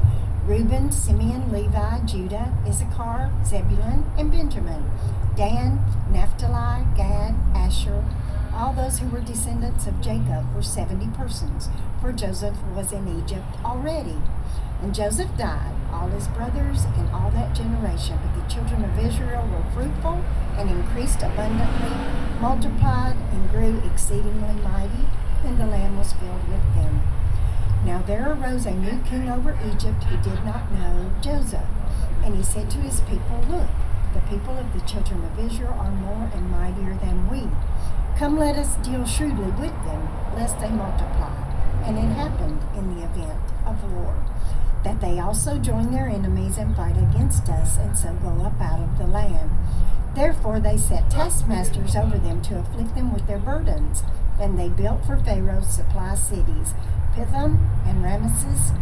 Reuben, Simeon, Levi, Judah, Issachar, Zebulun, and Benjamin, Dan, Naphtali, Gad, Asher. All those who were descendants of Jacob were 70 persons, for Joseph was in Egypt already. And Joseph died, all his brothers, and all that generation. But the children of Israel were fruitful and increased abundantly, multiplied and grew exceedingly mighty, and the land was filled with them. Now there arose a new king over Egypt who did not know Joseph. And he said to his people, Look, the people of the children of Israel are more and mightier than we. Come, let us deal shrewdly with them, lest they multiply. And it happened in the event of war that they also join their enemies and fight against us, and so go up out of the land. Therefore they set taskmasters over them to afflict them with their burdens. And they built for Pharaoh supply cities, Pithom and Ramesses.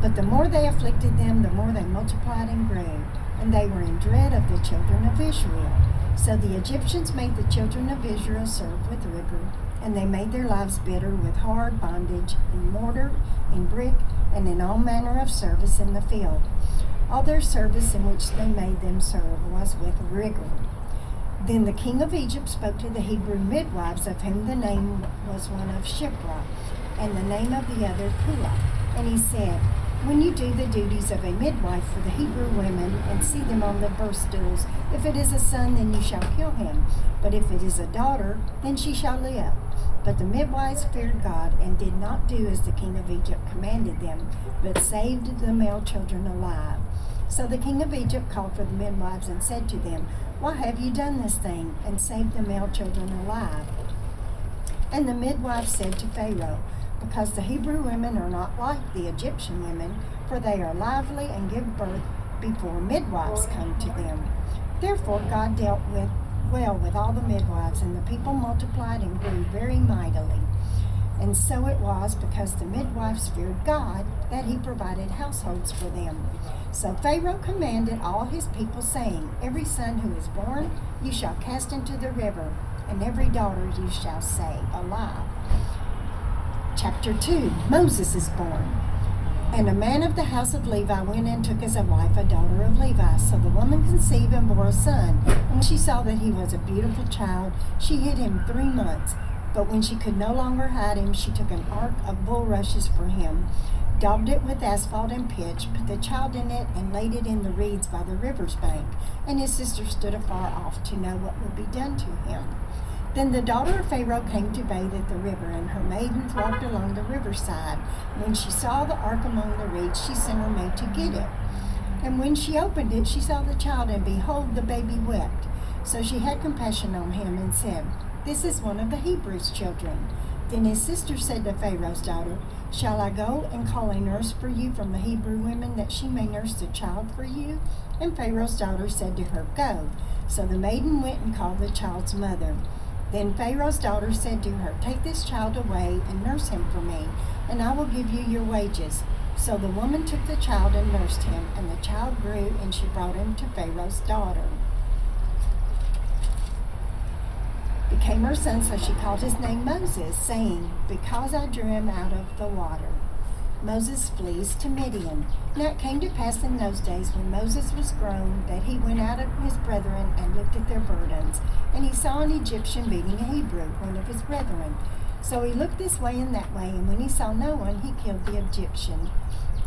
But the more they afflicted them, the more they multiplied and grew, and they were in dread of the children of Israel. So the Egyptians made the children of Israel serve with rigor, and they made their lives bitter with hard bondage, in mortar, in brick, and in all manner of service in the field. All their service in which they made them serve was with rigor. Then the king of Egypt spoke to the Hebrew midwives, of whom the name was one of Shiphrah, and the name of the other Puah. And he said, When you do the duties of a midwife for the Hebrew women, and see them on the birth stools, if it is a son, then you shall kill him. But if it is a daughter, then she shall live. But the midwives feared God, and did not do as the king of Egypt commanded them, but saved the male children alive. So the king of Egypt called for the midwives, and said to them, Why have you done this thing, and saved the male children alive? And the midwives said to Pharaoh, Because the Hebrew women are not like the Egyptian women, for they are lively and give birth before midwives come to them. Therefore God dealt well with all the midwives, and the people multiplied and grew very mightily. And so it was, because the midwives feared God, that he provided households for them. So Pharaoh commanded all his people, saying, Every son who is born you shall cast into the river, and every daughter you shall save alive. Chapter 2, Moses is born. And a man of the house of Levi went and took as a wife a daughter of Levi. So the woman conceived and bore a son. And when she saw that he was a beautiful child, she hid him 3 months. But when she could no longer hide him, she took an ark of bulrushes for him, daubed it with asphalt and pitch, put the child in it, and laid it in the reeds by the river's bank. And his sister stood afar off to know what would be done to him. Then the daughter of Pharaoh came to bathe at the river, and her maidens walked along the riverside. When she saw the ark among the reeds, she sent her maid to get it. And when she opened it, she saw the child, and behold, the baby wept. So she had compassion on him, and said, This is one of the Hebrews' children. Then his sister said to Pharaoh's daughter, Shall I go and call a nurse for you from the Hebrew women, that she may nurse the child for you? And Pharaoh's daughter said to her, Go. So the maiden went and called the child's mother. Then Pharaoh's daughter said to her, Take this child away and nurse him for me, and I will give you your wages. So the woman took the child and nursed him, and the child grew, and she brought him to Pharaoh's daughter. Became her son, so she called his name Moses, saying, Because I drew him out of the water. Moses flees to Midian. Now it came to pass in those days, when Moses was grown, that he went out of his brethren and looked at their burdens. And he saw an Egyptian beating a Hebrew, one of his brethren. So he looked this way and that way, and when he saw no one, he killed the Egyptian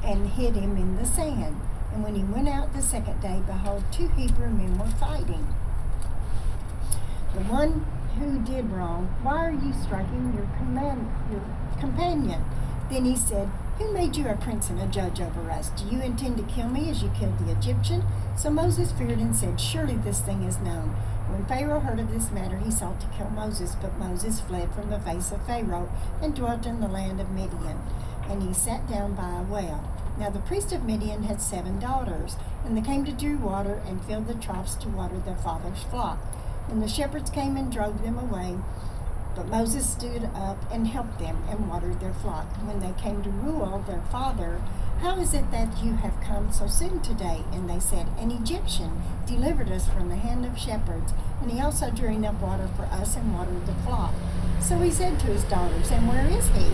and hid him in the sand. And when he went out the second day, behold, 2 Hebrew men were fighting. The one who did wrong, Why are you striking your companion? Then he said, Who made you a prince and a judge over us? Do you intend to kill me as you killed the Egyptian? So Moses feared and said, Surely this thing is known. When Pharaoh heard of this matter, he sought to kill Moses, but Moses fled from the face of Pharaoh and dwelt in the land of Midian. And he sat down by a well. Now the priest of Midian had 7 daughters, and they came to draw water and filled the troughs to water their father's flock. And the shepherds came and drove them away. But Moses stood up and helped them and watered their flock. When they came to Reuel, their father, How is it that you have come so soon today? And they said, An Egyptian delivered us from the hand of shepherds, and he also drew enough water for us and watered the flock. So he said to his daughters, And where is he?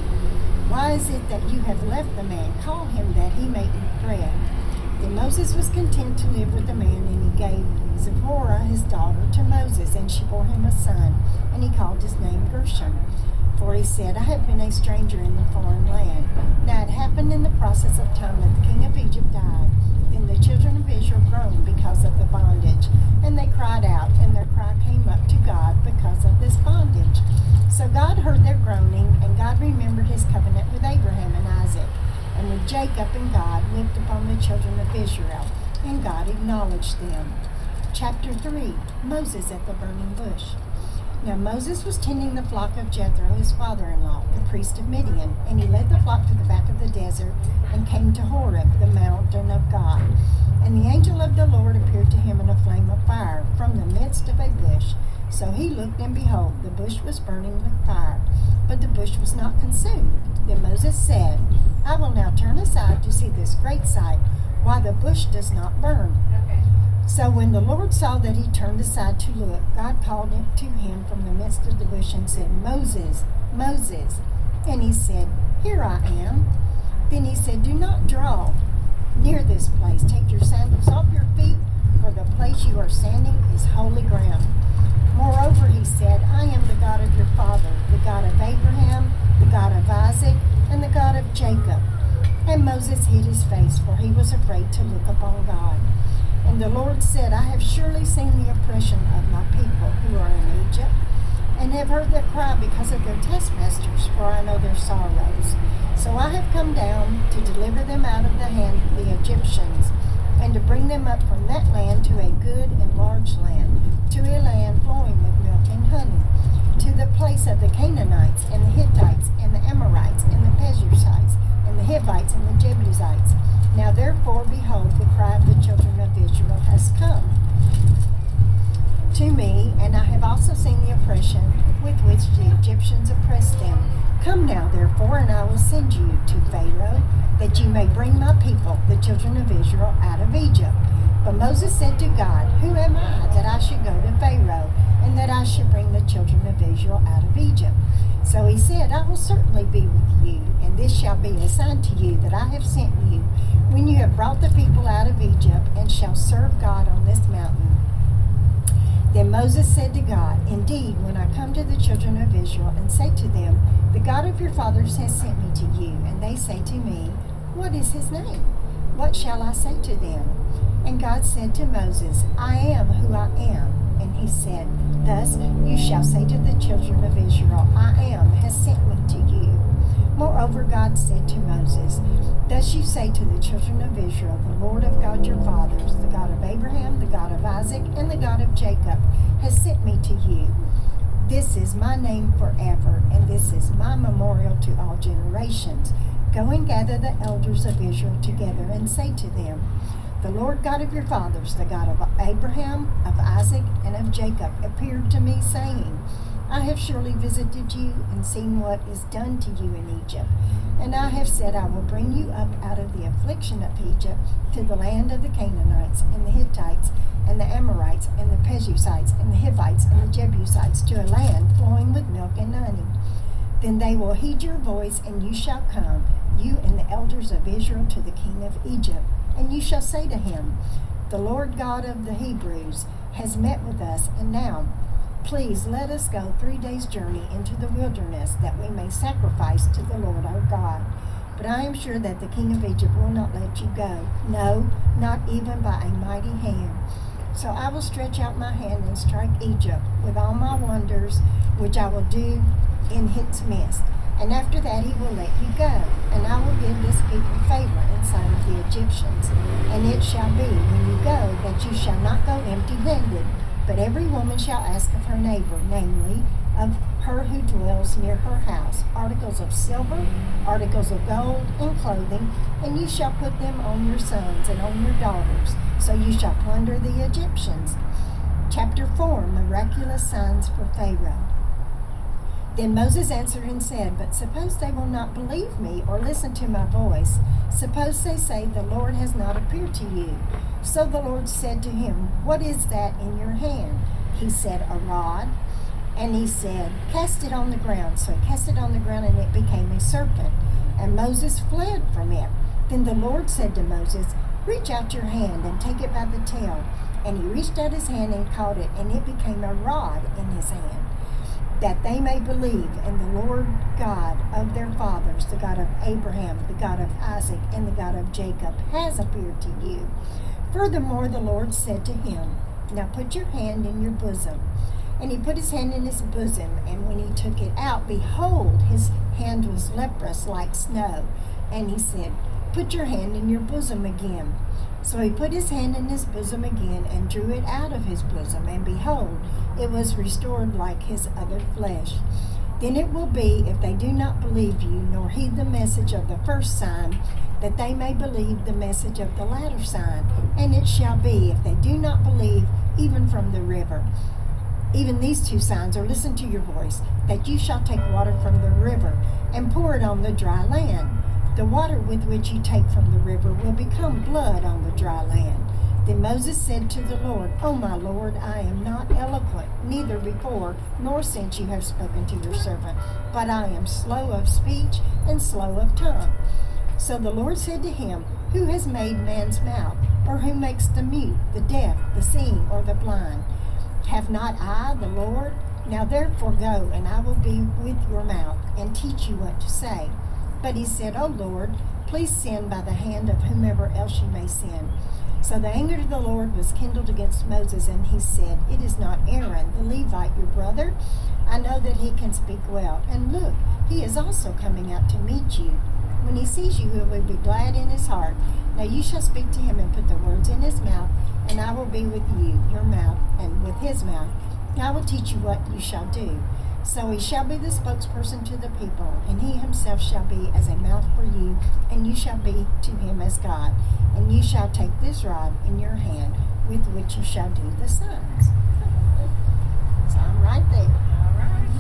Why is it that you have left the man? Call him that he may eat bread. Then Moses was content to live with the man, and he gave Zipporah his daughter to Moses, and she bore him a son, and he called his name Gershom. For he said, I have been a stranger in the foreign land. Now it happened in the process of time that the king of Egypt died. Then the children of Israel groaned because of the bondage, and they cried out, and their cry came up to God because of this bondage. So God heard their groaning, and God remembered his covenant with Abraham and Isaac. And with Jacob and God looked upon the children of Israel, and God acknowledged them. Chapter 3, Moses at the burning bush. Now Moses was tending the flock of Jethro, his father-in-law, the priest of Midian, and he led the flock to the back of the desert and came to Horeb, the mountain of God. And the angel of the Lord appeared to him in a flame of fire from the midst of a bush. So he looked, and behold, the bush was burning with fire, but the bush was not consumed. Then Moses said, I will now turn aside to see this great sight, why the bush does not burn. So when the Lord saw that he turned aside to look, God called to him from the midst of the bush and said, Moses, Moses. And he said, Here I am. Then he said, Do not draw near this place. Take your sandals off your feet, for the place you are standing is holy ground. Moreover, he said, I am the God of your father, the God of Abraham, the God of Isaac, and the God of Jacob. And Moses hid his face, for he was afraid to look upon God. And the Lord said, I have surely seen the oppression of my people who are in Egypt, and have heard their cry because of their taskmasters, for I know their sorrows. So I have come down to deliver them out of the hand of the Egyptians, and to bring them up from that land to a good and large land, to a land flowing with milk and honey, to the place of the Canaanites, and the Hittites, and the Amorites, and the Perizzites, and the Hivites, and the Jebusites. Now therefore, behold, the cry of the children of Israel has come to me, and I have also seen the oppression with which the Egyptians oppressed them. Come now, therefore, and I will send you to Pharaoh, that you may bring my people, the children of Israel, out of Egypt. But Moses said to God, Who am I that I should go to Pharaoh, and that I should bring the children of Israel out of Egypt? So he said, I will certainly be with you, and this shall be a sign to you that I have sent you, when you have brought the people out of Egypt, and shall serve God on this mountain. Then Moses said to God, Indeed, when I come to the children of Israel and say to them, The God of your fathers has sent me to you, and they say to me, What is his name? What shall I say to them? And God said to Moses, I am who I am. And he said, Thus you shall say to the children of Israel, I am has sent me to you. Moreover, God said to Moses, Thus you say to the children of Israel, The Lord of God your fathers, the God of Abraham, the God of Isaac, and the God of Jacob, has sent me to you. This is my name forever, and this is my memorial to all generations. Go and gather the elders of Israel together, and say to them, The Lord God of your fathers, the God of Abraham, of Isaac, and of Jacob, appeared to me, saying, I have surely visited you and seen what is done to you in Egypt. And I have said, I will bring you up out of the affliction of Egypt to the land of the Canaanites, and the Hittites, and the Amorites, and the Perizzites, and the Hivites, and the Jebusites, to a land flowing with milk and honey. Then they will heed your voice, and you shall come, you and the elders of Israel, to the king of Egypt. And you shall say to him, The Lord God of the Hebrews has met with us, and now, please let us go 3 days' journey into the wilderness, that we may sacrifice to the Lord our God. But I am sure that the king of Egypt will not let you go, no, not even by a mighty hand. So I will stretch out my hand and strike Egypt with all my wonders, which I will do in its midst. And after that he will let you go, and I will give this people favor in sight of the Egyptians. And it shall be, when you go, that you shall not go empty-handed, but every woman shall ask of her neighbor, namely, of her who dwells near her house, articles of silver, articles of gold, and clothing, and you shall put them on your sons and on your daughters, so you shall plunder the Egyptians. Chapter 4, Miraculous Signs for Pharaoh. Then Moses answered and said, But suppose they will not believe me or listen to my voice. Suppose they say, The Lord has not appeared to you. So the Lord said to him, What is that in your hand? He said, A rod. And he said, cast it on the ground. So he cast it on the ground, and it became a serpent. And Moses fled from it. Then the Lord said to Moses, reach out your hand and take it by the tail. And he reached out his hand and caught it, and it became a rod in his hand, that they may believe in the Lord God of their fathers, the God of Abraham, the God of Isaac, and the God of Jacob, has appeared to you. Furthermore, the Lord said to him, now put your hand in your bosom. And he put his hand in his bosom, and when he took it out, behold, his hand was leprous like snow. And he said, put your hand in your bosom again. So he put his hand in his bosom again, and drew it out of his bosom, and behold, it was restored like his other flesh. Then it will be, if they do not believe you, nor heed the message of the first sign, that they may believe the message of the latter sign. And it shall be, if they do not believe, even from the river, even these two signs, or listen to your voice, that you shall take water from the river, and pour it on the dry land. The water with which you take from the river will become blood on the dry land. Then Moses said to the Lord, O my Lord, I am not eloquent, neither before nor since you have spoken to your servant, but I am slow of speech and slow of tongue. So the Lord said to him, who has made man's mouth, or who makes the mute, the deaf, the seeing, or the blind? Have not I, the Lord? Now therefore go, and I will be with your mouth, and teach you what to say. But he said, O Lord, please send by the hand of whomever else you may send. So the anger of the Lord was kindled against Moses, and he said, it is not Aaron, the Levite, your brother? I know that he can speak well. And look, he is also coming out to meet you. When he sees you, he will be glad in his heart. Now you shall speak to him and put the words in his mouth, and I will be with you, your mouth, and with his mouth. I will teach you what you shall do. So he shall be the spokesperson to the people, and he himself shall be as a mouth for you, and you shall be to him as God. And you shall take this rod in your hand, with which you shall do the signs. So I'm right there. All right.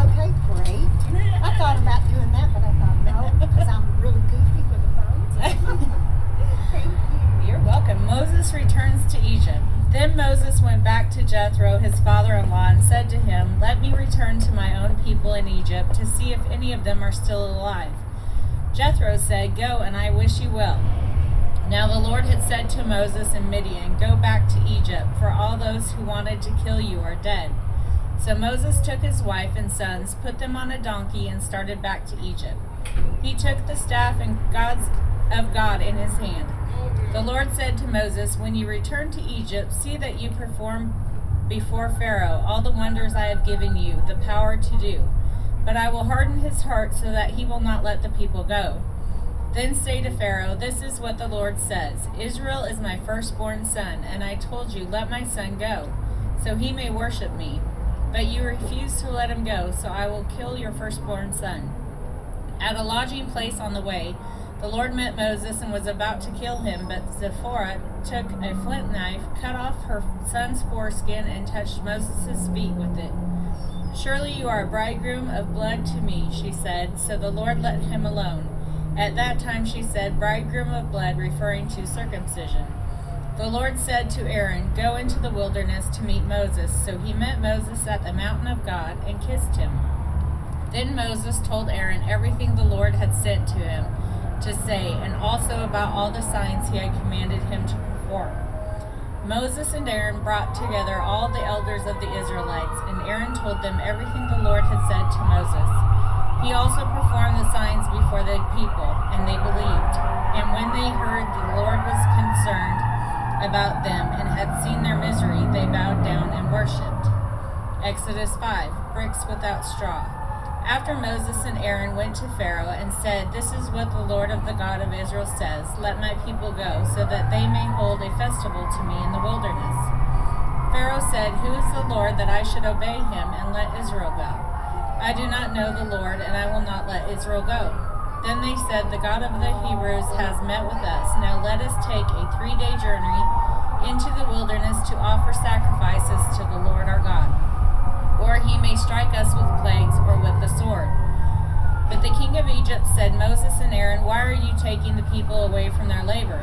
Okay, great. I thought about doing that, but I thought no, because I'm really goofy with the phones. Thank you. You're welcome. Moses returns to Egypt. Then Moses went back to Jethro, his father-in-law, and said to him, let me return to my own people in Egypt to see if any of them are still alive. Jethro said, go, and I wish you well. Now the Lord had said to Moses in Midian, go back to Egypt, for all those who wanted to kill you are dead. So Moses took his wife and sons, put them on a donkey, and started back to Egypt. He took the staff and of God in his hand. The Lord said to Moses, when you return to Egypt, see that you perform before Pharaoh all the wonders I have given you, the power to do. But I will harden his heart so that he will not let the people go. Then say to Pharaoh, this is what the Lord says, Israel is my firstborn son, and I told you, let my son go, so he may worship me. But you refused to let him go, so I will kill your firstborn son. At a lodging place on the way, the Lord met Moses and was about to kill him, but Zipporah took a flint knife, cut off her son's foreskin, and touched Moses' feet with it. Surely you are a bridegroom of blood to me, she said, so the Lord let him alone. At that time she said, bridegroom of blood, referring to circumcision. The Lord said to Aaron, go into the wilderness to meet Moses. So he met Moses at the mountain of God and kissed him. Then Moses told Aaron everything the Lord had sent to him to say, and also about all the signs he had commanded him to perform. Moses and Aaron brought together all the elders of the Israelites, and Aaron told them everything the Lord had said to Moses. He also performed the signs before the people, and they believed. And when they heard the Lord was concerned about them and had seen their misery, they bowed down and worshipped. Exodus 5, bricks without straw. After Moses and Aaron went to Pharaoh and said, this is what the Lord of the God of Israel says, let my people go, so that they may hold a festival to me in the wilderness. Pharaoh said, who is the Lord that I should obey him and let Israel go? I do not know the Lord, and I will not let Israel go. Then they said, the God of the Hebrews has met with us. Now let us take a 3-day journey into the wilderness to offer sacrifices to the Lord our God. Or he may strike us with plagues or with the sword. But the king of Egypt said, Moses and Aaron, why are you taking the people away from their labor?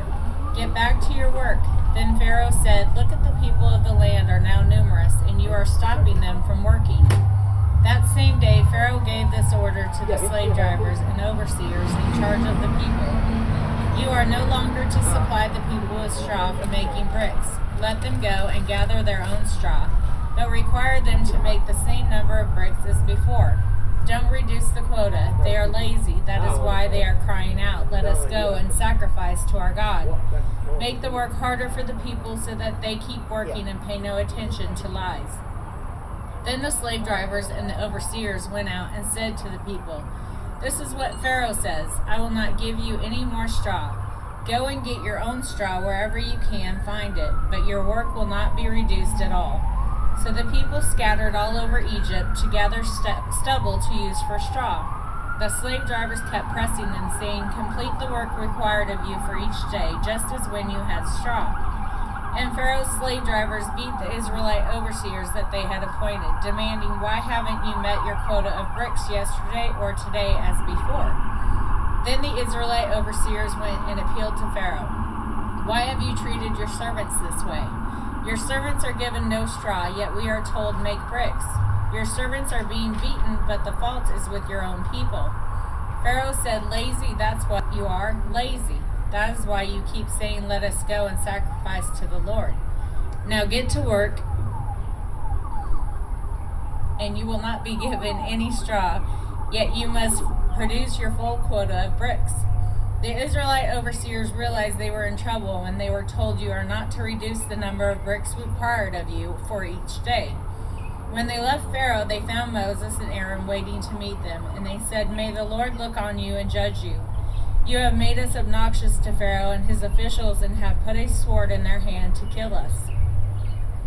Get back to your work. Then Pharaoh said, "Look at the people of the land are now numerous, and you are stopping them from working." That same day, Pharaoh gave this order to the slave drivers and overseers in charge of the people. "You are no longer to supply the people with straw for making bricks. Let them go and gather their own straw, but require them to make the same number of bricks as before. Don't reduce the quota. They are lazy. That is why they are crying out, 'Let us go and sacrifice to our God.' Make the work harder for the people so that they keep working and pay no attention to lies." Then the slave drivers and the overseers went out and said to the people, "This is what Pharaoh says, I will not give you any more straw. Go and get your own straw wherever you can find it, but your work will not be reduced at all." So the people scattered all over Egypt to gather stubble to use for straw. The slave drivers kept pressing them, saying, "Complete the work required of you for each day, just as when you had straw." And Pharaoh's slave drivers beat the Israelite overseers that they had appointed, demanding, "Why haven't you met your quota of bricks yesterday or today as before?" Then the Israelite overseers went and appealed to Pharaoh. "Why have you treated your servants this way? Your servants are given no straw, yet we are told, 'Make bricks.' Your servants are being beaten, but the fault is with your own people." Pharaoh said, "Lazy, that's what you are, lazy. That is why you keep saying, 'Let us go and sacrifice to the Lord.' Now get to work, and you will not be given any straw, yet you must produce your full quota of bricks." The Israelite overseers realized they were in trouble when they were told, "You are not to reduce the number of bricks required of you for each day." When they left Pharaoh, they found Moses and Aaron waiting to meet them, and they said, "May the Lord look on you and judge you. You have made us obnoxious to Pharaoh and his officials and have put a sword in their hand to kill us."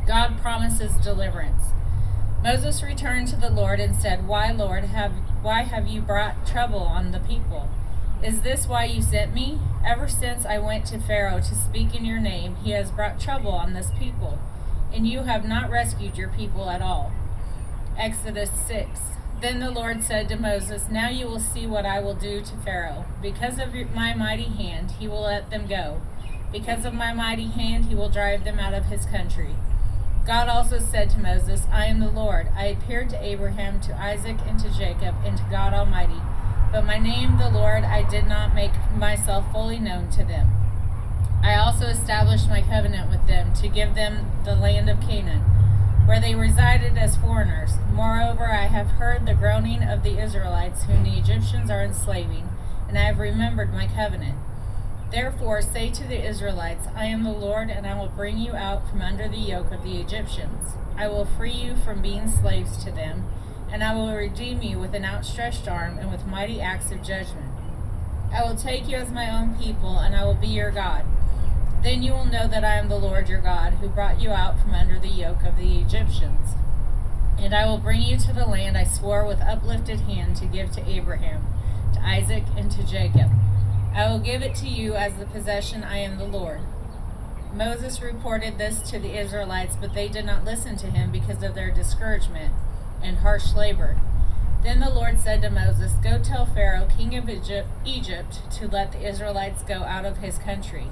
God promises deliverance. Moses returned to the Lord and said, "Why, Lord, why have you brought trouble on the people? Is this why you sent me? Ever since I went to Pharaoh to speak in your name, he has brought trouble on this people, and you have not rescued your people at all." Exodus 6. Then the Lord said to Moses, "Now you will see what I will do to Pharaoh. Because of my mighty hand, he will let them go. Because of my mighty hand, he will drive them out of his country." God also said to Moses, "I am the Lord. I appeared to Abraham, to Isaac, and to Jacob, and to God Almighty. But my name, the Lord, I did not make myself fully known to them. I also established my covenant with them to give them the land of Canaan, where they resided as foreigners. Moreover, I have heard the groaning of the Israelites whom the Egyptians are enslaving, and I have remembered my covenant. Therefore say to the Israelites, I am the Lord, and I will bring you out from under the yoke of the Egyptians. I will free you from being slaves to them, and I will redeem you with an outstretched arm and with mighty acts of judgment. I will take you as my own people, and I will be your God. Then you will know that I am the Lord your God, who brought you out from under the yoke of the Egyptians. And I will bring you to the land I swore with uplifted hand to give to Abraham, to Isaac, and to Jacob. I will give it to you as the possession. I am the Lord." Moses reported this to the Israelites, but they did not listen to him because of their discouragement and harsh labor. Then the Lord said to Moses, "Go tell Pharaoh, king of Egypt, to let the Israelites go out of his country."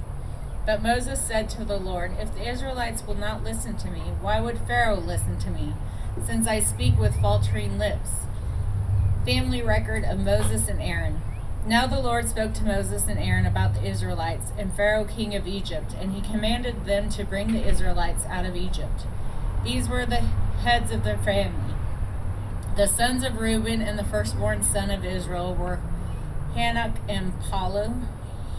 But Moses said to the Lord, "If the Israelites will not listen to me, why would Pharaoh listen to me, since I speak with faltering lips?" Family record of Moses and Aaron. Now the Lord spoke to Moses and Aaron about the Israelites and Pharaoh king of Egypt, and he commanded them to bring the Israelites out of Egypt. These were the heads of their family. The sons of Reuben and the firstborn son of Israel were Hanok and Palu,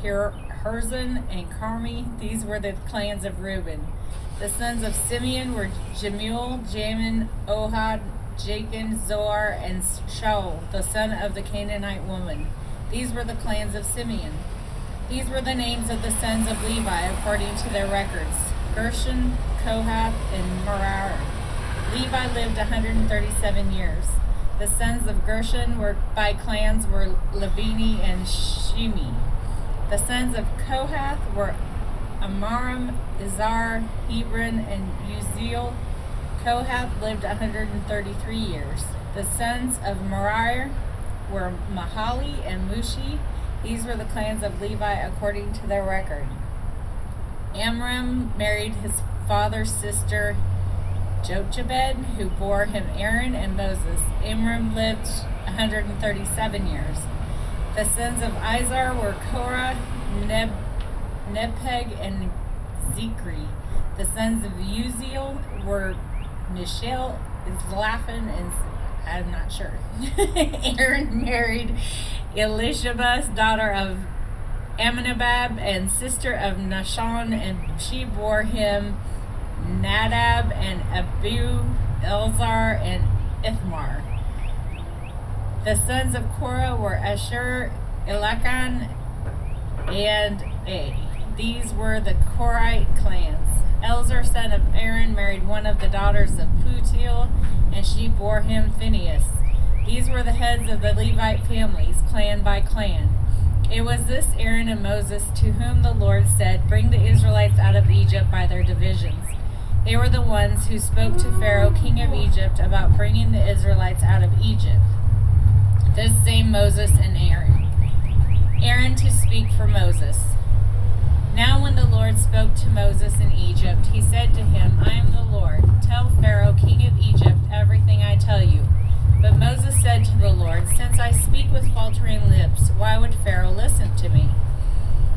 Herzon and Carmi. These were the clans of Reuben. The sons of Simeon were Jemuel, Jamin, Ohad, Jachin, Zohar, and Shaul, the son of the Canaanite woman. These were the clans of Simeon. These were the names of the sons of Levi according to their records: Gershon, Kohath, and Merari. Levi lived 137 years. The sons of Gershon were by clans were Libni and Shimi. The sons of Kohath were Amram, Izhar, Hebron, and Uziel. Kohath lived 133 years. The sons of Merari were Mahali and Mushi. These were the clans of Levi according to their record. Amram married his father's sister Jochebed, who bore him Aaron and Moses. Amram lived 137 years. The sons of Izhar were Korah, Nepheg, and Zikri. The sons of Uziel were Mishael, Zlaphan, and I'm not sure. Aaron married Elishabeth's daughter of Amminadab and sister of Nahshon, and she bore him Nadab and Abihu, Elzar, and Ithmar. The sons of Korah were Asher, Elkan, and A. These were the Korite clans. Elzar, son of Aaron, married one of the daughters of Putiel, and she bore him Phinehas. These were the heads of the Levite families, clan by clan. It was this Aaron and Moses to whom the Lord said, "Bring the Israelites out of Egypt by their divisions." They were the ones who spoke to Pharaoh, king of Egypt, about bringing the Israelites out of Egypt. This same Moses and Aaron. Aaron to speak for Moses. Now when the Lord spoke to Moses in Egypt, he said to him, "I am the Lord. Tell Pharaoh, king of Egypt, everything I tell you." But Moses said to the Lord, "Since I speak with faltering lips, why would Pharaoh listen to me?"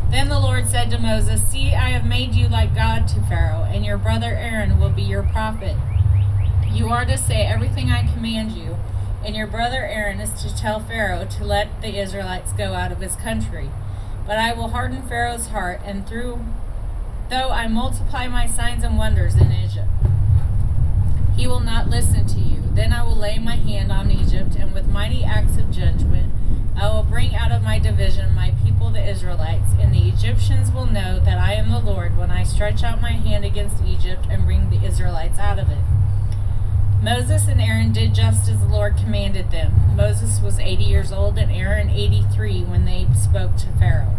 Then the Lord said to Moses, "See, I have made you like God to Pharaoh, and your brother Aaron will be your prophet. You are to say everything I command you, and your brother Aaron is to tell Pharaoh to let the Israelites go out of his country. But I will harden Pharaoh's heart, and though I multiply my signs and wonders in Egypt, he will not listen to you. Then I will lay my hand on Egypt, and with mighty acts of judgment I will bring out of my division my people the Israelites, and the Egyptians will know that I am the Lord when I stretch out my hand against Egypt and bring the Israelites out of it." Moses and Aaron did just as the Lord commanded them. Moses was 80 years old and Aaron 83 when they spoke to Pharaoh.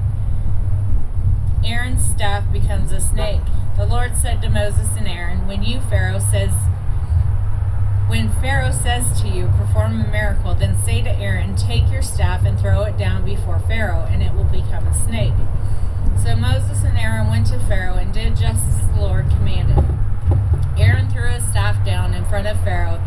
Aaron's staff becomes a snake. The Lord said to Moses and Aaron, When Pharaoh says to you, "Perform a miracle," then say to Aaron, "Take your staff and throw it down before Pharaoh, and it will become a snake." So Moses and Aaron went to Pharaoh and did just as the Lord commanded. Aaron threw his staff down in front of Pharaoh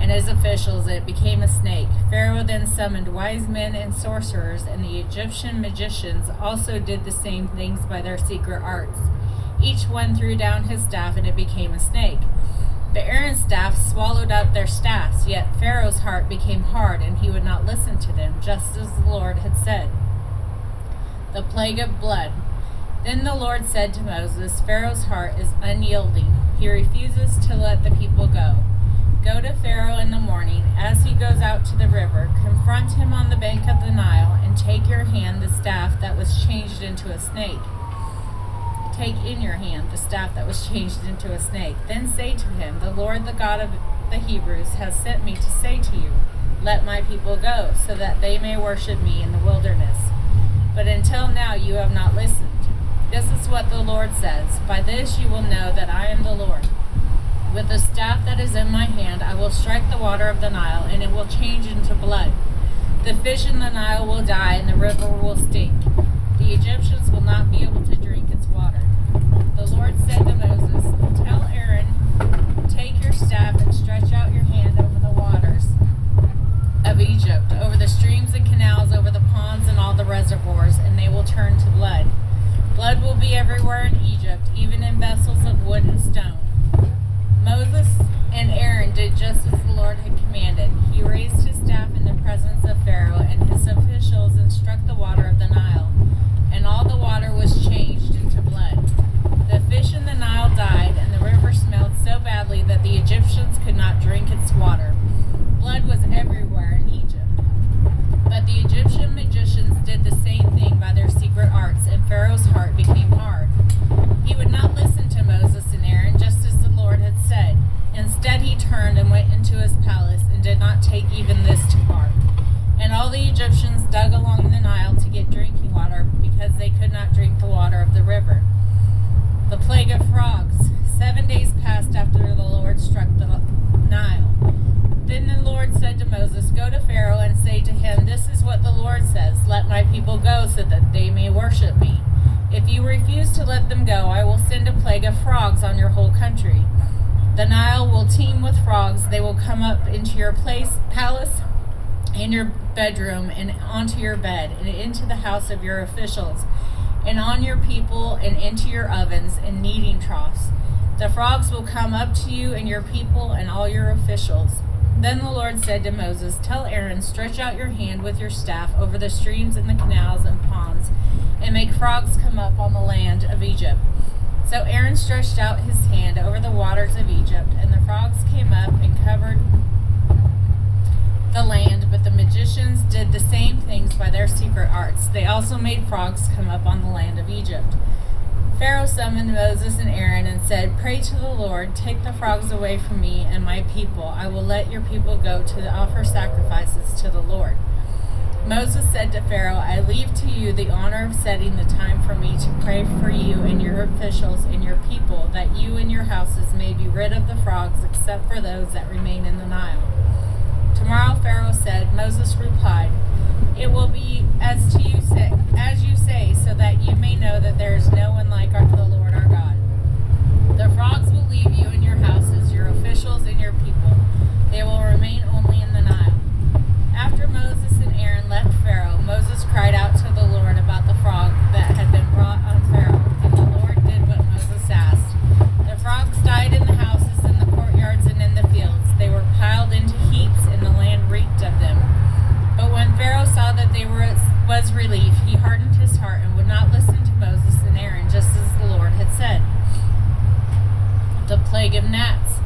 and his officials, and it became a snake. Pharaoh then summoned wise men and sorcerers, and the Egyptian magicians also did the same things by their secret arts. Each one threw down his staff, and it became a snake. But Aaron's staff swallowed up their staffs, yet Pharaoh's heart became hard, and he would not listen to them, just as the Lord had said. The plague of blood. Then the Lord said to Moses, "Pharaoh's heart is unyielding. He refuses to let the people go. Go to Pharaoh in the morning. As he goes out to the river, confront him on the bank of the Nile, and take your hand the staff that was changed into a snake. Take in your hand the staff that was changed into a snake. Then say to him, 'The Lord, the God of the Hebrews, has sent me to say to you, let my people go, so that they may worship me in the wilderness. But until now you have not listened. This is what the Lord says. By this you will know that I am the Lord. With the staff that is in my hand I will strike the water of the Nile, and it will change into blood. The fish in the Nile will die, and the river will stink. The Egyptians will not be able to drink its water.' The Lord said to Moses, 'Tell Aaron, take your staff and stretch out your hand over the waters of Egypt, over the streams and canals, over the ponds and all the reservoirs, and they will turn to blood. Blood will be everywhere in Egypt, even in vessels of wood and stone.' Moses and Aaron did just as the Lord had commanded. He raised his staff in the presence of Pharaoh and his officials and struck the water of the Nile, and all the water was changed into blood. The fish in the Nile died, and the river smelled so badly that the Egyptians could not drink its water. Blood was everywhere in Egypt. But the Egyptian magicians did the same thing by their secret arts, and Pharaoh's heart became hard. He would not listen to Moses and Aaron, just as the Lord had said. Instead he turned and went into his palace, and did not take even this to heart. And all the Egyptians dug along the Nile to get drinking water, because they could not drink the water of the river. The plague of frogs. 7 days passed after the Lord struck the Nile. Then the Lord said to Moses, "Go to Pharaoh and say to him, 'This is what the Lord says, let my people go so that they may worship me. If you refuse to to let them go, I will send a plague of frogs on your whole country. The Nile will teem with frogs. They will come up into your palace, in your bedroom, and onto your bed, and into the house of your officials, and on your people, and into your ovens and kneading troughs. The frogs will come up to you and your people and all your officials. Then the Lord said to Moses, "Tell Aaron, stretch out your hand with your staff over the streams and the canals and ponds, and make frogs come up on the land of Egypt." So Aaron stretched out his hand over the waters of Egypt, and the frogs came up and covered the land, but the magicians did the same things by their secret arts. They also made frogs come up on the land of Egypt. Pharaoh summoned Moses and Aaron and said, "Pray to the Lord, take the frogs away from me and my people. I will let your people go to offer sacrifices to the Lord." Moses said to Pharaoh, "I leave to you the honor of setting the time for me to pray for you and your officials and your people, that you and your houses may be rid of the frogs except for those that remain in the Nile." Tomorrow Pharaoh said. Moses replied, "It will be as you say, so that you may know that there is no one like the Lord our God. The frogs will leave you and your houses, your officials and your people. They will remain only in the Nile." After Moses and Aaron left Pharaoh, Moses cried out to the Lord about the frog that had been brought on Pharaoh, and the Lord did what Moses asked. The frogs died in the houses, in the courtyards, and in the fields. They were piled into heaps, and the land reeked of them. But when Pharaoh saw that there was relief, he hardened his heart and would not listen to Moses and Aaron, just as the Lord had said. The plague of gnats.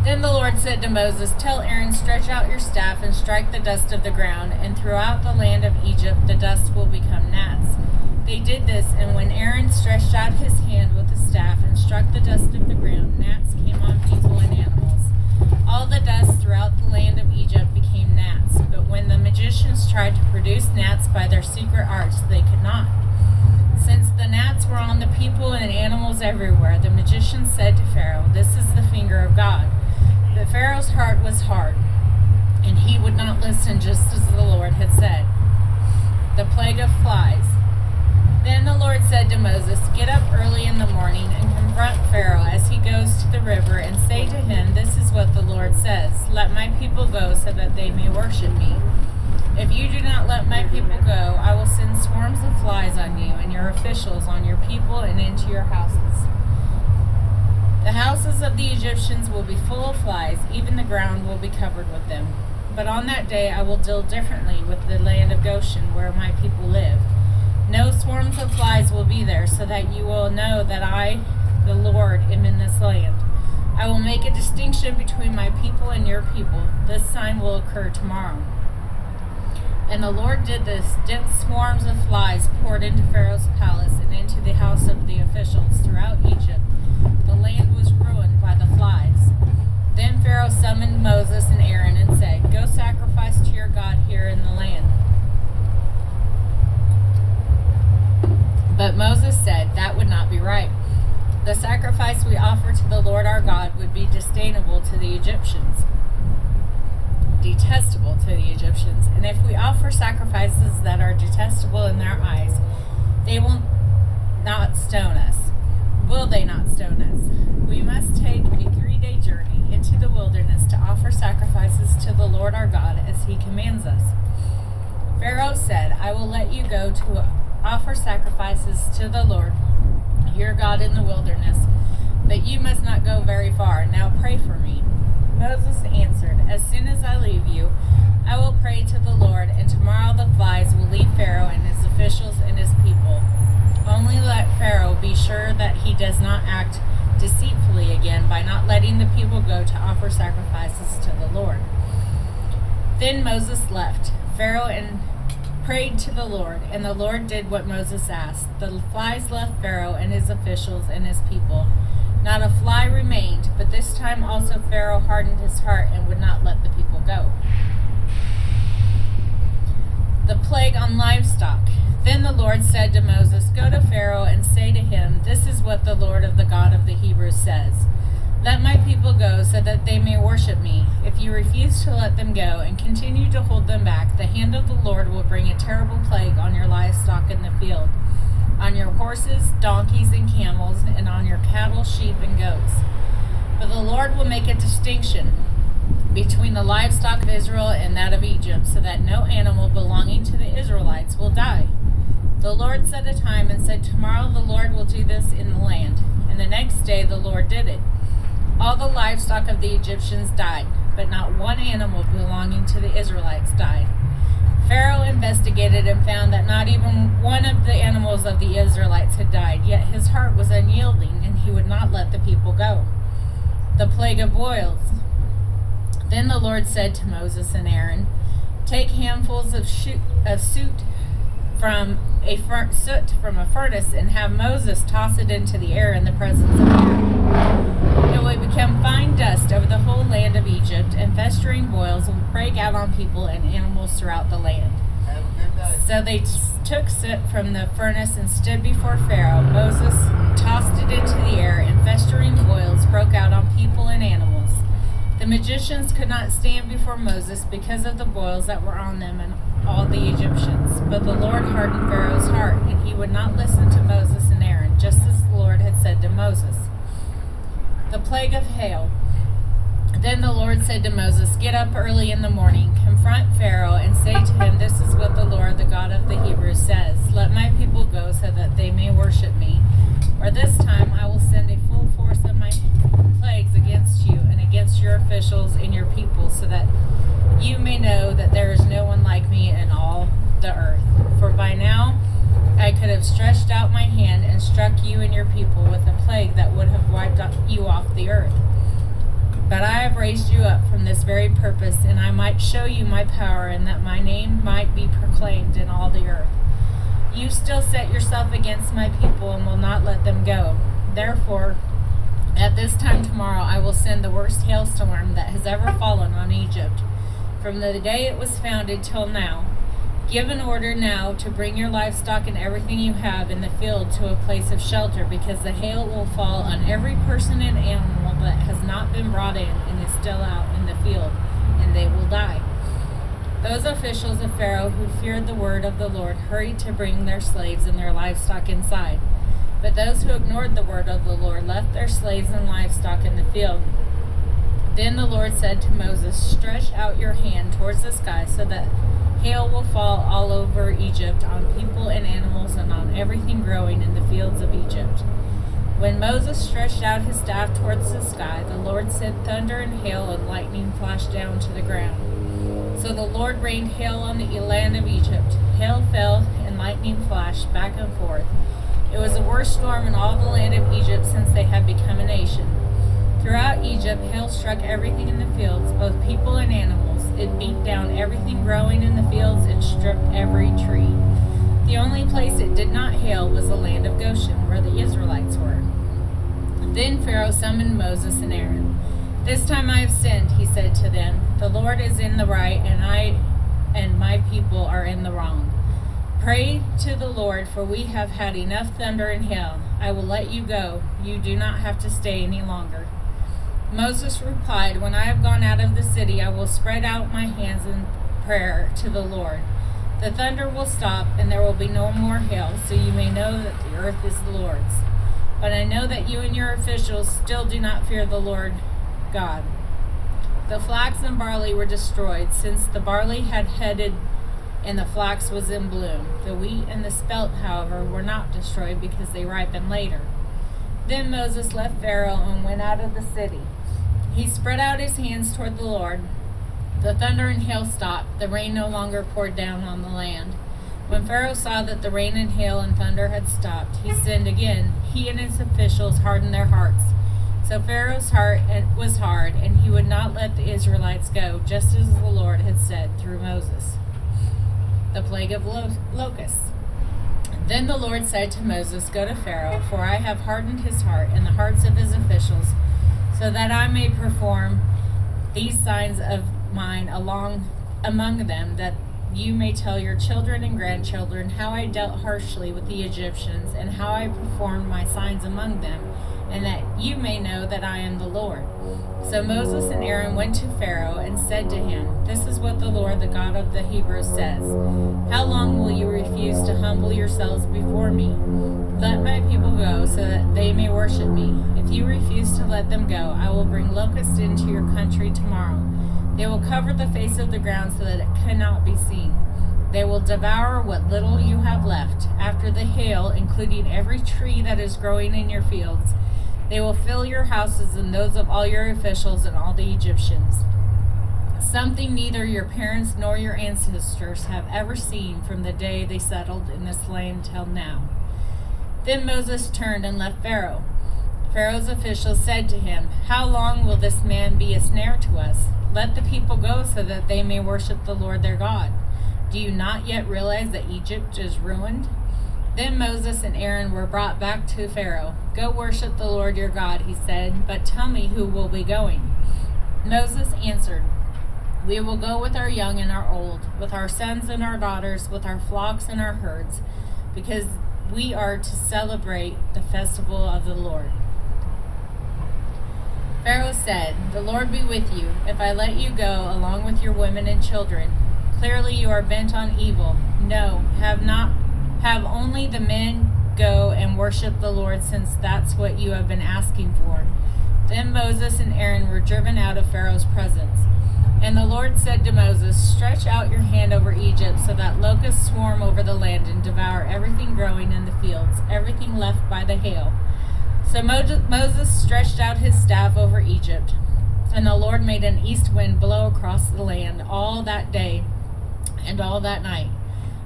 Then the Lord said to Moses, "Tell Aaron, stretch out your staff and strike the dust of the ground, and throughout the land of Egypt the dust will become gnats." They did this, and when Aaron stretched out his hand with the staff and struck the dust of the ground, gnats came on people and animals. All the dust throughout the land of Egypt became gnats, but when the magicians tried to produce gnats by their secret arts, they could not. Since the gnats were on the people and animals everywhere, the magicians said to Pharaoh, "This is the finger of God." But Pharaoh's heart was hard, and he would not listen, just as the Lord had said. The plague of flies. Then the Lord said to Moses, "Get up early in the morning and confront Pharaoh as he goes to the river, and say to him, 'This is what the Lord says, let my people go so that they may worship me. If you do not let my people go, I will send swarms of flies on you and your officials, on your people, and into your houses. The houses of the Egyptians will be full of flies, even the ground will be covered with them. But on that day I will deal differently with the land of Goshen, where my people live. No swarms of flies will be there, so that you will know that I, the Lord, am in this land. I will make a distinction between my people and your people. This sign will occur tomorrow." And the Lord did this. Dense swarms of flies poured into Pharaoh's palace and into the house of the officials throughout Egypt. The land was ruined by the flies. Then Pharaoh summoned Moses and Aaron and said, "Go sacrifice to your God here in the land." But Moses said, "That would not be right. The sacrifice we offer to the Lord our God would be detestable to the Egyptians. And if we offer sacrifices that are detestable in their eyes, they will not stone us. Will they not stone us? We must take a 3-day journey into the wilderness to offer sacrifices to the Lord our God as he commands us." Pharaoh said, "I will let you go to offer sacrifices to the Lord your God in the wilderness, but you must not go very far. Now pray for me." Moses answered, "As soon as I leave you, I will pray to the Lord, and tomorrow the flies will leave Pharaoh and his officials and his people. Only let Pharaoh be sure that he does not act deceitfully again by not letting the people go to offer sacrifices to the Lord." Then Moses left Pharaoh and prayed to the Lord, and the Lord did what Moses asked. The flies left Pharaoh and his officials and his people. Not a fly remained, but this time also Pharaoh hardened his heart and would not let the people go. The plague on livestock. Then the Lord said to Moses, "Go to Pharaoh and say to him, 'This is what the Lord of the God of the Hebrews says. Let my people go so that they may worship me. If you refuse to let them go and continue to hold them back, the hand of the Lord will bring a terrible plague on your livestock in the field. on your horses, donkeys, and camels, and on your cattle, sheep, and goats. But the Lord will make a distinction between the livestock of Israel and that of Egypt, so that no animal belonging to the Israelites will die. The Lord set a time and said, "Tomorrow the Lord will do this in the land." And the next day the Lord did it. All the livestock of the Egyptians died, but not one animal belonging to the Israelites died. Pharaoh investigated and found that not even one of the animals of the Israelites had died, yet his heart was unyielding, and he would not let the people go. The plague of boils. Then the Lord said to Moses and Aaron, "Take handfuls of soot from a furnace and have Moses toss it into the air in the presence of Aaron. It will become fine dust over the whole land of Egypt, and festering boils will break out on people and animals throughout the land." So they took soot from the furnace and stood before Pharaoh. Moses tossed it into the air, and festering boils broke out on people and animals. The magicians could not stand before Moses because of the boils that were on them and all the Egyptians. But the Lord hardened Pharaoh's heart, and he would not listen to Moses and Aaron, just as the Lord had said to Moses. The plague of hail. Then the Lord said to Moses, "Get up early in the morning, confront Pharaoh, and say to him, 'This is what the Lord, the God of the Hebrews, says. Let my people go so that they may worship me. Or this time I will send a full force of my plagues against you and against your officials and your people, so that you may know that there is no one like me in all the earth. For by now I could have stretched out my hand and struck you and your people with a plague that would have wiped you off the earth. But I have raised you up from this very purpose, and I might show you my power, and that my name might be proclaimed in all the earth. You still set yourself against my people and will not let them go. Therefore, at this time tomorrow I will send the worst hailstorm that has ever fallen on Egypt, from the day it was founded till now. Give an order now to bring your livestock and everything you have in the field to a place of shelter, because the hail will fall on every person and animal that has not been brought in and is still out in the field, and they will die." Those officials of Pharaoh who feared the word of the Lord hurried to bring their slaves and their livestock inside. But those who ignored the word of the Lord left their slaves and livestock in the field. Then the Lord said to Moses, "Stretch out your hand towards the sky so that hail will fall all over Egypt, on people and animals, and on everything growing in the fields of Egypt." When Moses stretched out his staff towards the sky, the Lord sent thunder and hail, and lightning flashed down to the ground. So the Lord rained hail on the land of Egypt. Hail fell and lightning flashed back and forth. It was the worst storm in all the land of Egypt since they had become a nation. Throughout Egypt, hail struck everything in the fields, both people and animals. It beat down everything growing in the fields and stripped every tree. The only place it did not hail was the land of Goshen, where the Israelites were. Then Pharaoh summoned Moses and Aaron. "This time I have sinned," he said to them. "The Lord is in the right, and I and my people are in the wrong. Pray to the Lord, for we have had enough thunder and hail. I will let you go. You do not have to stay any longer." Moses replied, "When I have gone out of the city, I will spread out my hands in prayer to the Lord. The thunder will stop, and there will be no more hail, so you may know that the earth is the Lord's. But I know that you and your officials still do not fear the Lord God." The flax and barley were destroyed, since the barley had headed and the flax was in bloom. The wheat and the spelt, however, were not destroyed because they ripened later. Then Moses left Pharaoh and went out of the city. He spread out his hands toward the Lord. The thunder and hail stopped. The rain no longer poured down on the land. When Pharaoh saw that the rain and hail and thunder had stopped, he sinned again. He and his officials hardened their hearts. So Pharaoh's heart was hard, and he would not let the Israelites go, just as the Lord had said through Moses. The plague of locusts. Then the Lord said to Moses, "Go to Pharaoh, for I have hardened his heart and the hearts of his officials, so that I may perform these signs of mine among them, that you may tell your children and grandchildren how I dealt harshly with the Egyptians and how I performed my signs among them, and that you may know that I am the Lord. So Moses and Aaron went to Pharaoh and said to him, This is what the Lord, the God of the Hebrews, says. How long will you refuse to humble yourselves before me? Let my people go so that they may worship me. If you refuse to let them go, I will bring locusts into your country tomorrow. They will cover the face of the ground so that it cannot be seen. They will devour what little you have left. After the hail, including every tree that is growing in your fields, they will fill your houses and those of all your officials and all the Egyptians. Something neither your parents nor your ancestors have ever seen from the day they settled in this land till now. Then Moses turned and left Pharaoh. Pharaoh's officials said to him, How long will this man be a snare to us? Let the people go so that they may worship the Lord their God. Do you not yet realize that Egypt is ruined? Then Moses and Aaron were brought back to Pharaoh. Go worship the Lord your God, he said, but tell me who will be going. Moses answered, We will go with our young and our old, with our sons and our daughters, with our flocks and our herds, because we are to celebrate the festival of the Lord. Pharaoh said, The Lord be with you, if I let you go along with your women and children. Clearly you are bent on evil. No, have only the men go and worship the Lord, since that's what you have been asking for. Then Moses and Aaron were driven out of Pharaoh's presence. And the Lord said to Moses, Stretch out your hand over Egypt so that locusts swarm over the land and devour everything growing in the fields, everything left by the hail. So Moses stretched out his staff over Egypt, and the Lord made an east wind blow across the land all that day and all that night.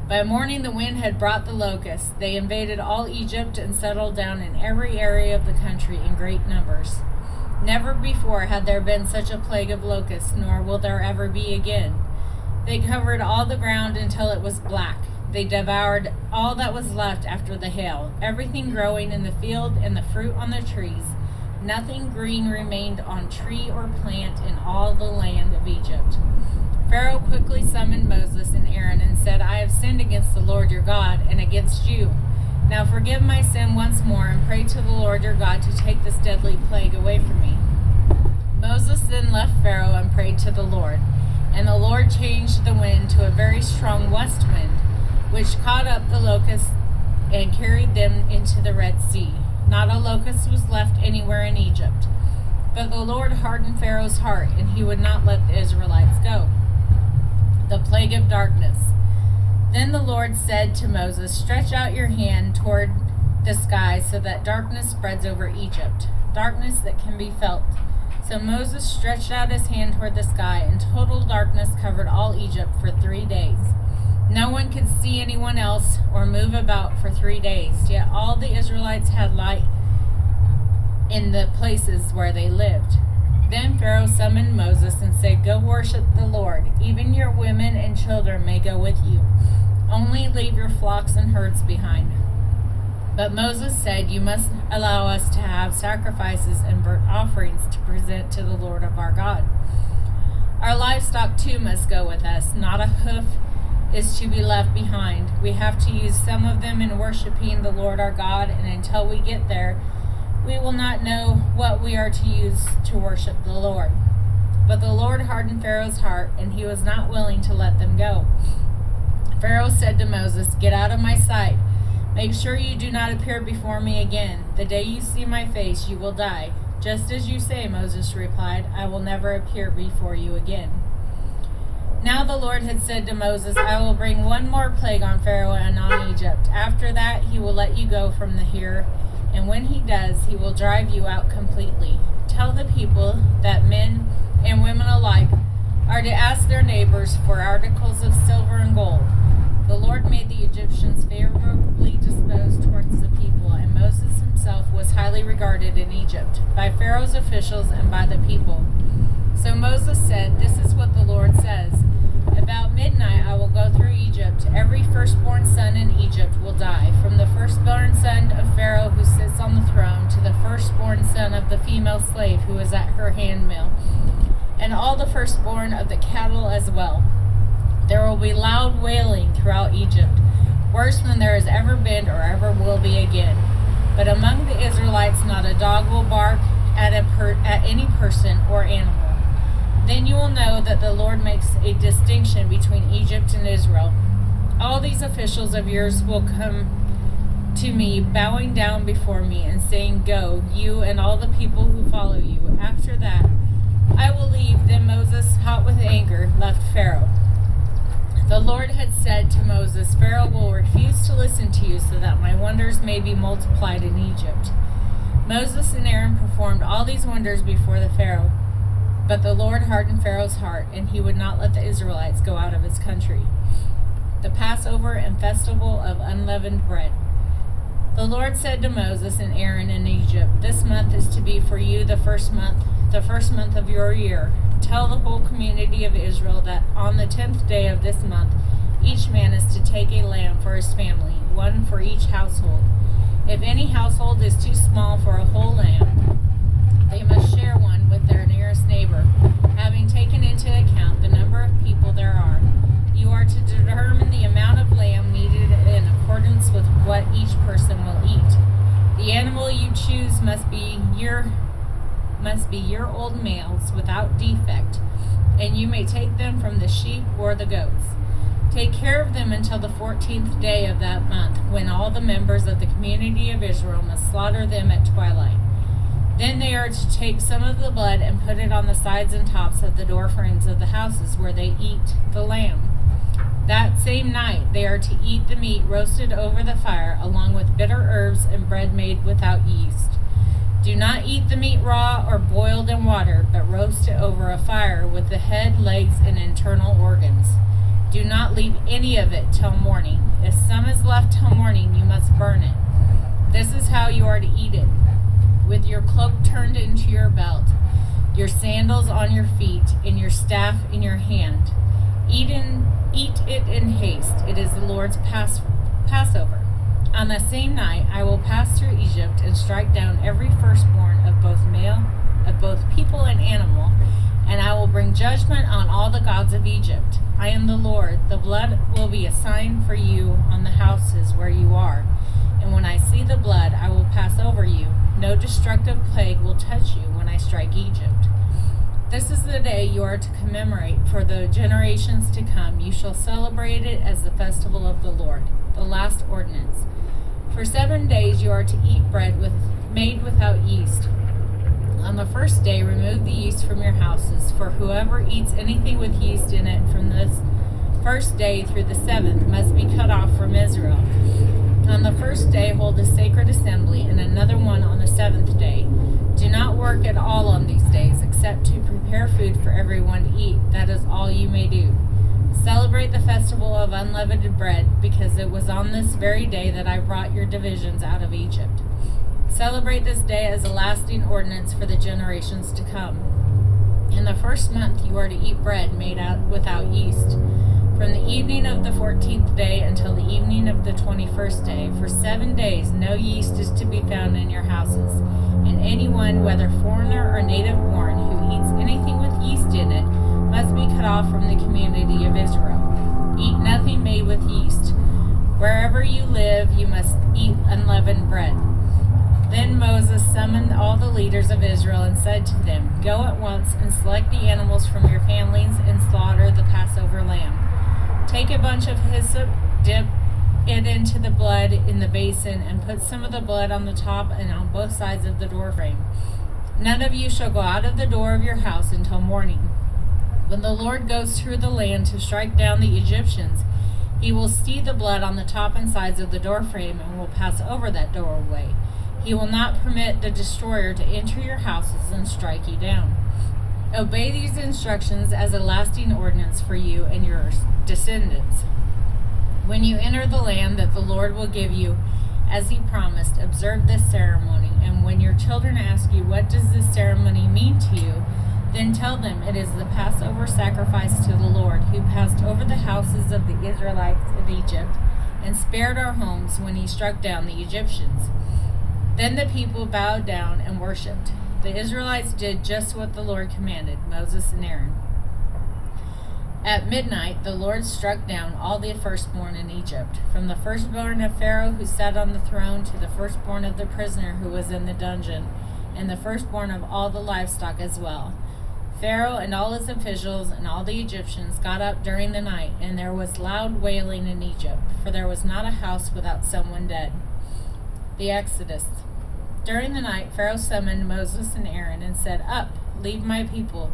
By morning the wind had brought the locusts. They invaded all Egypt and settled down in every area of the country in great numbers. Never before had there been such a plague of locusts, nor will there ever be again. They covered all the ground until it was black. They devoured all that was left after the hail, everything growing in the field and the fruit on the trees. Nothing green remained on tree or plant in all the land of Egypt. Pharaoh quickly summoned Moses and Aaron and said, I have sinned against the Lord your God and against you. Now forgive my sin once more and pray to the Lord your God to take this deadly plague away from me. Moses then left Pharaoh and prayed to the Lord. And the Lord changed the wind to a very strong west wind, which caught up the locusts and carried them into the Red Sea. Not a locust was left anywhere in Egypt. But the Lord hardened Pharaoh's heart, and he would not let the Israelites go. The plague of darkness. Then the Lord said to Moses, Stretch out your hand toward the sky so that darkness spreads over Egypt, darkness that can be felt. So Moses stretched out his hand toward the sky, and total darkness covered all Egypt for 3 days. No one could see anyone else or move about for 3 days, yet all the Israelites had light in the places where they lived. Then Pharaoh summoned Moses and said, Go worship the Lord. Even your women and children may go with you. Only leave your flocks and herds behind. But Moses said, You must allow us to have sacrifices and burnt offerings to present to the Lord of our God. Our livestock too must go with us. Not a hoof is to be left behind. We have to use some of them in worshiping the Lord our God, and until we get there, we will not know what we are to use to worship the Lord. But the Lord hardened Pharaoh's heart, and he was not willing to let them go. Pharaoh said to Moses, Get out of my sight. Make sure you do not appear before me again. The day you see my face, you will die. Just as you say, Moses replied, I will never appear before you again. Now the Lord had said to Moses, I will bring one more plague on Pharaoh and on Egypt. After that, he will let you go from here, and when he does, he will drive you out completely. Tell the people that men and women alike are to ask their neighbors for articles of silver and gold. The Lord made the Egyptians favorably disposed towards the people, and Moses himself was highly regarded in Egypt, by Pharaoh's officials and by the people. So Moses said, This is what the Lord says. About midnight I will go through Egypt. Every firstborn son in Egypt will die, from the firstborn son of Pharaoh who sits on the throne to the firstborn son of the female slave who is at her handmill, and all the firstborn of the cattle as well. There will be loud wailing throughout Egypt, worse than there has ever been or ever will be again. But among the Israelites not a dog will bark at any person or animal. Then you will know that the Lord makes a distinction between Egypt and Israel. All these officials of yours will come to me, bowing down before me and saying, "Go, you and all the people who follow you." After that, I will leave. Then Moses, hot with anger, left Pharaoh. The Lord had said to Moses, "Pharaoh will refuse to listen to you so that my wonders may be multiplied in Egypt." Moses and Aaron performed all these wonders before the Pharaoh. But the Lord hardened Pharaoh's heart, and he would not let the Israelites go out of his country. The Passover and Festival of Unleavened Bread. The Lord said to Moses and Aaron in Egypt, "This month is to be for you the first month of your year. Tell the whole community of Israel that on the 10th day of this month, each man is to take a lamb for his family, one for each household. If any household is too small for a whole lamb, they must share one with their nearest neighbor, having taken into account the number of people there are. You are to determine the amount of lamb needed in accordance with what each person will eat. The animal you choose must be year-old males without defect, and you may take them from the sheep or the goats. Take care of them until the 14th day of that month, when all the members of the community of Israel must slaughter them at twilight. Then they are to take some of the blood and put it on the sides and tops of the door frames of the houses where they eat the lamb. That same night they are to eat the meat roasted over the fire, along with bitter herbs and bread made without yeast. Do not eat the meat raw or boiled in water, but roast it over a fire with the head, legs, and internal organs. Do not leave any of it till morning. If some is left till morning, you must burn it. This is how you are to eat it: with your cloak turned into your belt, your sandals on your feet, and your staff in your hand. Eat it in haste. It is the Lord's Passover. On the same night I will pass through Egypt and strike down every firstborn of both people and animal, and I will bring judgment on all the gods of Egypt. I am the Lord. The blood will be a sign for you on the houses where you are, and when I see the blood, I will pass over you. No destructive plague will touch you when I strike Egypt. This is the day you are to commemorate for the generations to come. You shall celebrate it as the festival of the Lord, the last ordinance. For 7 days you are to eat bread made without yeast. On the first day remove the yeast from your houses, for whoever eats anything with yeast in it from this first day through the 7th must be cut off from Israel. On the first day hold a sacred assembly, and another one on the 7th day. Do not work at all on these days, except to prepare food for everyone to eat. That is all you may do. Celebrate the festival of unleavened bread, because it was on this very day that I brought your divisions out of Egypt. Celebrate this day as a lasting ordinance for the generations to come. In the first month you are to eat bread made without yeast. From the evening of the 14th day until the evening of the 21st day, for 7 days no yeast is to be found in your houses, and anyone, whether foreigner or native born, who eats anything with yeast in it must be cut off from the community of Israel. Eat nothing made with yeast. Wherever you live, you must eat unleavened bread. Then Moses summoned all the leaders of Israel and said to them, "Go at once and select the animals from your families and slaughter the Passover lamb. Take a bunch of hyssop, dip it into the blood in the basin, and put some of the blood on the top and on both sides of the doorframe. None of you shall go out of the door of your house until morning. When the Lord goes through the land to strike down the Egyptians, he will see the blood on the top and sides of the doorframe and will pass over that doorway. He will not permit the destroyer to enter your houses and strike you down. Obey these instructions as a lasting ordinance for you and your descendants. When you enter the land that the Lord will give you, as he promised, observe this ceremony. And when your children ask you, what does this ceremony mean to you, then tell them it is the Passover sacrifice to the Lord, who passed over the houses of the Israelites in Egypt and spared our homes when he struck down the Egyptians." Then the people bowed down and worshipped. The Israelites did just what the Lord commanded Moses and Aaron. At midnight, the Lord struck down all the firstborn in Egypt, from the firstborn of Pharaoh who sat on the throne to the firstborn of the prisoner who was in the dungeon, and the firstborn of all the livestock as well. Pharaoh and all his officials and all the Egyptians got up during the night, and there was loud wailing in Egypt, for there was not a house without someone dead. The Exodus. During the night, Pharaoh summoned Moses and Aaron and said, "Up, lead my people,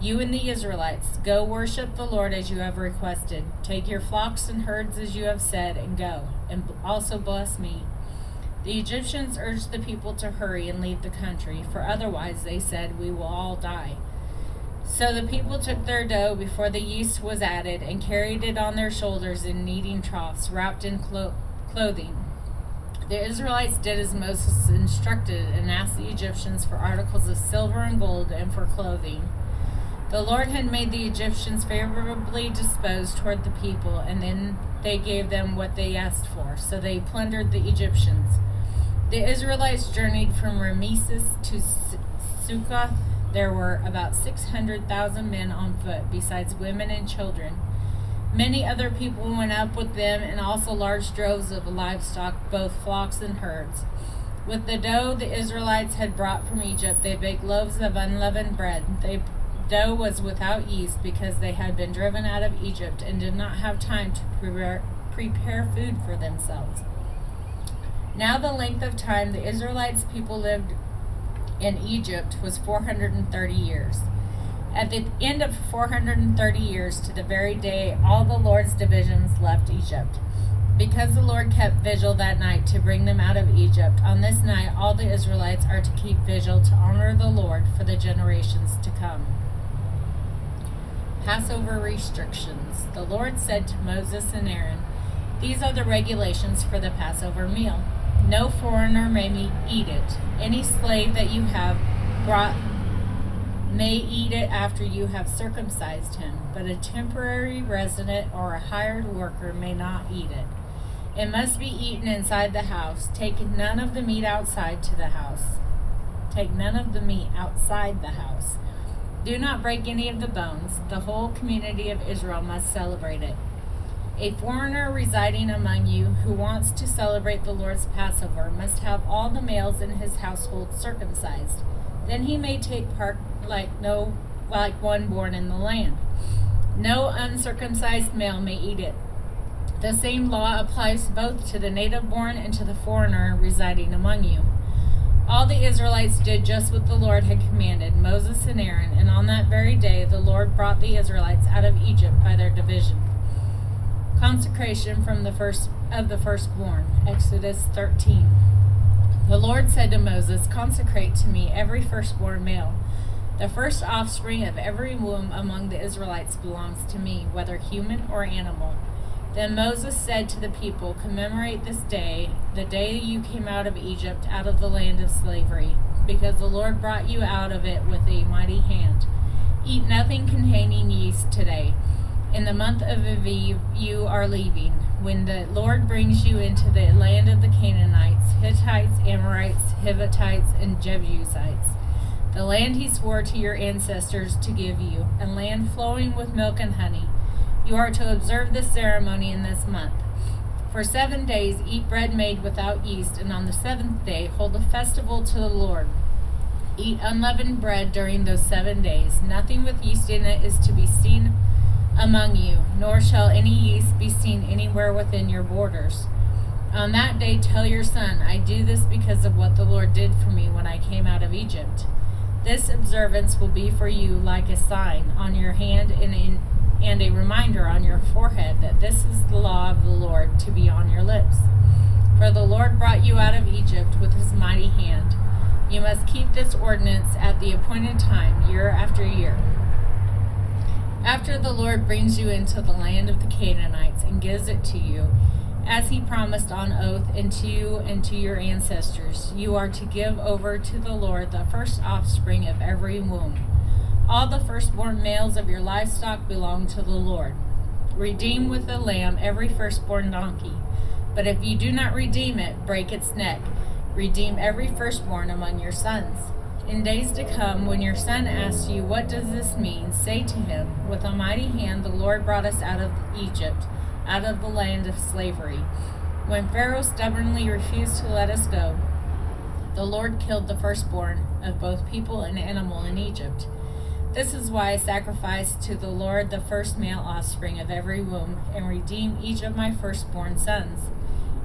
you and the Israelites. Go worship the Lord as you have requested. Take your flocks and herds as you have said, and go, and also bless me." The Egyptians urged the people to hurry and leave the country, for otherwise, they said, we will all die. So the people took their dough before the yeast was added and carried it on their shoulders in kneading troughs, wrapped in clothing. The Israelites did as Moses instructed and asked the Egyptians for articles of silver and gold and for clothing. The Lord had made the Egyptians favorably disposed toward the people, and then they gave them what they asked for, so they plundered the Egyptians. The Israelites journeyed from Rameses to Succoth. There were about 600,000 men on foot, besides women and children. Many other people went up with them, and also large droves of livestock, both flocks and herds. With the dough the Israelites had brought from Egypt, they baked loaves of unleavened bread. The dough was without yeast because they had been driven out of Egypt and did not have time to prepare food for themselves. Now the length of time the Israelites' people lived in Egypt was 430 years. At the end of 430 years, to the very day, all the Lord's divisions left Egypt. Because the Lord kept vigil that night to bring them out of Egypt, on this night all the Israelites are to keep vigil to honor the Lord for the generations to come. Passover restrictions. The Lord said to Moses and Aaron, "These are the regulations for the Passover meal. No foreigner may eat it. Any slave that you have brought may eat it after you have circumcised him, but a temporary resident or a hired worker may not eat it. It must be eaten inside the house. Take none of the meat outside to the house. Take none of the meat outside the house. Do not break any of the bones. The whole community of Israel must celebrate it. A foreigner residing among you who wants to celebrate the Lord's Passover must have all the males in his household circumcised. Then he may take part like one born in the land. No uncircumcised male may eat it. The same law applies both to the native born and to the foreigner residing among you." All the Israelites did just what the Lord had commanded Moses and Aaron, and on that very day the Lord brought the Israelites out of Egypt by their division. Consecration from the firstborn. Exodus 13. The Lord said to Moses, "Consecrate to me every firstborn male. The first offspring of every womb among the Israelites belongs to me, whether human or animal." Then Moses said to the people, "Commemorate this day, the day you came out of Egypt, out of the land of slavery, because the Lord brought you out of it with a mighty hand. Eat nothing containing yeast today. In the month of Aviv you are leaving, when the Lord brings you into the land of the Canaanites, Hittites, Amorites, Hittites, and Jebusites, the land he swore to your ancestors to give you, a land flowing with milk and honey. You are to observe this ceremony in this month. For 7 days eat bread made without yeast, and on the 7th day hold a festival to the Lord. Eat unleavened bread during those 7 days. Nothing with yeast in it is to be seen among you, nor shall any yeast be seen anywhere within your borders. On that day tell your son, I do this because of what the Lord did for me when I came out of Egypt. This observance will be for you like a sign on your hand and a reminder on your forehead that this is the law of the Lord to be on your lips. For the Lord brought you out of Egypt with his mighty hand. You must keep this ordinance at the appointed time, year after year. After the Lord brings you into the land of the Canaanites and gives it to you, as he promised on oath, and to you and to your ancestors, you are to give over to the Lord the first offspring of every womb. All the firstborn males of your livestock belong to the Lord. Redeem with a lamb every firstborn donkey. But if you do not redeem it, break its neck. Redeem every firstborn among your sons. In days to come, when your son asks you, 'What does this mean?' say to him, 'With a mighty hand the Lord brought us out of Egypt, out of the land of slavery. When Pharaoh stubbornly refused to let us go, the Lord killed the firstborn of both people and animal in Egypt. This is why I sacrificed to the Lord the first male offspring of every womb, and redeemed each of my firstborn sons.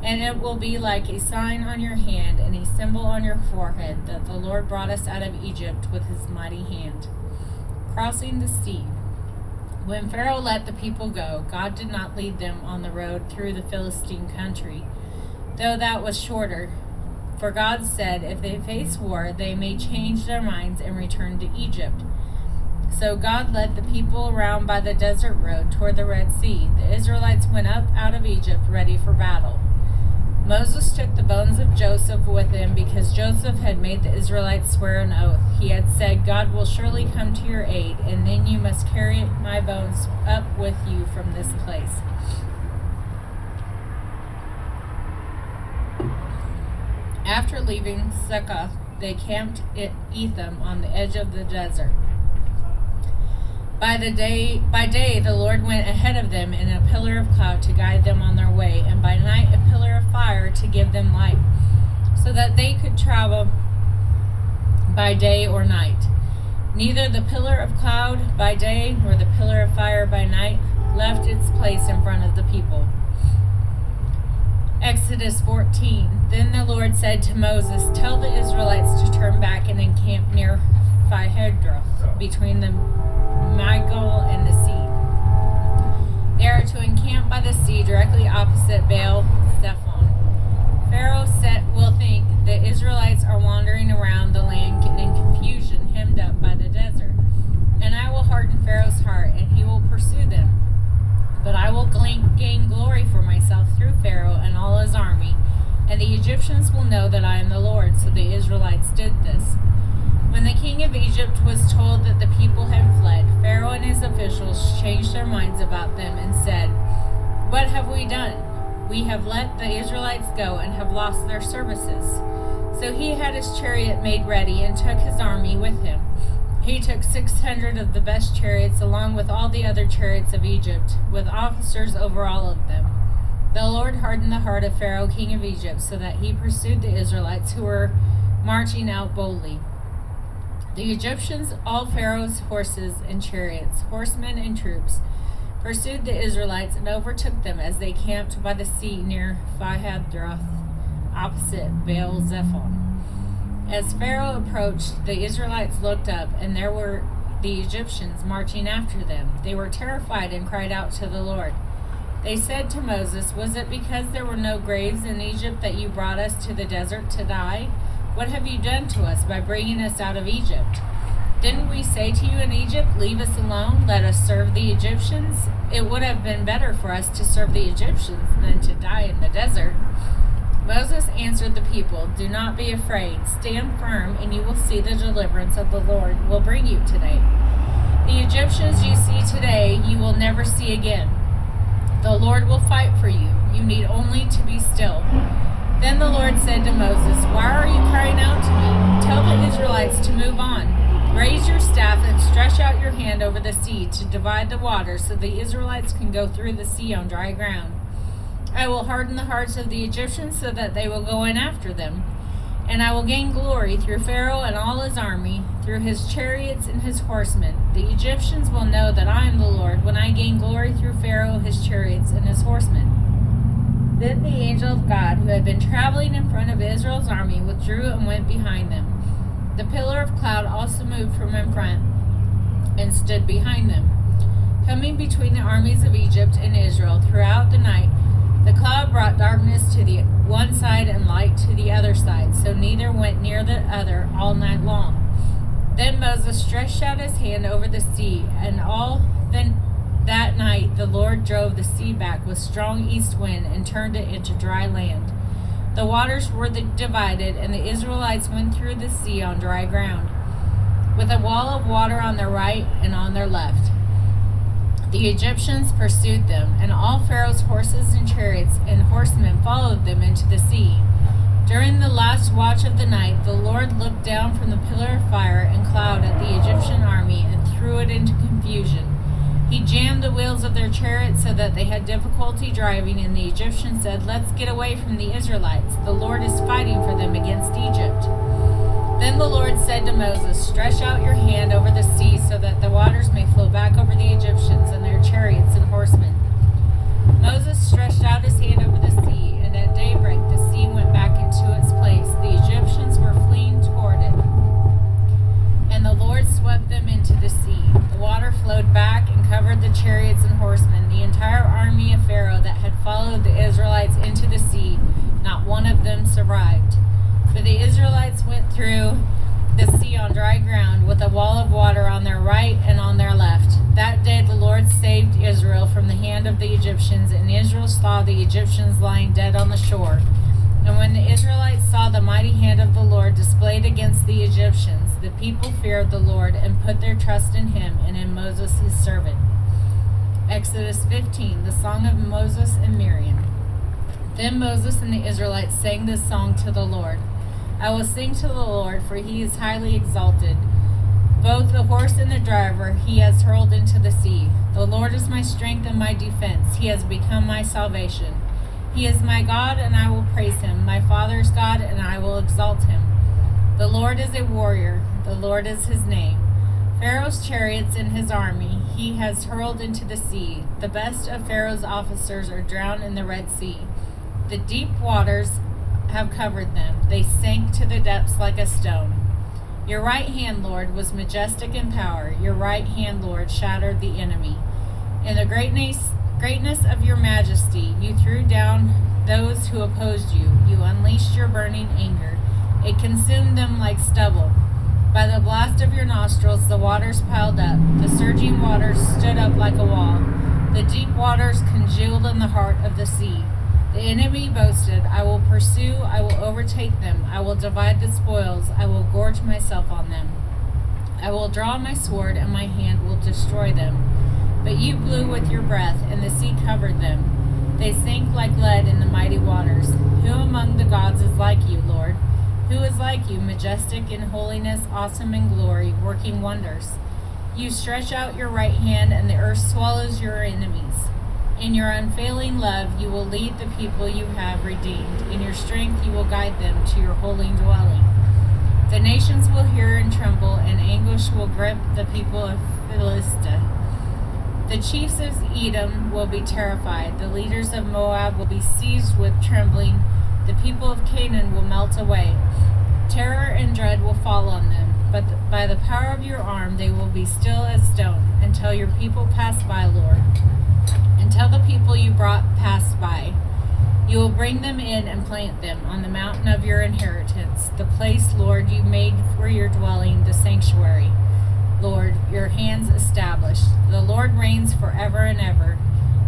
And it will be like a sign on your hand and a symbol on your forehead that the Lord brought us out of Egypt with his mighty hand.'" Crossing the sea. When Pharaoh let the people go, God did not lead them on the road through the Philistine country, though that was shorter. For God said, "If they face war, they may change their minds and return to Egypt." So God led the people around by the desert road toward the Red Sea. The Israelites went up out of Egypt ready for battle. Moses took the bones of Joseph with him because Joseph had made the Israelites swear an oath. He had said, "God will surely come to your aid, and then you must carry my bones up with you from this place." After leaving Succoth, they camped at Etham on the edge of the desert. By day the Lord went ahead of them in a pillar of cloud to guide them on their way, and by night a pillar of fire to give them light, so that they could travel by day or night. Neither the pillar of cloud by day nor the pillar of fire by night left its place in front of the people. Exodus 14. Then the Lord said to Moses, "Tell the Israelites to turn back and encamp near Pihahroth, between the Migdol and the sea. They are to encamp by the sea directly opposite Baal Zephon. Pharaoh will think the Israelites are wandering around the land in confusion, hemmed up by the desert. And I will harden Pharaoh's heart, and he will pursue them. But I will gain glory for myself through Pharaoh and all his army, and the Egyptians will know that I am the Lord." So the Israelites did this. When the king of Egypt was told that the people had fled, Pharaoh and his officials changed their minds about them and said, "What have we done? We have let the Israelites go and have lost their services." So he had his chariot made ready and took his army with him. He took 600 of the best chariots along with all the other chariots of Egypt, with officers over all of them. The Lord hardened the heart of Pharaoh, king of Egypt, so that he pursued the Israelites who were marching out boldly. The Egyptians, all Pharaoh's horses and chariots, horsemen and troops, pursued the Israelites and overtook them as they camped by the sea near Pihahroth, opposite Baal Zephon. As Pharaoh approached, the Israelites looked up, and there were the Egyptians marching after them. They were terrified and cried out to the Lord. They said to Moses, "Was it because there were no graves in Egypt that you brought us to the desert to die? What have you done to us by bringing us out of Egypt? Didn't we say to you in Egypt, 'Leave us alone, let us serve the Egyptians'? It would have been better for us to serve the Egyptians than to die in the desert." Moses answered the people, "Do not be afraid. Stand firm, and you will see the deliverance of the Lord will bring you today. The Egyptians you see today, you will never see again. The Lord will fight for you. You need only to be still." Then the Lord said to Moses, "Why are you crying out to me? Tell the Israelites to move on. Raise your staff and stretch out your hand over the sea to divide the water so the Israelites can go through the sea on dry ground. I will harden the hearts of the Egyptians so that they will go in after them. And I will gain glory through Pharaoh and all his army, through his chariots and his horsemen. The Egyptians will know that I am the Lord when I gain glory through Pharaoh, his chariots, and his horsemen." Then the angel of God, who had been traveling in front of Israel's army, withdrew and went behind them. The pillar of cloud also moved from in front and stood behind them. Coming between the armies of Egypt and Israel throughout the night, the cloud brought darkness to the one side and light to the other side, so neither went near the other all night long. Then Moses stretched out his hand over the sea, and that night the Lord drove the sea back with strong east wind and turned it into dry land. The waters were divided, and the Israelites went through the sea on dry ground, with a wall of water on their right and on their left. The Egyptians pursued them, and all Pharaoh's horses and chariots and horsemen followed them into the sea. During the last watch of the night, the Lord looked down from the pillar of fire and cloud at the Egyptian army and threw it into confusion. He jammed the wheels of their chariots so that they had difficulty driving, and the Egyptians said, "Let's get away from the Israelites. The Lord is fighting for them against Egypt." Then the Lord said to Moses, "Stretch out your hand over the sea so that the waters may flow back over the Egyptians and their chariots and horsemen." Moses stretched out his hand over the sea, and at daybreak the sea went back into its place. The Egyptians were fleeing toward it, and the Lord swept them into the sea. The water flowed back and covered the chariots and horsemen. The entire army of Pharaoh that had followed the Israelites into the sea, not one of them survived. For the Israelites went through the sea on dry ground, with a wall of water on their right and on their left. That day the Lord saved Israel from the hand of the Egyptians, and Israel saw the Egyptians lying dead on the shore. And when the Israelites saw the mighty hand of the Lord displayed against the Egyptians, the people feared the Lord and put their trust in him and in Moses his servant. Exodus 15, the song of Moses and Miriam. Then Moses and the Israelites sang this song to the Lord. I will sing to the Lord, for he is highly exalted. Both the horse and the driver he has hurled into the sea. The Lord is my strength and my defense. He has become my salvation. He is my God, and I will praise him, my father's God, and I will exalt him. The Lord is a warrior. The Lord is his name. Pharaoh's chariots and his army he has hurled into the sea. The best of Pharaoh's officers are drowned in the Red Sea. The deep waters have covered them. They sank to the depths like a stone. Your right hand, Lord, was majestic in power. Your right hand, Lord, shattered the enemy. In the greatness of your majesty, you threw down those who opposed you. You unleashed your burning anger. It consumed them like stubble. By the blast of your nostrils, the waters piled up. The surging waters stood up like a wall. The deep waters congealed in the heart of the sea. The enemy boasted, I will pursue, I will overtake them, I will divide the spoils, I will gorge myself on them. I will draw my sword, and my hand will destroy them. But you blew with your breath, and the sea covered them. They sank like lead in the mighty waters. Who among the gods is like you, Lord? Who is like you, majestic in holiness, awesome in glory, working wonders? You stretch out your right hand, and the earth swallows your enemies. In your unfailing love, you will lead the people you have redeemed. In your strength, you will guide them to your holy dwelling. The nations will hear and tremble, and anguish will grip the people of Philistia. The chiefs of Edom will be terrified. The leaders of Moab will be seized with trembling. The people of Canaan will melt away. Terror and dread will fall on them. But by the power of your arm, they will be still as stone, until your people pass by, Lord. Until the people you brought pass by. You will bring them in and plant them on the mountain of your inheritance, the place, Lord, you made for your dwelling, the sanctuary. Lord, your hands established. The Lord reigns forever and ever.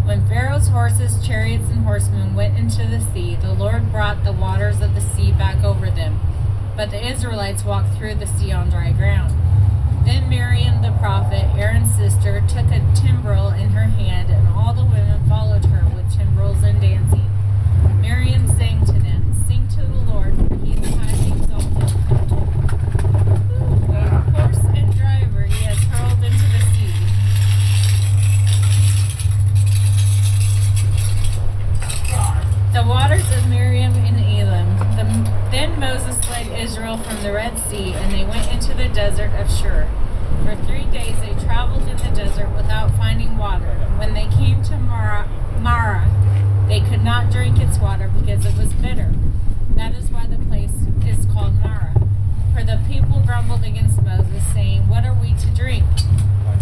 When Pharaoh's horses, chariots, and horsemen went into the sea, the Lord brought the waters of the sea back over them. But the Israelites walked through the sea on dry ground. Then Miriam the prophet, Aaron's sister, took a timbrel in her hand, and all the women followed her with timbrels and dancing. Miriam sang to them, Sing to the Lord, for he is highly exalted. The horse and driver he has hurled into the sea. The waters of Miriam in Elam. Then Moses led Israel from the Red Sea, and they went into the desert of Shur. For 3 days they traveled in the desert without finding water. When they came to Marah, they could not drink its water because it was bitter. That is why the place is called Marah. For the people grumbled against Moses, saying, What are we to drink?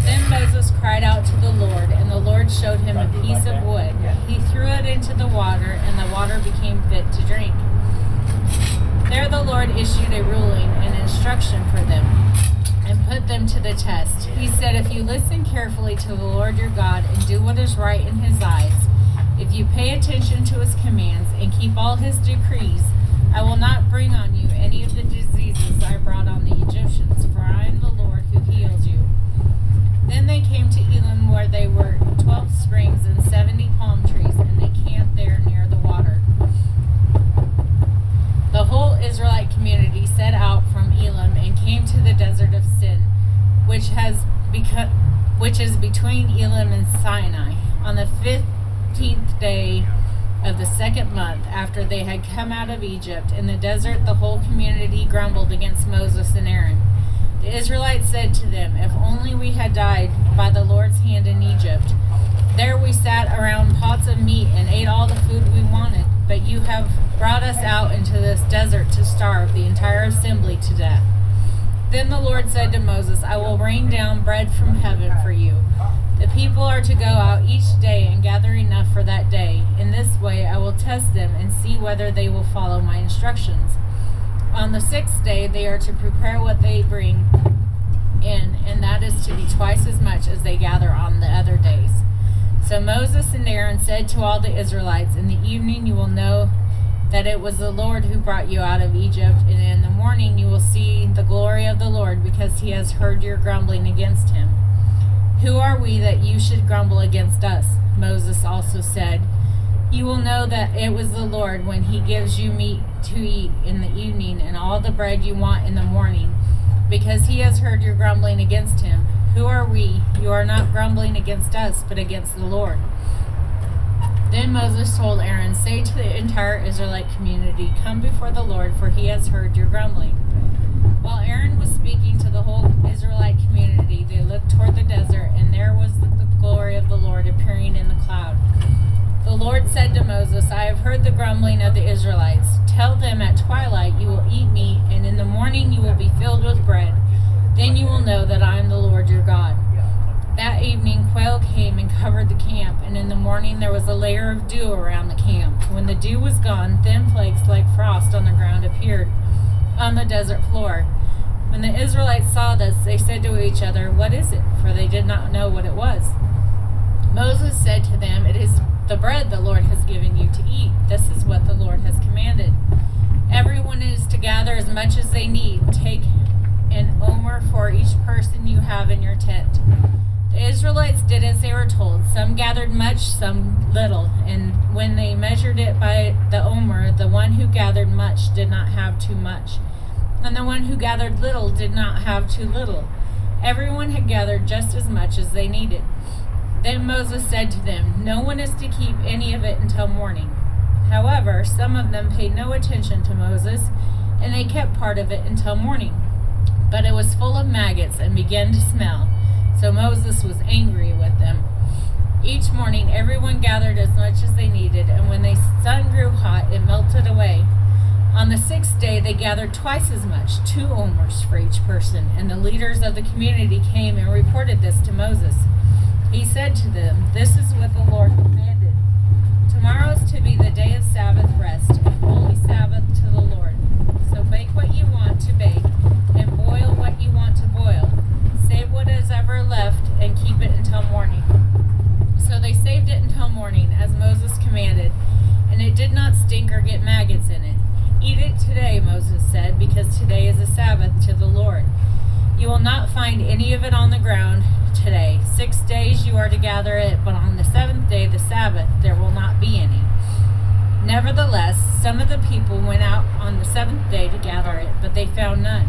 Then Moses cried out to the Lord, and the Lord showed him a piece of wood. He threw it into the water, and the water became fit to drink. There the Lord issued a ruling and instruction for them, and put them to the test. He said, If you listen carefully to the Lord your God, and do what is right in his eyes, if you pay attention to his commands, and keep all his decrees, I will not bring on you any of the diseases I brought on the Egyptians, for I am the Lord who heals you. Then they came to Elam, where there were 12 springs and 70 palm trees, and they camped there near the water. The whole came to the desert of Sin, which is between Elim and Sinai, on the 15th day of the 2nd month after they had come out of Egypt. In the desert, the whole community grumbled against Moses and Aaron. The Israelites said to them, "If only we had died by the Lord's hand in Egypt. There we sat around pots of meat and ate all the food we wanted, but you have brought us out into this desert to starve the entire assembly to death." Then the Lord said to Moses, "I will rain down bread from heaven for you. The people are to go out each day and gather enough for that day. In this way I will test them and see whether they will follow my instructions. On the 6th day they are to prepare what they bring in, and that is to be twice as much as they gather on the other days." So Moses and Aaron said to all the Israelites, "In the evening you will know that it was the Lord who brought you out of Egypt, and in the morning you will see the glory of the Lord, because he has heard your grumbling against him. Who are we that you should grumble against us?" Moses also said, "You will know that it was the Lord when he gives you meat to eat in the evening and all the bread you want in the morning, because he has heard your grumbling against him. Who are we? You are not grumbling against us, but against the Lord." Then Moses told Aaron, "Say to the entire Israelite community, 'Come before the Lord, for he has heard your grumbling.'" While Aaron was speaking to the whole Israelite community, they looked toward the desert, and there was the glory of the Lord appearing in the cloud. The Lord said to Moses, "I have heard the grumbling of the Israelites. Tell them at twilight you will eat meat, and in the morning you will be filled with bread. Then you will know that I am the Lord your God." That evening quail came and covered the camp, and in the morning there was a layer of dew around the camp. When the dew was gone, thin flakes like frost on the ground appeared on the desert floor. When the Israelites saw this, they said to each other, "What is it?" For they did not know what it was. Moses said to them, "It is the bread the Lord has given you to eat. This is what the Lord has commanded. Everyone is to gather as much as they need. Take an omer for each person you have in your tent." The Israelites did as they were told. Some gathered much, some little, and when they measured it by the omer, the one who gathered much did not have too much, and the one who gathered little did not have too little. Everyone had gathered just as much as they needed. Then Moses said to them, "No one is to keep any of it until morning." However, some of them paid no attention to Moses, and they kept part of it until morning. But it was full of maggots and began to smell. So Moses was angry with them. Each morning everyone gathered as much as they needed, and when the sun grew hot, it melted away. On the 6th day they gathered twice as much, 2 omers for each person, and the leaders of the community came and reported this to Moses. He said to them, "This is what the Lord commanded. Tomorrow is to be the day of Sabbath rest, a holy Sabbath to the Lord. So bake what you want to bake, and boil what you want to boil. Save what is ever left and keep it until morning." So they saved it until morning, as Moses commanded, and it did not stink or get maggots in it. "Eat it today," Moses said, "because today is a Sabbath to the Lord. You will not find any of it on the ground today. 6 days you are to gather it, but on the 7th day, the Sabbath, there will not be any." Nevertheless, some of the people went out on the 7th day to gather it, but they found none.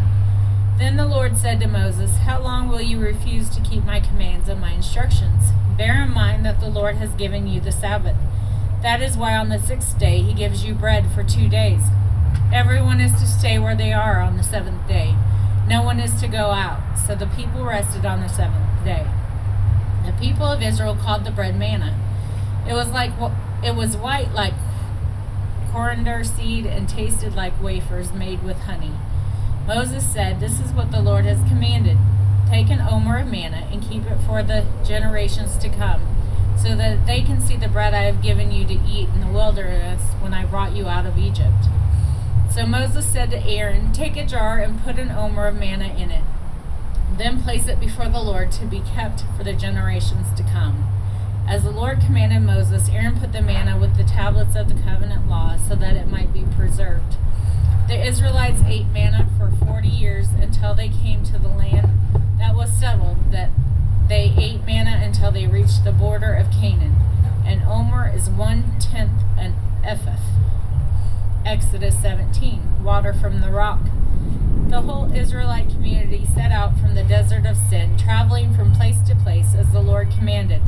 Then the Lord said to Moses, "How long will you refuse to keep my commands and my instructions? Bear in mind that the Lord has given you the Sabbath. That is why on the 6th day he gives you bread for 2 days. Everyone is to stay where they are on the 7th day. No one is to go out." So the people rested on the 7th day. The people of Israel called the bread manna. It was white like coriander seed and tasted like wafers made with honey. Moses said, "This is what the Lord has commanded. Take an omer of manna and keep it for the generations to come, so that they can see the bread I have given you to eat in the wilderness when I brought you out of Egypt." So Moses said to Aaron, "Take a jar and put an omer of manna in it. Then place it before the Lord to be kept for the generations to come." As the Lord commanded Moses, Aaron put the manna with the tablets of the covenant law so that it might be preserved. The Israelites ate manna for 40 years until they came to the land that was settled, that they ate manna until they reached the border of Canaan. An omer is 1/10 an ephah. Exodus 17, water from the rock. The whole Israelite community set out from the desert of Sin, traveling from place to place as the Lord commanded.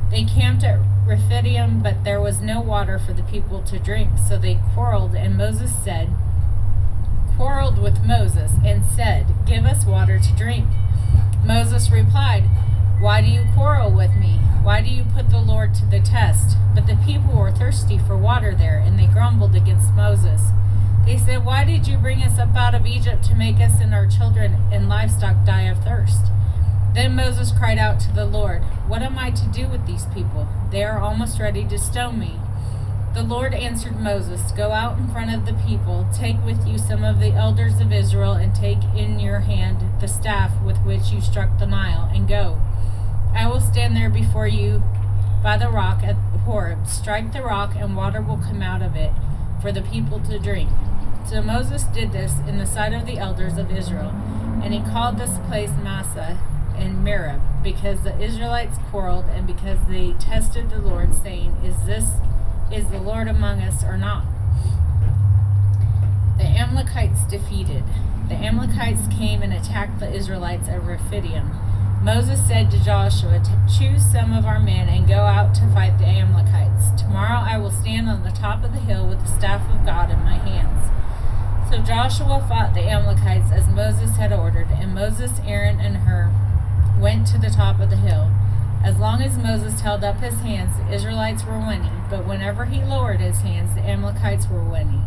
They camped at Rephidim, but there was no water for the people to drink, so they quarreled with Moses and said, "Give us water to drink." Moses replied, "Why do you quarrel with me? Why do you put the Lord to the test?" But the people were thirsty for water there, and they grumbled against Moses. They said, "Why did you bring us up out of Egypt to make us and our children and livestock die of thirst?" Then Moses cried out to the Lord, "What am I to do with these people? They are almost ready to stone me." The Lord answered Moses, "Go out in front of the people, take with you some of the elders of Israel, and take in your hand the staff with which you struck the Nile, and go. I will stand there before you by the rock at Horeb. Strike the rock, and water will come out of it for the people to drink." So Moses did this in the sight of the elders of Israel, and he called this place Massah and Merib, because the Israelites quarreled, and because they tested the Lord, saying, Is the Lord among us or not? The Amalekites defeated. The Amalekites came and attacked the Israelites at Rephidim. Moses said to Joshua, "Choose some of our men and go out to fight the Amalekites. Tomorrow I will stand on the top of the hill with the staff of God in my hands." So Joshua fought the Amalekites as Moses had ordered, and Moses, Aaron, and Hur went to the top of the hill. As long as Moses held up his hands, the Israelites were winning, but whenever he lowered his hands, the Amalekites were winning.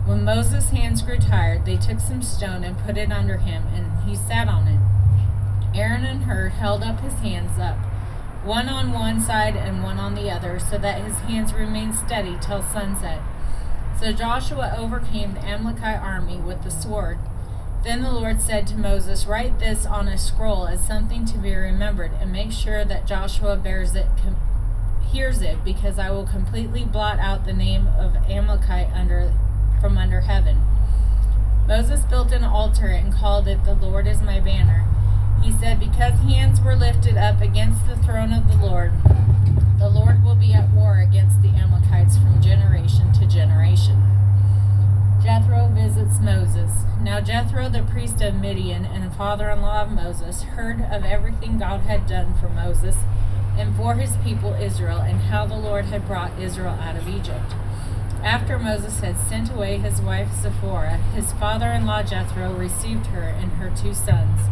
When Moses' hands grew tired, they took some stone and put it under him, and he sat on it. Aaron and Hur held up his hands up, one on one side and one on the other, so that his hands remained steady till sunset. So Joshua overcame the Amalekite army with the sword. Then the Lord said to Moses, "Write this on a scroll as something to be remembered, and make sure that Joshua hears it, because I will completely blot out the name of Amalekite from under heaven." Moses built an altar and called it, "The Lord is my banner." He said, "Because hands were lifted up against the throne of the Lord will be at war against the Amalekites from generation to generation." Jethro visits Moses. Now Jethro, the priest of Midian and father-in-law of Moses, heard of everything God had done for Moses and for his people Israel, and how the Lord had brought Israel out of Egypt. After Moses had sent away his wife Zipporah, his father-in-law Jethro received her and her 2 sons.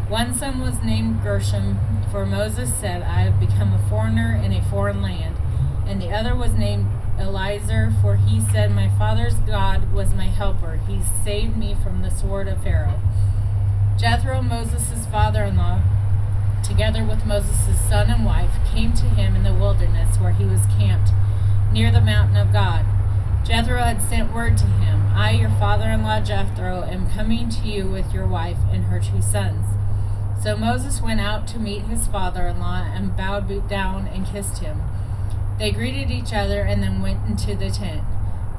One son was named Gershom, for Moses said, "I have become a foreigner in a foreign land." And the other was named Eliezer, for he said, "My father's God was my helper. He saved me from the sword of Pharaoh." Jethro, Moses' father-in-law, together with Moses' son and wife, came to him in the wilderness where he was camped near the mountain of God. Jethro had sent word to him, "I, your father-in-law Jethro, am coming to you with your wife and her 2 sons." So Moses went out to meet his father-in-law and bowed down and kissed him. They greeted each other and then went into the tent.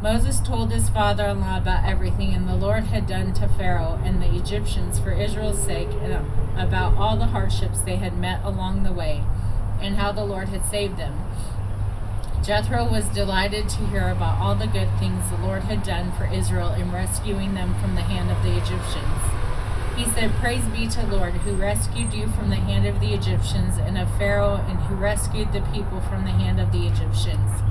Moses told his father-in-law about everything and the Lord had done to Pharaoh and the Egyptians for Israel's sake, and about all the hardships they had met along the way, and how the Lord had saved them. Jethro was delighted to hear about all the good things the Lord had done for Israel in rescuing them from the hand of the Egyptians. He said, "Praise be to the Lord, who rescued you from the hand of the Egyptians and of Pharaoh, and who rescued the people from the hand of the Egyptians.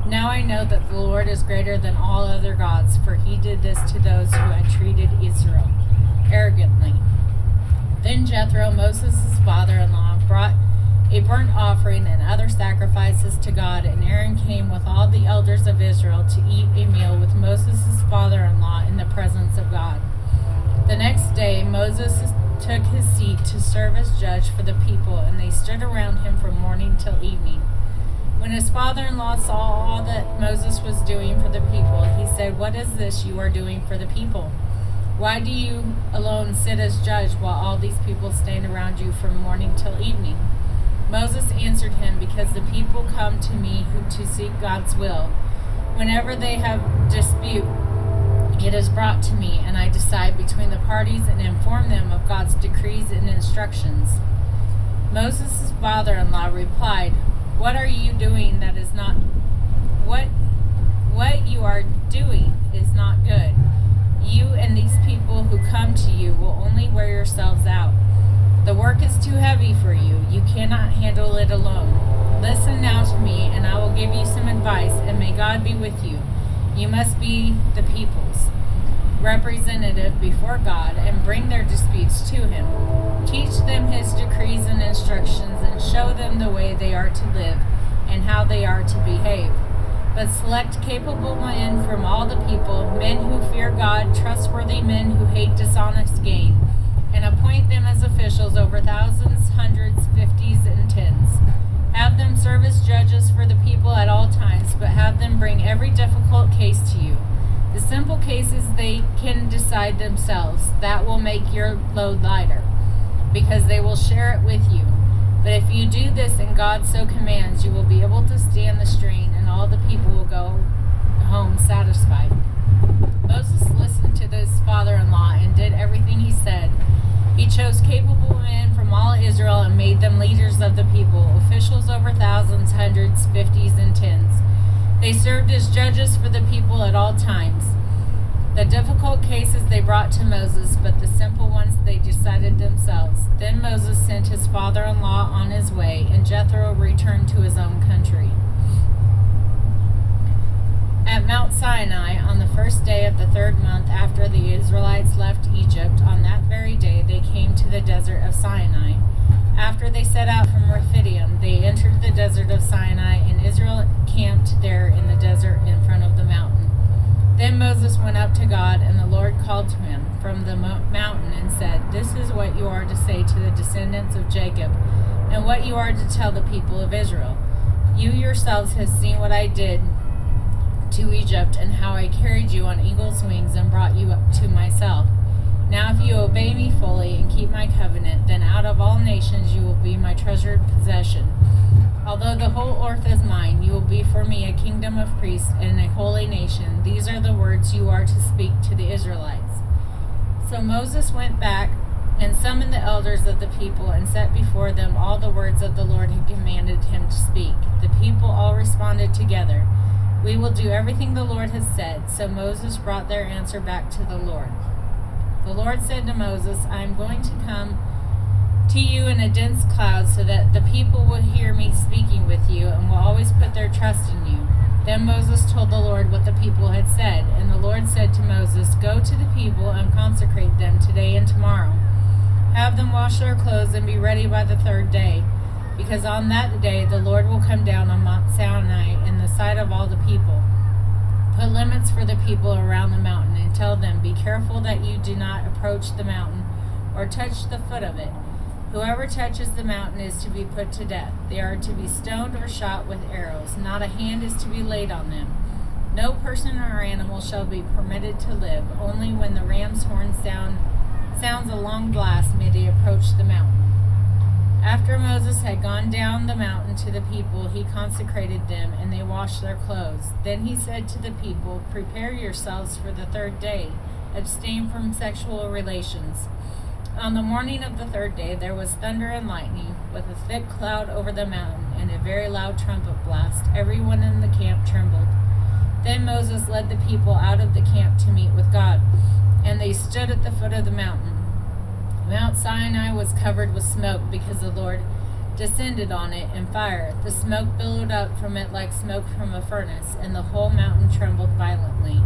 Now I know that the Lord is greater than all other gods, for he did this to those who had treated Israel arrogantly." Then Jethro, Moses' father-in-law, brought a burnt offering and other sacrifices to God, and Aaron came with all the elders of Israel to eat a meal with Moses' father-in-law in the presence of God. The next day Moses took his seat to serve as judge for the people, and they stood around him from morning till evening. When his father-in-law saw all that Moses was doing for the people, he said, "What is this you are doing for the people? Why do you alone sit as judge while all these people stand around you from morning till evening?" Moses answered him, "Because the people come to me to seek God's will. Whenever they have dispute, it is brought to me, and I decide between the parties and inform them of God's decrees and instructions." Moses' father-in-law replied, "What are you doing that is not what you are doing is not good. You and these people who come to you will only wear yourselves out. The work is too heavy for you. You cannot handle it alone. Listen now to me, and I will give you some advice, and may God be with you. You must be the people's representative before God and bring their disputes to him. Teach them his decrees and instructions and show them the way they are to live and how they are to behave. But select capable men from all the people, men who fear God, trustworthy men who hate dishonest gain, and appoint them as officials over thousands, hundreds, fifties, and tens. Have them serve as judges for the people at all times, but have them bring every difficult case to you. The simple cases they can decide themselves. That will make your load lighter, because they will share it with you. But if you do this and God so commands, you will be able to stand the strain, and all the people will go home satisfied. Moses listened to his father-in-law and did everything he said. He chose capable men from all Israel and made them leaders of the people, officials over thousands, hundreds, fifties, and tens. They served as judges for the people at all times. The difficult cases they brought to Moses, but the simple ones they decided themselves. Then Moses sent his father-in-law on his way, and Jethro returned to his own country. At Mount Sinai, on the first day of the 3rd month after the Israelites left Egypt, on that very day they came to the desert of Sinai. After they set out from Rephidim, they entered the desert of Sinai, and Israel camped there in the desert in front of the mountain. Then Moses went up to God, and the Lord called to him from the mountain and said, "This is what you are to say to the descendants of Jacob, and what you are to tell the people of Israel. You yourselves have seen what I did to Egypt, and how I carried you on eagle's wings and brought you up to myself. Now if you obey me fully and keep my covenant, then out of all nations you will be my treasured possession. Although the whole earth is mine, you will be for me a kingdom of priests and a holy nation. These are the words you are to speak to the Israelites." So Moses went back and summoned the elders of the people and set before them all the words of the Lord who commanded him to speak. The people all responded together, "We will do everything the Lord has said." So Moses brought their answer back to the Lord. The Lord said to Moses, "I am going to come to you in a dense cloud so that the people will hear me speaking with you and will always put their trust in you." Then Moses told the Lord what the people had said, and the Lord said to Moses, "Go to the people and consecrate them today and tomorrow. Have them wash their clothes and be ready by the 3rd day, because on that day the Lord will come down on Mount Sinai in the sight of all the people. Put limits for the people around the mountain and tell them, 'Be careful that you do not approach the mountain or touch the foot of it. Whoever touches the mountain is to be put to death. They are to be stoned or shot with arrows. Not a hand is to be laid on them. No person or animal shall be permitted to live. Only when the ram's horn sounds a long blast may they approach the mountain." After Moses had gone down the mountain to the people, he consecrated them, and they washed their clothes. Then he said to the people, "Prepare yourselves for the 3rd day. Abstain from sexual relations." On the morning of the 3rd day there was thunder and lightning, with a thick cloud over the mountain, and a very loud trumpet blast. Everyone in the camp trembled. Then Moses led the people out of the camp to meet with God, and they stood at the foot of the mountain. Mount Sinai was covered with smoke because the Lord descended on it in fire. The smoke billowed up from it like smoke from a furnace, and the whole mountain trembled violently.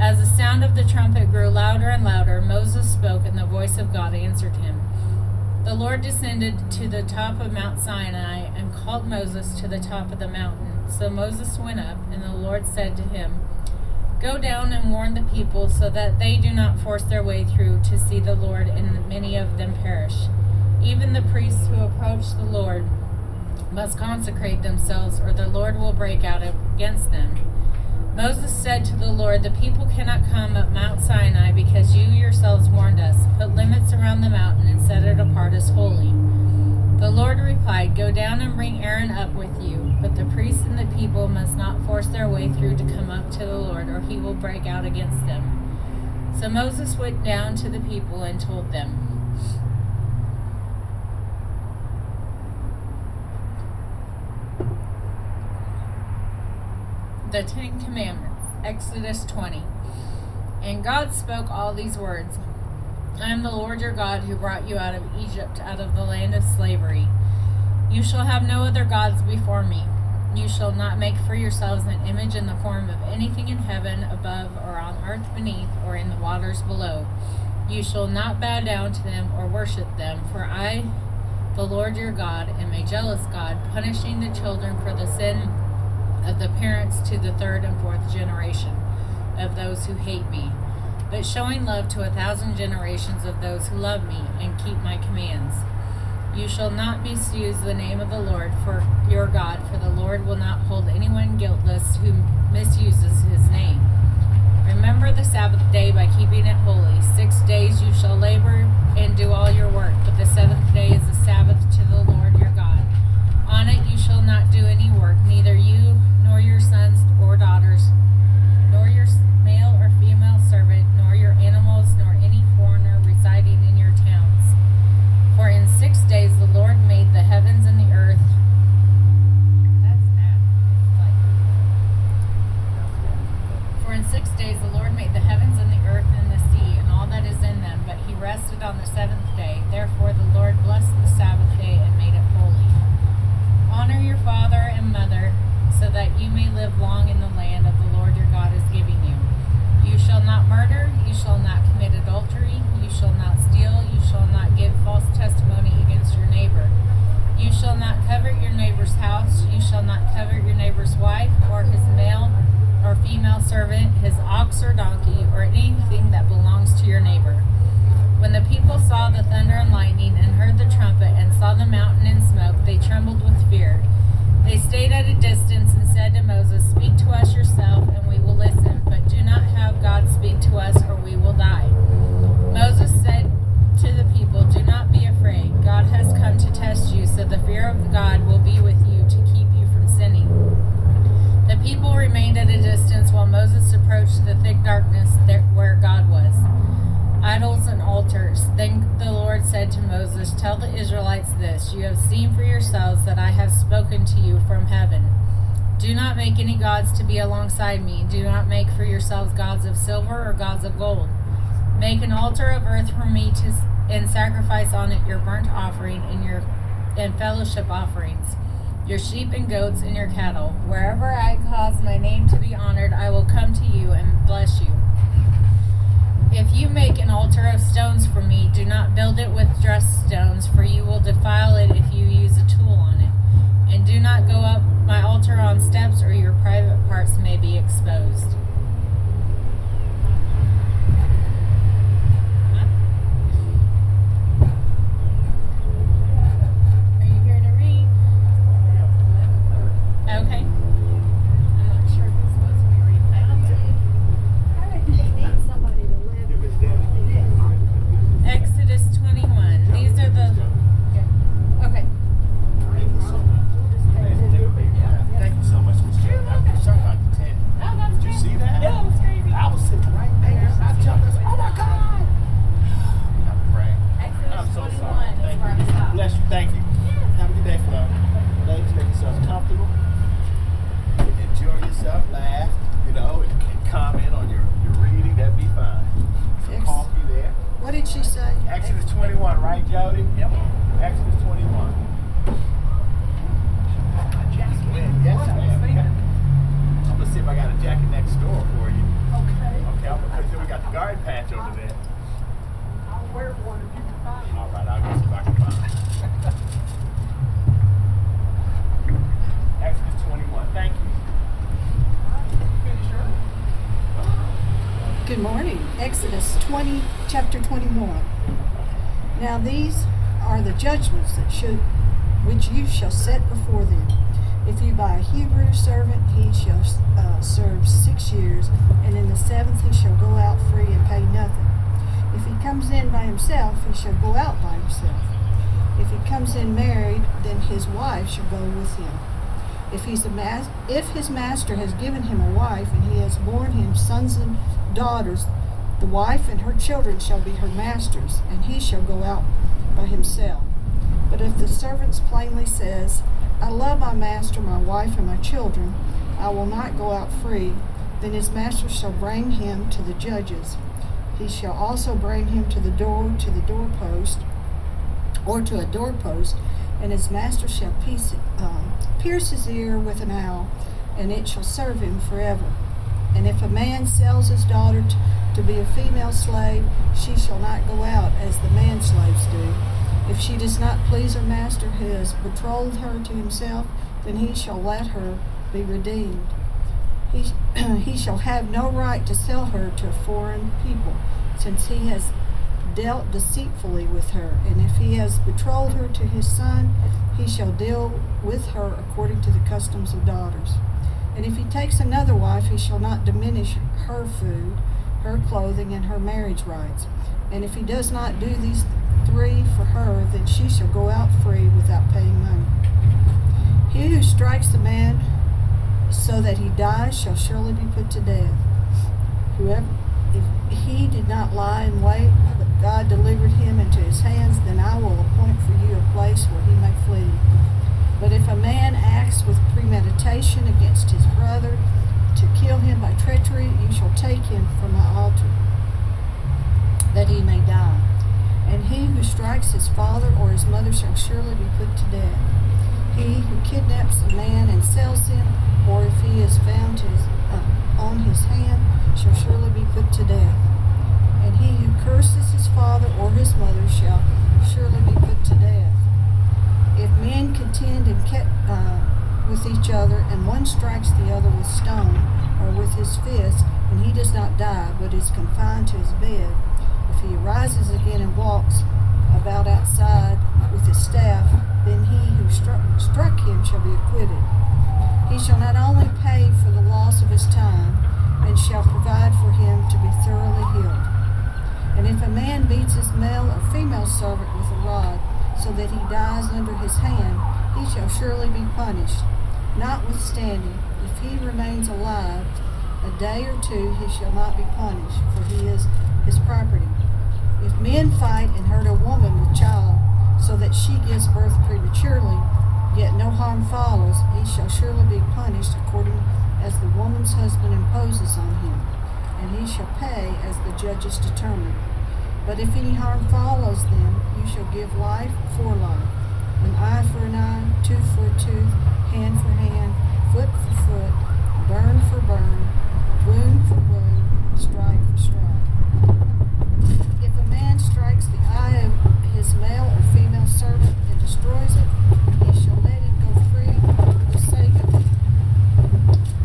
As the sound of the trumpet grew louder and louder, Moses spoke, and the voice of God answered him. The Lord descended to the top of Mount Sinai and called Moses to the top of the mountain. So Moses went up, and the Lord said to him, "Go down and warn the people so that they do not force their way through to see the Lord, and many of them perish. Even the priests who approach the Lord must consecrate themselves, or the Lord will break out against them." Moses said to the Lord, "The people cannot come up Mount Sinai because you yourselves warned us. Put limits around the mountain and set it apart as holy." The Lord replied, "Go down and bring Aaron up with you, but the priests and the people must not force their way through to come up to the Lord, or he will break out against them." So Moses went down to the people and told them. The 10 Commandments, Exodus 20. And God spoke all these words. I am the Lord your God who brought you out of Egypt, out of the land of slavery. You shall have no other gods before me. You shall not make for yourselves an image in the form of anything in heaven above or on earth beneath or in the waters below. You shall not bow down to them or worship them, for I, the Lord your God, am a jealous God, punishing the children for the sin of the parents to the third and fourth generation of those who hate me, but showing love to 1,000 generations of those who love me and keep my commands. You shall not misuse the name of the Lord for your God, for the Lord will not hold anyone guiltless who misuses his name. Remember the Sabbath day by keeping it holy. 6 days you shall labor and do all your work, but the seventh day is a Sabbath to the Lord your God. On it you shall not do any work, neither you nor your sons or daughters, nor your male or female servant, nor your animals, nor any foreigner residing in your towns. For in 6 days the Lord made the heavens and the earth. For in 6 days the Lord made the heavens and the earth and the sea and all that is in them, but he rested on the seventh day. Therefore the Lord blessed the Sabbath day and made it holy. Honor your father and mother, so that you may live long in the land of the Lord your God is giving you. You shall not murder, you shall not commit adultery, you shall not steal, you shall not give false testimony against your neighbor. You shall not covet your neighbor's house, you shall not covet your neighbor's wife, or his male or female servant, his ox or donkey, or anything that belongs to your neighbor. When the people saw the thunder and lightning, and heard the trumpet, and saw the mountain in smoke, they trembled with fear. They stayed at a distance and said to Moses, Speak to us yourself, and we will listen, but do not have God speak to us, or we will die. Moses said to the people, Do not be afraid. God has come to test you, so the fear of God will be with you to keep you from sinning. The people remained at a distance while Moses approached the thick darkness where God was. Idols and altars. Then the Lord said to Moses, Tell the Israelites this, You have seen for yourselves that I have spoken to you from heaven. Do not make any gods to be alongside me. Do not make for yourselves gods of silver or gods of gold. Make an altar of earth for me and sacrifice on it your burnt offering and fellowship offerings, your sheep and goats and your cattle. Wherever I cause my name to be honored, I will come to you and bless you. If you make an altar of stones for me, do not build it with dressed stones, for you will defile it if you use a tool on it. And do not go up my altar on steps, or your private parts may be exposed. Are you here to read? Okay. I'm not sure who's supposed to be reading that. Exodus 21. These are the... Okay. Thank you so much, Mr. Chairman. Sorry about the tent. Oh, that's Did you crazy. see that? Yeah, it was crazy. I was sitting right there. I jumped. I was like, oh my God. I'm praying. Exodus I'm so 21 sorry. is Thank where you. I stopped. Bless you. Thank you. Have a good day, Flo. Ladies, make yourselves comfortable. Enjoy yourself. Laugh, and comment on your reading. That'd be fine. Some coffee there. What did she say? Exodus 21, right, Jody? Yep. Exodus 21. Yes, I am. I'm gonna see if I got a jacket next door for you. Okay. Okay, because we got the garden patch over there. I'll wear one if you can find it. All right, I'll go see if I can find it. Exodus 21. Thank you. Good morning. Exodus 20, chapter 21. Now these are the judgments which you shall set before them. If you buy a Hebrew servant, he shall serve 6 years, and in the seventh he shall go out free and pay nothing. If he comes in by himself, he shall go out by himself. If he comes in married, then his wife shall go with him. If his master has given him a wife, and he has borne him sons and daughters, the wife and her children shall be her master's, and he shall go out by himself. But if the servant plainly says, I love my master, my wife, and my children, I will not go out free, then his master shall bring him to the judges. He shall also bring him to the doorpost, or to a doorpost, and his master shall pierce his ear with an awl, and it shall serve him forever. And if a man sells his daughter to be a female slave, she shall not go out as the man slaves do. If she does not please her master who has betrothed her to himself, then he shall let her be redeemed. He shall have no right to sell her to a foreign people, since he has dealt deceitfully with her. And if he has betrothed her to his son, he shall deal with her according to the customs of daughters. And if he takes another wife, he shall not diminish her food, her clothing, and her marriage rights. And if he does not do these three for her, then she shall go out free without paying money. He who strikes the man so that he dies shall surely be put to death. If he did not lie in wait, but God delivered him into his hands, then I will appoint for you a place where he may flee. But if a man acts with premeditation against his brother to kill him by treachery, you shall take him from my altar, that he may die. And he who strikes his father or his mother shall surely be put to death. He who kidnaps a man and sells him, or if he is found on his hand, shall surely be put to death. And he who curses his father or his mother shall surely be put to death. If men contend with each other, and one strikes the other with stone or with his fist, and he does not die, but is confined to his bed, if he arises again and walks about outside with his staff, then he who struck him shall be acquitted. He shall not only pay for the loss of his time, and shall provide for him to be thoroughly healed. And if a man beats his male or female servant with a rod, so that he dies under his hand, he shall surely be punished. Notwithstanding, if he remains alive a day or two, he shall not be punished, for he is his property. If men fight and hurt a woman with child, so that she gives birth prematurely, yet no harm follows, he shall surely be punished according as the woman's husband imposes on him, and he shall pay as the judges determine. But if any harm follows them, you shall give life for life, an eye for an eye, tooth for a tooth, hand for hand, foot for foot, burn for burn, wound for wound, strike for strike. If a man strikes the eye of his male or female servant and destroys it, he shall let him go free for the sake of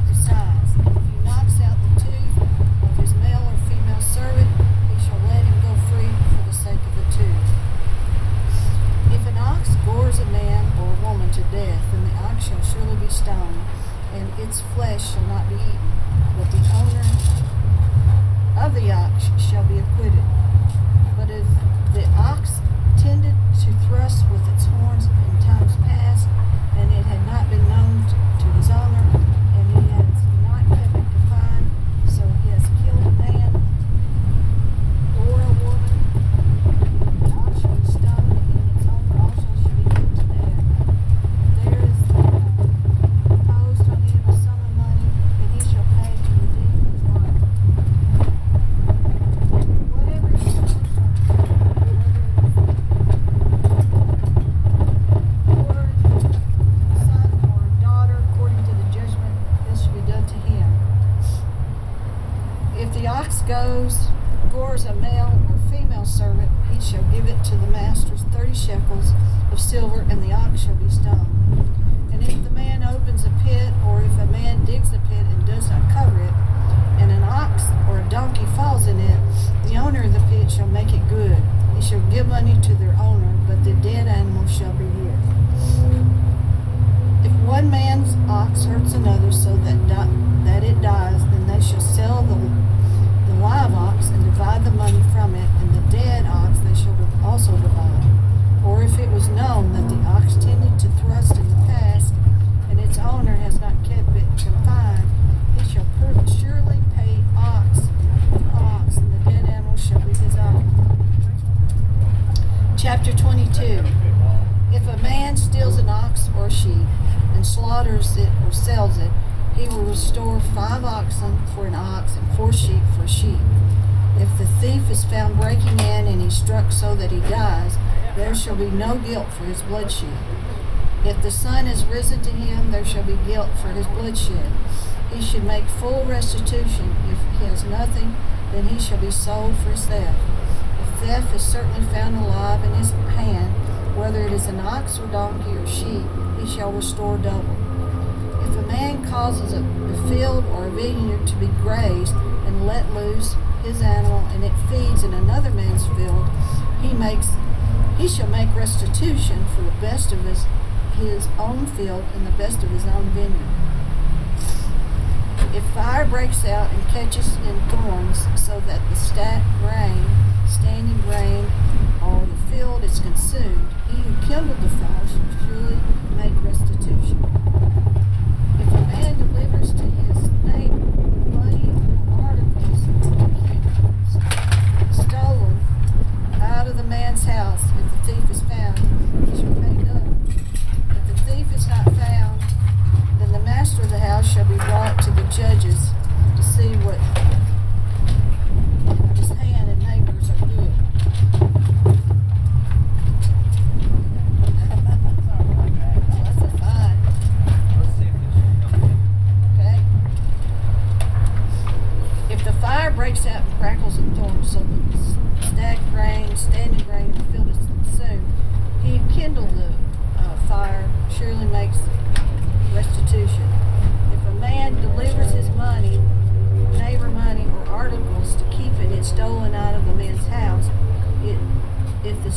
the size. And if he knocks out the tooth of his male or female servant, he shall let him go free for the sake of the tooth. If an ox gores a man or a woman to death, then the ox shall surely be stoned, and its flesh shall not be eaten, but the owner of the ox shall be acquitted. But if the ox tended to thrust with its horns in times past, and it had not been known to his owner, and he has not kept it confined, so he has killed a man or a woman, the ox shall be stoned, and its owner also shall be put to death. If there is imposed on him a sum of money, then he shall pay to redeem his life. Whatever he owns, or son or daughter, according to the judgment, this shall be done to him. If the ox gores a male or female servant, he shall give it to the masters 30 shekels of silver, and the ox shall be stoned. And if the man opens a pit, or if a man digs a pit and does not cover it, and an ox or a donkey falls in it, the owner of the pit shall make it good. He shall give money to their owner, but the dead animal shall be his. If one man's ox hurts another so that it dies, then they shall sell the live ox and divide the money from it, and the dead ox they shall also divide. Or if it was known that the ox tended to thrust in the past, and its owner has not kept it confined, he shall surely pay ox with ox, and the dead animal shall be his own. Chapter 22. If a man steals an ox or sheep and slaughters it or sells it, he will restore 5 oxen for an ox and 4 sheep for a sheep. If the thief is found breaking in and he's struck so that he dies, there shall be no guilt for his bloodshed. If the sun is risen to him, there shall be guilt for his bloodshed. He should make full restitution. If he has nothing, then he shall be sold for his theft. If theft is certainly found alive in his hand, whether it is an ox or donkey or sheep, he shall restore double. If a man causes a field or a vineyard to be grazed and let loose his animal, and it feeds in another man's field, he shall make restitution for the best of his own field and the best of his own vineyard. If fire breaks out and catches in thorns, so that the standing grain, or the field is consumed, he who kindled the fire shall surely make restitution. If a man delivers to his neighbor money or articles stolen out of the man's house, if the thief is found, he shall pay double. If the thief is not found, then the master of the house shall be brought to the judges to see what his hand and neighbors are doing. That's a fine. Okay. If the fire breaks out and crackles and thorns, so the standing grain in the field is consumed, he who kindled the fire surely makes restitution. If a man delivers his money, neighbor money, or articles to keep it, it's stolen out of the man's house. If the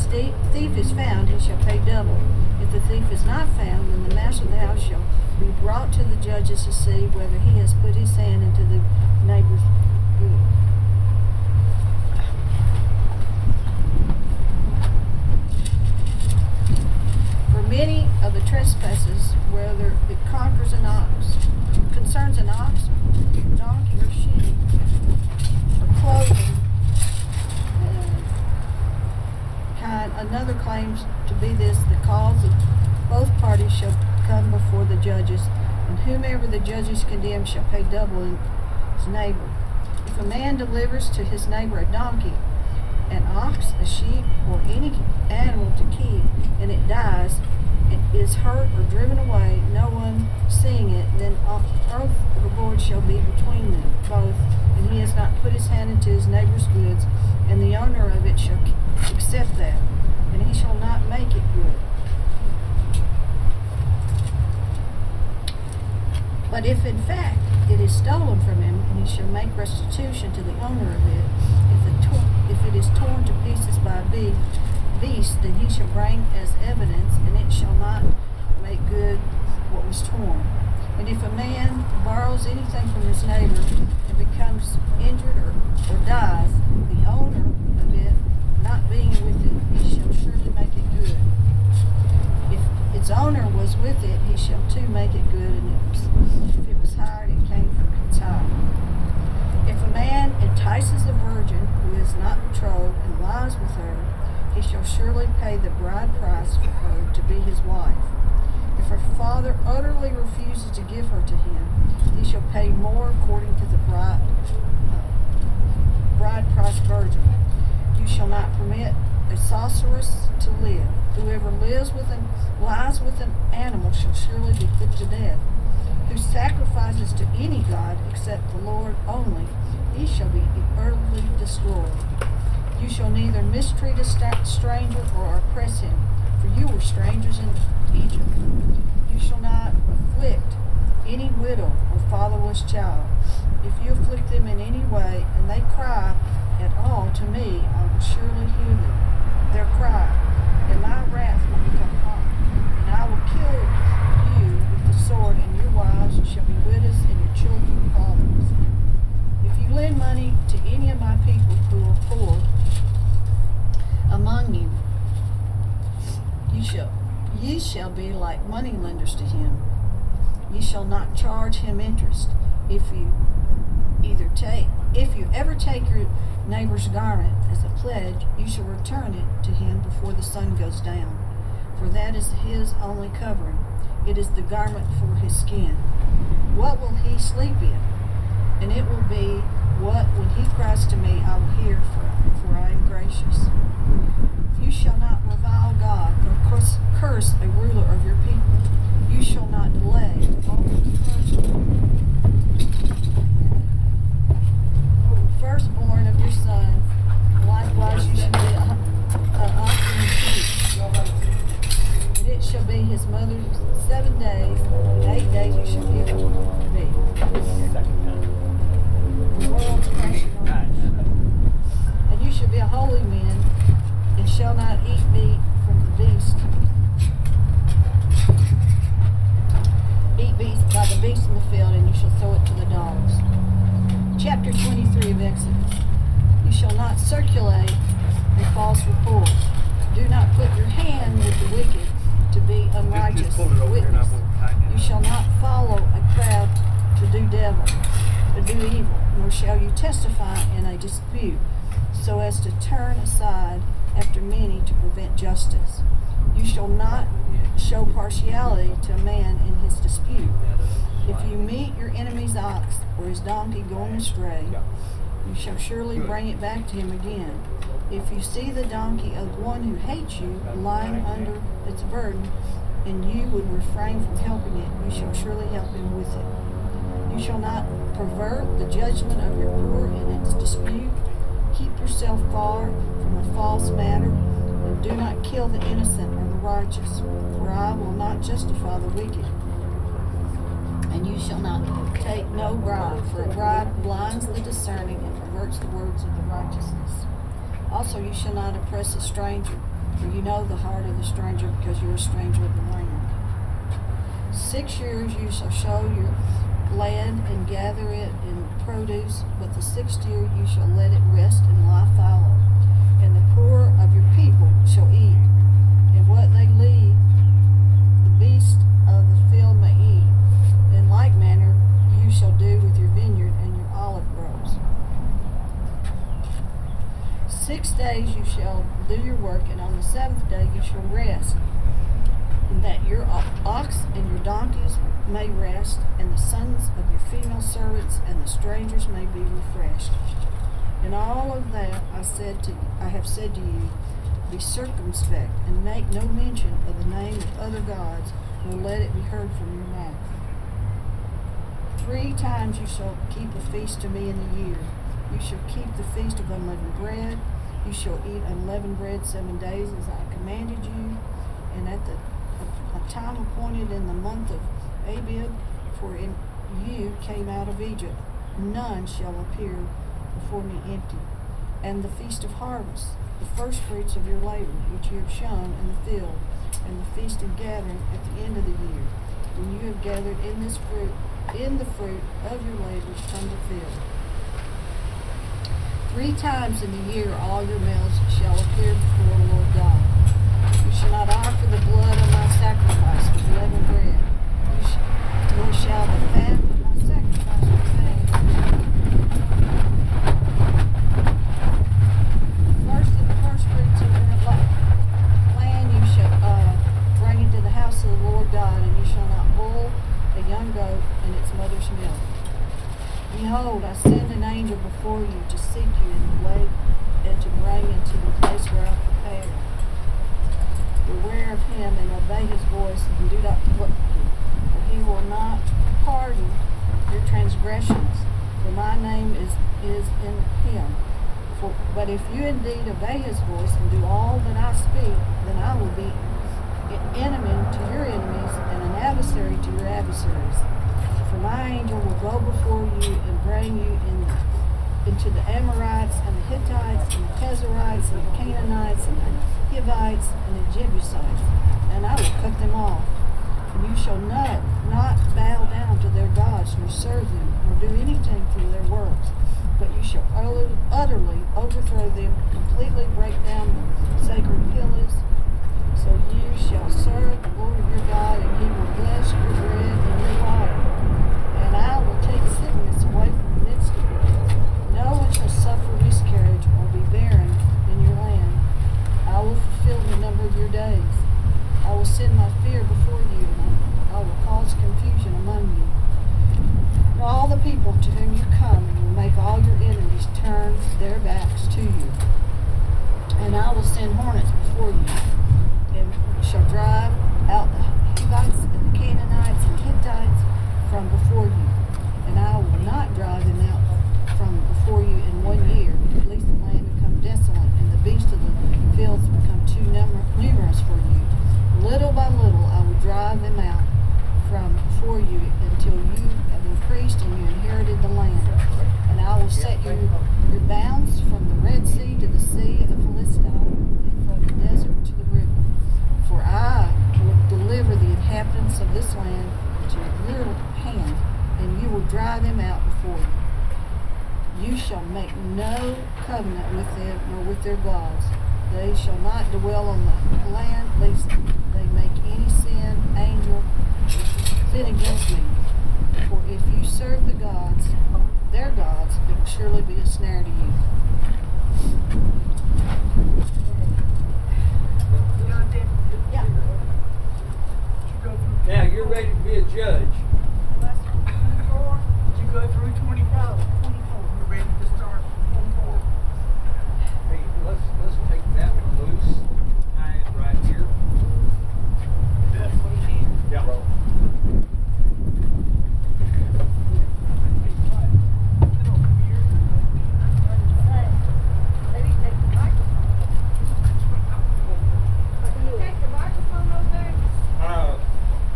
thief is found, he shall pay double. If the thief is not found, then the master of the house shall be brought to the judges to see whether he has put his hand into the neighbor's good. For many of the trespasses, whether it concerns an ox, donkey, or sheep, or clothing, another claims to be this, the cause of both parties shall come before the judges, and whomever the judges condemn shall pay double in his neighbor. If a man delivers to his neighbor a donkey, an ox, a sheep, or any animal to keep, and it dies, it is hurt or driven away, no one seeing it, then oath of the Lord shall be between them both, and he has not put his hand into his neighbor's goods, and the owner of it shall accept that, and he shall not make it good. But if in fact it is stolen from him, and he shall make restitution to the owner of it, if it is torn to pieces by a beast, then he shall bring as evidence, and it shall not make good what was torn. And if a man borrows anything from his neighbor and becomes injured or dies, the owner of it, not being with it, he shall surely make it good. If its owner was with it, he shall too make it good, and if it was hired, it came from its hire. If a man entices a virgin who is not betrothed and lies with her, he shall surely pay the bride price for her to be his wife. If her father utterly refuses to give her to him, he shall pay more according to the bride price virgin. You shall not permit a sorceress to live. Whoever lies with an animal shall surely be put to death. Who sacrifices to any god except the Lord only, he shall be utterly destroyed. You shall neither mistreat a stranger or oppress him, for you were strangers in Egypt. You shall not afflict any widow or fatherless child. If you afflict them in any way, and they cry at all to me, I will surely hear their cry, and my wrath will become hot, and I will kill you with the sword, and your wives shall be widows, and your children fatherless. If you lend money to any of my people who are poor among you, ye shall be like moneylenders to him. Ye shall not charge him interest. If you ever take your neighbor's garment as a pledge, you shall return it to him before the sun goes down, for that is his only covering. It is the garment for his skin. What will he sleep in? And it will be, what when he cries to me, I will hear, for I am gracious. You shall not revile God, nor curse a ruler of your people. You shall not delay all the firstborn of your sons. Likewise you shall be an offering sheep. And it shall be his mother's 7 days, and 8 days you shall give it to me. The world's precious. And you shall be a holy man, and shall not eat meat from the beast. Eat beast by the beast in the field, and you shall throw it to the dogs. Chapter 23 of Exodus. You shall not circulate a false report. Do not put your hand with the wicked to be unrighteous witness. You shall not follow a crowd to do evil, nor shall you testify in a dispute, so as to turn aside after many to prevent justice. You shall not show partiality to a man in his dispute. If you meet your enemy's ox or his donkey going astray, you shall surely bring it back to him again. If you see the donkey of one who hates you lying under its burden, and you would refrain from helping it, you shall surely help him with it. You shall not pervert the judgment of your poor in its dispute. Keep yourself far from a false matter, and do not kill the innocent or the righteous, for I will not justify the wicked. And you shall not take no bribe, for a bribe blinds the discerning and perverts the words of the righteousness. Also you shall not oppress a stranger, for you know the heart of the stranger, because you are a stranger of the land. 6 years you shall sow your land and gather it in produce, but the 6th year you shall let it rest and lie fallow. And the poor of your people shall eat, and what they leave the beasts of the field may eat. In like manner you shall do with your vineyard and your olive groves. 6 days you shall do your work, and on the 7th day you shall rest, and that your ox and your donkeys may rest, and the sons of your female servants and the strangers may be refreshed. In all of that I have said to you, be circumspect, and make no mention of the name of other gods, nor let it be heard from your mouth. 3 times you shall keep a feast to me in the year. You shall keep the feast of unleavened bread. You shall eat unleavened bread 7 days, as I commanded you, and at a time appointed in the month of Abib, for in you came out of Egypt. None shall appear before me empty. And the feast of harvest, the first fruits of your labor, which you have sown in the field, and the feast of gathering at the end of the year, when you have gathered in the fruit of your labors from the field. 3 times in the year all your males shall appear before the Lord God. You shall not offer the blood of my sacrifice with leavened bread, nor shall the fat of my sacrifice remain. First of the first fruits of your land you shall bring into the house of the Lord God, and you shall not boil a young goat in its mother's milk. Behold, I send an angel before you to seek you in the way, and to bring into the place where I prepared. Beware of him and obey his voice, and do not look at him, for he will not pardon your transgressions, for my name is in him. But if you indeed obey his voice and do all that I speak, then I will be an enemy to your enemies and an adversary to your adversaries. For my angel will go before you and bring you into the Amorites and the Hittites and the Perizzites and the Canaanites and the Hivites and the Jebusites, and I will cut them off. And you shall not bow down to their gods, nor serve them, nor do anything for their works, but you shall utterly overthrow them, completely break down the sacred pillars. So you shall serve the Lord your God, and he will bless your bread and your water. And I will take sickness away from the midst of you. No one shall suffer miscarriage or be barren in your land. I will fulfill the number of your days. I will send my fear before you, and I will cause confusion among you. the people to whom you come, and will make all your enemies turn their backs to you. And I will send hornets before you, and shall drive out the Hivites and the Canaanites and Hittites from before you. And I will not drive them out from before you in 1 year, lest the land become desolate, and the beasts of the fields become too numerous for you. Little by little I will drive them out from before you until you have increased and you inherited the land. And I will set your bounds from the Red Sea to the Sea of Philistia, and from the desert to the river. For I will deliver the inhabitants of this land into your hand, and you will drive them out before you. You shall make no covenant with them nor with their gods. They shall not dwell on the land, lest they make any sin against me. For if you serve the gods, their gods, it will surely be a snare to you. Yeah. Now you're ready to be a judge. Did you go through 24? 24. We're ready to start 24. Hey, let's take that one loose. Tie it right here. Yeah.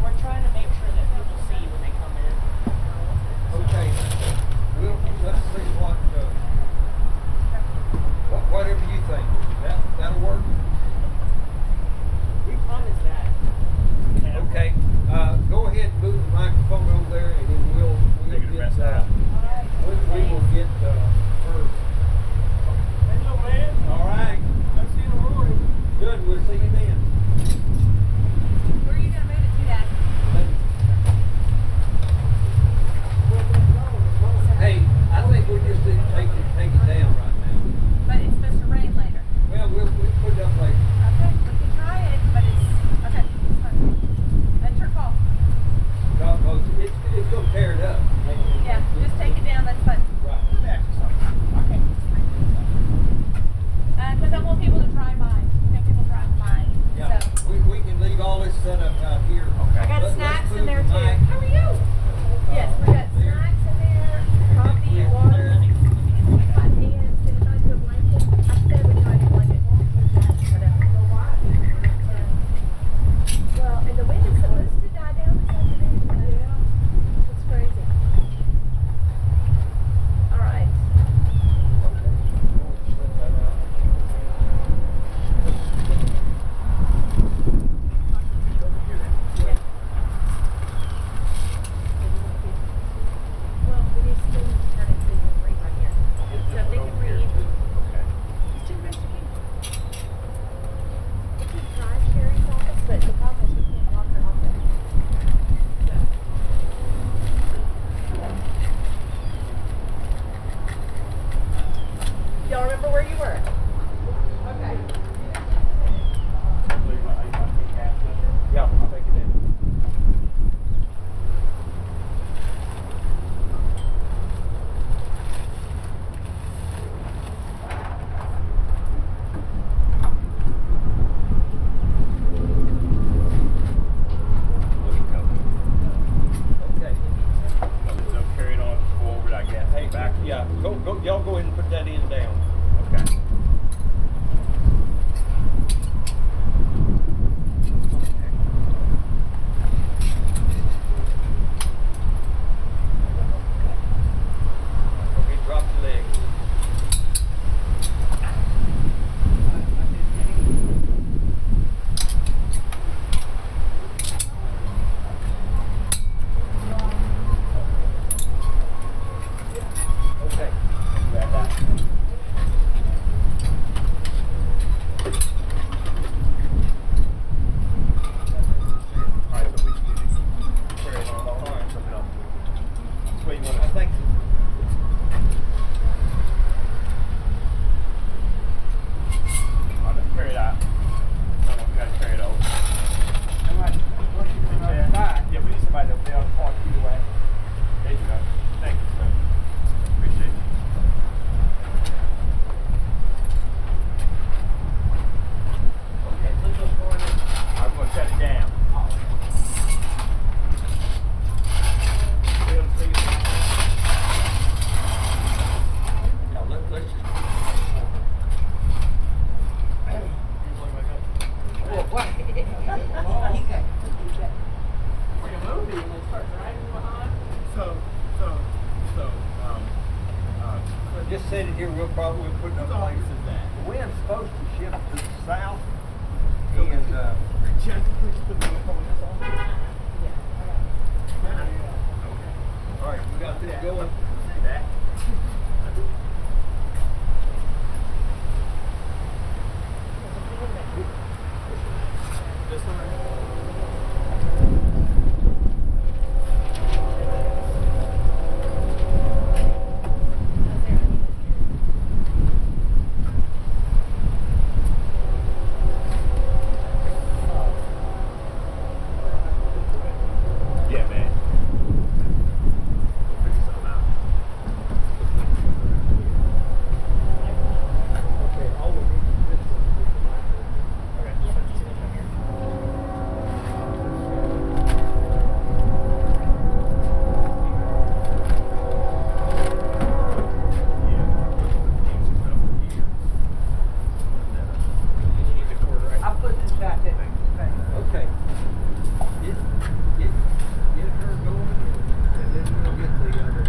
We're trying to make sure that people see when they come in. Okay. Let's see whatever you think. That'll work. We promised that. Okay. Go ahead and move the microphone over there, and then we'll get we will get her. Hello, man. All right. Let's see the Rory. Good. We'll see you then. Where are you going to move it to, Dad? Hey, I think we just need to take it down right now. But it's supposed to rain later. Well, we'll put it up later. Okay, we can try it, but it's okay. It's fine. That's your call. No, it's gonna tear it up. Yeah, just take it down. That's fine. Right. Okay. Because I want people to drive by. Make people drive by. Yeah. So. We can leave all this set up out here. I got snacks in there too. How are you? Yes, we got snacks in there, coffee, water. My hands, can I do a blanket? I said we tried a blanket. Well, and the wind is supposed to die down this afternoon. Yeah. It's crazy. All right. here, we'll probably put Whose no office place. is that? The wind's supposed to shift to the south, and, Jack, please put the info in this office. all right, we got this going. That. This one right here. Yeah, man. We'll figure something out. Okay, all we need is this one. Okay, just put this one down here. I put this out there. Okay. Get her going, and then we'll get the other.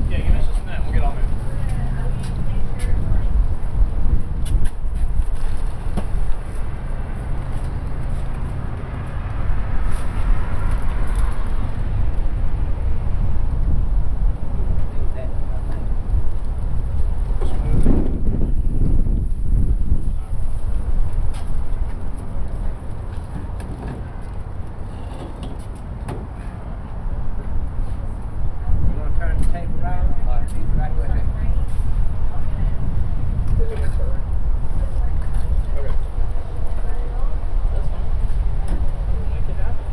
Yeah, give us just a minute. We'll get all moving. You wanna turn the table around, or you right with it? Okay. That's fine. Make it happen.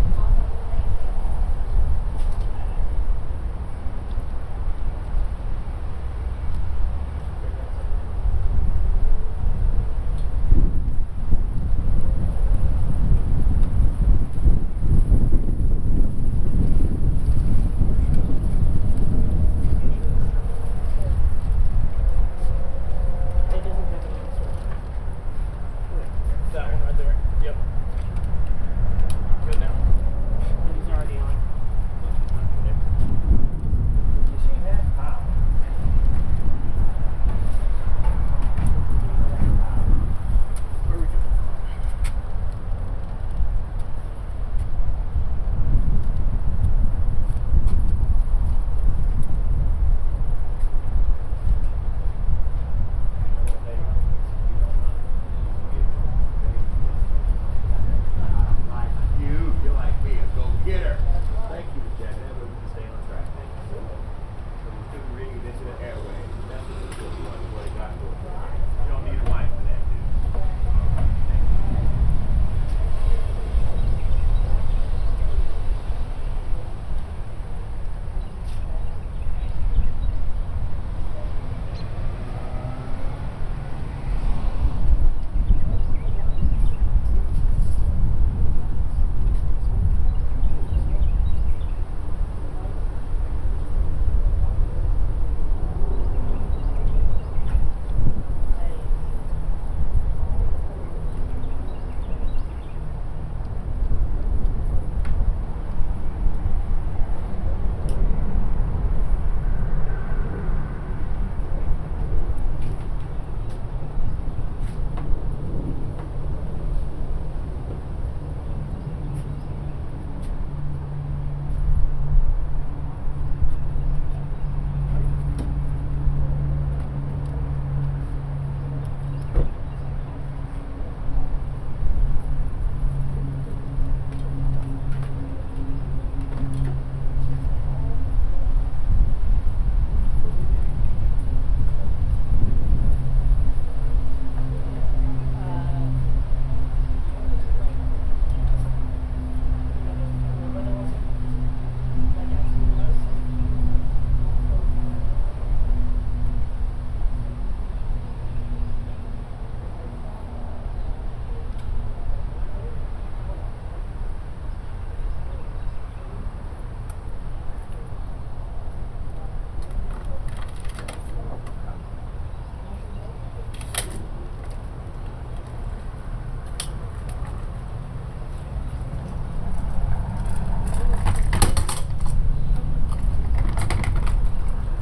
That one right there. Yep.